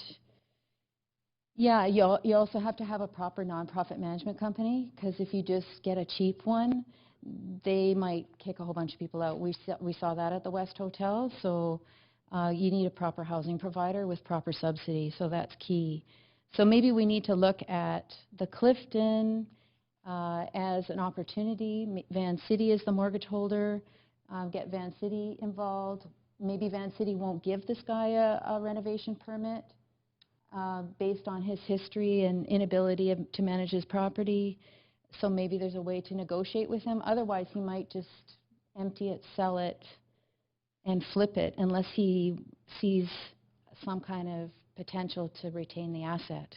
yeah, you also have to have a proper nonprofit management company, because if you just get a cheap one, they might kick a whole bunch of people out. We saw that at the West Hotel. So you need a proper housing provider with proper subsidy. So that's key. So maybe we need to look at the Clifton as an opportunity. Van City is the mortgage holder. Get Van City involved. Maybe Van City won't give this guy a renovation permit based on his history and inability to manage his property. So maybe there's a way to negotiate with him. Otherwise, he might just empty it, sell it, and flip it, unless he sees some kind of potential to retain the asset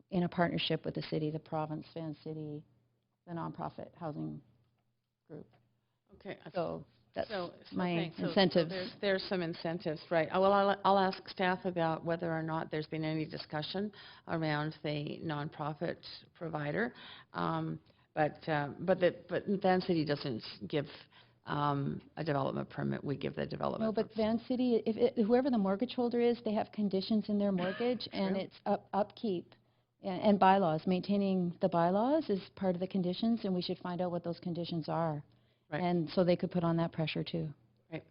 in a partnership with the city, the province, Van City, the nonprofit housing group. Okay. So that's my So incentive. there's some incentives, right? Well, I'll ask staff about whether or not there's been any discussion around the nonprofit provider, but Van City doesn't give a development permit. We give the development. No, but Van City, whoever the mortgage holder is, they have conditions in their mortgage, and it's upkeep and bylaws. Maintaining the bylaws is part of the conditions, and we should find out what those conditions are. Right. And so they could put on that pressure too. Right.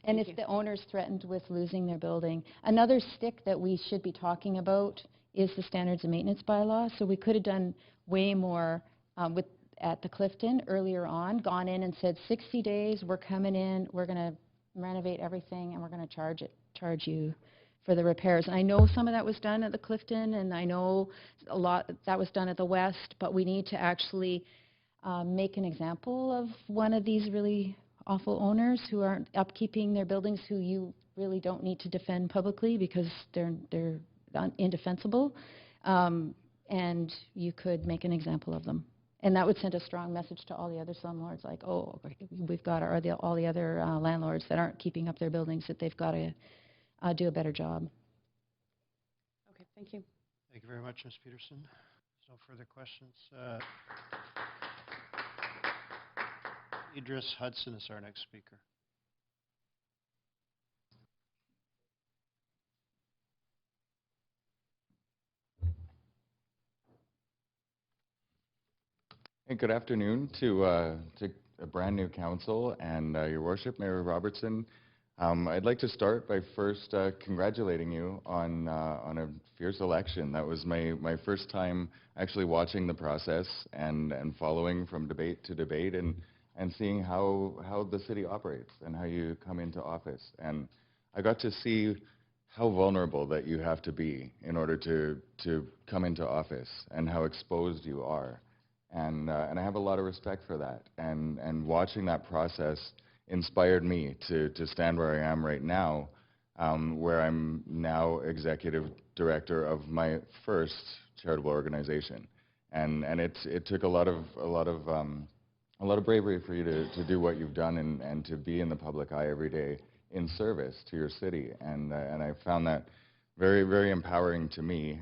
And Thank if you. the owner's threatened with losing their building, another stick that we should be talking about is the standards and maintenance bylaw. So we could have done way more at the Clifton earlier on, gone in and said 60 days, we're coming in, we're going to renovate everything, and we're going to charge you for the repairs. And I know some of that was done at the Clifton, and I know a lot that was done at the West, but we need to actually make an example of one of these really awful owners who aren't upkeeping their buildings, who you really don't need to defend publicly because they're indefensible, and you could make an example of them. And that would send a strong message to all the other slumlords, like, oh, we've got all the other landlords that aren't keeping up their buildings, that they've got to do a better job. Okay, thank you. Thank you very much, Ms. Peterson. No further questions. Idris Hudson is our next speaker. Hey, good afternoon to a brand new council and Your Worship, Mayor Robertson. I'd like to start by first congratulating you on a fierce election. That was my first time actually watching the process and following from debate to debate and seeing how the city operates and how you come into office. And I got to see how vulnerable that you have to be in order to come into office and how exposed you are. And I have a lot of respect for that. And watching that process inspired me to stand where I am right now, where I'm now executive director of my first charitable organization. And it took a lot of bravery for you to do what you've done and to be in the public eye every day in service to your city. And I found that very, very empowering to me.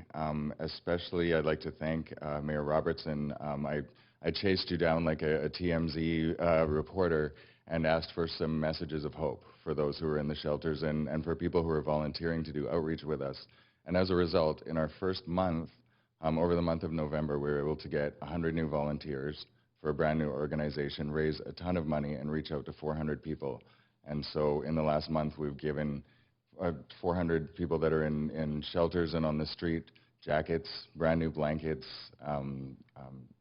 Especially, I'd like to thank Mayor Robertson. I chased you down like a TMZ reporter and asked for some messages of hope for those who are in the shelters and for people who are volunteering to do outreach with us. And as a result, in our first month, over the month of November, we were able to get 100 new volunteers for a brand new organization, raise a ton of money, and reach out to 400 people. And so in the last month, we've given 400 people that are in shelters and on the street jackets, brand new blankets,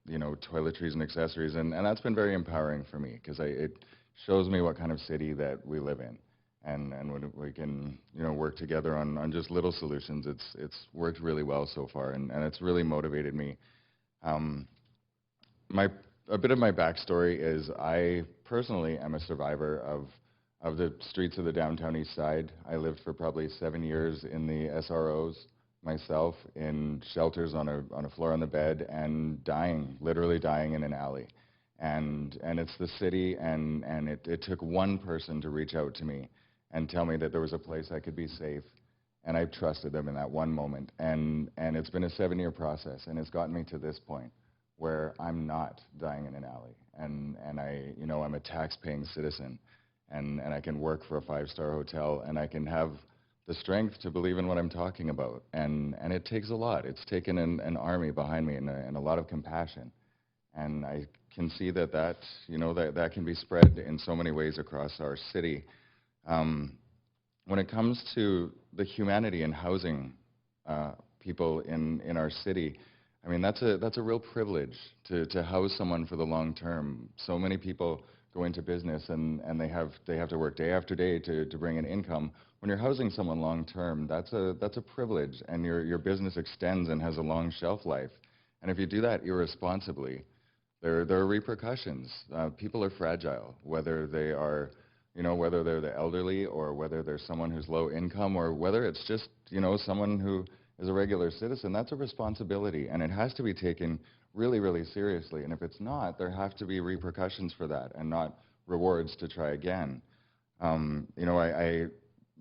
toiletries and accessories, and that's been very empowering for me because it shows me what kind of city that we live in, and when we can work together on just little solutions, it's worked really well so far, and it's really motivated me. A bit of my backstory is I personally am a survivor of the streets of the downtown east side. I lived for probably 7 years in the SROs myself, in shelters on a floor on the bed, and literally dying in an alley. And it's the city, and it took one person to reach out to me and tell me that there was a place I could be safe, and I trusted them in that one moment. And it's been a 7-year process, and it's gotten me to this point where I'm not dying in an alley, and I'm a tax-paying citizen, and I can work for a 5-star hotel, and I can have the strength to believe in what I'm talking about. And it takes a lot. It's taken an army behind me and a lot of compassion. And I can see that can be spread in so many ways across our city. When it comes to the humanity in housing people in our city, I mean, that's a real privilege to house someone for the long term. So many people go into business and they have to work day after day to bring in income. When you're housing someone long term, that's a privilege, and your business extends and has a long shelf life. And if you do that irresponsibly, there are repercussions. People are fragile, whether they're the elderly, or whether they're someone who's low income, or whether it's just someone who is a regular citizen. That's a responsibility, and it has to be taken really, really seriously. And if it's not, there have to be repercussions for that, and not rewards to try again.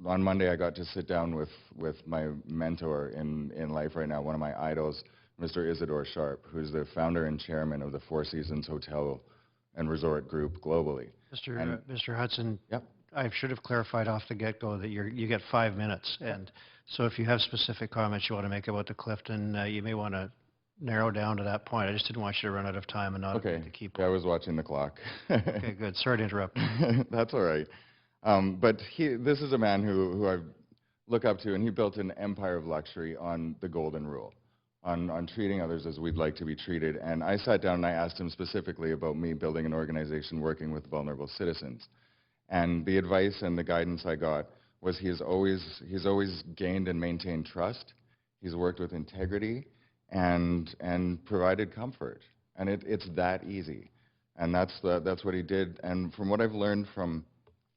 On Monday, I got to sit down with my mentor in life right now, one of my idols, Mr. Isidore Sharp, who's the founder and chairman of the Four Seasons Hotel and Resort Group globally. Mr. Hudson, yep. I should have clarified off the get-go that you get 5 minutes, and so if you have specific comments you want to make about the Clifton, you may want to narrow down to that point. I just didn't want you to run out of time and not Okay. to keep. Yeah, I was watching the clock. Okay, good. Sorry to interrupt. That's all right. But this is a man who I look up to, and he built an empire of luxury on the golden rule, on treating others as we'd like to be treated. And I sat down and I asked him specifically about me building an organization working with vulnerable citizens. And the advice and the guidance I got was he's always gained and maintained trust. He's worked with integrity and provided comfort. And it's that easy. And that's what he did. And from what I've learned from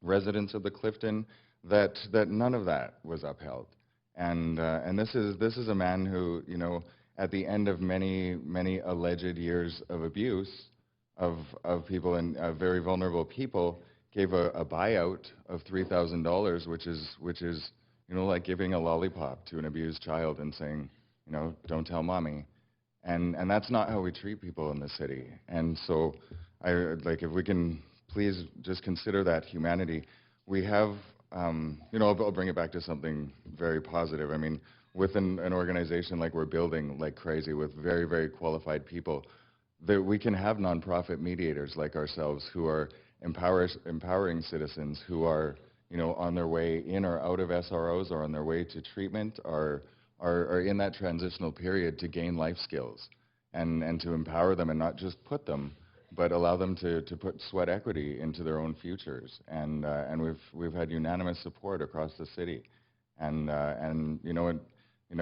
residents of the Clifton, that none of that was upheld. And this is a man who, you know, at the end of many alleged years of abuse of people and very vulnerable people, gave a buyout of $3,000, which is you know, like giving a lollipop to an abused child and saying, you know, don't tell mommy. And that's not how we treat people in the city. And so if we can please just consider that humanity. We have, you know, I'll bring it back to something very positive. I mean, with an organization like we're building like crazy with very, very qualified people, that we can have nonprofit mediators like ourselves who are empowering citizens who are, you know, on their way in or out of SROs or on their way to treatment or are in that transitional period to gain life skills and to empower them and not just put them, but allow them to put sweat equity into their own futures. And we've had unanimous support across the city. And you know,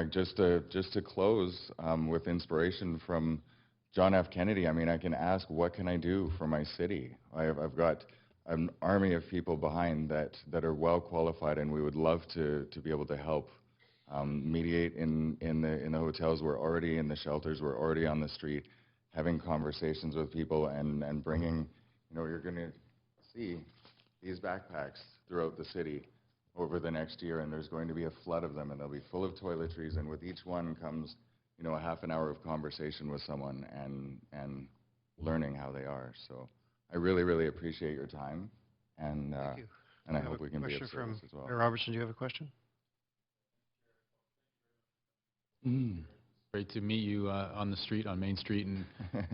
just to close with inspiration from John F. Kennedy, I mean, I can ask, what can I do for my city? I've got an army of people behind that are well qualified, and we would love to be able to help mediate in the hotels. We're already in the shelters. We're already on the street, having conversations with people and bringing, you know, you're going to see these backpacks throughout the city over the next year, and there's going to be a flood of them, and they'll be full of toiletries, and with each one comes, you know, a half an hour of conversation with someone and learning how they are. So I really, really appreciate your time, and I hope we can be of service as well. Mayor Robertson, do you have a question? Great to meet you on the street, on Main Street, and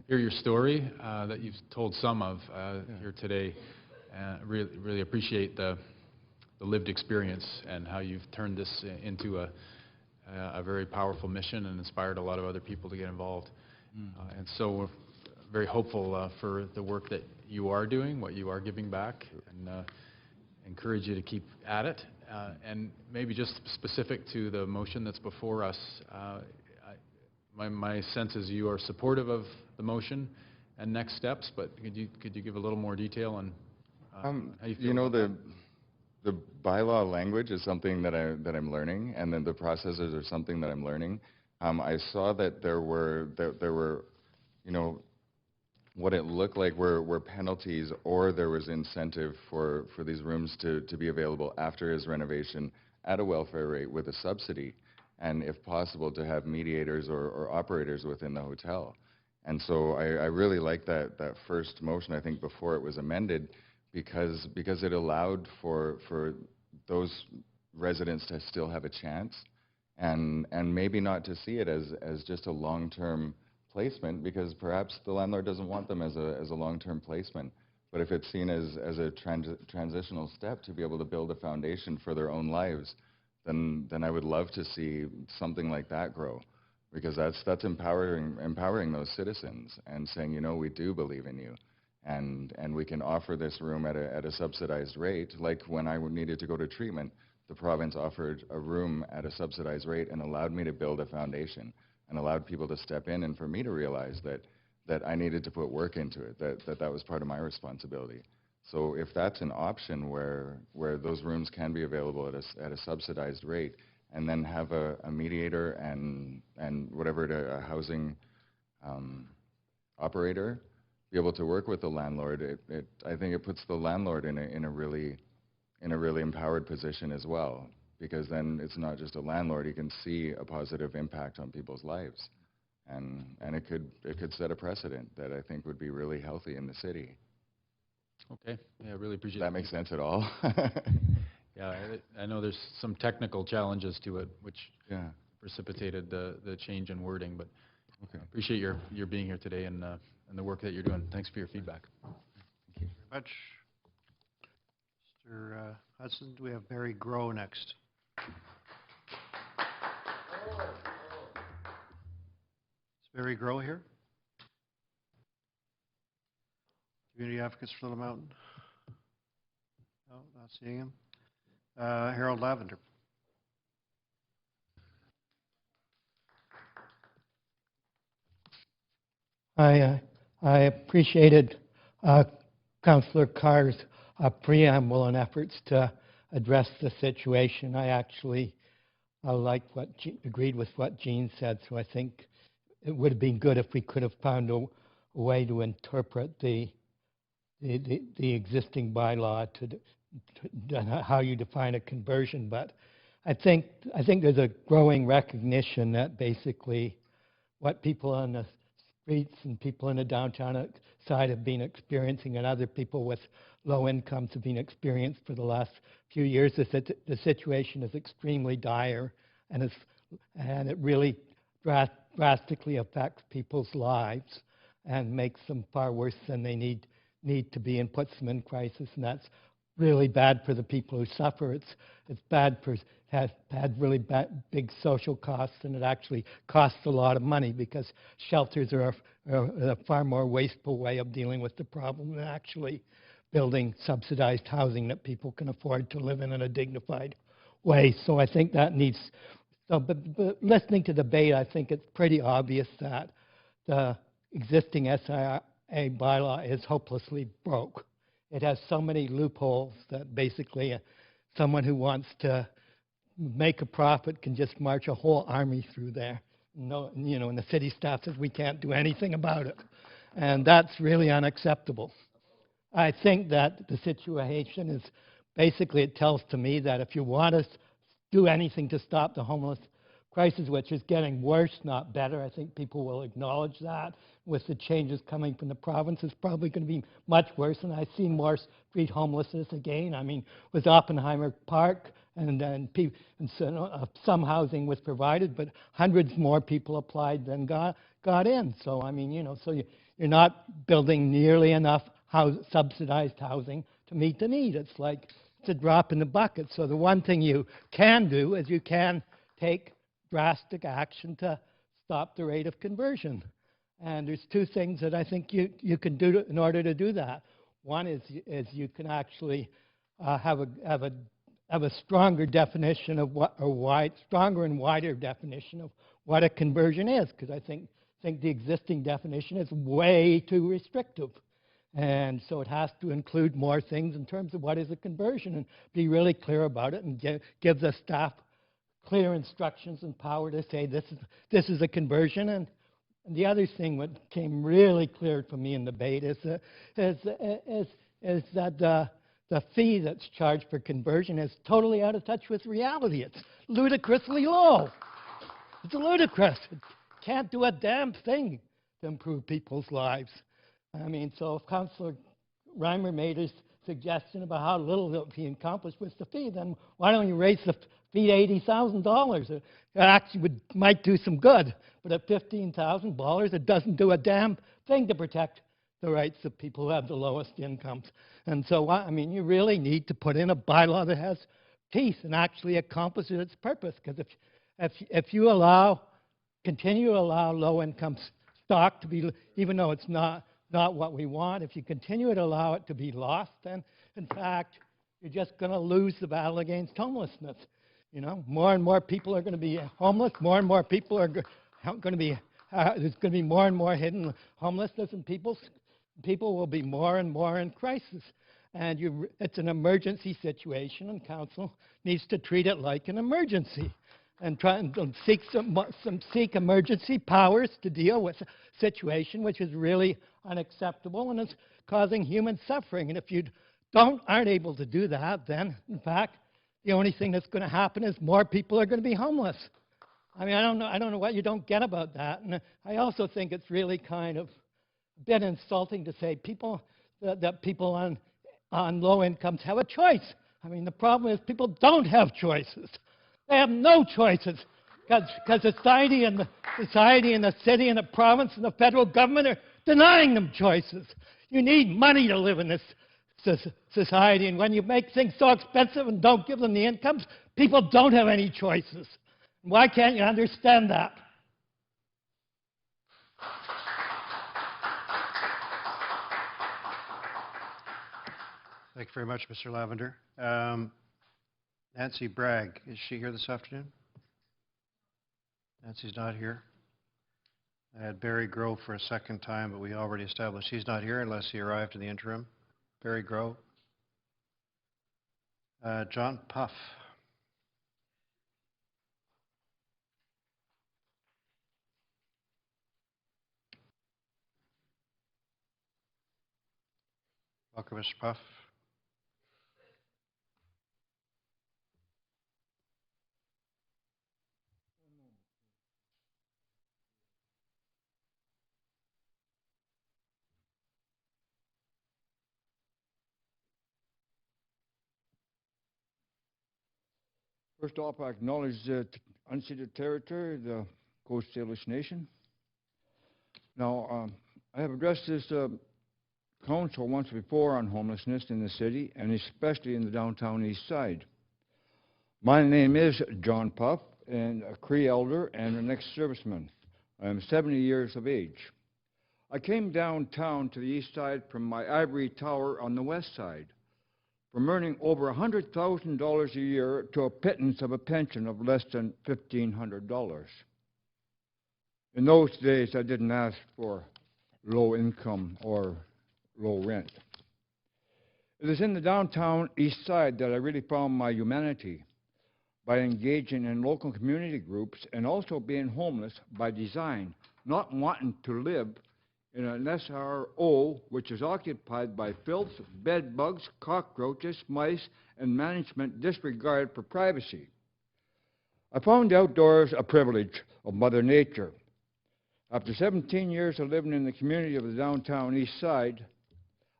hear your story that you've told some of here today. Really appreciate the lived experience and how you've turned this into a very powerful mission and inspired a lot of other people to get involved. And so we're very hopeful for the work that you are doing, what you are giving back, and encourage you to keep at it. And maybe just specific to the motion that's before us, my sense is you are supportive of the motion and next steps, but could you give a little more detail on how you feel? You know, the bylaw language is something that I'm learning, and then the processes are something that I'm learning. I saw that there were, you know, what it looked like were penalties, or there was incentive for these rooms to be available after his renovation at a welfare rate with a subsidy, and if possible to have mediators or operators within the hotel. And so I really like that first motion, I think, before it was amended, because it allowed for those residents to still have a chance, and maybe not to see it as just a long-term placement, because perhaps the landlord doesn't want them as a long-term placement. But if it's seen as a transitional step to be able to build a foundation for their own lives, then I would love to see something like that grow, because that's empowering those citizens and saying, you know, we do believe in you. And we can offer this room at a subsidized rate. Like when I needed to go to treatment, the province offered a room at a subsidized rate and allowed me to build a foundation and allowed people to step in, and for me to realize that I needed to put work into it, that was part of my responsibility. So if that's an option where those rooms can be available at a subsidized rate, and then have a mediator and whatever, a housing operator be able to work with the landlord, I think it puts the landlord in a really empowered position as well, because then it's not just a landlord, he can see a positive impact on people's lives, and it could set a precedent that I think would be really healthy in the city. Okay, yeah, I really appreciate that. Makes sense at all? Yeah, I know there's some technical challenges to it, which precipitated the change in wording, but Okay. Appreciate your being here today and the work that you're doing. Thanks for your feedback. Thank you very much. Mr. Hudson, do we have Barry Grow next? Is Barry Grow here? Community Advocates for Little Mountain? No, not seeing him. Harold Lavender. I appreciated Councillor Carr's preamble and efforts to address the situation. I actually agreed with what Jean said, so I think it would have been good if we could have found a way to interpret the existing bylaw to how you define a conversion. But I think there's a growing recognition that basically what people on the streets and people in the downtown side have been experiencing and other people with low incomes have been experienced for the last few years is that the situation is extremely dire and it really drastically affects people's lives and makes them far worse than they need to be and puts them in crisis, and that's really bad for the people who suffer. It's bad for has had really big social costs, and it actually costs a lot of money because shelters are a far more wasteful way of dealing with the problem than actually building subsidized housing that people can afford to live in a dignified way. So I think that needs. So, but listening to the debate, I think it's pretty obvious that the existing SIA bylaw is hopelessly broke. It has so many loopholes that basically someone who wants to make a profit can just march a whole army through there. No, and the city staff says we can't do anything about it. And that's really unacceptable. I think that the situation is basically, it tells to me that if you want to do anything to stop the homeless crisis, which is getting worse, not better, I think people will acknowledge that. With the changes coming from the province, it's probably going to be much worse. And I see more street homelessness again. I mean, with Oppenheimer Park, and some housing was provided, but hundreds more people applied than got in. So I mean, you're not building nearly enough subsidized housing to meet the need. It's like it's a drop in the bucket. So the one thing you can do is you can take drastic action to stop the rate of conversion. And there's two things that I think you can do in order to do that. One is you can actually have a stronger definition of stronger and wider definition of what a conversion is, because I think the existing definition is way too restrictive. And so it has to include more things in terms of what is a conversion and be really clear about it and give the staff clear instructions and power to say this is a conversion. And the other thing that came really clear for me in the debate is that the fee that's charged for conversion is totally out of touch with reality. It's ludicrously low. It's ludicrous. It can't do a damn thing to improve people's lives. I mean, so if Councillor Reimer made his suggestion about how little that he accomplished with the fee, then why don't you raise the fee to $80,000? It actually might do some good, but at $15,000, it doesn't do a damn thing to protect the rights of people who have the lowest incomes. And so, I mean, you really need to put in a bylaw that has teeth and actually accomplishes its purpose. Because if you continue to allow low-income stock to be, even though it's not what we want, if you continue to allow it to be lost, then in fact you're just going to lose the battle against homelessness. More and more people are going to be homeless. More and more people are going to be. There's going to be more and more hidden homelessness, and people will be more and more in crisis. And it's an emergency situation, and council needs to treat it like an emergency and try and seek emergency powers to deal with a situation which is really unacceptable and is causing human suffering. And if you aren't able to do that, then in fact the only thing that's going to happen is more people are going to be homeless. I mean, I don't know what you don't get about that. And I also think it's really kind of a bit insulting to say that people on low incomes have a choice. I mean, the problem is people don't have choices. They have no choices. Because society and the city and the province and the federal government are denying them choices. You need money to live in this society, and when you make things so expensive and don't give them the incomes, people don't have any choices. Why can't you understand that? Thank you very much, Mr. Lavender. Nancy Bragg, is she here this afternoon? Nancy's not here. I had Barry Grove for a second time, but we already established he's not here unless he arrived in the interim. Barry Grove. John Puff. Welcome, Mr. Puff. First off, I acknowledge the unceded territory, the Coast Salish Nation. Now, I have addressed this council once before on homelessness in the city, and especially in the downtown east side. My name is John Puff, and a Cree elder and an ex-serviceman. I am 70 years of age. I came downtown to the east side from my ivory tower on the west side, from earning over $100,000 a year to a pittance of a pension of less than $1,500. In those days, I didn't ask for low income or low rent. It is in the downtown east side that I really found my humanity by engaging in local community groups and also being homeless by design, not wanting to live in an SRO which is occupied by filth, bed bugs, cockroaches, mice, and management disregard for privacy. I found outdoors a privilege of Mother Nature. After 17 years of living in the community of the downtown east side,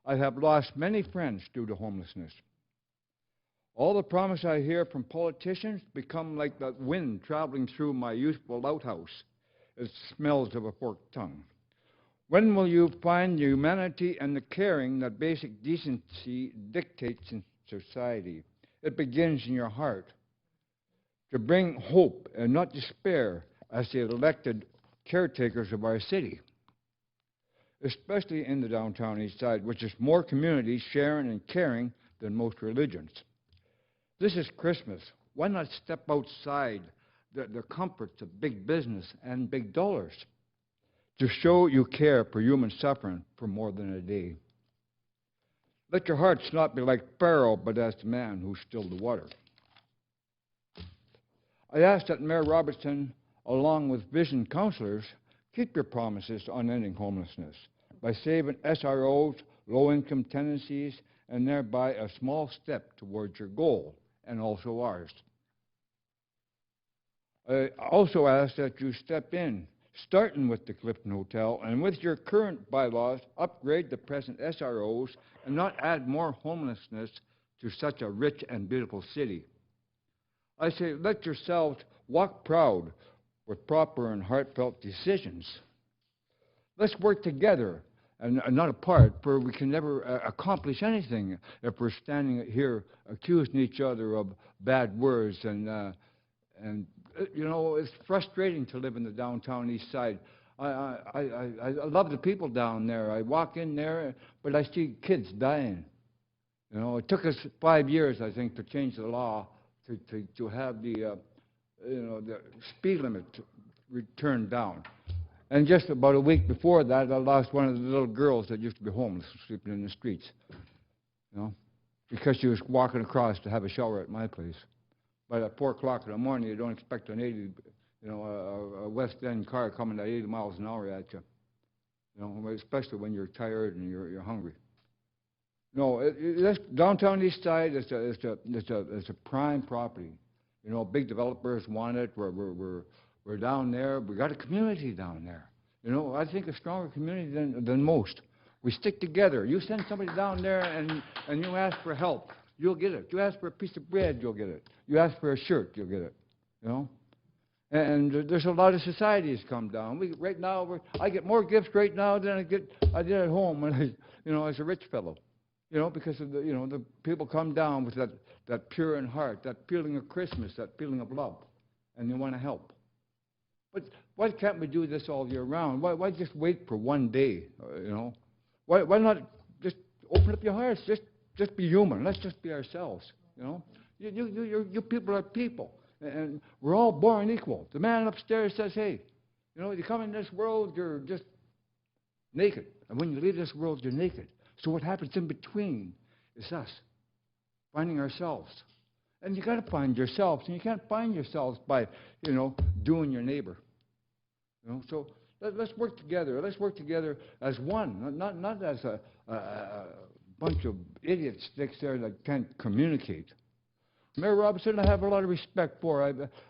I have lost many friends due to homelessness. All the promise I hear from politicians become like the wind traveling through my youthful outhouse. It smells of a forked tongue. When will you find the humanity and the caring that basic decency dictates in society? It begins in your heart. To bring hope and not despair as the elected caretakers of our city, especially in the downtown east side, which is more community sharing and caring than most religions. This is Christmas. Why not step outside the comforts of big business and big dollars to show you care for human suffering for more than a day? Let your hearts not be like Pharaoh, but as the man who stilled the water. I ask that Mayor Robertson, along with vision councillors, keep your promises on ending homelessness by saving SROs, low-income tenancies, and thereby a small step towards your goal, and also ours. I also ask that you step in, starting with the Clifton Hotel, and with your current bylaws, upgrade the present SROs and not add more homelessness to such a rich and beautiful city. I say, let yourselves walk proud with proper and heartfelt decisions. Let's work together and not apart, for we can never accomplish anything if we're standing here accusing each other of bad words. And you know, it's frustrating to live in the downtown east side. I love the people down there. I walk in there, but I see kids dying. You know, it took us 5 years, I think, to change the law to have the the speed limit turned down. And just about a week before that, I lost one of the little girls that used to be homeless, sleeping in the streets, you know, because she was walking across to have a shower at my place. But at 4 o'clock in the morning, you don't expect an 80, a West End car coming at 80 miles an hour at you, you know, especially when you're tired and you're hungry. No, this downtown east side is a prime property. You know, big developers want it. We're down there. We got a community down there. You know, I think a stronger community than most. We stick together. You send somebody down there and you ask for help, you'll get it. You ask for a piece of bread, you'll get it. You ask for a shirt, you'll get it. You know, And there's a lot of societies come down. Right now, I get more gifts right now than I did at home when as a rich fellow. Because of the people come down with that pure in heart, that feeling of Christmas, that feeling of love, and they want to help. But why can't we do this all year round? Why just wait for one day? Why not just open up your hearts? Just be human. Let's just be ourselves. You people are people, and we're all born equal. The man upstairs says, "Hey, you come in this world, you're just naked, and when you leave this world, you're naked." So what happens in between is us finding ourselves. And you got to find yourselves, and you can't find yourselves by, doing your neighbor. So let's work together. Let's work together as one, not as a bunch of idiot sticks there that can't communicate. Mayor Robinson, I have a lot of respect for.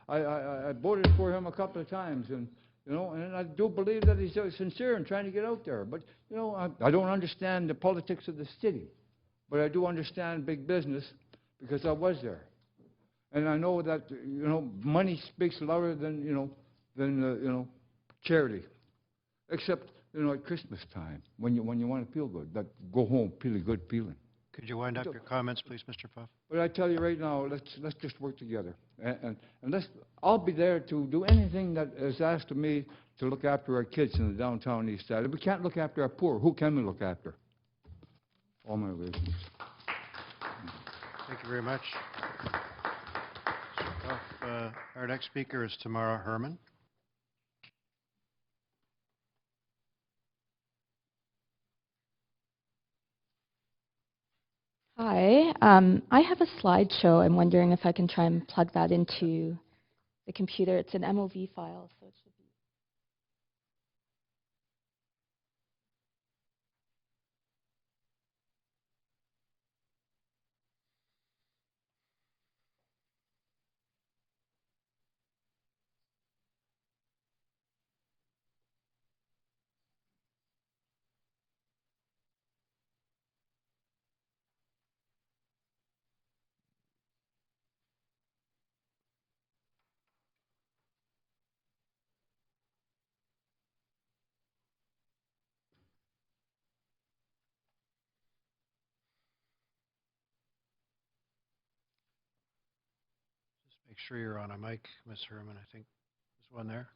I voted for him a couple of times, and I do believe that he's sincere in trying to get out there. But I don't understand the politics of the city, but I do understand big business because I was there, and I know that money speaks louder than charity, except at Christmas time when you want to feel good, that go home feeling good feeling. Could you wind up your comments, please, Mr. Puff? But I tell you right now, let's just work together, and I'll be there to do anything that is asked of me to look after our kids in the downtown east side. If we can't look after our poor, who can we look after? All my reasons. Thank you very much. Mr. Puff, our next speaker is Tamara Herman. Hi. I have a slideshow. I'm wondering if I can try and plug that into the computer. It's an MOV file, so it should be. Make sure you're on a mic, Ms. Herman. I think there's one there.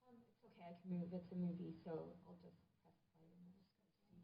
It's okay. I can move. It's a movie, so I'll just press play and we'll just go see.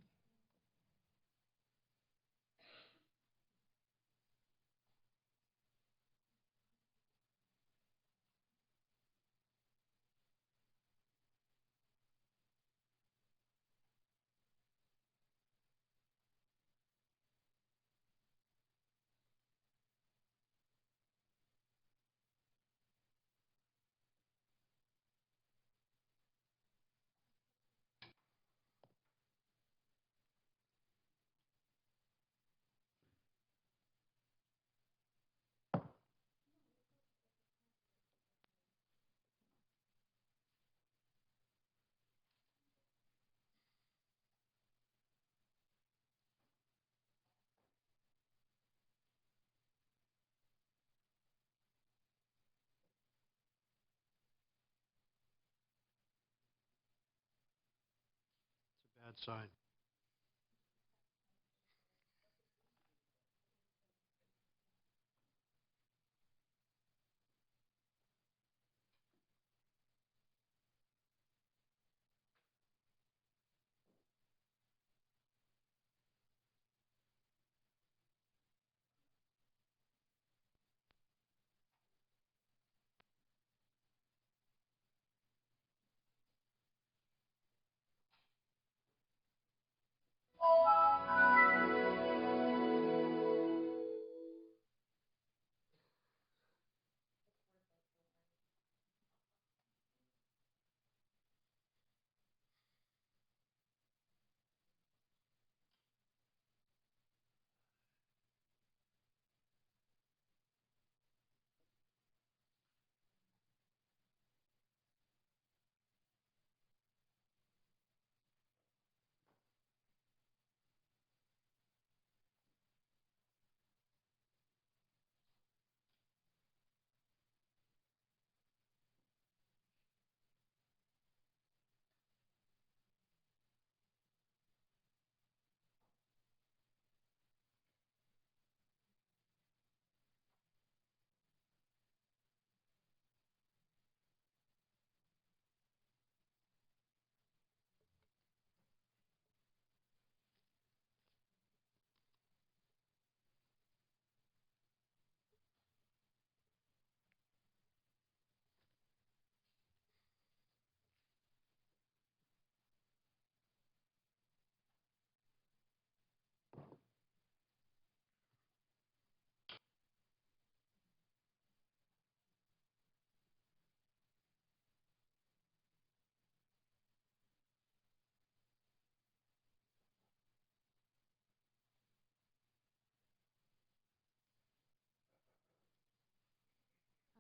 Bad sign.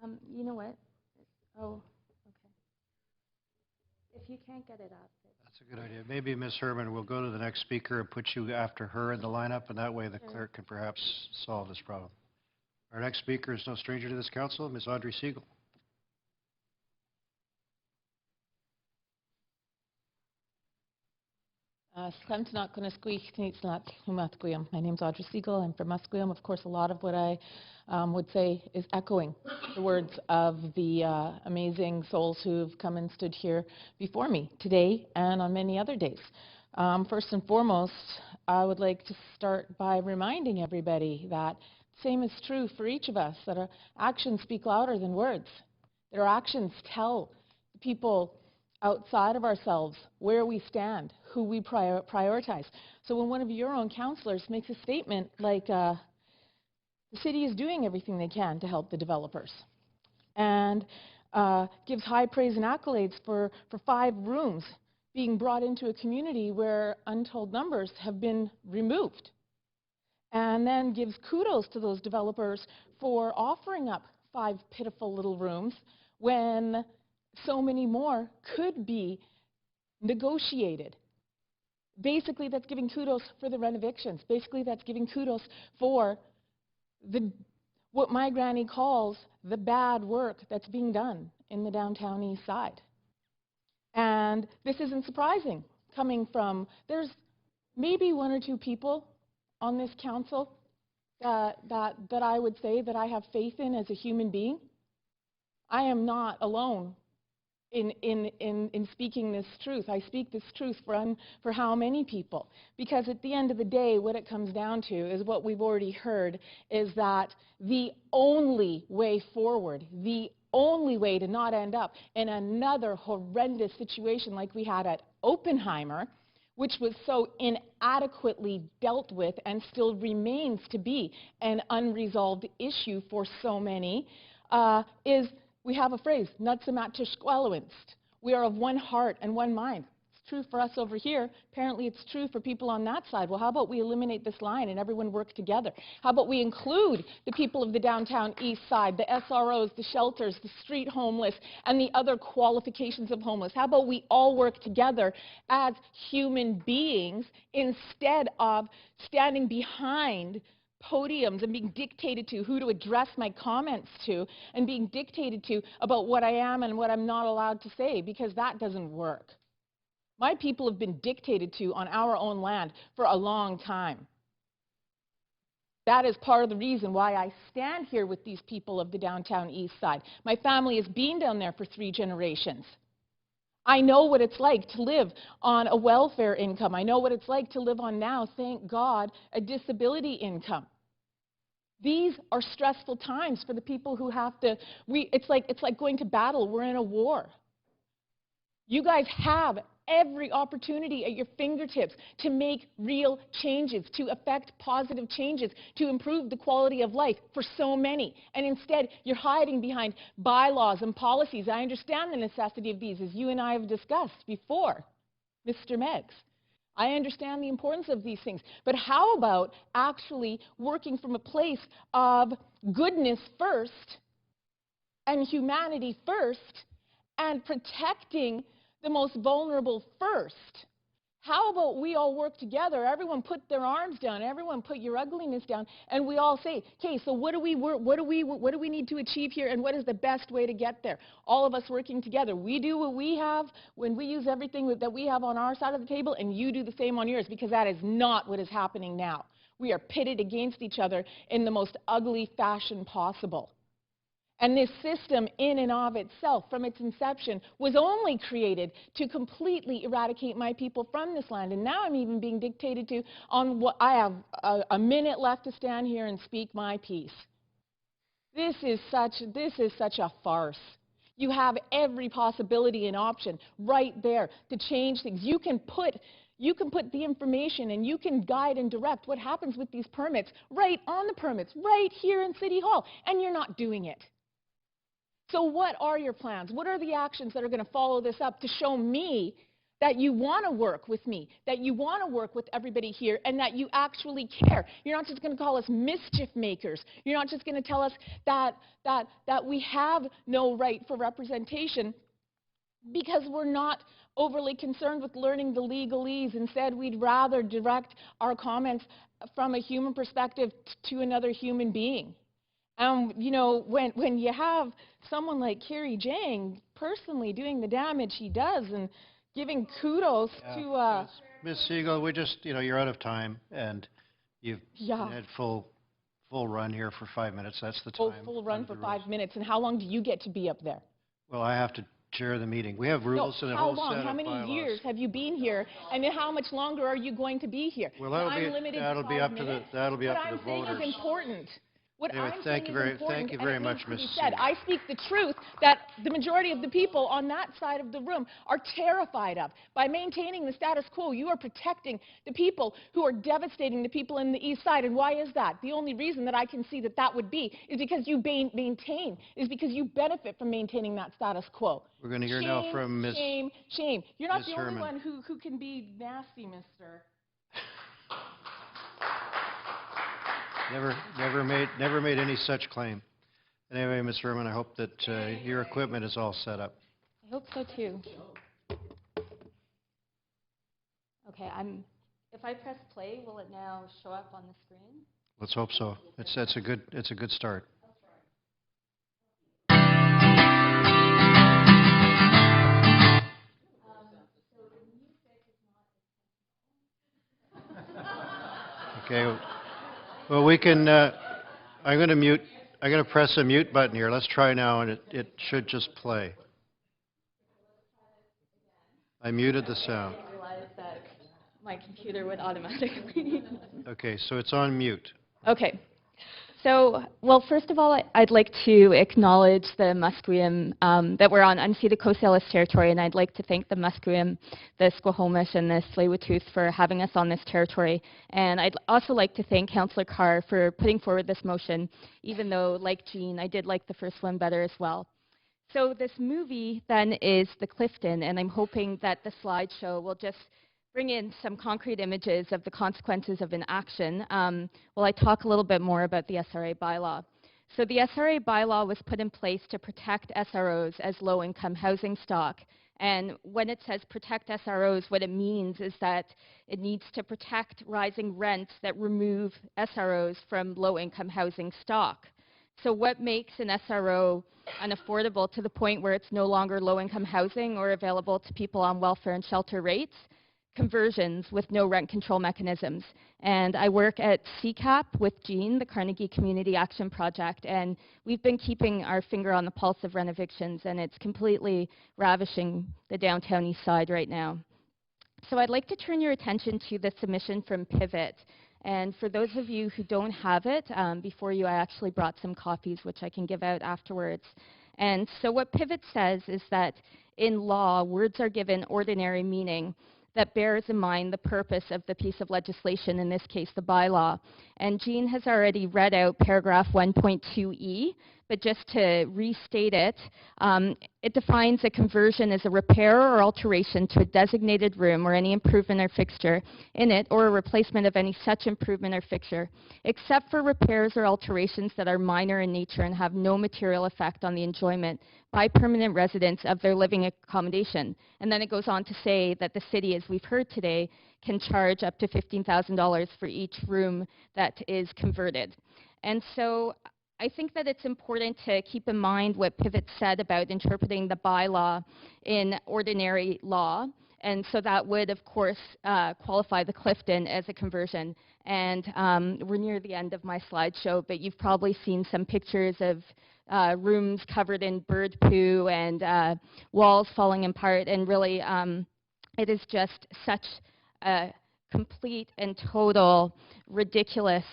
You know what? Oh, okay. If you can't get it up. That's a good idea. Maybe, Ms. Herman, we'll go to the next speaker and put you after her in the lineup, and that way the clerk can perhaps solve this problem. Our next speaker is no stranger to this council, Ms. Audrey Siegel. My name's Audrey Siegel. I'm from Musqueam. Of course, a lot of what I would say is echoing the words of the amazing souls who've come and stood here before me today and on many other days. First and foremost, I would like to start by reminding everybody that the same is true for each of us, that our actions speak louder than words, that our actions tell people outside of ourselves where we stand, who we prioritize. So when one of your own councillors makes a statement like, the city is doing everything they can to help the developers, and gives high praise and accolades for 5 rooms being brought into a community where untold numbers have been removed, and then gives kudos to those developers for offering up 5 pitiful little rooms when so many more could be negotiated. Basically, that's giving kudos for the renovictions. Basically, that's giving kudos for what my granny calls the bad work that's being done in the downtown east side. And this isn't surprising, coming from, there's maybe 1 or 2 people on this council that I would say that I have faith in as a human being. I am not alone in speaking this truth. I speak this truth for how many people? Because at the end of the day, what it comes down to is what we've already heard, is that the only way forward, the only way to not end up in another horrendous situation like we had at Oppenheimer, which was so inadequately dealt with and still remains to be an unresolved issue for so many, is we have a phrase, "Nutsamatushkwalowinst." We are of one heart and one mind. It's true for us over here. Apparently it's true for people on that side. Well, how about we eliminate this line and everyone work together? How about we include the people of the downtown east side, the SROs, the shelters, the street homeless, and the other qualifications of homeless? How about we all work together as human beings instead of standing behind podiums and being dictated to who to address my comments to and being dictated to about what I am and what I'm not allowed to say, because that doesn't work. My people have been dictated to on our own land for a long time. That is part of the reason why I stand here with these people of the downtown east side. My family has been down there for 3 generations. I know what it's like to live on a welfare income. I know what it's like to live on now, thank God, a disability income. These are stressful times for the people who have to, it's like going to battle. We're in a war. You guys have every opportunity at your fingertips to make real changes, to affect positive changes, to improve the quality of life for so many. And instead, you're hiding behind bylaws and policies. I understand the necessity of these, as you and I have discussed before, Mr. Meggs. I understand the importance of these things. But how about actually working from a place of goodness first and humanity first and protecting the most vulnerable first? How about we all work together, everyone put their arms down, everyone put your ugliness down, and we all say, okay, so what do we need to achieve here, and what is the best way to get there? All of us working together. We do what we have when we use everything that we have on our side of the table, and you do the same on yours, because that is not what is happening now. We are pitted against each other in the most ugly fashion possible. And this system in and of itself, from its inception, was only created to completely eradicate my people from this land. And now I'm even being dictated to on what I have a minute left to stand here and speak my piece. This is such a farce. You have every possibility and option right there to change things. You can put the information and you can guide and direct what happens with these permits right on the permits, right here in City Hall, and you're not doing it. So what are your plans? What are the actions that are going to follow this up to show me that you want to work with me, that you want to work with everybody here, and that you actually care. You're not just going to call us mischief makers. You're not just going to tell us that we have no right for representation because we're not overly concerned with learning the legalese. Instead, we'd rather direct our comments from a human perspective to another human being. You know, when you have someone like Carrie Jang personally doing the damage he does and giving kudos to... Ms. Siegel, we just, you know, you're out of time, and you've had full run here for 5 minutes. That's the time. Full run for 5 minutes. And how long do you get to be up there? Well, I have to chair the meeting. We have rules and a whole set of bylaws. How many years have you been here, and then how much longer are you going to be here? Well, that'll be up to the voters. What I'm saying is important. What Anyway, I'm thank saying you is important, thank you and very it much, needs to Ms. be said. I speak the truth that the majority of the people on that side of the room are terrified of. By maintaining the status quo, you are protecting the people who are devastating the people in the east side. And why is that? The only reason that I can see that that would be is because you maintain, is because you benefit from maintaining that status quo. We're going to hear now from Ms. Shame. You're not Ms. the only Herman. one who can be nasty, mister. Never made any such claim. Anyway, Ms. Herman, I hope that your equipment is all set up. I hope so too. Okay, if I press play, will it now show up on the screen? Let's hope so. It's a good start. Okay. Well, we can. I'm going to press a mute button here. Let's try now, and it should just play. I muted the sound. I realized that my computer would automatically. Okay, so it's on mute. Okay. So, well, first of all, I'd like to acknowledge the Musqueam, that we're on unceded Coast Salish territory, and I'd like to thank the Musqueam, the Squamish, and the Tsleil-Waututh for having us on this territory. And I'd also like to thank Councillor Carr for putting forward this motion, even though, like Jean, I did like the first one better as well. So this movie, then, is the Clifton, and I'm hoping that the slideshow will just bring in some concrete images of the consequences of inaction while I talk a little bit more about the SRA bylaw. So the SRA bylaw was put in place to protect SROs as low-income housing stock. And when it says protect SROs, what it means is that it needs to protect rising rents that remove SROs from low-income housing stock. So what makes an SRO unaffordable to the point where it's no longer low-income housing or available to people on welfare and shelter rates? Conversions with no rent control mechanisms. And I work at CCAP with Jean, the Carnegie Community Action Project, and we've been keeping our finger on the pulse of rent evictions, and it's completely ravishing the downtown east side right now. So I'd like to turn your attention to the submission from Pivot. And for those of you who don't have it, before you I actually brought some copies which I can give out afterwards. And so what Pivot says is that in law, words are given ordinary meaning that bears in mind the purpose of the piece of legislation, in this case the bylaw. And Jean has already read out paragraph 1.2e, but just to restate it, it defines a conversion as a repair or alteration to a designated room or any improvement or fixture in it, or a replacement of any such improvement or fixture, except for repairs or alterations that are minor in nature and have no material effect on the enjoyment by permanent residents of their living accommodation. And then it goes on to say that the city, as we've heard today, can charge up to $15,000 for each room that is converted. And so I think that it's important to keep in mind what Pivot said about interpreting the bylaw in ordinary law. And so that would, of course, qualify the Clifton as a conversion. And we're near the end of my slideshow, but you've probably seen some pictures of rooms covered in bird poo and walls falling apart. And really, it is just such a complete and total ridiculous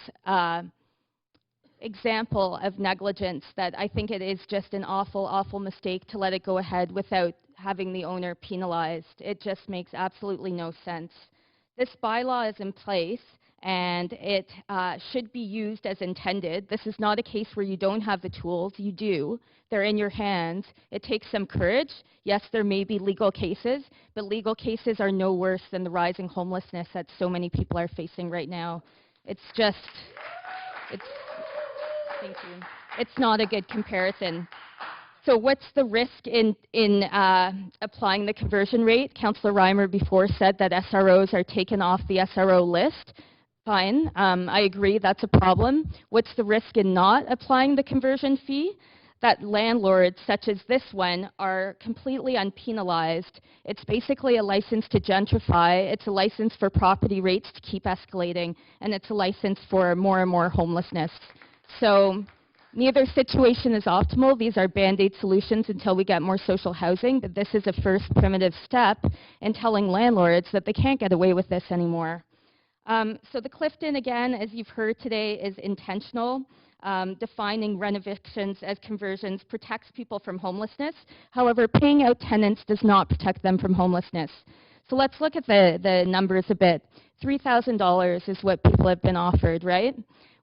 example of negligence that I think it is just an awful, awful mistake to let it go ahead without having the owner penalized. It just makes absolutely no sense. This bylaw is in place, and it should be used as intended. This is not a case where you don't have the tools. You do. They're in your hands. It takes some courage. Yes, there may be legal cases, but legal cases are no worse than the rising homelessness that so many people are facing right now. It's just, thank you. It's not a good comparison. So what's the risk in applying the conversion rate? Councillor Reimer before said that SROs are taken off the SRO list. Fine, I agree, that's a problem. What's the risk in not applying the conversion fee? That landlords, such as this one, are completely unpenalized. It's basically a license to gentrify, it's a license for property rates to keep escalating, and it's a license for more and more homelessness. So neither situation is optimal. These are Band-Aid solutions until we get more social housing, but this is a first primitive step in telling landlords that they can't get away with this anymore. So the Clifton, again, as you've heard today, is intentional. Defining renovations as conversions protects people from homelessness. However, paying out tenants does not protect them from homelessness. So let's look at the numbers a bit. $3,000 is what people have been offered, right?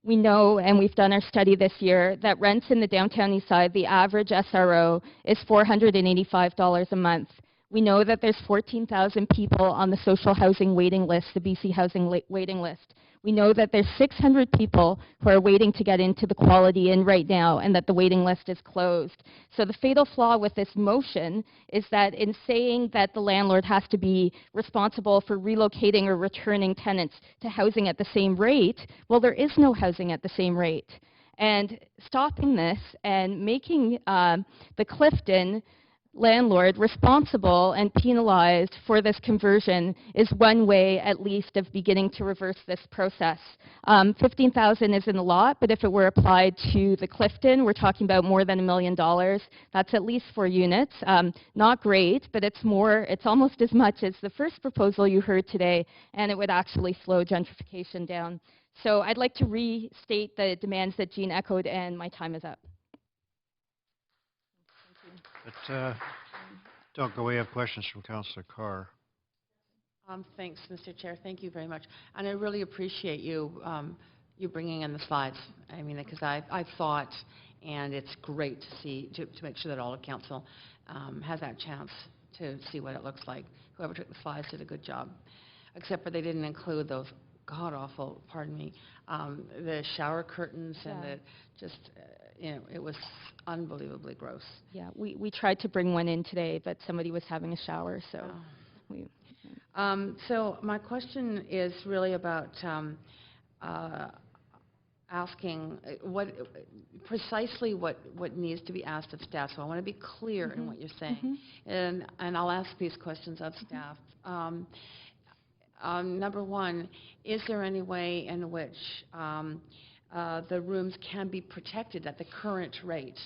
We know, and we've done our study this year, that rents in the downtown east side, the average SRO is $485 a month. We know that there's 14,000 people on the social housing waiting list, the BC Housing waiting list. We know that there's 600 people who are waiting to get into the Quality Inn right now, and that the waiting list is closed. So the fatal flaw with this motion is that in saying that the landlord has to be responsible for relocating or returning tenants to housing at the same rate, well, there is no housing at the same rate. And stopping this and making the Clifton landlord responsible and penalized for this conversion is one way, at least, of beginning to reverse this process. $15,000 isn't a lot, but if it were applied to the Clifton, we're talking about more than $1 million. That's at least 4 units. Not great, but it's more, it's almost as much as the first proposal you heard today, and it would actually slow gentrification down. So I'd like to restate the demands that Jean echoed, and my time is up. But don't go away. I have questions from Councillor Carr. Thanks, Mr. Chair. Thank you very much. And I really appreciate you bringing in the slides. I mean, because I've thought, and it's great to see, to make sure that all of council has that chance to see what it looks like. Whoever took the slides did a good job, except for they didn't include those god-awful, pardon me, the shower curtains and the just, you know, it was unbelievably gross. Yeah, we tried to bring one in today, but somebody was having a shower, so we... So my question is really about asking precisely what needs to be asked of staff. So I want to be clear in what you're saying, and I'll ask these questions of staff. Number one, is there any way in which the rooms can be protected at the current rate,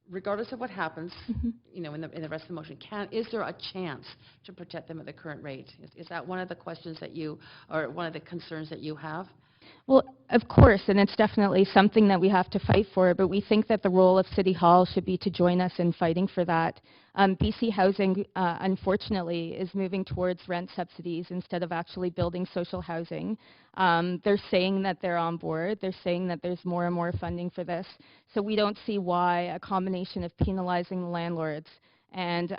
regardless of what happens, you know, in the rest of the motion? Is there a chance to protect them at the current rate? Is that one of the questions that you, or one of the concerns that you have? Well, of course, and it's definitely something that we have to fight for, but we think that the role of City Hall should be to join us in fighting for that. BC Housing, unfortunately, is moving towards rent subsidies instead of actually building social housing. They're saying that they're on board. They're saying that there's more and more funding for this. So we don't see why a combination of penalizing the landlords and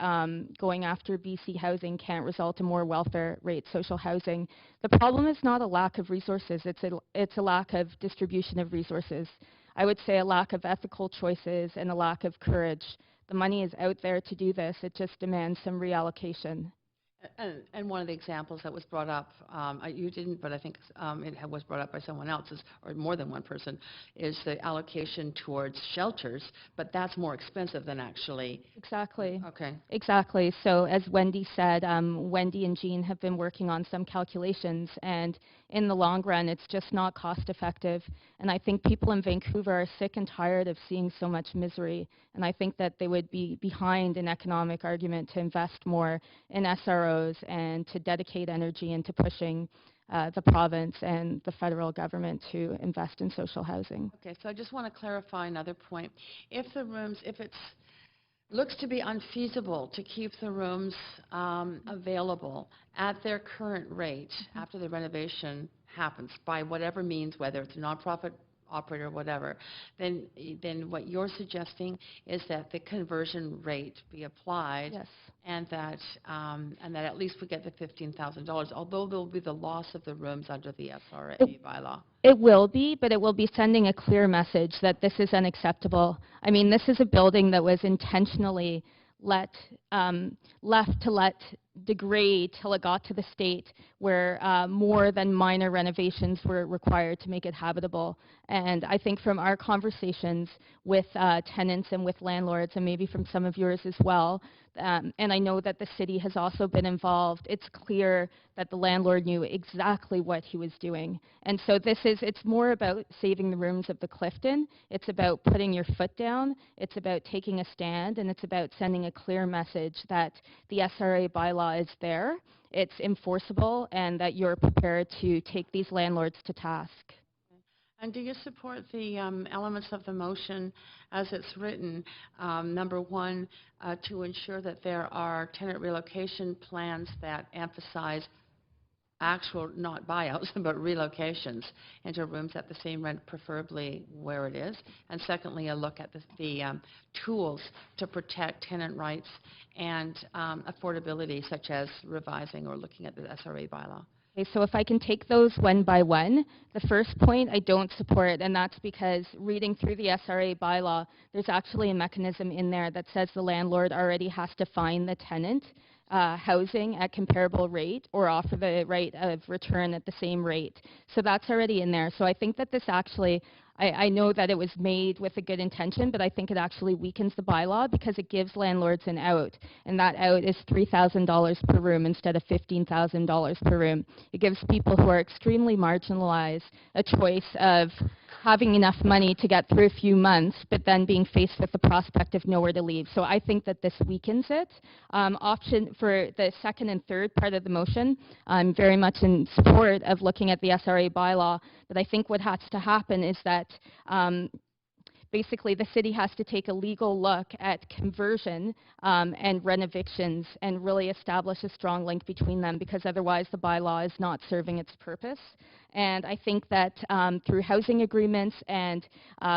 going after BC Housing can't result in more welfare rate social housing. The problem is not a lack of resources, it's a lack of distribution of resources. I would say a lack of ethical choices and a lack of courage. The money is out there to do this, it just demands some reallocation. And one of the examples that was brought up, you didn't, but I think it was brought up by someone else, or more than one person, is the allocation towards shelters, but that's more expensive than actually... Exactly. Okay. Exactly. So as Wendy said, Wendy and Jean have been working on some calculations, and in the long run, it's just not cost effective. And I think people in Vancouver are sick and tired of seeing so much misery, and I think that they would be behind an economic argument to invest more in SROs and to dedicate energy into pushing the province and the federal government to invest in social housing. Okay, so I just want to clarify another point. If the rooms, if it's looks to be unfeasible to keep the rooms available at their current rate after the renovation happens by whatever means, whether it's a nonprofit operator or whatever, then what you're suggesting is that the conversion rate be applied. Yes. And that at least we get the $15,000, although there will be the loss of the rooms under the SRA bylaw. It will be, but it will be sending a clear message that this is unacceptable. I mean, this is a building that was intentionally left to degrade till it got to the state where more than minor renovations were required to make it habitable. And I think from our conversations with tenants and with landlords, and maybe from some of yours as well, and I know that the city has also been involved, it's clear that the landlord knew exactly what he was doing. And so it's more about saving the rooms of the Clifton. It's about putting your foot down. It's about taking a stand, and it's about sending a clear message that the SRA bylaw is there, it's enforceable, and that you're prepared to take these landlords to task. And do you support the elements of the motion as it's written? Number one, to ensure that there are tenant relocation plans that emphasize actual, not buyouts, but relocations into rooms at the same rent, preferably where it is. And secondly, a look at the tools to protect tenant rights and affordability, such as revising or looking at the SRA bylaw. Okay, so if I can take those one by one, the first point I don't support, and that's because reading through the SRA bylaw, there's actually a mechanism in there that says the landlord already has to find the tenant housing at comparable rate or offer the right of return at the same rate. So that's already in there. So I think that this actually, I know that it was made with a good intention, but I think it actually weakens the bylaw because it gives landlords an out, and that out is $3,000 per room instead of $15,000 per room. It gives people who are extremely marginalized a choice of having enough money to get through a few months, but then being faced with the prospect of nowhere to leave. So I think that this weakens it. Option for the second and third part of the motion, I'm very much in support of looking at the SRA bylaw, but I think what has to happen is that basically the city has to take a legal look at conversion and renovictions and really establish a strong link between them, because otherwise the bylaw is not serving its purpose. And I think that through housing agreements and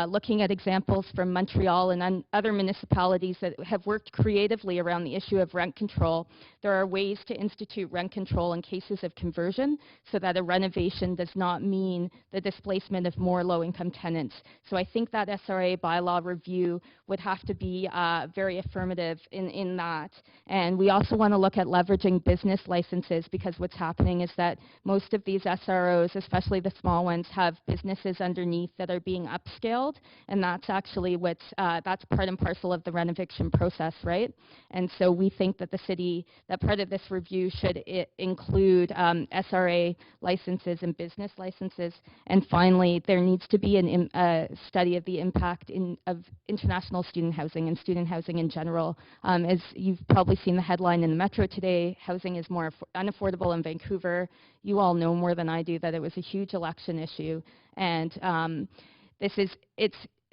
looking at examples from Montreal and other municipalities that have worked creatively around the issue of rent control, there are ways to institute rent control in cases of conversion so that a renovation does not mean the displacement of more low-income tenants. So I think that SRA bylaw review would have to be very affirmative in that. And we also want to look at leveraging business licenses, because what's happening is that most of these SROs, especially the small ones, have businesses underneath that are being upscaled, and that's actually that's part and parcel of the renoviction process, right? And so we think that the city, that part of this review should include SRA licenses and business licenses. And finally, there needs to be a study of the impact of international student housing and student housing in general. As you've probably seen the headline in the Metro today, housing is more unaffordable in Vancouver. You all know more than I do that it was a huge election issue, and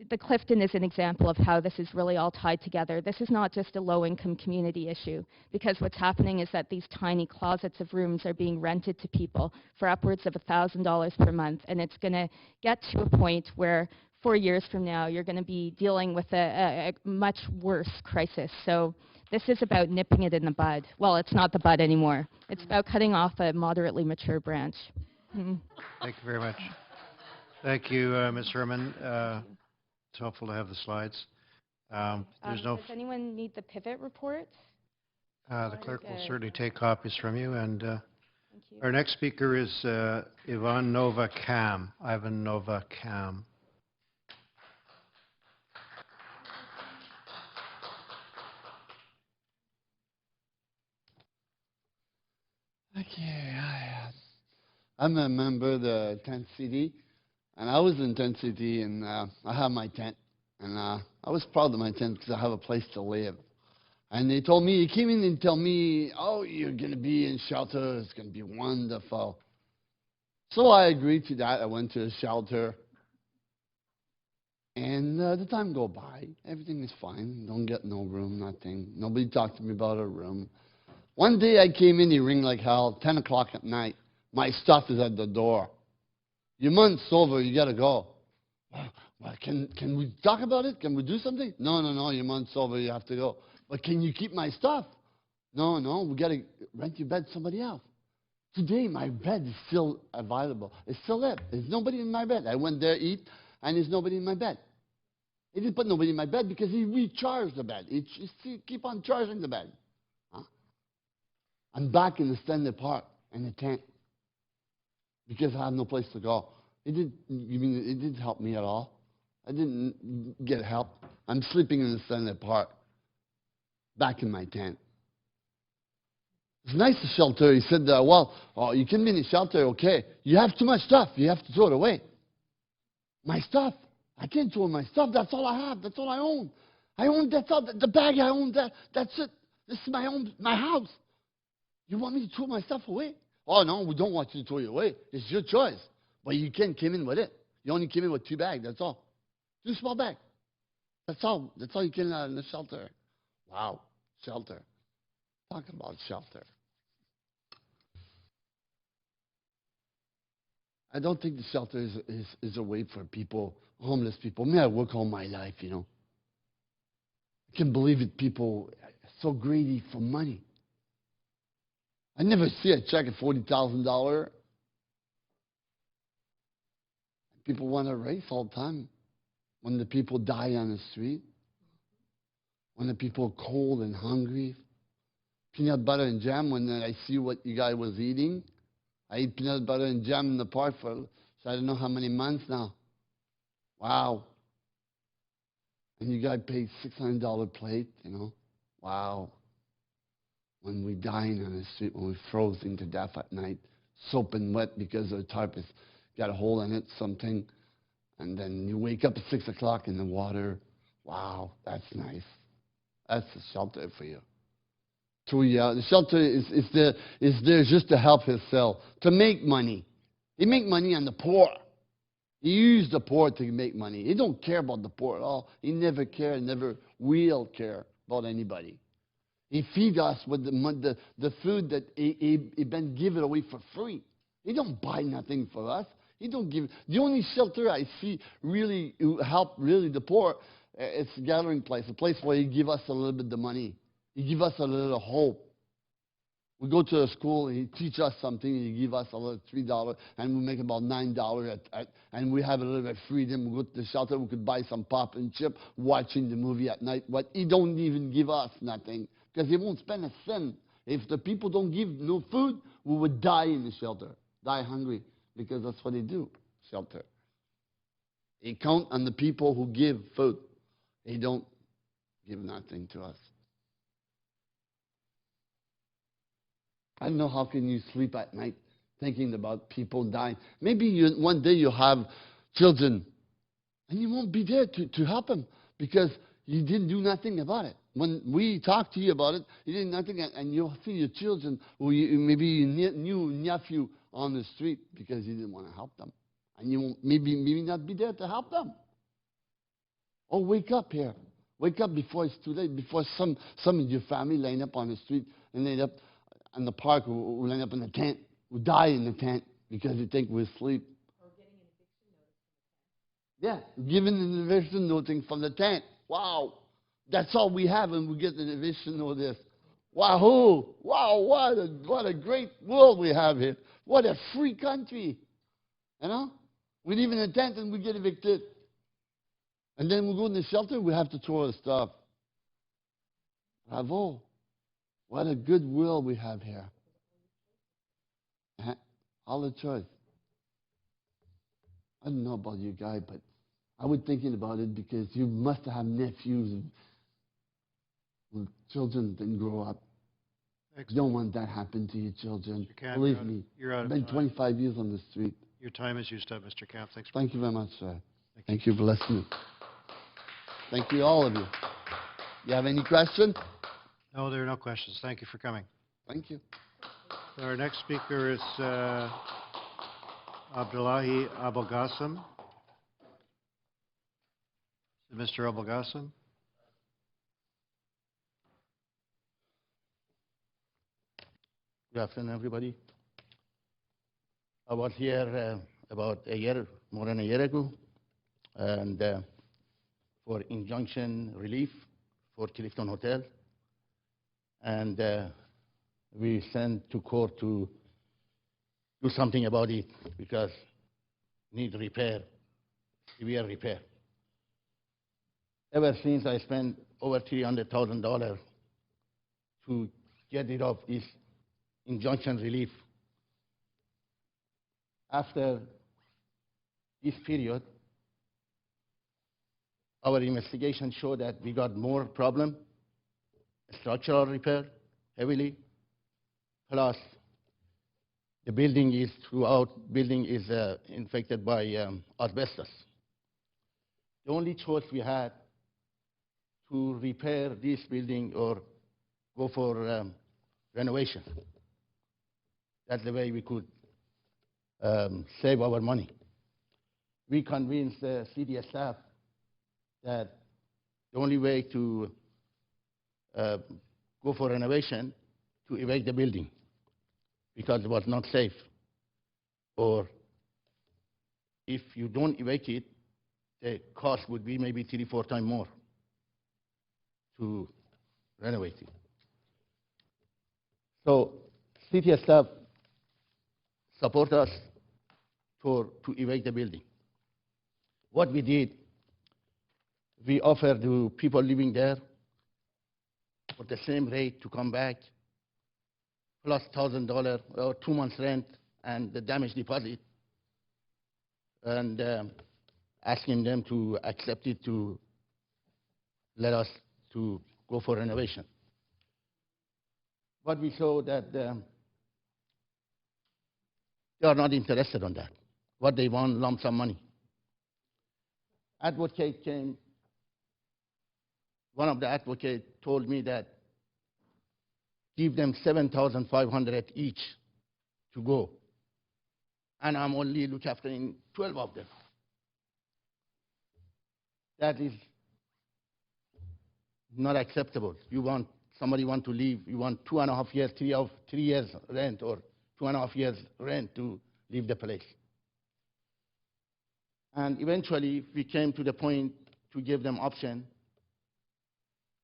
the Clifton is an example of how this is really all tied together. This is not just a low-income community issue, because what's happening is that these tiny closets of rooms are being rented to people for upwards of $1,000 per month, and it's going to get to a point where 4 years from now you're going to be dealing with a much worse crisis. So this is about nipping it in the bud. Well, it's not the bud anymore. It's about cutting off a moderately mature branch. Thank you very much. Thank you, Ms. Herman. It's helpful to have the slides. Does anyone need the pivot report? The clerk will certainly take copies from you. And our next speaker is Ivan Nova Cam. Ivan Nova Cam. Okay, I'm a member of the tent city, and I was in tent city, and I have my tent, and I was proud of my tent because I have a place to live. And they told me, he came in and told me, oh, you're going to be in shelter, it's going to be wonderful. So I agreed to that. I went to a shelter. And the time go by. Everything is fine. Don't get no room, nothing. Nobody talked to me about a room. One day I came in, he ring like hell, 10 o'clock at night. My stuff is at the door. Your month's over, you got to go. Well, can we talk about it? Can we do something? No, your month's over, you have to go. But can you keep my stuff? No, we got to rent your bed to somebody else. Today, my bed is still available. It's still there. There's nobody in my bed. I went there, eat, and there's nobody in my bed. He didn't put nobody in my bed because he recharged the bed. He keep on charging the bed. Huh? I'm back in the Stanley Park in the tent because I have no place to go. It didn't help me at all. I didn't get help. I'm sleeping in the Stanley Park, back in my tent. It's nice to shelter. He said, you can be in the shelter, okay. You have too much stuff. You have to throw it away. My stuff. I can't throw my stuff. That's all I have. That's all I own. That's all. The bag I own, that's it. This is my house. You want me to throw my stuff away? Oh, no, we don't want you to throw it away. It's your choice. But you can't come in with it. You only came in with 2 bags, that's all. 2 small bags. That's all. That's all you can in the shelter. Wow, shelter. Talk about shelter. I don't think the shelter is a way for people, homeless people. Me, I work all my life, you know. I can't believe it, people are so greedy for money. I never see a check at $40,000. People want to race all the time. When the people die on the street, when the people are cold and hungry. Peanut butter and jam, when I see what you guy was eating. I eat peanut butter and jam in the park so I don't know how many months now. Wow. And you guys paid $600 plate, you know. Wow. When we dine on the street, when we frozen to death at night, soap and wet because the tarp has got a hole in it, something. And then you wake up at 6 o'clock in the water. Wow, that's nice. That's the shelter for you. The shelter is there just to help himself, to make money. He make money on the poor. He used the poor to make money. He don't care about the poor at all. He never cared, never will care about anybody. He feed us with the food that he been given away for free. He don't buy nothing for us. He don't give. The only shelter I see really help really the poor, it's a gathering place, a place where he give us a little bit of money. He give us a little hope. We go to a school, and he teach us something, and he give us a little $3, and we make about $9 and we have a little bit of freedom. We go to the shelter, we could buy some pop and chip, watching the movie at night. But he don't even give us nothing, because he won't spend a cent. If the people don't give no food, we would die in the shelter, die hungry, because that's what they do, shelter. He count on the people who give food. He don't give nothing to us. I don't know how can you sleep at night thinking about people dying. Maybe one day you'll have children and you won't be there to help them because you didn't do nothing about it. When we talked to you about it, you did nothing, and you'll see your children or maybe your new nephew on the street because you didn't want to help them. And you won't maybe not be there to help them. Oh, wake up here. Wake up before it's too late, before some of your family line up on the street and line up in the park, who line up in the tent, who die in the tent because they think we're asleep. Or getting an eviction notice. Yeah, giving an eviction notice from the tent. Wow. That's all we have, and we get an eviction notice. Wahoo! Wow, what a great world we have here. What a free country. You know? We live in a tent and we get evicted. And then we go in the shelter, we have to throw our stuff. Bravo. What a good world we have here. All the choice. I don't know about you guys, but I was thinking about it because you must have nephews and children didn't grow up. You don't want that to happen to your children. Believe me. You're out of I've been time. 25 years on the street. Your time is used up, Mr. Camp. Thanks. Thank you very much, sir. Thank you for listening. Thank you, all of you. You have any questions? No, there are no questions. Thank you for coming. Thank you. Our next speaker is Abdullahi Abulgasam. Mr. Obelgason? Good afternoon, everybody. I was here about a year, more than a year ago, and for injunction relief for Clifton Hotel. And we sent to court to do something about it because need repair, severe repair. Ever since I spent over $300,000 to get rid of this injunction relief. After this period, our investigation showed that we got more problem, structural repair, heavily, plus the building is infected by asbestos. The only choice we had to repair this building or go for renovation. That's the way we could save our money. We convinced the city staff that the only way to go for renovation to evacuate the building because it was not safe. Or if you don't evacuate, the cost would be maybe 3-4 times more to renovate it. So city staff support us to evacuate the building. What we did, we offered to people living there for the same rate to come back, plus $1,000 or 2 months rent and the damage deposit, and asking them to accept it to let us to go for renovation. But we saw that they are not interested on that. What they want, lump sum money. Advocate came, one of the advocates told me that give them $7,500 each to go. And I'm only looking after 12 of them. That is not acceptable. Somebody want to leave, you want 2.5 years, 3 years rent, or 2.5 years rent to leave the place. And eventually, we came to the point to give them option.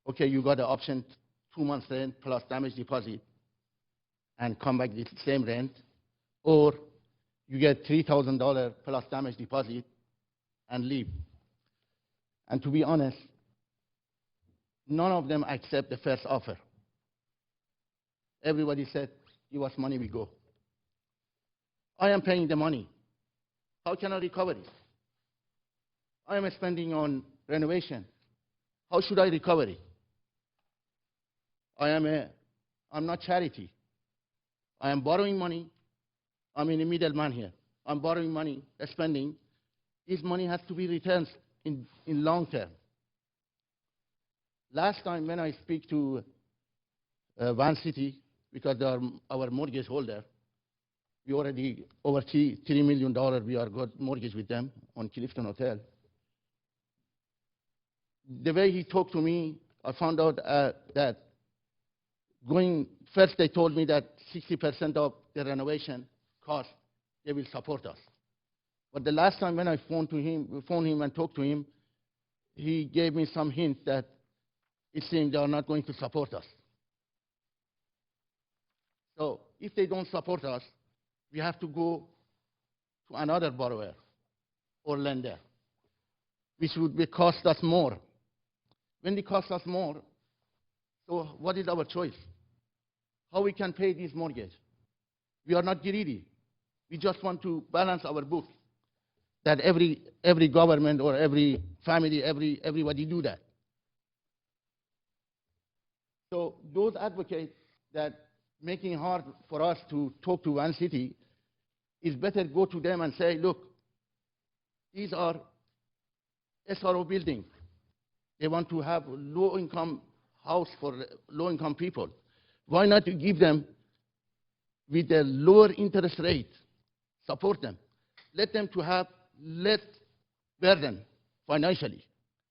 Okay, you got the option, 2 months rent plus damage deposit, and come back with the same rent, or you get $3,000 plus damage deposit and leave. And to be honest, none of them accept the first offer. Everybody said, give us money, we go. I am paying the money. How can I recover it? I am spending on renovation. How should I recover it? I'm not charity. I am borrowing money. I'm in the middleman here. I'm borrowing money, spending. This money has to be returned in long term. Last time when I speak to Van City, because they are our mortgage holder, we already over $3 million we are got mortgage with them on Clifton Hotel. The way he talked to me, I found out that first they told me that 60% of the renovation cost, they will support us. But the last time when I phoned him and talked to him, he gave me some hint that it seemed they are not going to support us. So if they don't support us, we have to go to another borrower or lender, which would cost us more. When it costs us more, so what is our choice? How we can pay this mortgage? We are not greedy. We just want to balance our book. That every government or every family, everybody do that. So those advocates that making it hard for us to talk to Van City, it's better go to them and say, look, these are SRO buildings. They want to have low-income house for low-income people. Why not to give them with a lower interest rate, support them, let them to have less burden financially,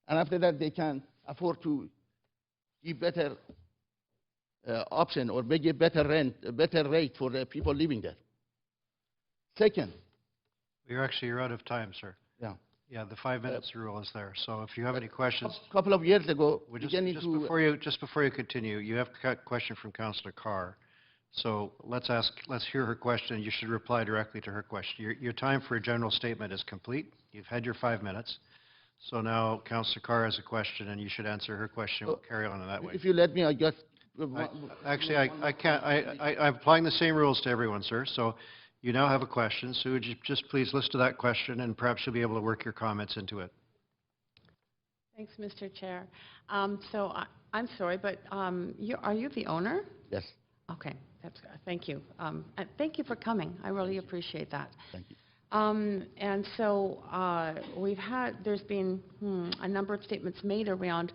and after that they can afford to give better option or give better rent, a better rate for the people living there. Second, You're out of time, sir. yeah. Yeah, the 5 minutes rule is there. So if you have any questions, A couple of years ago, well, beginning just to before you continue, you have a question from Councillor Carr. So let's hear her question. You should reply directly to her question. Your time for a general statement is complete. You've had your 5 minutes. So now Councillor Carr has a question, and you should answer her question. We'll carry on in that way. if you let me, I just Actually, I can't. I'm applying the same rules to everyone, sir. So you now have a question. So would you just please listen to that question, and perhaps you'll be able to work your comments into it. Thanks, Mr. Chair. I'm sorry, but are you the owner? Yes. Okay, thank you. Thank you for coming. I really appreciate that. Thank you. And so there's been a number of statements made around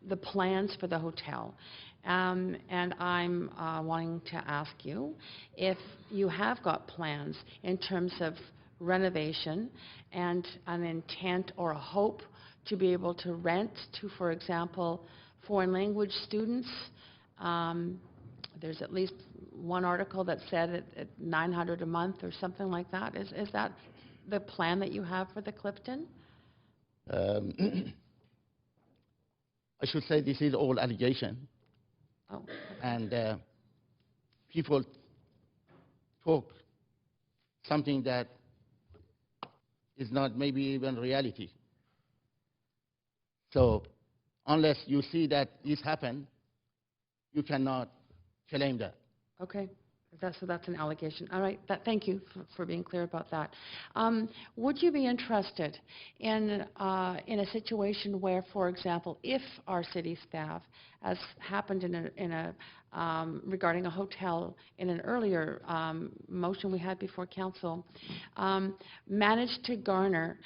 the plans for the hotel. And I'm wanting to ask you if you have got plans in terms of renovation and an intent or a hope to be able to rent to, for example, foreign language students. There's at least one article that said at $900 a month or something like that. Is that the plan that you have for the Clifton? I should say this is all allegation. Oh, okay. And people talk something that is not maybe even reality. So unless you see that this happened, you cannot claim that. Okay. So that's an allegation. All right. Thank you for being clear about that. Would you be interested in a situation where, for example, if our city staff, as happened regarding a hotel in an earlier motion we had before council, managed to garner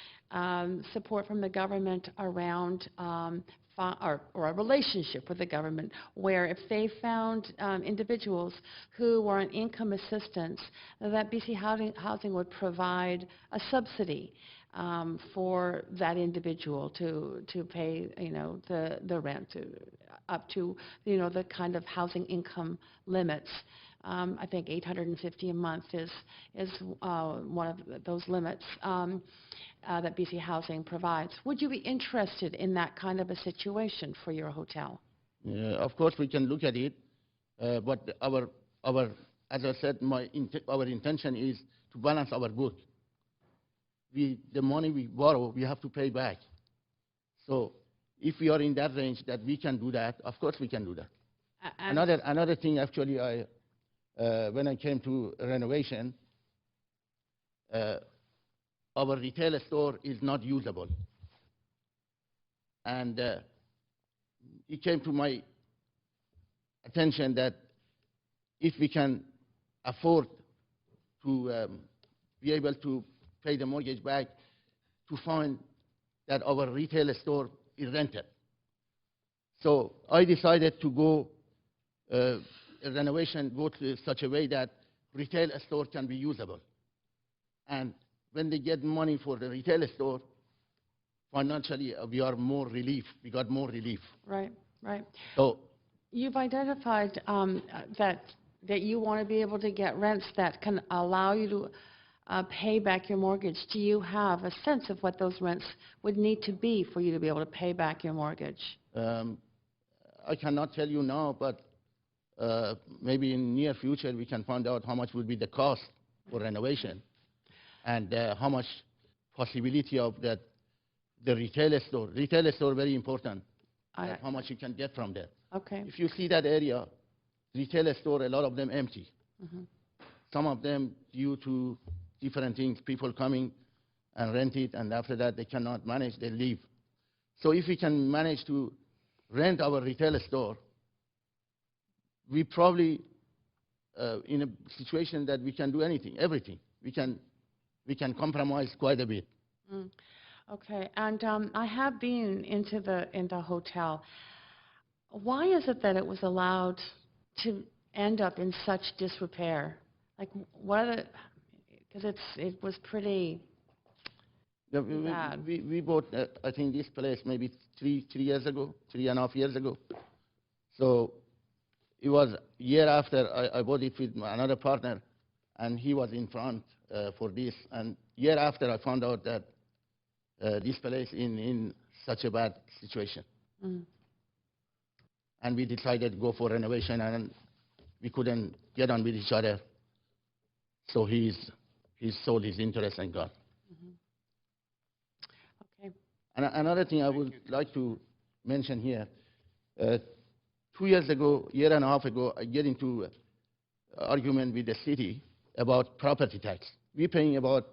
support from the government around or a relationship with the government where if they found individuals who were on income assistance, that BC Housing would provide a subsidy for that individual to pay, the rent up to, the kind of housing income limits. I think $850 a month is one of those limits that BC Housing provides. Would you be interested in that kind of a situation for your hotel? Of course, we can look at it, but as I said, our intention is to balance our book. The money we borrow, we have to pay back. So if we are in that range that we can do that, of course we can do that. Another thing, actually, when I came to renovation, our retail store is not usable. And it came to my attention that if we can afford to be able to pay the mortgage back, to find that our retail store is rented. So I decided to go renovation go to such a way that retail store can be usable. And when they get money for the retail store, financially we got more relief. Right. So you've identified that you want to be able to get rents that can allow you to pay back your mortgage. Do you have a sense of what those rents would need to be for you to be able to pay back your mortgage? I cannot tell you now, but maybe in the near future we can find out how much would be the cost for renovation and how much possibility of that the retail store. Retail store very important. How much you can get from there. Okay. If you see that area, retail store, a lot of them empty. Mm-hmm. Some of them due to different things, people coming and rent it, and after that they cannot manage, they leave. So if we can manage to rent our retail store, we probably in a situation that we can do everything. We can compromise quite a bit. Mm. Okay, and I have been into the hotel. Why is it that it was allowed to end up in such disrepair? Like, what are the? Because it was pretty Yeah, Too bad. we bought, I think, this place maybe 3.5 years ago. So it was year after I bought it with another partner, and he was in front for this. And year after, I found out that this place in such a bad situation. Mm. And we decided to go for renovation, and we couldn't get on with each other. So he's sold his interest and gone. Okay. And another thing I would like to mention here, 2 years ago, year and a half ago, I get into an argument with the city about property tax. We're paying about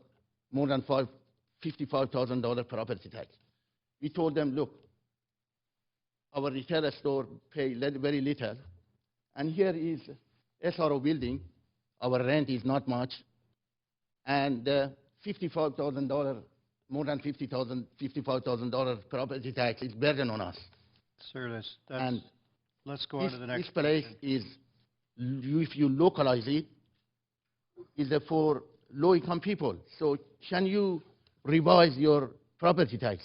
more than $55,000 property tax. We told them, look, our retail store pay very little, and here is SRO building. Our rent is not much, and $55,000, more than $55,000 property tax is burden on us. Sir, And let's go on to the next. This place is, if you localize it, is for low-income people. So can you revise your property tax?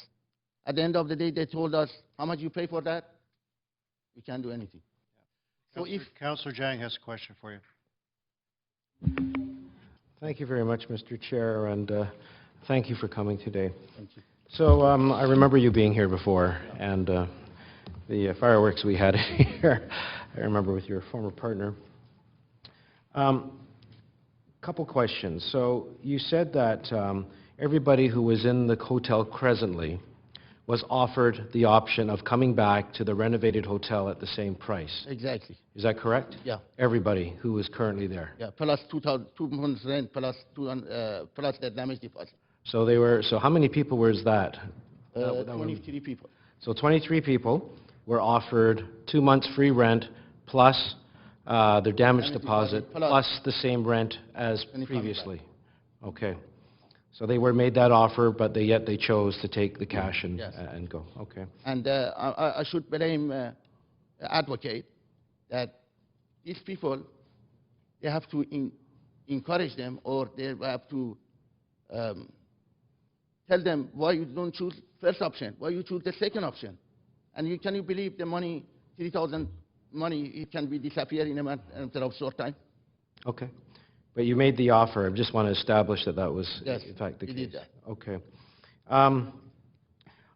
At the end of the day, they told us, how much you pay for that? We can't do anything. So if Councillor Jang has a question for you. Thank you very much, Mr. Chair, and thank you for coming today. Thank you. So I remember you being here before, and the fireworks we had here, I remember with your former partner. Couple questions. So you said that everybody who was in the hotel presently was offered the option of coming back to the renovated hotel at the same price. Exactly. Is that correct? Yeah. Everybody who is currently there. Yeah, plus 2 months rent, plus the damage deposit. So they were. So how many people was that? 23 people. So 23 people were offered 2 months free rent plus their damage deposit plus the same rent as previously. Okay. So they were made that offer, but yet they chose to take the cash and, Yes. and go. Okay. And I should blame advocate that these people, they have to encourage them, or they have to tell them why you don't choose first option, why you choose the second option. And can you believe the money, 3,000 money, it can be disappear in a matter of short time? Okay. But you made the offer. I just want to establish that that was, Yes, in fact, the we case. did that. Okay. I'm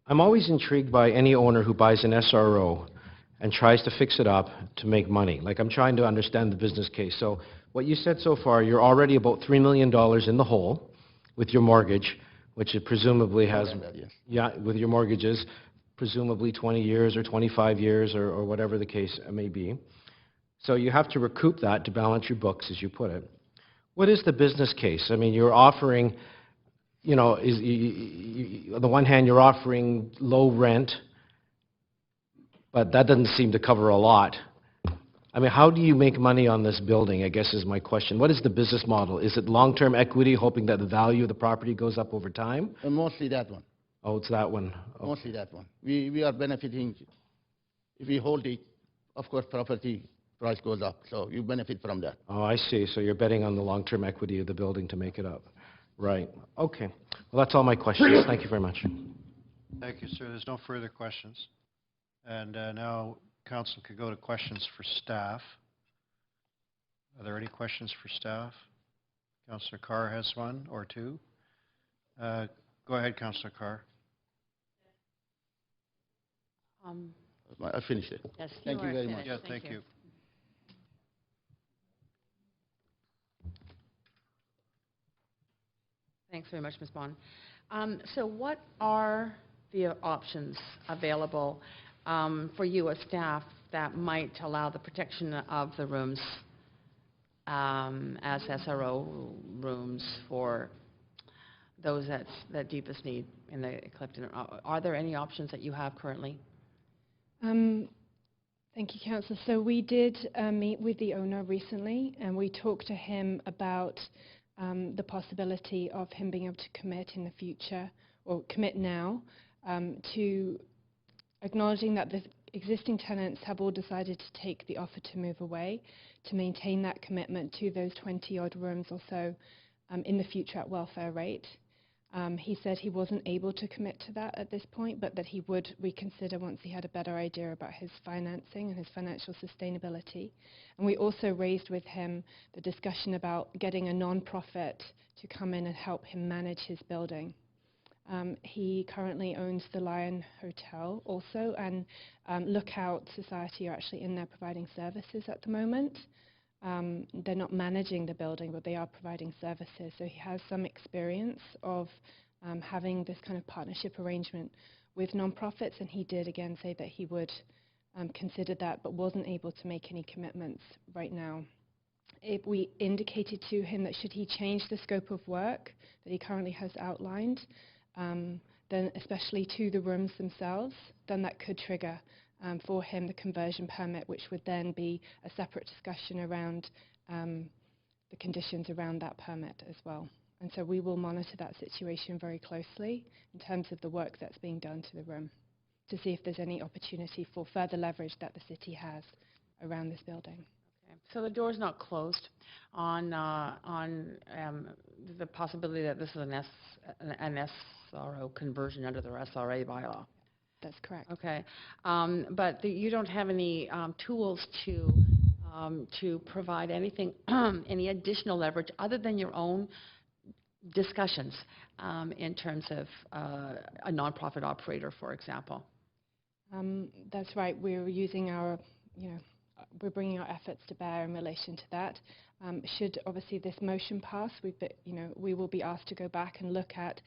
always intrigued by any owner who buys an SRO and tries to fix it up to make money. Like, I'm trying to understand the business case. So what you said so far, you're already about $3 million in the hole with your mortgage, which it presumably has, Yes. yeah, with your mortgages, presumably 20 years or 25 years or whatever the case may be. So you have to recoup that to balance your books, as you put it. What is the business case? I mean, you're offering, you know, on the one hand, you're offering low rent, but that doesn't seem to cover a lot. I mean, how do you make money on this building, I guess is my question. What is the business model? Is it long-term equity, hoping that the value of the property goes up over time? Mostly that one. Oh, it's that one. Okay. Mostly that one. We are benefiting. If we hold it, of course, property price goes up, so you benefit from that. Oh, I see. So you're betting on the long-term equity of the building to make it up. Right. Okay. Well, that's all my questions. Thank you very much. Thank you, sir. There's no further questions. And now council could go to questions for staff. Are there any questions for staff? Councillor Carr has one or two. Go ahead, Councillor Carr. I finished it. Yes, Thank you very much. Yeah, thank you. Thanks very much, Ms. Bond. So what are the options available for you as staff that might allow the protection of the rooms as SRO rooms for those that deepest need in the Clifton? Are there any options that you have currently? Thank you, Councillor. So we did meet with the owner recently, and we talked to him about the possibility of him being able to commit in the future, or commit now, to acknowledging that the existing tenants have all decided to take the offer to move away, to maintain that commitment to those 20-odd rooms or so in the future at welfare rate. He said he wasn't able to commit to that at this point, but that he would reconsider once he had a better idea about his financing and his financial sustainability. And we also raised with him the discussion about getting a non-profit to come in and help him manage his building. He currently owns the Lion Hotel also, and Lookout Society are actually in there providing services at the moment. They're not managing the building, but they are providing services. So he has some experience of having this kind of partnership arrangement with nonprofits, and he did again say that he would consider that, but wasn't able to make any commitments right now. If we indicated to him that should he change the scope of work that he currently has outlined, then especially to the rooms themselves, then that could trigger for him the conversion permit, which would then be a separate discussion around the conditions around that permit as well. And so we will monitor that situation very closely in terms of the work that's being done to the room to see if there's any opportunity for further leverage that the city has around this building. Okay. So the door's not closed on the possibility that this is an SRO conversion under the SRA bylaw. That's correct. Okay, but you don't have any tools to provide anything, any additional leverage other than your own discussions in terms of a nonprofit operator, for example. That's right. We're using our, we're bringing our efforts to bear in relation to that. Should obviously this motion pass, we will be asked to go back and look at,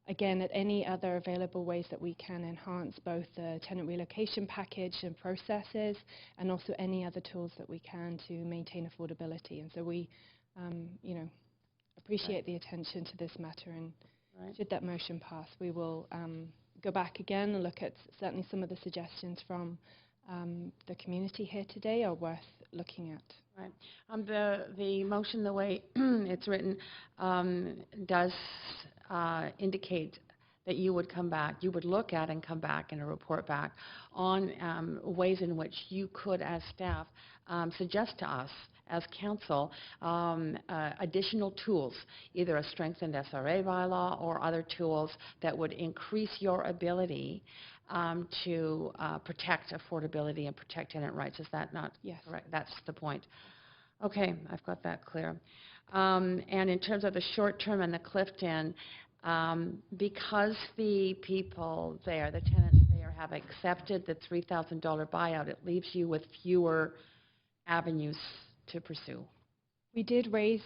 again, at any other available ways that we can enhance both the tenant relocation package and processes, and also any other tools that we can to maintain affordability. And so we, appreciate the attention to this matter. And should that motion pass, we will go back again and look at certainly some of the suggestions from the community here today are worth looking at. Right. The motion, the way it's written, does indicate that you would come back, you would look at and come back and report back on ways in which you could, as staff, suggest to us as council additional tools, either a strengthened SRA bylaw or other tools that would increase your ability to protect affordability and protect tenant rights. Is that not correct? That's the point. Okay, I've got that clear. And in terms of the short term and the Clifton, because the people there, the tenants there, have accepted the $3,000 buyout, it leaves you with fewer avenues to pursue. We did raise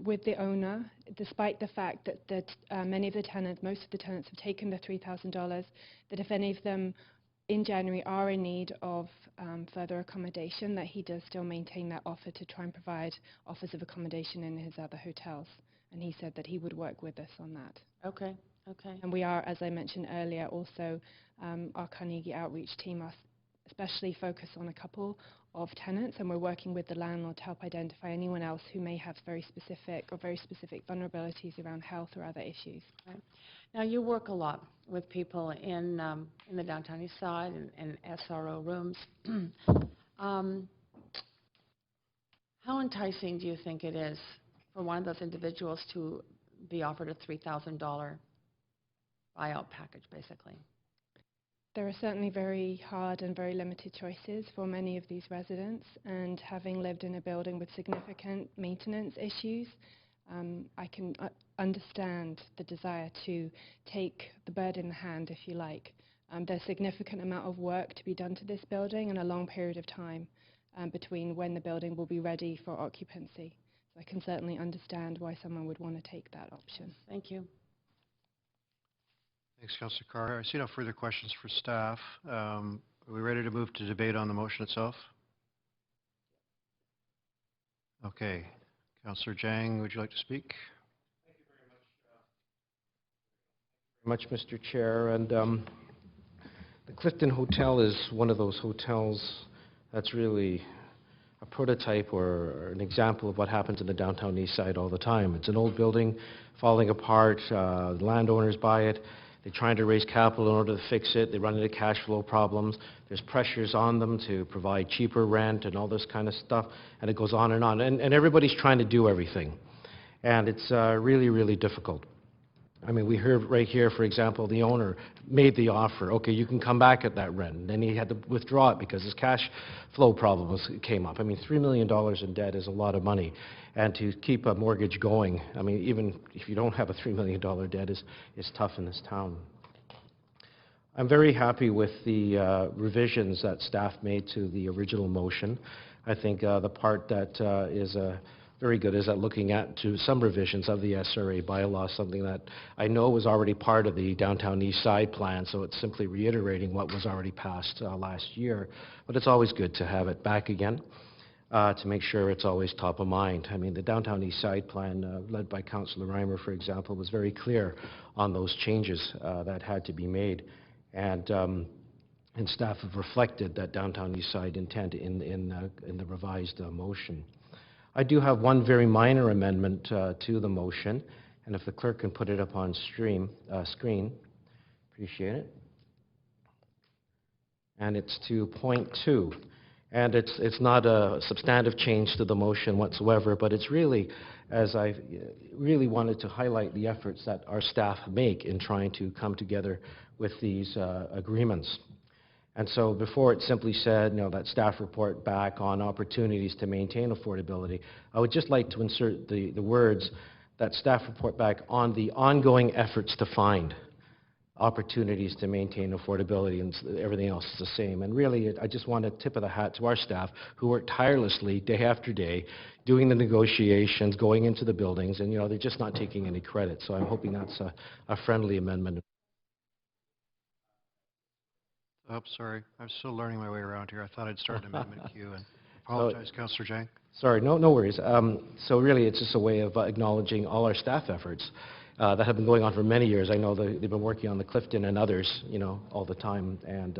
with the owner, despite the fact that many of the tenants, most of the tenants have taken the $3,000, that if any of them in January are in need of further accommodation, that he does still maintain that offer to try and provide offers of accommodation in his other hotels. And he said that he would work with us on that. Okay, okay. And we are, as I mentioned earlier, also our Carnegie outreach team are especially focused on a couple of tenants, and we're working with the landlord to help identify anyone else who may have very specific vulnerabilities around health or other issues. Right. Now, you work a lot with people in the downtown east side and SRO rooms. How enticing do you think it is for one of those individuals to be offered a $3,000 buyout package, basically? There are certainly very hard and very limited choices for many of these residents, and having lived in a building with significant maintenance issues, I can understand the desire to take the bird in the hand, if you like. There's a significant amount of work to be done to this building and a long period of time between when the building will be ready for occupancy. So I can certainly understand why someone would want to take that option. Thank you. Thanks, Councillor Carr. I see no further questions for staff. Are we ready to move to debate on the motion itself? Okay. Councillor Jang, would you like to speak? Thank you very much, Mr. Chair. And the Clifton Hotel is one of those hotels that's really a prototype or an example of what happens in the downtown east side all the time. It's an old building falling apart. The landowners buy it. They're trying to raise capital in order to fix it. They run into cash flow problems. There's pressures on them to provide cheaper rent and all this kind of stuff, and it goes on and on. And everybody's trying to do everything. And it's really, really difficult. I mean, we heard right here, for example, the owner made the offer, okay, you can come back at that rent. And then he had to withdraw it because his cash flow problems came up. I mean, $3 million in debt is a lot of money. And to keep a mortgage going, I mean, even if you don't have a $3 million debt, is tough in this town. I'm very happy with the revisions that staff made to the original motion. I think the part that is very good is that looking at to some revisions of the SRA bylaw, something that I know was already part of the Downtown East Side plan, so it's simply reiterating what was already passed last year. But it's always good to have it back again to make sure it's always top of mind. I mean, the Downtown East Side plan, led by Councillor Reimer, for example, was very clear on those changes that had to be made. And staff have reflected that Downtown East Side intent in the revised motion. I do have one very minor amendment to the motion, and if the clerk can put it up on screen, appreciate it. And it's to point 2. And it's not a substantive change to the motion whatsoever, but it's really, as I really wanted to highlight the efforts that our staff make in trying to come together with these agreements. And so before it simply said, that staff report back on opportunities to maintain affordability, I would just like to insert the words that staff report back on the ongoing efforts to find opportunities to maintain affordability, and everything else is the same. And really, I just want to tip of the hat to our staff who work tirelessly day after day, doing the negotiations, going into the buildings, and they're just not taking any credit. So I'm hoping that's a friendly amendment. Oh, sorry. I'm still learning my way around here. I thought I'd start an amendment queue, and apologize, Councillor Jang. Sorry, no worries. So really, it's just a way of acknowledging all our staff efforts that have been going on for many years. I know they've been working on the Clifton and others, all the time. And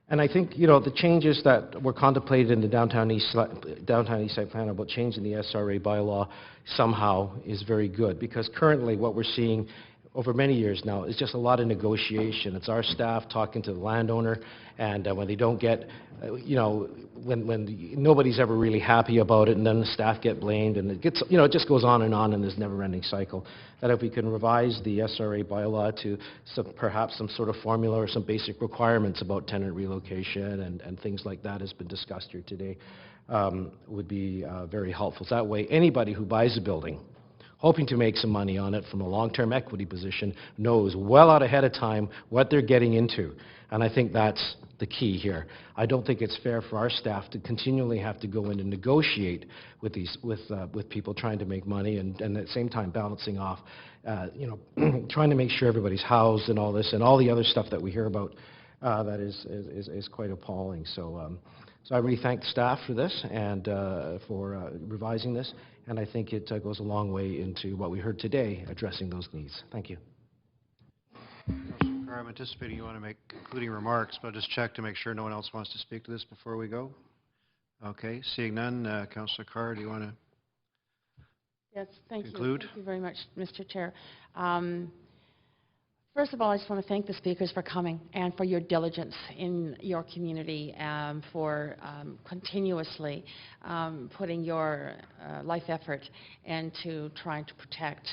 I think, the changes that were contemplated in the Downtown East Side plan about changing the SRA bylaw somehow is very good, because currently what we're seeing over many years now is just a lot of negotiation. It's our staff talking to the landowner, and when they don't get, when nobody's ever really happy about it, and then the staff get blamed, and it gets, it just goes on, and there's a never-ending cycle. That if we can revise the SRA bylaw to perhaps some sort of formula or some basic requirements about tenant relocation and things like that has been discussed here today, would be very helpful. So that way, anybody who buys a building hoping to make some money on it from a long-term equity position knows well out ahead of time what they're getting into. And I think that's the key here. I don't think it's fair for our staff to continually have to go in and negotiate with people trying to make money, and at the same time balancing off, trying to make sure everybody's housed and all this and all the other stuff that we hear about that is quite appalling. So I really thank staff for this and for revising this, and I think it goes a long way into what we heard today, addressing those needs. Thank you. Councillor Carr, I'm anticipating you want to make concluding remarks, but I'll just check to make sure no one else wants to speak to this before we go. Okay, seeing none, Councillor Carr, do you want to Yes, thank conclude? you. Thank you very much, Mr. Chair. First of all, I just want to thank the speakers for coming and for your diligence in your community, for continuously putting your life effort into trying to protect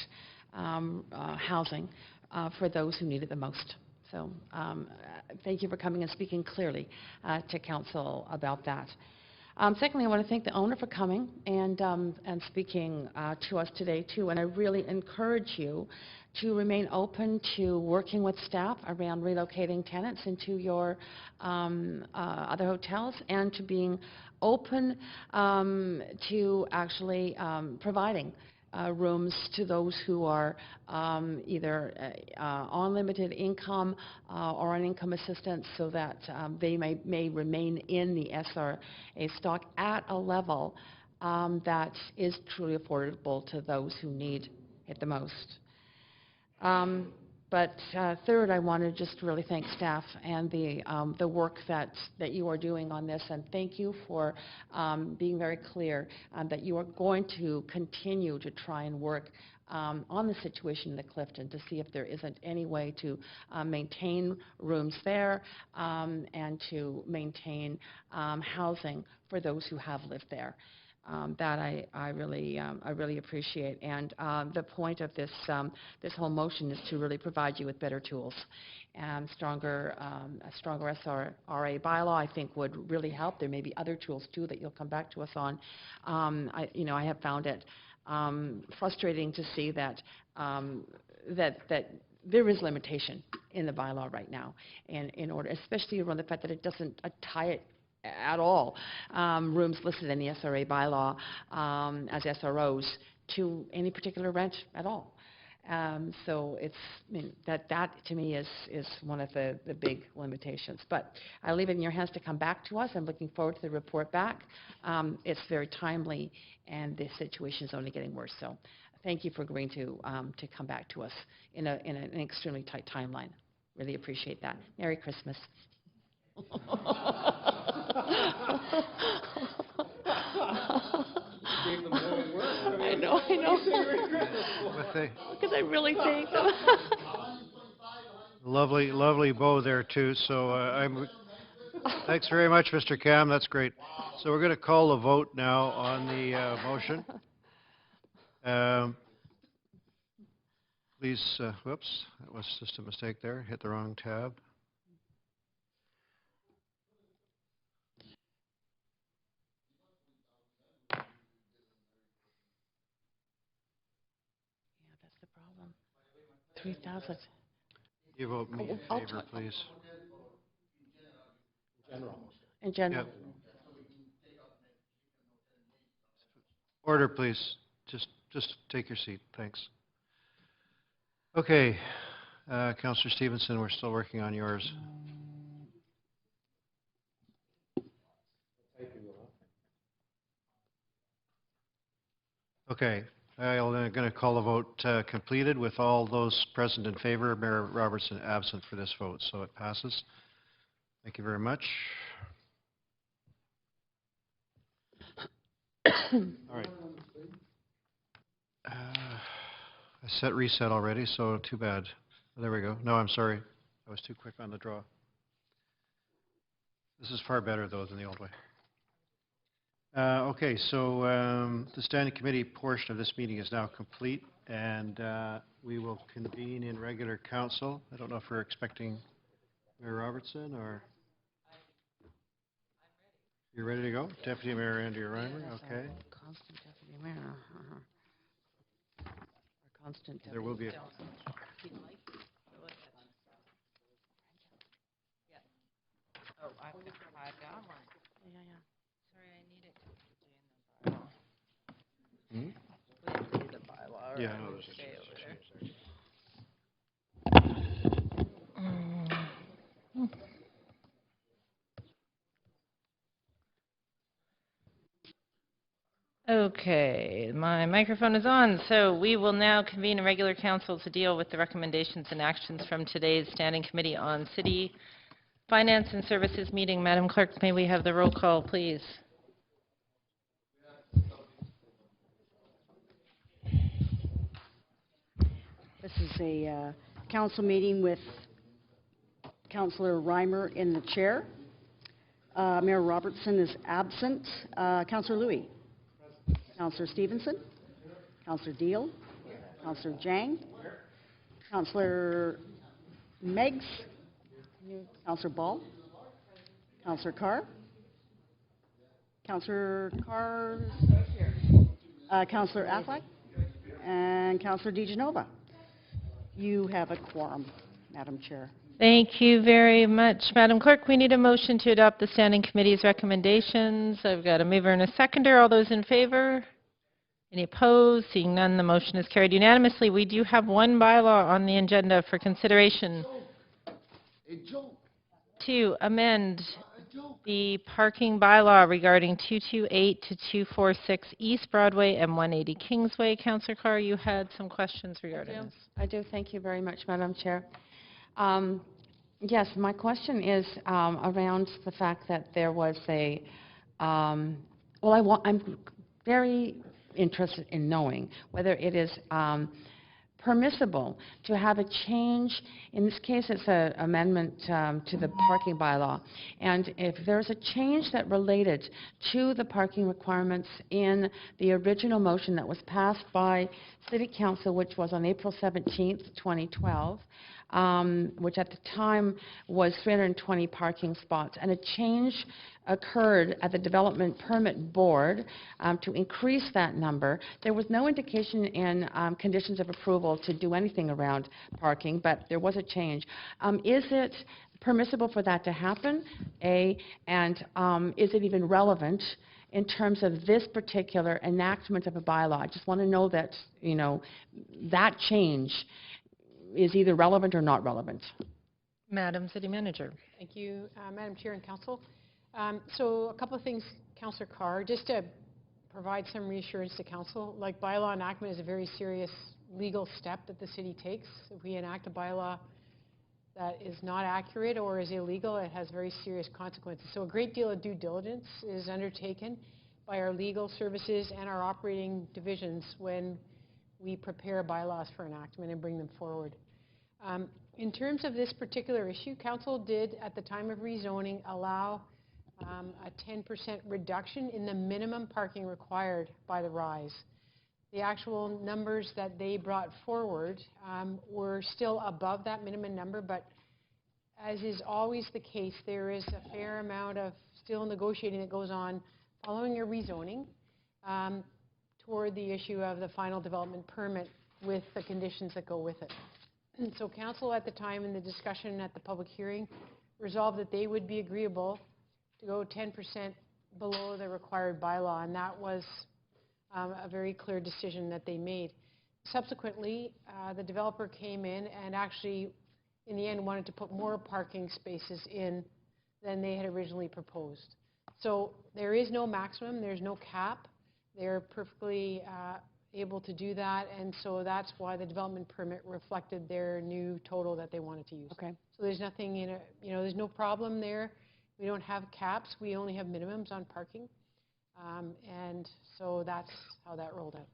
housing for those who need it the most. So thank you for coming and speaking clearly to Council about that. Secondly, I want to thank the owner for coming and speaking to us today too, and I really encourage you to remain open to working with staff around relocating tenants into your other hotels, and to being open to actually providing rooms to those who are either on limited income or on income assistance, so that they may remain in the SRA stock at a level that is truly affordable to those who need it the most. But third, I want to just really thank staff and the work that you are doing on this, and thank you for being very clear that you are going to continue to try and work on the situation in the Clifton to see if there isn't any way to maintain rooms there and to maintain housing for those who have lived there. That I really appreciate. And the point of this whole motion is to really provide you with better tools. A stronger SRA bylaw, I think, would really help. There may be other tools too that you'll come back to us on. I have found it frustrating to see that there is limitation in the bylaw right now, and in order, especially around the fact that it doesn't tie it at all, rooms listed in the SRA bylaw as SROs to any particular rent at all. So it's, that to me is one of the big limitations. But I leave it in your hands to come back to us. I'm looking forward to the report back. It's very timely, and the situation is only getting worse. So thank you for agreeing to come back to us in an extremely tight timeline. Really appreciate that. Merry Christmas. I know. Because I really thank them. Lovely bow there too. So thanks very much, Mr. Cam. That's great. So we're going to call a vote now on the motion. Please, whoops, that was just a mistake there. Hit the wrong tab. Yeah, that's the problem. 3,000. You vote me in favor, please. In general. Yep. Order, please. Just take your seat. Thanks. Okay, Councillor Stevenson, we're still working on yours. Okay, I'm going to call the vote completed with all those present in favor. Mayor Robertson absent for this vote, so it passes. Thank you very much. All right. I set reset already, so too bad. There we go. No, I'm sorry. I was too quick on the draw. This is far better, though, than the old way. Okay, so the standing committee portion of this meeting is now complete, and we will convene in regular council. I don't know if we're expecting Mayor Robertson, or... You're ready to go? Deputy Mayor Andrea Reimer, okay. Constant Deputy Mayor. Constant There will be a... Oh, I got one. Yeah. Sorry, I need it to be in the bylaw. Hmm? We'll do the bylaw. Yeah, no, there's a stay over there. Okay, my microphone is on. So we will now convene a regular council to deal with the recommendations and actions from today's Standing Committee on City Finance and Services meeting. Madam Clerk, may we have the roll call, please? This is a council meeting with Councillor Reimer in the chair. Mayor Robertson is absent. Councillor Louie. Councillor Stevenson. Councillor Deal. Councillor Jang. Councillor Meggs. Councillor Ball. Councillor Carr. Councillor Carr. Councillor Affleck. And Councillor DeGenova. You have a quorum, Madam Chair. Thank you very much. Madam Clerk, we need a motion to adopt the Standing Committee's recommendations. I've got a mover and a seconder. All those in favor? Any opposed? Seeing none, the motion is carried unanimously. We do have one bylaw on the agenda for consideration to amend the parking bylaw regarding 228 to 246 East Broadway and 180 Kingsway. Councillor Carr, you had some questions regarding this. I do. Thank you very much, Madam Chair. Yes, my question is around the fact that there was a, I'm very interested in knowing whether it is permissible to have a change? In this case, it's an amendment to the parking bylaw. And if there's a change that related to the parking requirements in the original motion that was passed by City Council, which was on April 17th, 2012, which at the time was 320 parking spots, and a change occurred at the Development Permit Board to increase that number. There was no indication in conditions of approval to do anything around parking, but there was a change. Is it permissible for that to happen, A, and is it even relevant in terms of this particular enactment of a bylaw? I just want to know that, you know, that change is either relevant or not relevant. Madam City Manager. Thank you, Madam Chair and Council. So a couple of things, Councillor Carr, just to provide some reassurance to Council, like bylaw enactment is a very serious legal step that the city takes. If we enact a bylaw that is not accurate or is illegal, it has very serious consequences. So a great deal of due diligence is undertaken by our legal services and our operating divisions when we prepare bylaws for enactment and bring them forward. In terms of this particular issue, Council did, at the time of rezoning, allow a 10% reduction in the minimum parking required by the rise. The actual numbers that they brought forward were still above that minimum number, but as is always the case, there is a fair amount of still negotiating that goes on following a rezoning toward the issue of the final development permit with the conditions that go with it. And so Council at the time in the discussion at the public hearing resolved that they would be agreeable to go 10% below the required bylaw, and that was a very clear decision that they made. Subsequently, the developer came in and actually, in the end, wanted to put more parking spaces in than they had originally proposed. So there is no maximum, there's no cap. They're perfectly able to do that, and so that's why the development permit reflected their new total that they wanted to use. Okay. So there's nothing in it, you know, there's no problem there. We don't have caps, we only have minimums on parking, and so that's how that rolled out.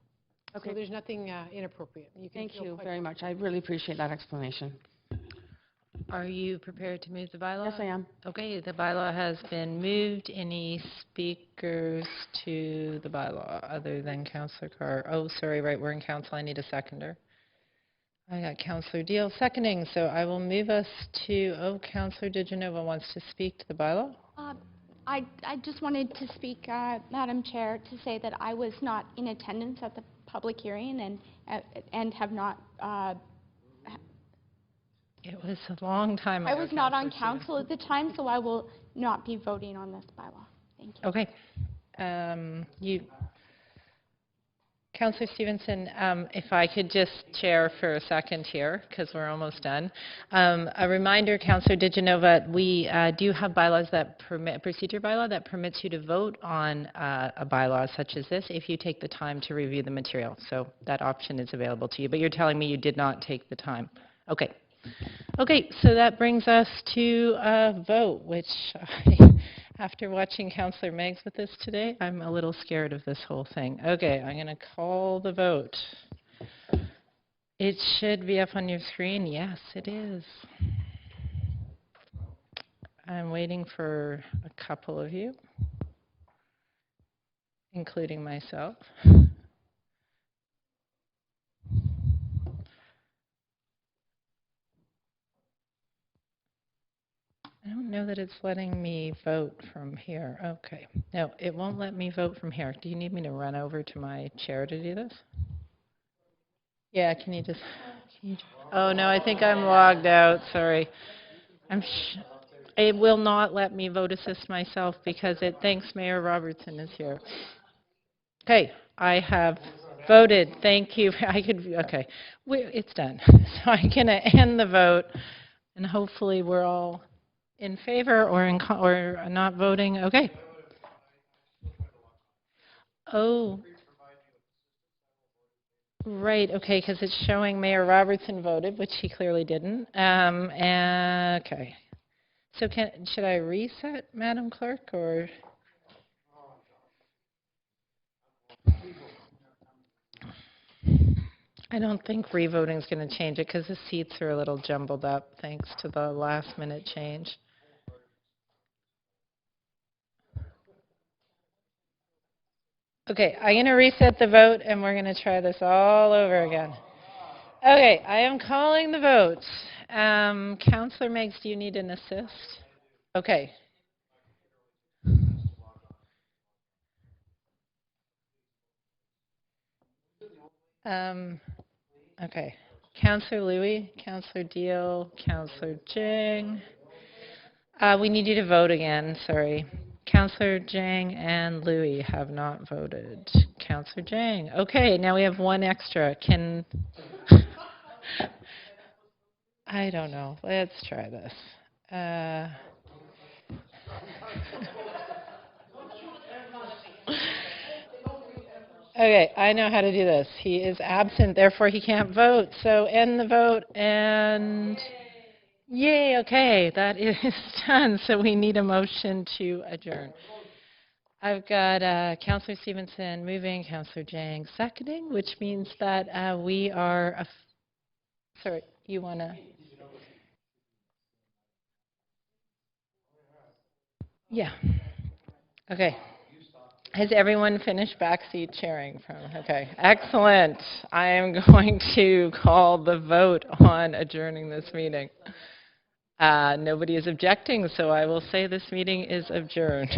Okay. So there's nothing inappropriate. Thank you very much. I really appreciate that explanation. Are you prepared to move the bylaw? Yes, I am. Okay, the bylaw has been moved. Any speakers to the bylaw other than Councillor Carr? Oh, sorry, right, we're in council. I need a seconder. I got Councillor Deal seconding, so I will move us to, Councillor DeGenova wants to speak to the bylaw. I just wanted to speak, Madam Chair, to say that I was not in attendance at the public hearing and have not. It was a long time ago. I was not on council at the time, so I will not be voting on this bylaw. Thank you. Okay. Councillor Stevenson, if I could just chair for a second here, because we're almost done. A reminder, Councillor DeGenova, we do have bylaws that permit, a procedure bylaw that permits you to vote on a bylaw such as this if you take the time to review the material. So that option is available to you, but you're telling me you did not take the time. Okay. Okay, so that brings us to a vote, which after watching Councillor Meggs with this today, I'm a little scared of this whole thing. Okay, I'm going to call the vote. It should be up on your screen. Yes, it is. I'm waiting for a couple of you, including myself. I don't know that it's letting me vote from here. Okay. No, it won't let me vote from here. Do you need me to run over to my chair to do this? Yeah, can you just... Oh, no, I think I'm logged out. Sorry. It will not let me vote assist myself because it thinks Mayor Robertson is here. Okay, I have voted. Thank you. Okay, it's done. So I'm going to end the vote, and hopefully we're all in favor or not voting? Okay. Oh. Right, okay, because it's showing Mayor Robertson voted, which he clearly didn't. Okay. So should I reset, Madam Clerk, or? I don't think revoting is going to change it because the seats are a little jumbled up thanks to the last minute change. Okay, I'm going to reset the vote and we're going to try this all over again. Okay, I am calling the vote. Councillor Meigs, do you need an assist? Okay. Okay. Councillor Louis, Councillor Deal, Councillor Jing. We need you to vote again, sorry. Councillor Jang and Louis have not voted. Councillor Jang. Okay, now we have one extra. I don't know. Let's try this. Okay, I know how to do this. He is absent, therefore he can't vote. So end the vote and yay, okay, that is done. So we need a motion to adjourn. I've got Councillor Stevenson moving, Councillor Jang seconding, which means that we are, sorry, you want to? Yeah. Okay. Has everyone finished backseat chairing from? Okay, excellent. I am going to call the vote on adjourning this meeting. Nobody is objecting, so I will say this meeting is adjourned.